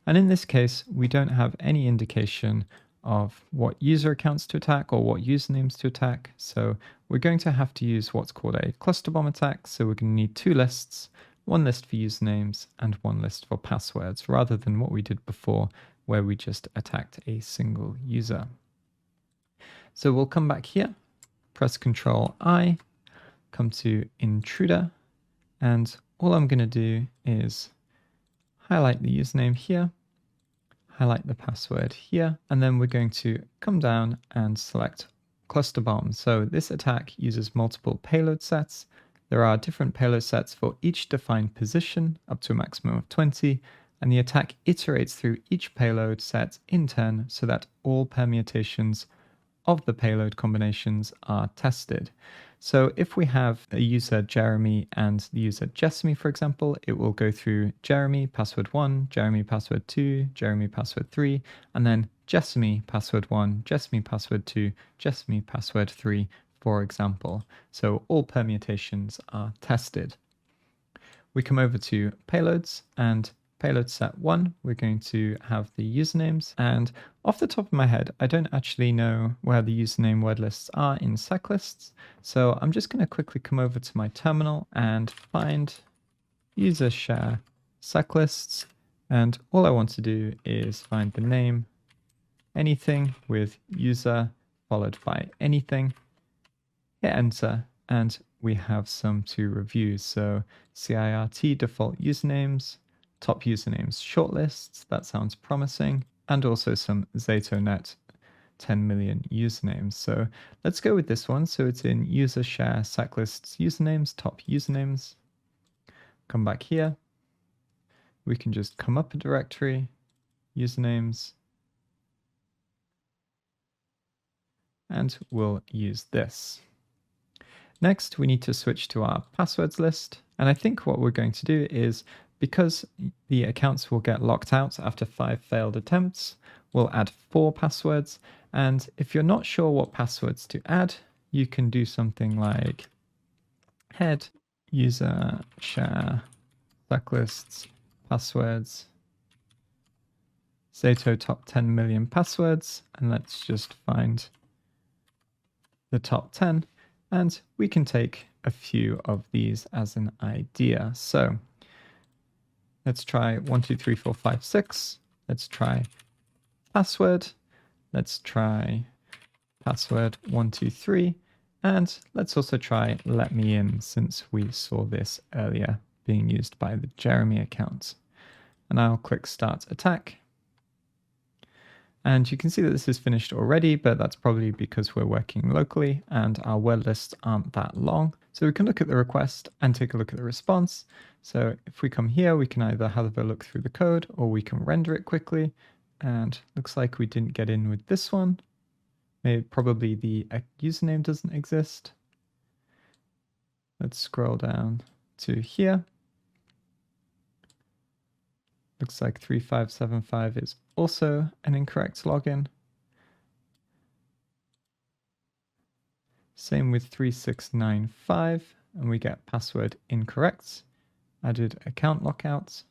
And in this case, we don't have any indication of what user accounts to attack or what usernames to attack. So we're going to have to use what's called a cluster bomb attack. So we're going to need 2 lists, 1 list for usernames and 1 list for passwords, rather than what we did before where we just attacked a single user. So we'll come back here, press Ctrl I, come to Intruder, and all I'm going to do is highlight the username here, highlight the password here, and then we're going to come down and select cluster bomb. So this attack uses multiple payload sets. There are different payload sets for each defined position, up to a maximum of 20, and the attack iterates through each payload set in turn so that all permutations of the payload combinations are tested. So if we have a user Jeremy and the user Jessamy, for example, it will go through Jeremy password 1, Jeremy password 2, Jeremy password 3, and then Jessamy password 1, Jessamy password 2, Jessamy password 3, for example. So all permutations are tested. We come over to payloads, and payload set 1, we're going to have the usernames, and off the top of my head, I don't actually know where the username word lists are in sec lists, so I'm just going to quickly come over to my terminal and find user share sec lists, and all I want to do is find the name, anything with user followed by anything, hit enter, and we have some to review. So CIRT default usernames, top usernames shortlists, that sounds promising, and also some ZatoNet 10 million usernames. So let's go with this one. So it's in user share seclists usernames, top usernames. Come back here. We can just come up a directory, usernames, and we'll use this. Next, we need to switch to our passwords list. And I think what we're going to do is, because the accounts will get locked out after 5 failed attempts, we'll add 4 passwords. And if you're not sure what passwords to add, you can do something like head user share checklists passwords Zato top 10 million passwords, and let's just find the top 10, and we can take a few of these as an idea. So let's try 1, 2, 3, 4, 5, 6. Let's try password. Let's try password 1, 2, 3. And let's also try let me in, since we saw this earlier being used by the Jeremy account. And I'll click start attack. And you can see that this is finished already, but that's probably because we're working locally and our word lists aren't that long. So we can look at the request and take a look at the response. So if we come here, we can either have a look through the code or we can render it quickly. And looks like we didn't get in with this one. Maybe probably the username doesn't exist. Let's scroll down to here. Looks like 3575 is also an incorrect login. Same with 3695, and we get password incorrect. Added account lockouts.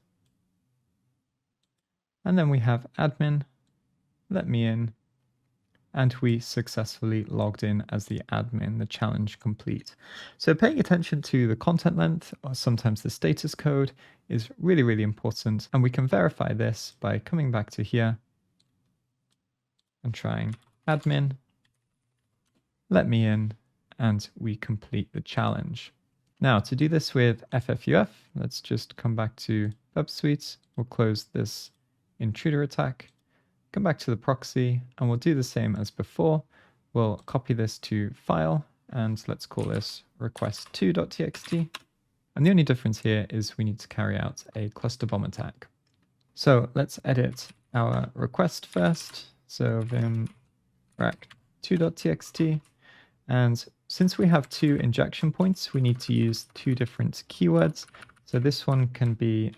And then we have admin, let me in, and we successfully logged in as the admin, the challenge complete. So paying attention to the content length, or sometimes the status code, is really, really important. And we can verify this by coming back to here and trying admin, let me in, and we complete the challenge. Now to do this with FFUF, let's just come back to Burp Suite. We'll close this intruder attack. Come back to the proxy and we'll do the same as before. We'll copy this to file and let's call this request2.txt. And the only difference here is we need to carry out a cluster bomb attack. So let's edit our request first. So vim-rack2.txt. And since we have two injection points, we need to use two different keywords. So this one can be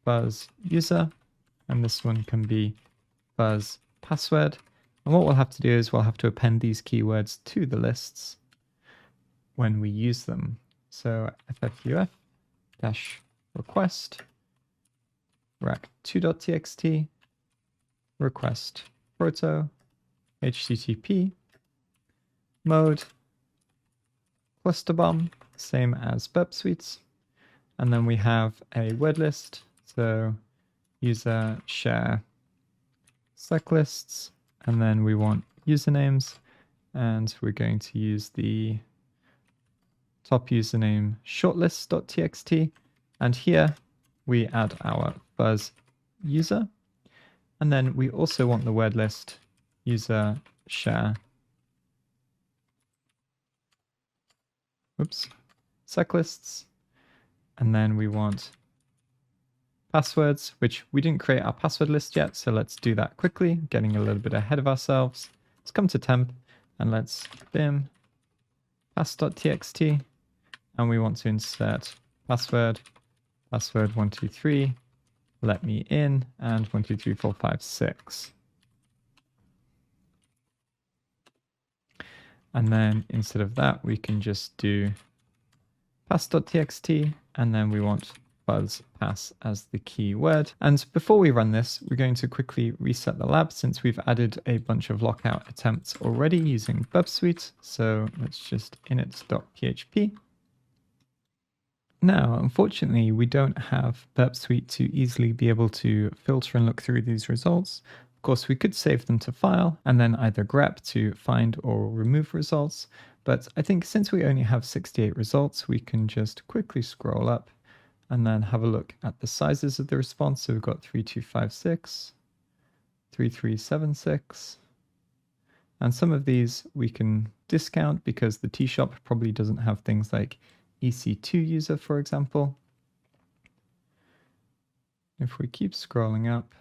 buzz user and this one can be buzz password. And what we'll have to do is we'll have to append these keywords to the lists when we use them. So ffuf-request rack2.txt request proto http mode cluster bomb, same as Burp Suites. And then we have a word list. So user share select lists, and then we want usernames, and we're going to use the top username shortlist.txt, and here we add our buzz user, and then we also want the word list user share select lists, and then we want passwords, which we didn't create our password list yet, so let's do that quickly, getting a little bit ahead of ourselves. Let's come to temp and let's vim pass.txt, and we want to insert password 123, let me in, and 123456. And then instead of that, we can just do pass.txt, and then we want buzz pass as the key word. And before we run this, we're going to quickly reset the lab since we've added a bunch of lockout attempts already using Burp Suite. So let's just init.php. Now, unfortunately, we don't have Burp Suite to easily be able to filter and look through these results. Of course, we could save them to file and then either grep to find or remove results. But I think since we only have 68 results, we can just quickly scroll up and then have a look at the sizes of the response. So we've got 3256, 3376. And some of these we can discount because the T-shop probably doesn't have things like EC2 user, for example. If we keep scrolling up,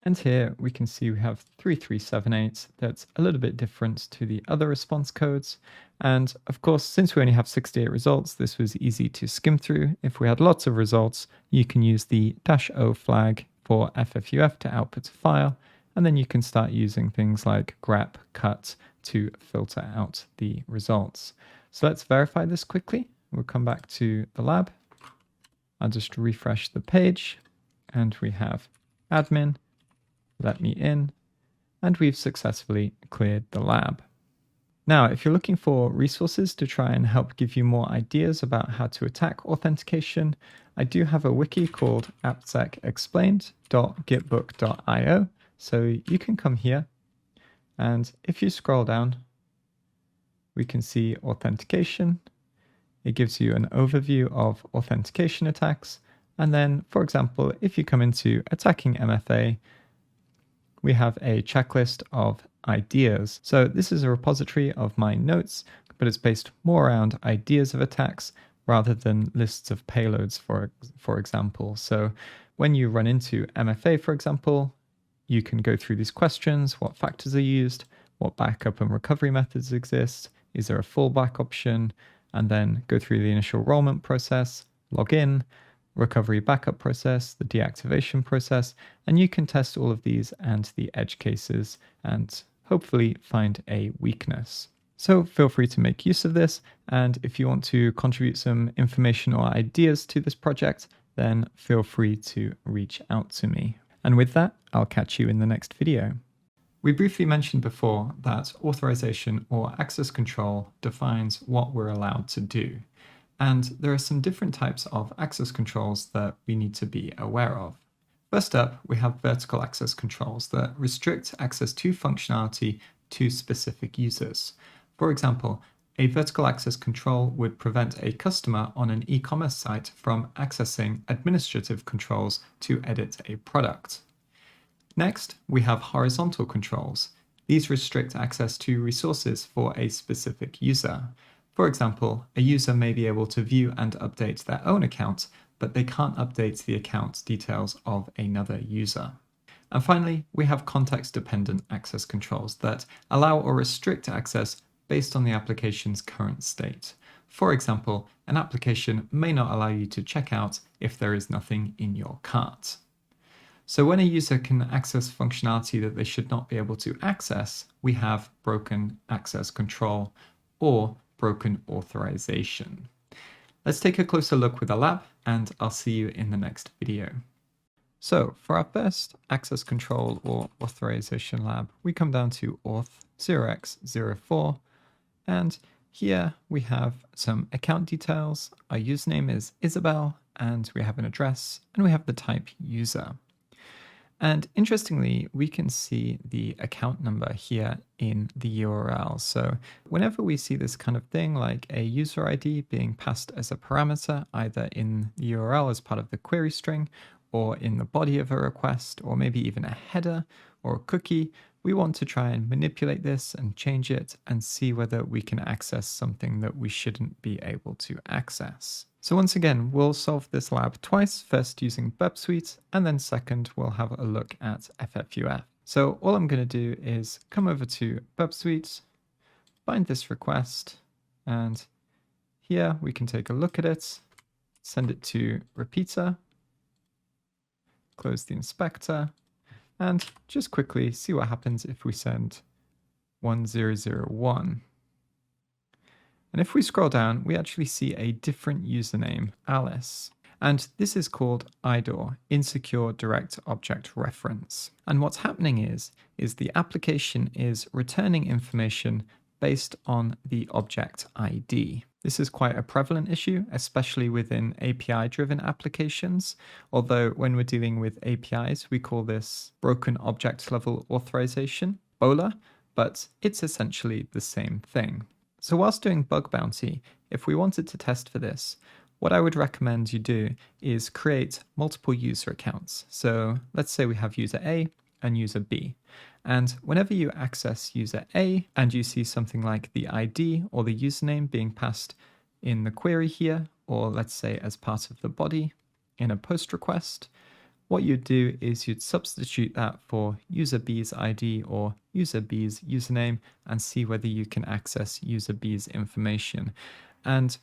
and here we can see we have 3378 that's a little bit different to the other response codes. And of course, since we only have 68 results, this was easy to skim through. If we had lots of results, you can use the -o flag for FFUF to output a file. And then you can start using things like grep, cut to filter out the results. So let's verify this quickly. We'll come back to the lab. I'll just refresh the page and we have admin, let me in, and we've successfully cleared the lab. Now, if you're looking for resources to try and help give you more ideas about how to attack authentication, I do have a wiki called appsecexplained.gitbook.io. So you can come here, and if you scroll down, we can see authentication. It gives you an overview of authentication attacks, And then, for example, if you come into attacking MFA, we have a checklist of ideas. So this is a repository of my notes, but it's based more around ideas of attacks rather than lists of payloads, for example. So when you run into MFA, for example, you can go through these questions: what factors are used, what backup and recovery methods exist, is there a fallback option, and then go through the initial enrollment process, log in, recovery backup process, the deactivation process, and you can test all of these and the edge cases and hopefully find a weakness. So feel free to make use of this, and if you want to contribute some information or ideas to this project, then feel free to reach out to me. And with that, I'll catch you in the next video. We briefly mentioned before that authorization or access control defines what we're allowed to do. And there are some different types of access controls that we need to be aware of. First up, we have vertical access controls that restrict access to functionality to specific users. For example, a vertical access control would prevent a customer on an e-commerce site from accessing administrative controls to edit a product. Next, we have horizontal controls. These restrict access to resources for a specific user. For example, a user may be able to view and update their own account, but they can't update the account details of another user. And finally, we have context-dependent access controls that allow or restrict access based on the application's current state. For example, an application may not allow you to check out if there is nothing in your cart. So when a user can access functionality that they should not be able to access, we have broken access control or broken authorization. Let's take a closer look with a lab, and I'll see you in the next video. So for our first access control or authorization lab, we come down to auth 0x04, and here we have some account details. Our username is Isabel, and we have an address, and we have the type user. And interestingly, we can see the account number here in the URL. So whenever we see this kind of thing, like a user ID being passed as a parameter, either in the URL as part of the query string, or in the body of a request, or maybe even a header or a cookie, we want to try and manipulate this and change it and see whether we can access something that we shouldn't be able to access. So once again, we'll solve this lab twice, first using Burp Suite, and then second, we'll have a look at FFUF. So all I'm going to do is come over to Burp Suite, find this request, and here we can take a look at it, send it to repeater, close the inspector, and just quickly see what happens if we send 1001. And if we scroll down, we actually see a different username, Alice. And this is called IDOR, Insecure Direct Object Reference. And what's happening is the application is returning information based on the object ID. This is quite a prevalent issue, especially within API-driven applications, although when we're dealing with APIs, we call this broken object level authorization, BOLA, but it's essentially the same thing. So whilst doing bug bounty, if we wanted to test for this, what I would recommend you do is create multiple user accounts. So let's say we have user A and user B. And whenever you access user A and you see something like the ID or the username being passed in the query here, or let's say as part of the body in a post request, what you'd do is you'd substitute that for user B's ID or user B's username and see whether you can access user B's information. And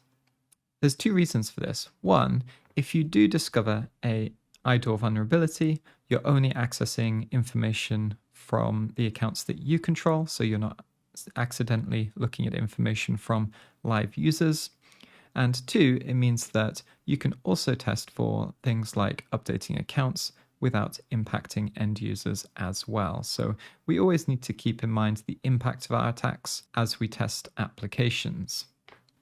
there's two reasons for this. One, if you do discover a IDOR vulnerability, you're only accessing information from the accounts that you control, so you're not accidentally looking at information from live users. And two, it means that you can also test for things like updating accounts without impacting end users as well. So we always need to keep in mind the impact of our attacks as we test applications.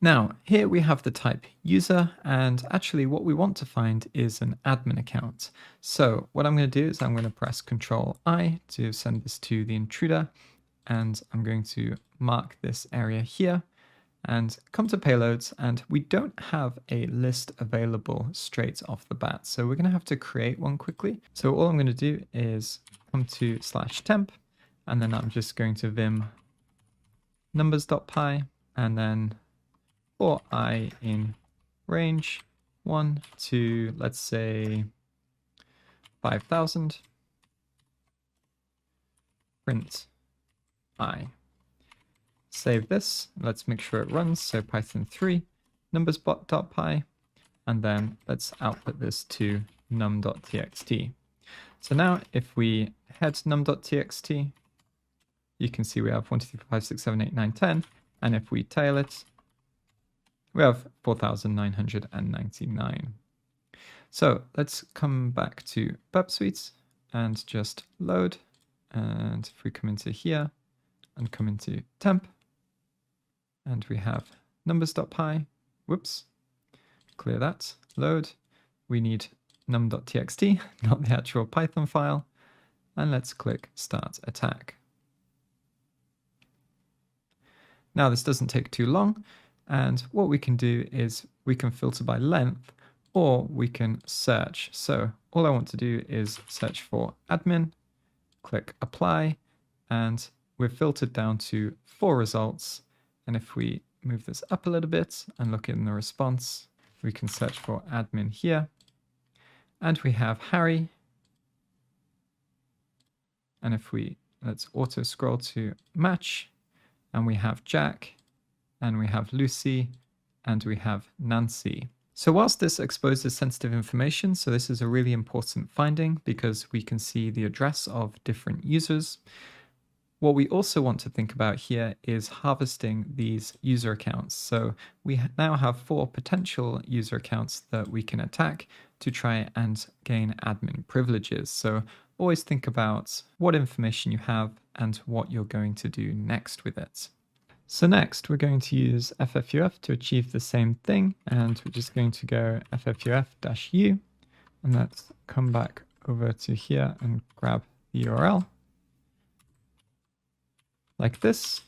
Now, here we have the type user, and actually what we want to find is an admin account. So what I'm going to do is I'm going to press Control I to send this to the intruder, and I'm going to mark this area here. and come to payloads, and we don't have a list available straight off the bat. So we're going to have to create one quickly. So all I'm going to do is come to /temp, and then I'm just going to vim numbers.py, and then for I in range 1 to, let's say, 5,000, print I. Save this. Let's make sure it runs. So Python 3 numbers.py, and then let's output this to num.txt. So now if we head num.txt, you can see we have 1, 2, 3, 4, 5, 6, 7, 8, 9, 10. And if we tail it, we have 4,999. So let's come back to Burp Suite and just load. And if we come into here and come into temp, and we have numbers.py, whoops, clear that, load. We need num.txt, not the actual Python file. And let's click start attack. Now this doesn't take too long. And what we can do is we can filter by length, or we can search. So all I want to do is search for admin, click apply, and we're filtered down to 4 results. And if we move this up a little bit and look in the response, we can search for admin here. And we have Harry. And if let's auto scroll to match, and we have Jack, and we have Lucy, and we have Nancy. So whilst this exposes sensitive information, so this is a really important finding because we can see the address of different users. What we also want to think about here is harvesting these user accounts. So we now have 4 potential user accounts that we can attack to try and gain admin privileges. So always think about what information you have and what you're going to do next with it. So next we're going to use ffuf to achieve the same thing, and we're just going to go ffuf-u, and let's come back over to here and grab the URL like this,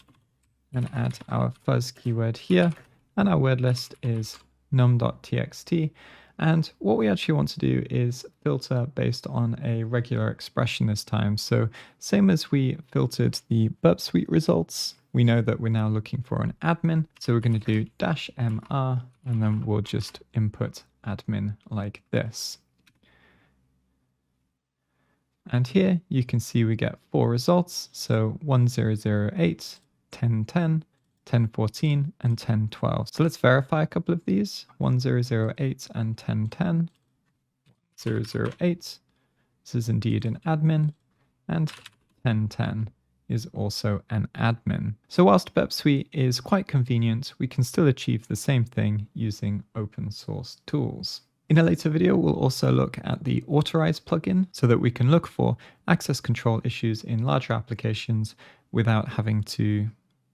and add our fuzz keyword here, and our word list is num.txt. And what we actually want to do is filter based on a regular expression this time. So same as we filtered the Burp Suite results, we know that we're now looking for an admin. So we're going to do -mr, and then we'll just input admin like this. And here you can see we get 4 results. So 1008, 1010, 1014, and 1012. So let's verify a couple of these. 1008 and 1010. 1008, this is indeed an admin, and 1010 is also an admin. So whilst Burp Suite is quite convenient, we can still achieve the same thing using open source tools. In a later video, we'll also look at the Autorize plugin so that we can look for access control issues in larger applications without having to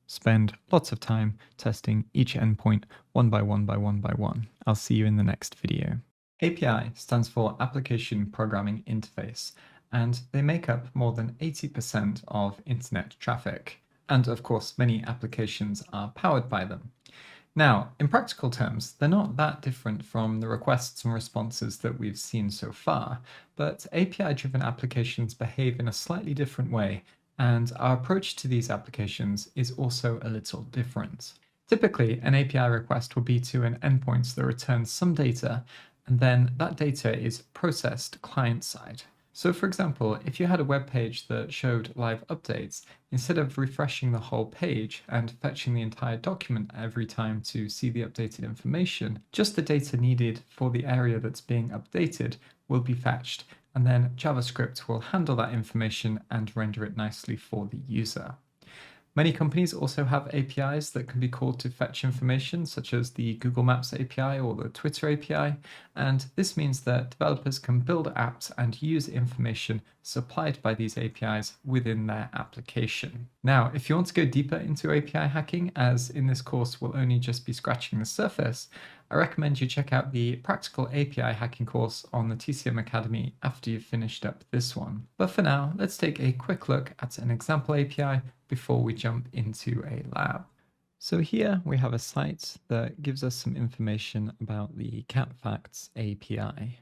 spend lots of time testing each endpoint one by one by one by one. I'll see you in the next video. API stands for Application Programming Interface, and they make up more than 80% of internet traffic. And of course, many applications are powered by them. Now, in practical terms, they're not that different from the requests and responses that we've seen so far, but API-driven applications behave in a slightly different way, and our approach to these applications is also a little different. Typically, an API request will be to an endpoint that returns some data, and then that data is processed client-side. So for example, if you had a web page that showed live updates, instead of refreshing the whole page and fetching the entire document every time to see the updated information, just the data needed for the area that's being updated will be fetched, and then JavaScript will handle that information and render it nicely for the user. Many companies also have APIs that can be called to fetch information, such as the Google Maps API or the Twitter API, and this means that developers can build apps and use information supplied by these APIs within their application. Now, if you want to go deeper into API hacking, as in this course we'll only just be scratching the surface, I recommend you check out the Practical API Hacking course on the TCM Academy after you've finished up this one. But for now, let's take a quick look at an example API before we jump into a lab. So here we have a site that gives us some information about the CatFacts API.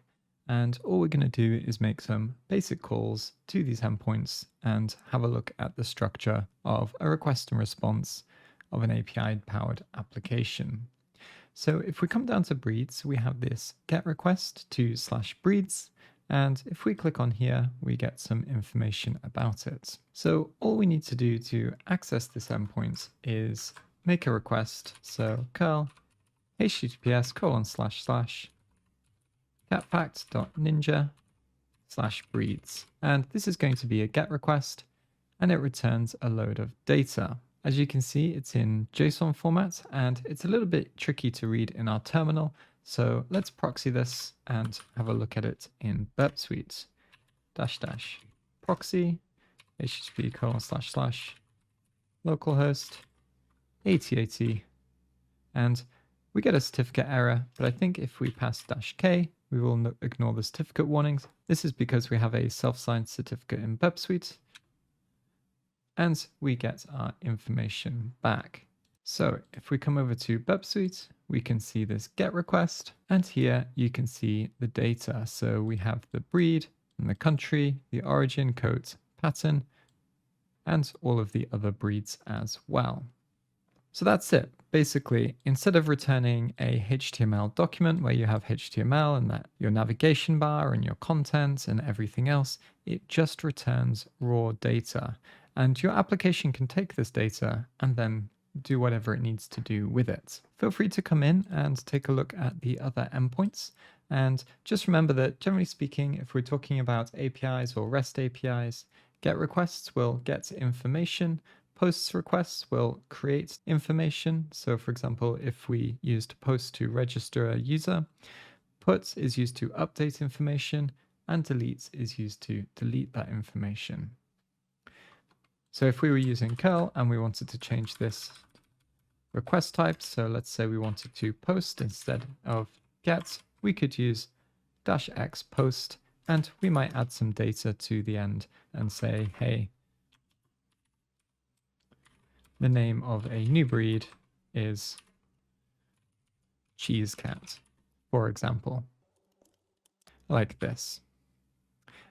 And all we're going to do is make some basic calls to these endpoints and have a look at the structure of a request and response of an API-powered application. So if we come down to breeds, we have this get request to /breeds. And if we click on here, we get some information about it. So all we need to do to access this endpoint is make a request. So curl https://catfacts.ninja/breeds. And this is going to be a GET request, and it returns a load of data. As you can see, it's in JSON format, and it's a little bit tricky to read in our terminal. So let's proxy this and have a look at it in Burp Suite. --proxy http://localhost 8080, and we get a certificate error, but I think if we pass -k, we will ignore the certificate warnings. This is because we have a self-signed certificate in Burp Suite, and we get our information back. So if we come over to Burp Suite, we can see this GET request, and here you can see the data. So we have the breed and the country, the origin, code, pattern, and all of the other breeds as well. So that's it. Basically, instead of returning a HTML document where you have HTML and that your navigation bar and your content and everything else, it just returns raw data. And your application can take this data and then do whatever it needs to do with it. Feel free to come in and take a look at the other endpoints. And just remember that generally speaking, if we're talking about APIs or REST APIs, GET requests will get information. Posts requests will create information. So for example, if we used post to register a user, put is used to update information, and delete is used to delete that information. So if we were using curl and we wanted to change this request type, so let's say we wanted to post instead of get, we could use -x post, and we might add some data to the end and say, hey, the name of a new breed is cheese cat, for example, like this.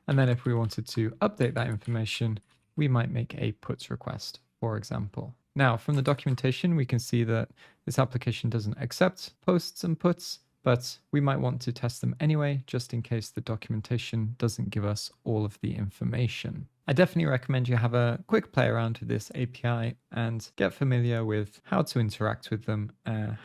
And then if we wanted to update that information, we might make a puts request, for example. Now, from the documentation, we can see that this application doesn't accept posts and puts, but we might want to test them anyway, just in case the documentation doesn't give us all of the information. I definitely recommend you have a quick play around with this API and get familiar with how to interact with them,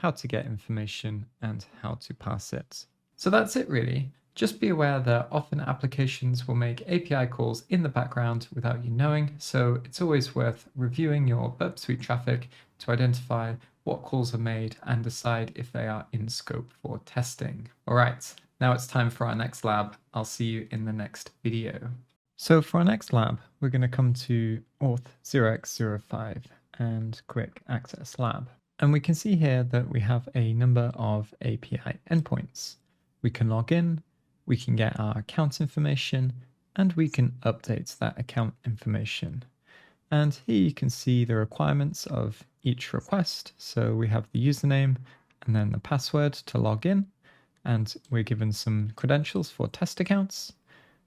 how to get information, and how to pass it. So that's it really. Just be aware that often applications will make API calls in the background without you knowing, so it's always worth reviewing your Burp Suite traffic to identify what calls are made and decide if they are in scope for testing. All right, now it's time for our next lab. I'll see you in the next video. So for our next lab, we're going to come to Auth 0x05 and Quick Access Lab. And we can see here that we have a number of API endpoints. We can log in, we can get our account information, and we can update that account information. And here you can see the requirements of each request. So we have the username and then the password to log in, and we're given some credentials for test accounts.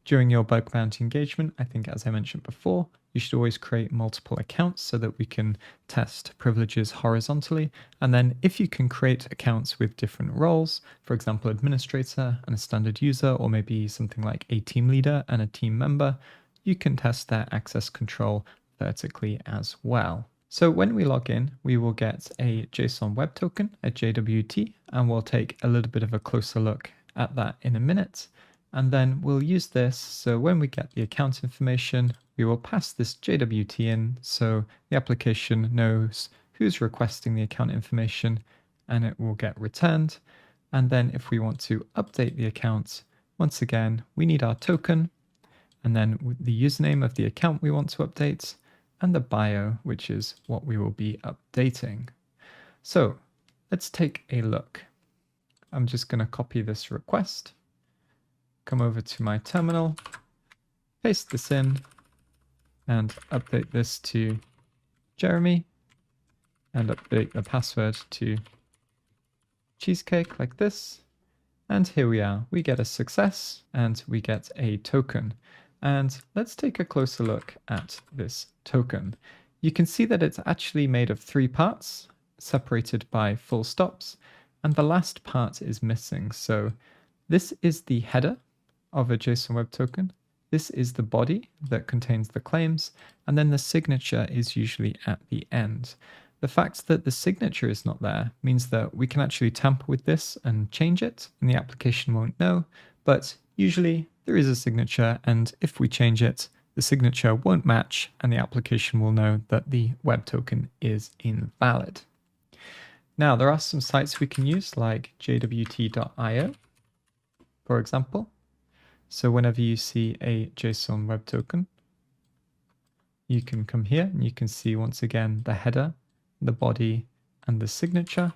During your bug bounty engagement, I think as I mentioned before, you should always create multiple accounts so that we can test privileges horizontally. And then if you can create accounts with different roles, for example, administrator and a standard user, or maybe something like a team leader and a team member, you can test their access control vertically as well. So when we log in, we will get a JSON web token, a JWT, and we'll take a little bit of a closer look at that in a minute. And then we'll use this, so when we get the account information, we will pass this JWT in so the application knows who's requesting the account information and it will get returned. And then if we want to update the account, once again, we need our token and then the username of the account we want to update and the bio, which is what we will be updating. So let's take a look. I'm just going to copy this request. Come over to my terminal, paste this in, and update this to Jeremy. and update the password to cheesecake like this. And here we are. We get a success and we get a token. And let's take a closer look at this token. You can see that it's actually made of 3 parts, separated by full stops, and the last part is missing. So this is the header of a JSON Web Token. This is the body that contains the claims, and then the signature is usually at the end. The fact that the signature is not there means that we can actually tamper with this and change it, and the application won't know, but usually there is a signature, and if we change it, the signature won't match, and the application will know that the web token is invalid. Now, there are some sites we can use, like jwt.io, for example. So whenever you see a JSON Web Token, you can come here and you can see once again the header, the body, and the signature.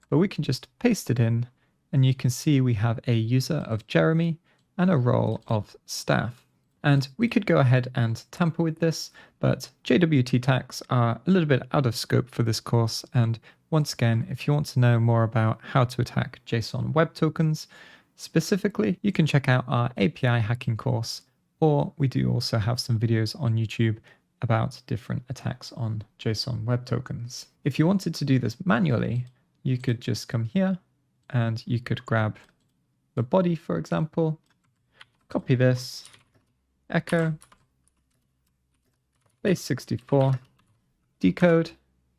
But we can just paste it in, and you can see we have a user of Jeremy and a role of staff. And we could go ahead and tamper with this, but JWT tags are a little bit out of scope for this course. And once again, if you want to know more about how to attack JSON Web Tokens, specifically, you can check out our API hacking course, or we do also have some videos on YouTube about different attacks on JSON Web Tokens. If you wanted to do this manually, you could just come here and you could grab the body, for example, copy this, echo, base64, decode,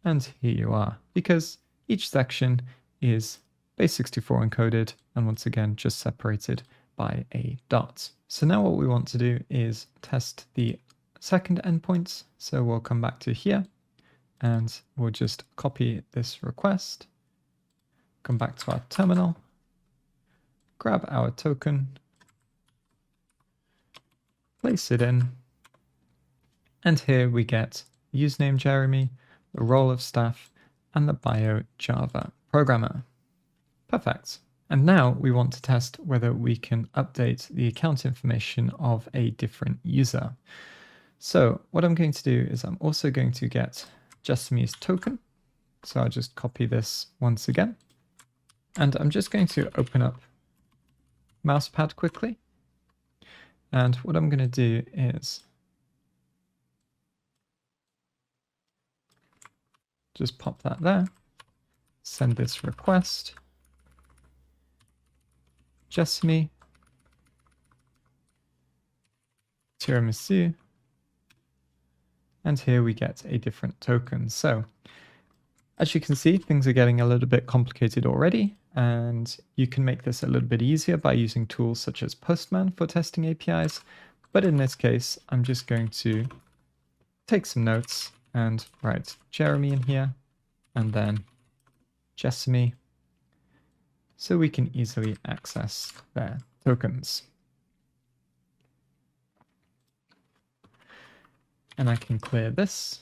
and here you are, because each section is base64 encoded, and once again, just separated by a dot. So now what we want to do is test the second endpoint. So we'll come back to here and we'll just copy this request, come back to our terminal, grab our token, place it in, and here we get username Jeremy, the role of staff, and the bio Java programmer. Perfect. And now we want to test whether we can update the account information of a different user. So what I'm going to do is I'm also going to get Jessamy's token. So I'll just copy this once again. And I'm just going to open up Mousepad quickly. And what I'm going to do is just pop that there, send this request, Jessamy, tiramisu, and here we get a different token. So as you can see, things are getting a little bit complicated already, and you can make this a little bit easier by using tools such as Postman for testing APIs. But in this case, I'm just going to take some notes and write Jeremy in here, and then Jessamy, so we can easily access their tokens. And I can clear this,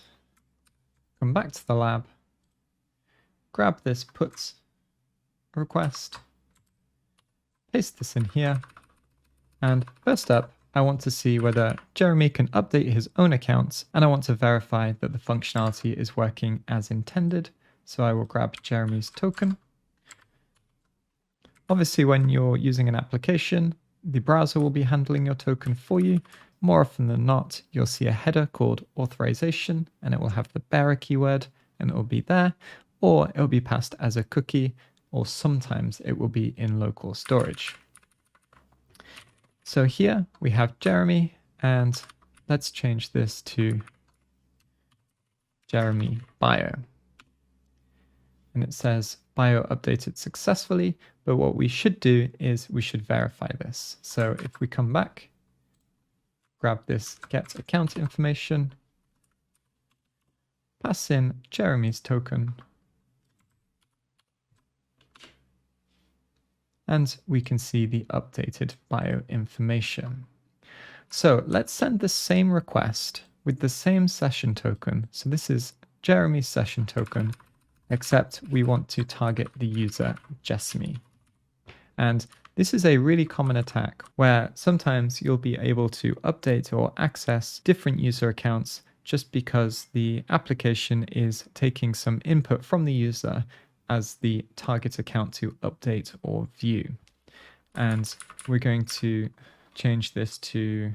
come back to the lab, grab this put request, paste this in here, and first up, I want to see whether Jeremy can update his own accounts, and I want to verify that the functionality is working as intended. So I will grab Jeremy's token. Obviously, when you're using an application, the browser will be handling your token for you. More often than not, you'll see a header called Authorization, and it will have the bearer keyword, and it will be there, or it will be passed as a cookie, or sometimes it will be in local storage. So here we have Jeremy, and let's change this to Jeremy bio. And it says bio updated successfully, but what we should do is we should verify this. So if we come back, grab this get account information, pass in Jeremy's token, and we can see the updated bio information. So let's send the same request with the same session token. So this is Jeremy's session token, except we want to target the user Jessamy. And this is a really common attack where sometimes you'll be able to update or access different user accounts just because the application is taking some input from the user as the target account to update or view. And we're going to change this to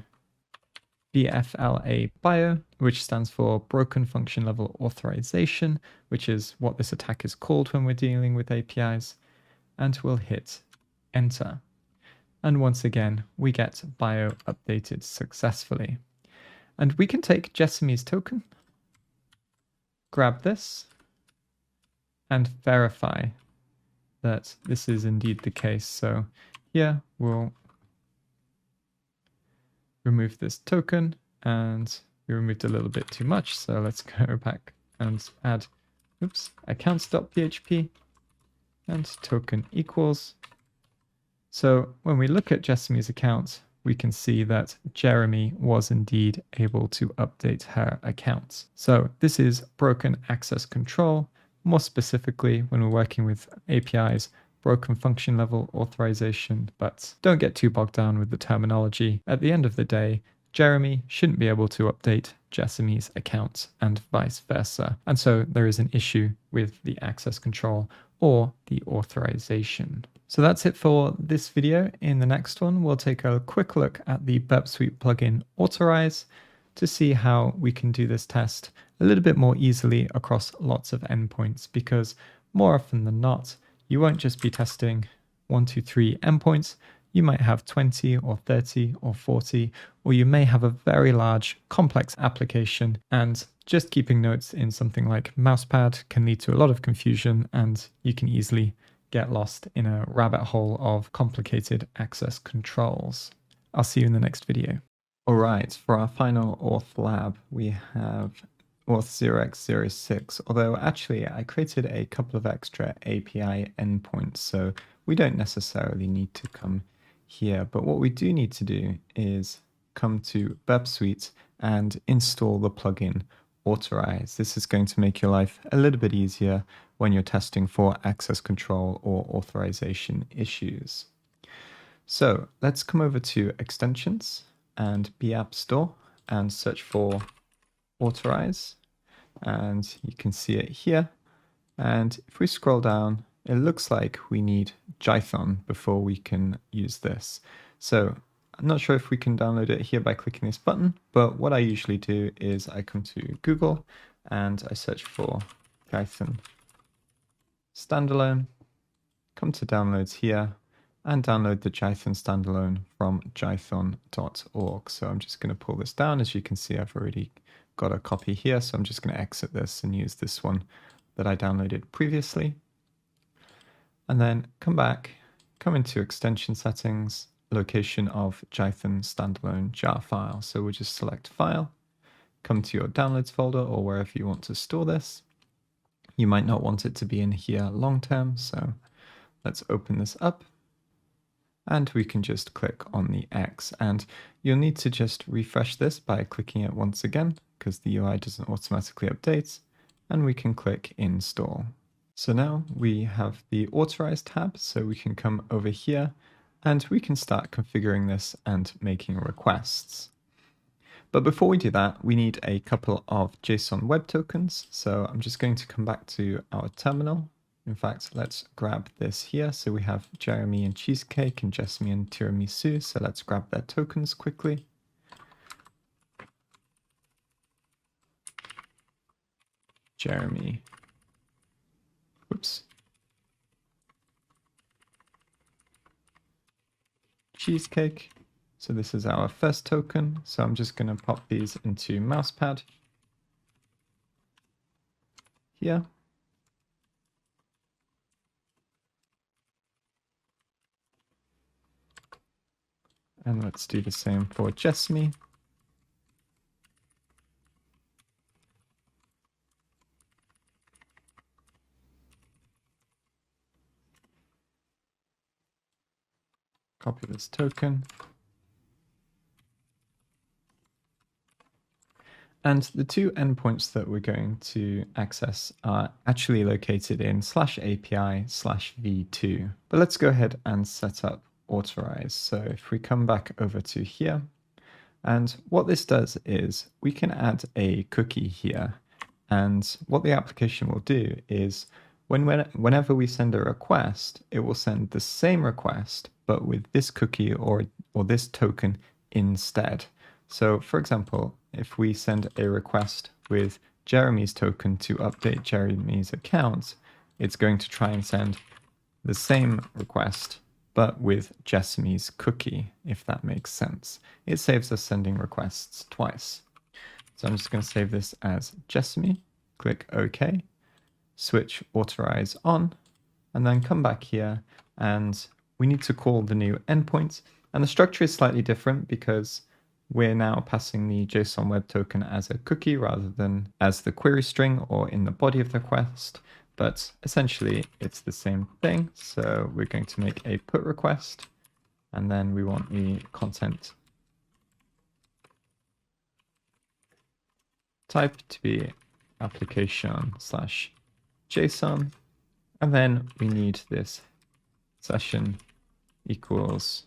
BFLA bio, which stands for Broken Function Level Authorization, which is what this attack is called when we're dealing with APIs. And we'll hit enter. And once again, we get bio updated successfully. And we can take Jessamy's token, grab this, and verify that this is indeed the case. So here we'll remove this token, and we removed a little bit too much. So let's go back and add, accounts.php and token equals. So when we look at Jessamy's account, we can see that Jeremy was indeed able to update her account. So this is broken access control. More specifically, when we're working with APIs, broken function level authorization, but don't get too bogged down with the terminology. At the end of the day, Jeremy shouldn't be able to update Jessamy's account and vice versa. And so there is an issue with the access control or the authorization. So that's it for this video. In the next one, we'll take a quick look at the Burp Suite plugin Autorize to see how we can do this test a little bit more easily across lots of endpoints, because more often than not, you won't just be testing 1, 2, 3 endpoints. You might have 20 or 30 or 40, or you may have a very large complex application, and just keeping notes in something like Mousepad can lead to a lot of confusion, and you can easily get lost in a rabbit hole of complicated access controls. I'll see you in the next video. All right, for our final auth lab, we have auth 0x06, although actually I created a couple of extra API endpoints, so we don't necessarily need to come here. But what we do need to do is come to Burp Suite and install the plugin Autorize. This is going to make your life a little bit easier when you're testing for access control or authorization issues. So let's come over to Extensions and App Store and search for Autorize. And you can see it here. And if we scroll down, it looks like we need Jython before we can use this. So I'm not sure if we can download it here by clicking this button, but what I usually do is I come to Google and I search for Jython standalone, come to downloads here, and download the Jython standalone from jython.org. So I'm just going to pull this down. As you can see, I've already got a copy here, so I'm just going to exit this and use this one that I downloaded previously. And then come back, come into extension settings, location of Jython standalone jar file. So we'll just select file, come to your downloads folder or wherever you want to store this. You might not want it to be in here long term, so let's open this up. And we can just click on the X, and you'll need to just refresh this by clicking it once again because the UI doesn't automatically update, and we can click install. So now we have the Authorize tab, so we can come over here and we can start configuring this and making requests. But before we do that, we need a couple of JSON web tokens. So I'm just going to come back to our terminal. In fact, let's grab this here. So we have Jeremy and Cheesecake and Jessamy and Tiramisu. So let's grab their tokens quickly. Jeremy. Whoops. Cheesecake. So this is our first token. So I'm just going to pop these into Mousepad here. And let's do the same for Jessamy. Copy this token. And the two endpoints that we're going to access are actually located in /API/v2. But let's go ahead and set up Autorize. So if we come back over to here, And what this does is we can add a cookie here. And what the application will do is whenever we send a request, it will send the same request, but with this cookie or this token instead. So for example, if we send a request with Jeremy's token to update Jeremy's account, it's going to try and send the same request, but with Jessamy's cookie, if that makes sense. It saves us sending requests twice. So I'm just going to save this as Jessamy, click OK, switch Authorize on, and then come back here, and we need to call the new endpoint. And the structure is slightly different because we're now passing the JSON web token as a cookie rather than as the query string or in the body of the request. But essentially it's the same thing. So we're going to make a put request, and then we want the content type to be application/JSON. And then we need this session equals,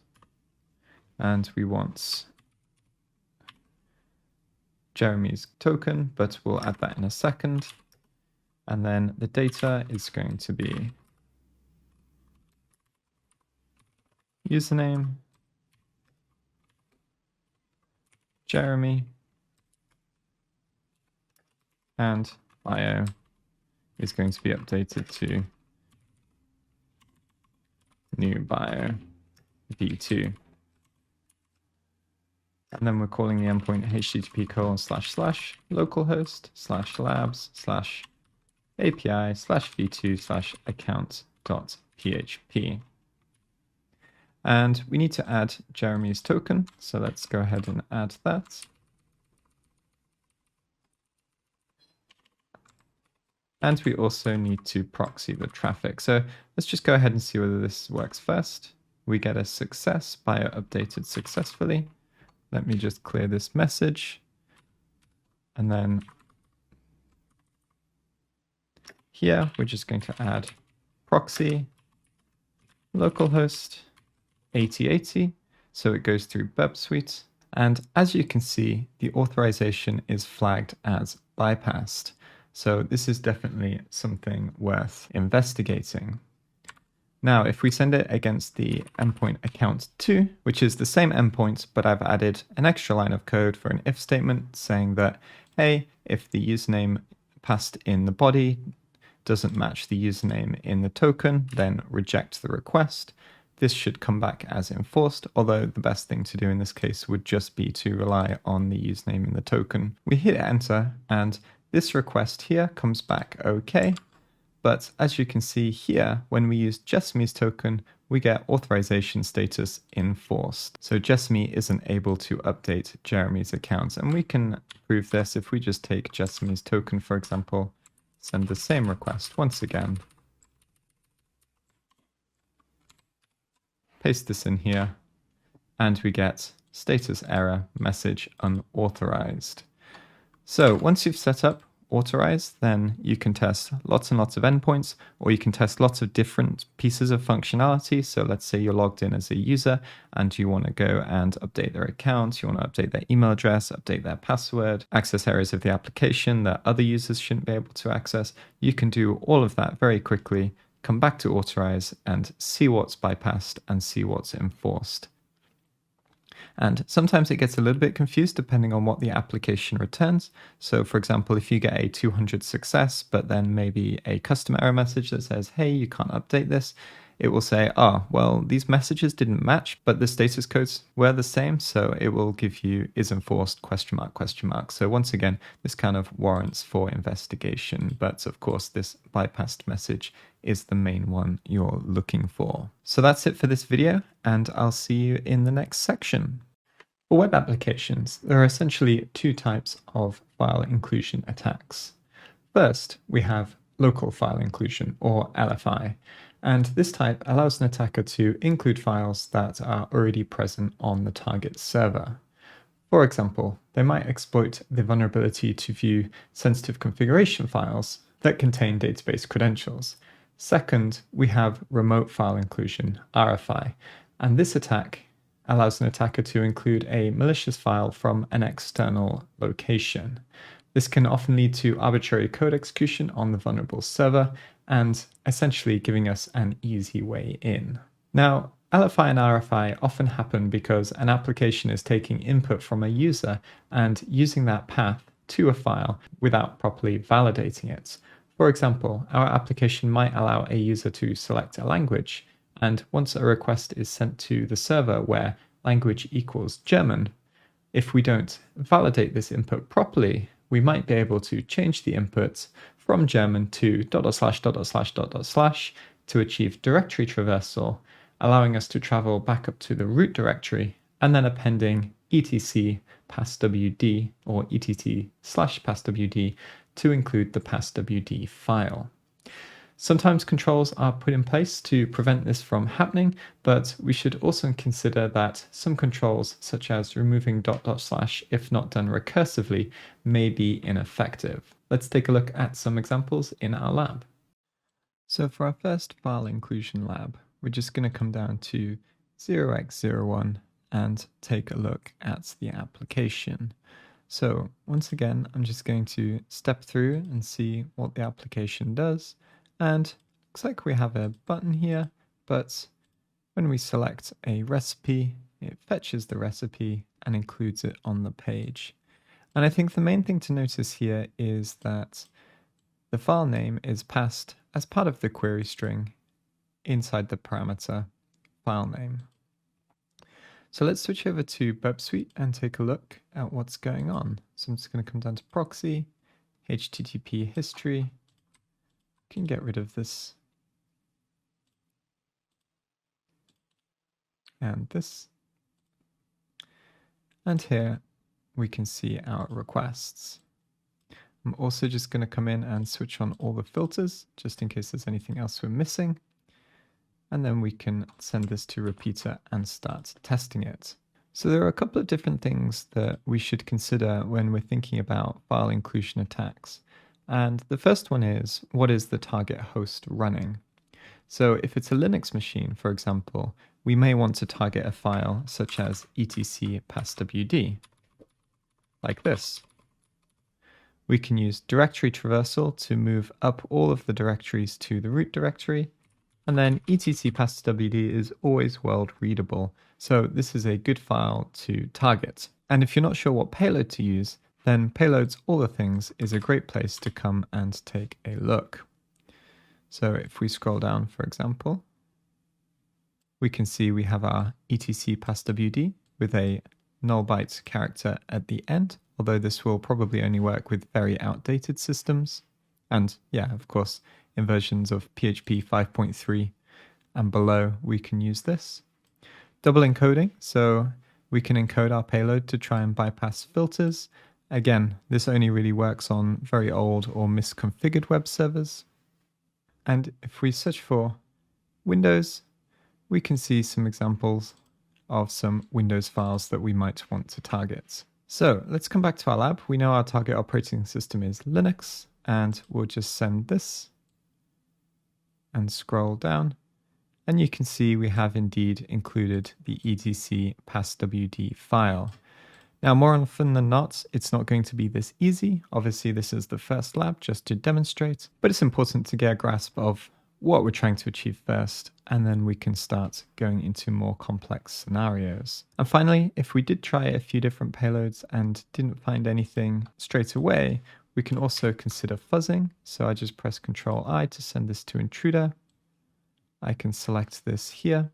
and we want Jeremy's token, but we'll add that in a second. And then the data is going to be username, Jeremy, and bio is going to be updated to new bio v2. And then we're calling the endpoint http://localhost/labs/API/v2/account.php. And we need to add Jeremy's token. So let's go ahead and add that. And we also need to proxy the traffic. So let's just go ahead and see whether this works first. We get a success, bio updated successfully. Let me just clear this message. And then here, we're just going to add proxy localhost 8080. So it goes through Burp Suite. And as you can see, the authorization is flagged as bypassed. So this is definitely something worth investigating. Now, if we send it against the endpoint account2, which is the same endpoint, but I've added an extra line of code for an if statement saying that, hey, if the username passed in the body doesn't match the username in the token, then reject the request. This should come back as enforced, although the best thing to do in this case would just be to rely on the username in the token. We hit enter, and this request here comes back okay. But as you can see here, when we use Jessamy's token, we get authorization status enforced. So Jessamy isn't able to update Jeremy's account. And we can prove this if we just take Jessamy's token, for example, send the same request once again, paste this in here, and we get status error message unauthorized. So once you've set up Autorize, then you can test lots and lots of endpoints, or you can test lots of different pieces of functionality. So let's say you're logged in as a user and you want to go and update their account, you want to update their email address, update their password, access areas of the application that other users shouldn't be able to access. You can do all of that very quickly, come back to Autorize and see what's bypassed and see what's enforced. And sometimes it gets a little bit confused depending on what the application returns. So for example, if you get a 200 success, but then maybe a custom error message that says, hey, you can't update this, it will say, oh, well, these messages didn't match, but the status codes were the same. So it will give you is enforced ? So once again, this kind of warrants for investigation. But of course, this bypassed message is the main one you're looking for. So that's it for this video, and I'll see you in the next section. For web applications, there are essentially two types of file inclusion attacks. First, we have local file inclusion, or LFI, and this type allows an attacker to include files that are already present on the target server. For example, they might exploit the vulnerability to view sensitive configuration files that contain database credentials. Second, we have remote file inclusion, RFI, and this attack allows an attacker to include a malicious file from an external location. This can often lead to arbitrary code execution on the vulnerable server and essentially giving us an easy way in. Now, LFI and RFI often happen because an application is taking input from a user and using that path to a file without properly validating it. For example, our application might allow a user to select a language, and once a request is sent to the server where language equals German, if we don't validate this input properly, we might be able to change the input from German to .. to achieve directory traversal, allowing us to travel back up to the root directory and then appending etc passwd or etc/passwd to include the passwd file. Sometimes controls are put in place to prevent this from happening, but we should also consider that some controls, such as removing .. if not done recursively, may be ineffective. Let's take a look at some examples in our lab. So for our first file inclusion lab, we're just going to come down to 0x01 and take a look at the application. So once again, I'm just going to step through and see what the application does. And looks like we have a button here, but when we select a recipe, it fetches the recipe and includes it on the page. And I think the main thing to notice here is that the file name is passed as part of the query string inside the parameter file name. So let's switch over to Burp Suite and take a look at what's going on. So I'm just going to come down to proxy, HTTP history. Can get rid of this and this. And here we can see our requests. I'm also just going to come in and switch on all the filters just in case there's anything else we're missing. And then we can send this to repeater and start testing it. So there are a couple of different things that we should consider when we're thinking about file inclusion attacks. And the first one is, what is the target host running? So if it's a Linux machine, for example, we may want to target a file such as etc passwd, like this. We can use directory traversal to move up all of the directories to the root directory. And then etc passwd is always world readable. So this is a good file to target. And if you're not sure what payload to use, then payloads all the things is a great place to come and take a look. So if we scroll down, for example, we can see we have our etc passwd with a null byte character at the end, although this will probably only work with very outdated systems. And yeah, of course, in versions of PHP 5.3 and below, we can use this. Double encoding, so we can encode our payload to try and bypass filters. Again, this only really works on very old or misconfigured web servers. And if we search for Windows, we can see some examples of some Windows files that we might want to target. So let's come back to our lab. We know our target operating system is Linux, and we'll just send this and scroll down. And you can see we have indeed included the etc passwd file. Now, more often than not, it's not going to be this easy. Obviously, this is the first lab just to demonstrate, but it's important to get a grasp of what we're trying to achieve first, and then we can start going into more complex scenarios. And finally, if we did try a few different payloads and didn't find anything straight away, we can also consider fuzzing. So I just press Ctrl-I to send this to intruder. I can select this here,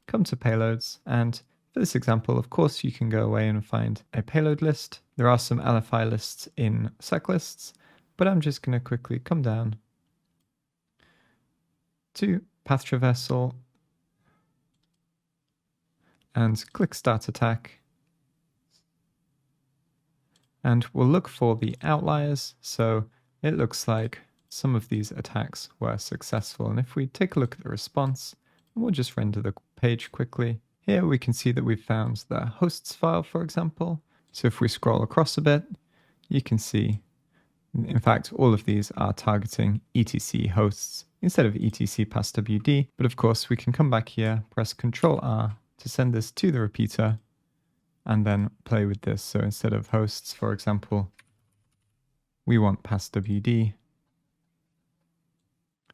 come to payloads, and for this example, of course, you can go away and find a payload list. There are some LFI lists in sec lists, but I'm just going to quickly come down to path traversal and click Start Attack. And we'll look for the outliers. So it looks like some of these attacks were successful. And if we take a look at the response, we'll just render the page quickly. Here we can see that we've found the hosts file, for example. So if we scroll across a bit, you can see, in fact, all of these are targeting etc hosts instead of etc passwd. But of course, we can come back here, press Ctrl-R to send this to the repeater and then play with this. So instead of hosts, for example, we want passwd,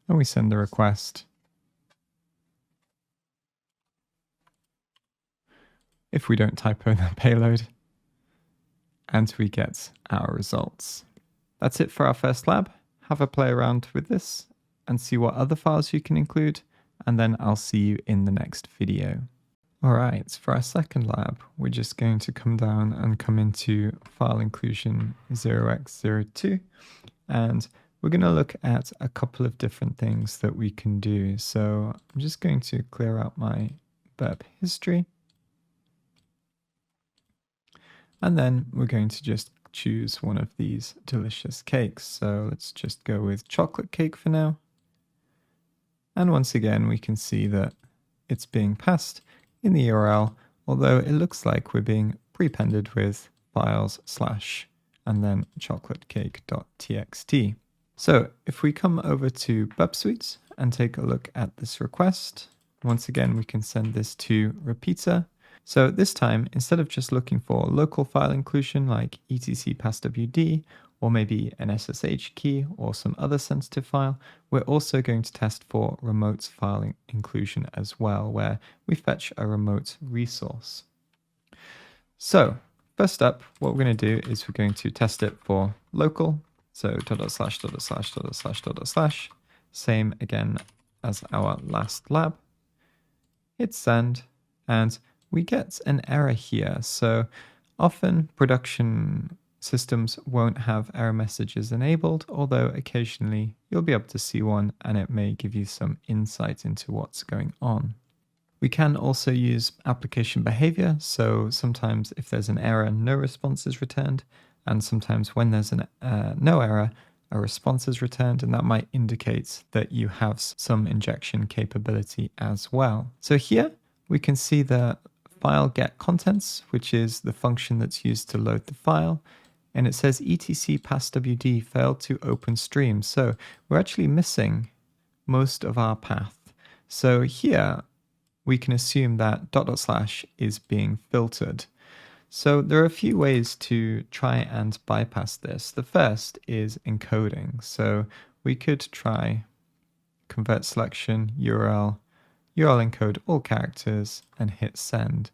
and we send the request. If we don't typo the payload, and we get our results. That's it for our first lab. Have a play around with this and see what other files you can include, and then I'll see you in the next video. Alright, for our second lab, we're just going to come down and come into file inclusion 0x02, and we're going to look at a couple of different things that we can do. So I'm just going to clear out my Burp history, and then we're going to just choose one of these delicious cakes. So let's just go with chocolate cake for now. And once again, we can see that it's being passed in the URL, although it looks like we're being prepended with files / and then chocolatecake.txt. So if we come over to Burp Suite and take a look at this request, once again, we can send this to repeater. So this time, instead of just looking for local file inclusion like etc passwd, or maybe an SSH key or some other sensitive file, we're also going to test for remote file inclusion as well, where we fetch a remote resource. So first up, what we're going to do is we're going to test it for local. So .. Same again as our last lab. Hit send, and we get an error here. So often production systems won't have error messages enabled, although occasionally you'll be able to see one and it may give you some insight into what's going on. We can also use application behavior. So sometimes if there's an error, no response is returned. And sometimes when there's no error, a response is returned, and that might indicate that you have some injection capability as well. So here we can see the file get contents, which is the function that's used to load the file. And it says etc passwd failed to open stream. So we're actually missing most of our path. So here we can assume that .. is being filtered. So there are a few ways to try and bypass this. The first is encoding. So we could try convert selection, URL encode all characters, and hit send.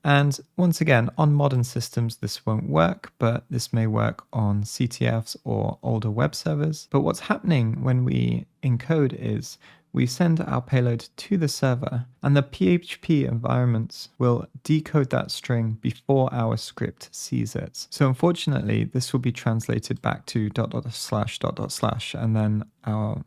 And once again, on modern systems, this won't work, but this may work on CTFs or older web servers. But what's happening when we encode is we send our payload to the server, and the PHP environment will decode that string before our script sees it. So unfortunately, this will be translated back to .. and then our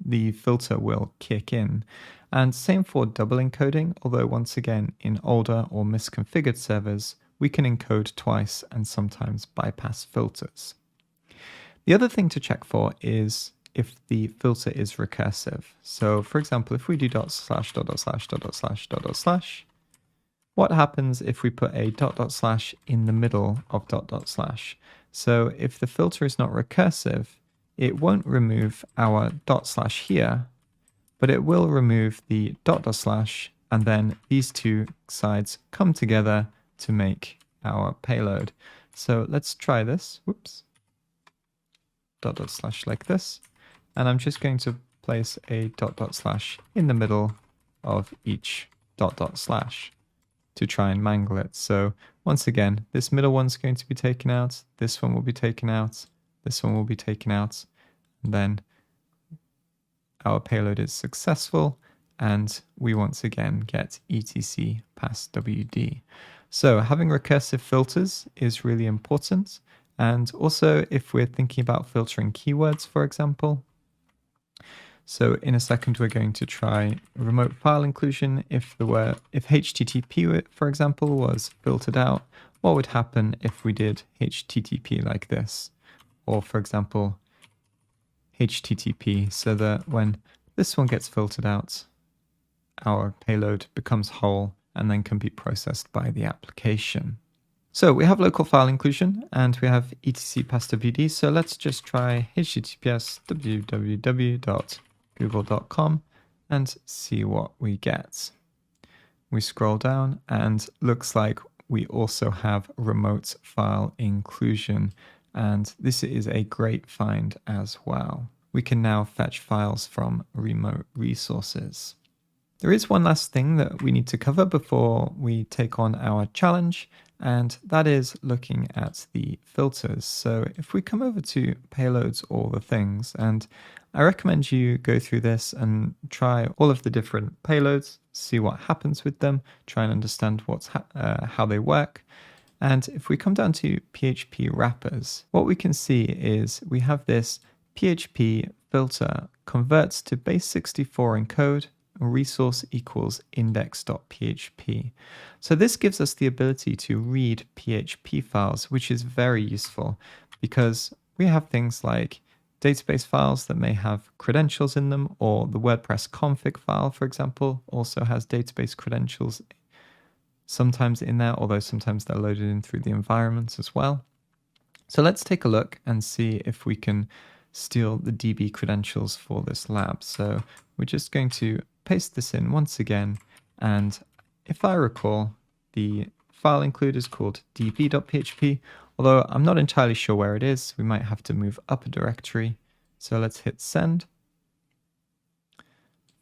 the filter will kick in. And same for double encoding, although once again, in older or misconfigured servers, we can encode twice and sometimes bypass filters. The other thing to check for is if the filter is recursive. So for example, if we do .. what happens if we put a .. in the middle of .. So if the filter is not recursive, it won't remove our / here, but it will remove the .. and then these two sides come together to make our payload. So let's try this. Whoops. .. like this. And I'm just going to place a .. in the middle of each .. to try and mangle it. So once again, this middle one's going to be taken out, this one will be taken out, this one will be taken out, and then our payload is successful, and we once again get etc passwd. So having recursive filters is really important. And also if we're thinking about filtering keywords, for example. So in a second, we're going to try remote file inclusion. If HTTP, for example, was filtered out, what would happen if we did HTTP like this? Or for example, HTTP, so that when this one gets filtered out, our payload becomes whole and then can be processed by the application. So we have local file inclusion and we have etc passwd. So let's just try https www.google.com and see what we get. we scroll down and looks like we also have remote file inclusion. And this is a great find as well. We can now fetch files from remote resources. There is one last thing that we need to cover before we take on our challenge, and that is looking at the filters. So if we come over to payloads, all the things, and I recommend you go through this and try all of the different payloads, see what happens with them, try and understand how they work. And if we come down to PHP wrappers, what we can see is we have this PHP filter converts to base64 encode resource equals index.php. So this gives us the ability to read PHP files, which is very useful because we have things like database files that may have credentials in them, or the WordPress config file, for example, also has database credentials sometimes in there, although sometimes they're loaded in through the environment as well. So let's take a look and see if we can steal the DB credentials for this lab. So we're just going to paste this in once again, and if I recall, the file include is called db.php, although I'm not entirely sure where it is. We might have to move up a directory. So let's hit send.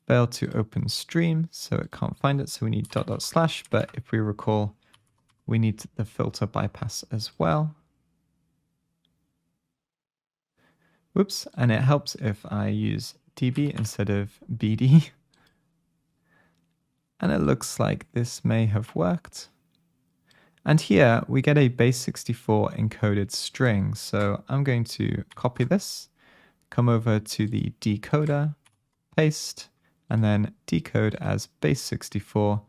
Failed to open stream, so it can't find it, so we need .. but if we recall, we need the filter bypass as well. Whoops, and it helps if I use db instead of bd. And it looks like this may have worked. And here we get a base64 encoded string. So I'm going to copy this, come over to the decoder, paste, and then decode as base64.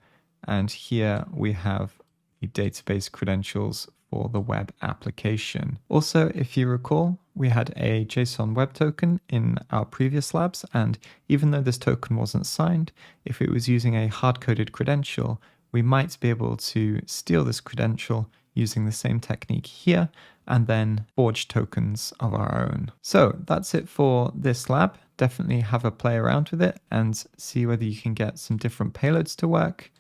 And here we have the database credentials for the web application. Also, if you recall, we had a JSON web token in our previous labs, and even though this token wasn't signed, if it was using a hard-coded credential, we might be able to steal this credential using the same technique here, and then forge tokens of our own. So that's it for this lab. Definitely have a play around with it and see whether you can get some different payloads to work.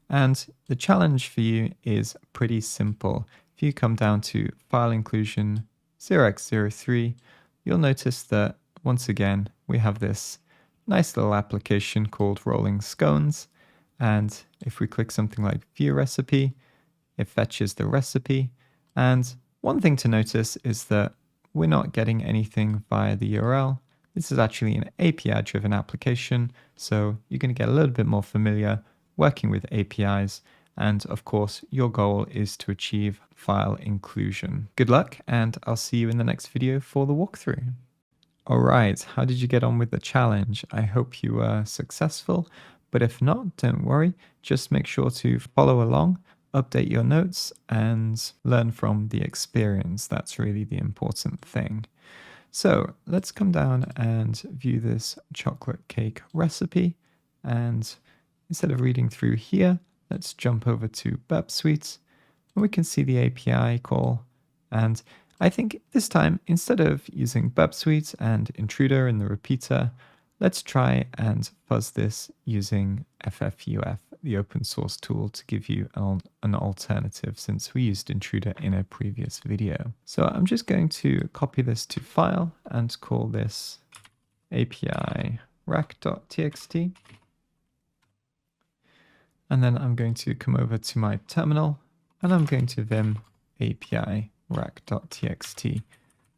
And the challenge for you is pretty simple. If you come down to file inclusion 0x03, you'll notice that once again, we have this nice little application called Rolling Scones. And if we click something like view recipe, it fetches the recipe. And one thing to notice is that we're not getting anything via the URL. This is actually an API-driven application, so you're going to get a little bit more familiar working with APIs. And of course, your goal is to achieve file inclusion. Good luck, and I'll see you in the next video for the walkthrough. All right, how did you get on with the challenge? I hope you were successful, but if not, don't worry. Just make sure to follow along, update your notes, and learn from the experience. That's really the important thing. So let's come down and view this chocolate cake recipe. And instead of reading through here, let's jump over to Burp Suite, and we can see the API call. And I think this time, instead of using Burp Suite and Intruder in the repeater, let's try and fuzz this using FFUF, the open source tool, to give you an alternative, since we used Intruder in a previous video. So I'm just going to copy this to file and call this API rack.txt. And then I'm going to come over to my terminal, and I'm going to vim API rack.txt.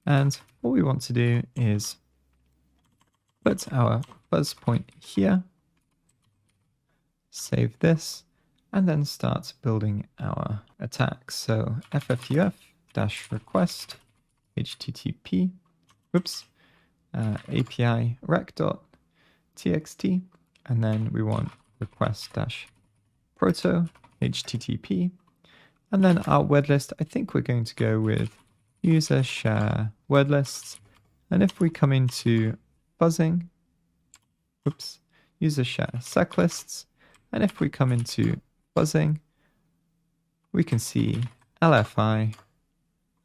And what we want to do is put our fuzz point here, save this, and then start building our attack. So ffuf-request http, API rack.txt, and then we want request-proto http, and then our word list, I think we're going to go with user share word lists. And if we come into fuzzing, user share sec lists, and if we come into fuzzing, we can see LFI,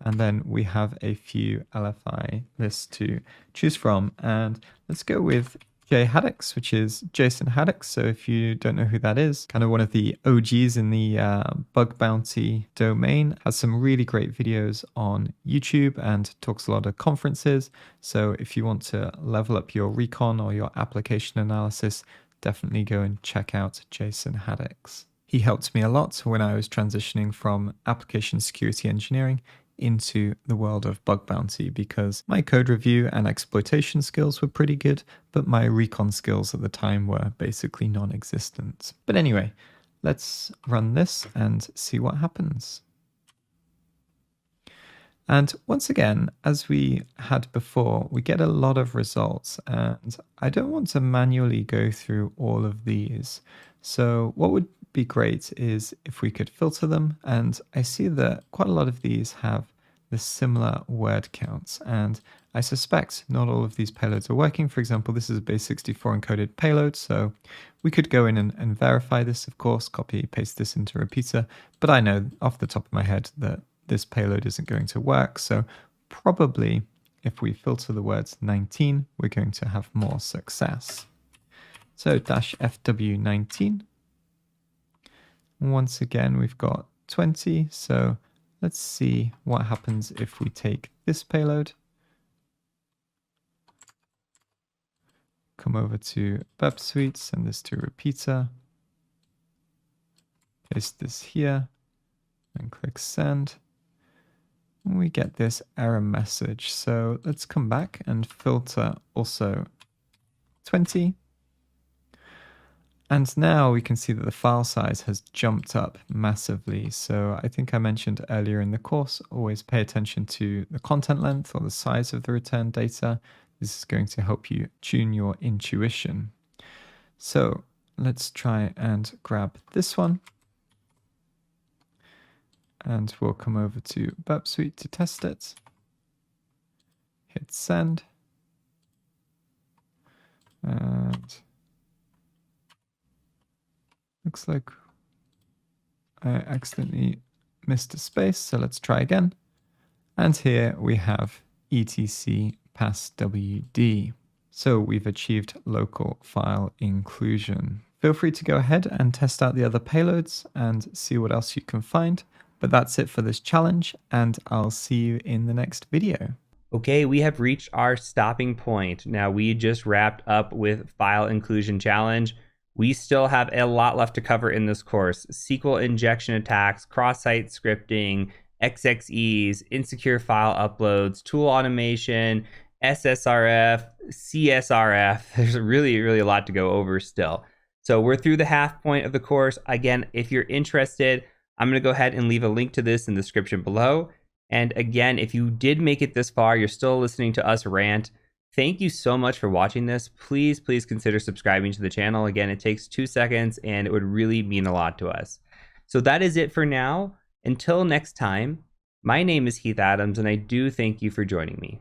and then we have a few LFI lists to choose from. And let's go with Haddix, which is Jason Haddix. So if you don't know who that is, kind of one of the OGs in the bug bounty domain, has some really great videos on YouTube and talks a lot at conferences. So if you want to level up your recon or your application analysis, definitely go and check out Jason Haddix. He helped me a lot when I was transitioning from application security engineering into the world of bug bounty, because my code review and exploitation skills were pretty good, but my recon skills at the time were basically non-existent. But anyway, let's run this and see what happens. And once again, as we had before, we get a lot of results, and I don't want to manually go through all of these. So what would be great is if we could filter them, and I see that quite a lot of these have the similar word counts, and I suspect not all of these payloads are working. For example, this is a base64 encoded payload, so we could go in and verify this, of course, copy, paste this into a repeater, but I know off the top of my head that this payload isn't going to work, so probably if we filter the words 19, we're going to have more success. So -FW19. Once again, we've got 20, so let's see what happens if we take this payload, come over to Burp Suite, send this to a repeater, paste this here, and click send. And we get this error message. So let's come back and filter also 20. And now we can see that the file size has jumped up massively. So I think I mentioned earlier in the course, always pay attention to the content length or the size of the return data. This is going to help you tune your intuition. So let's try and grab this one. And we'll come over to Burp Suite to test it. Hit send. And looks like I accidentally missed a space, so let's try again. And here we have etc passwd. So we've achieved local file inclusion. Feel free to go ahead and test out the other payloads and see what else you can find. But that's it for this challenge, and I'll see you in the next video. Okay, we have reached our stopping point. Now, we just wrapped up with File Inclusion Challenge. We still have a lot left to cover in this course. SQL injection attacks, cross-site scripting, XXEs, insecure file uploads, tool automation, SSRF, CSRF. There's really a lot to go over still. So we're through the half point of the course. Again, if you're interested, I'm going to go ahead and leave a link to this in the description below. And again, if you did make it this far, you're still listening to us rant, thank you so much for watching this. Please consider subscribing to the channel. Again, it takes 2 seconds and it would really mean a lot to us. So that is it for now. Until next time, my name is Heath Adams and I do thank you for joining me.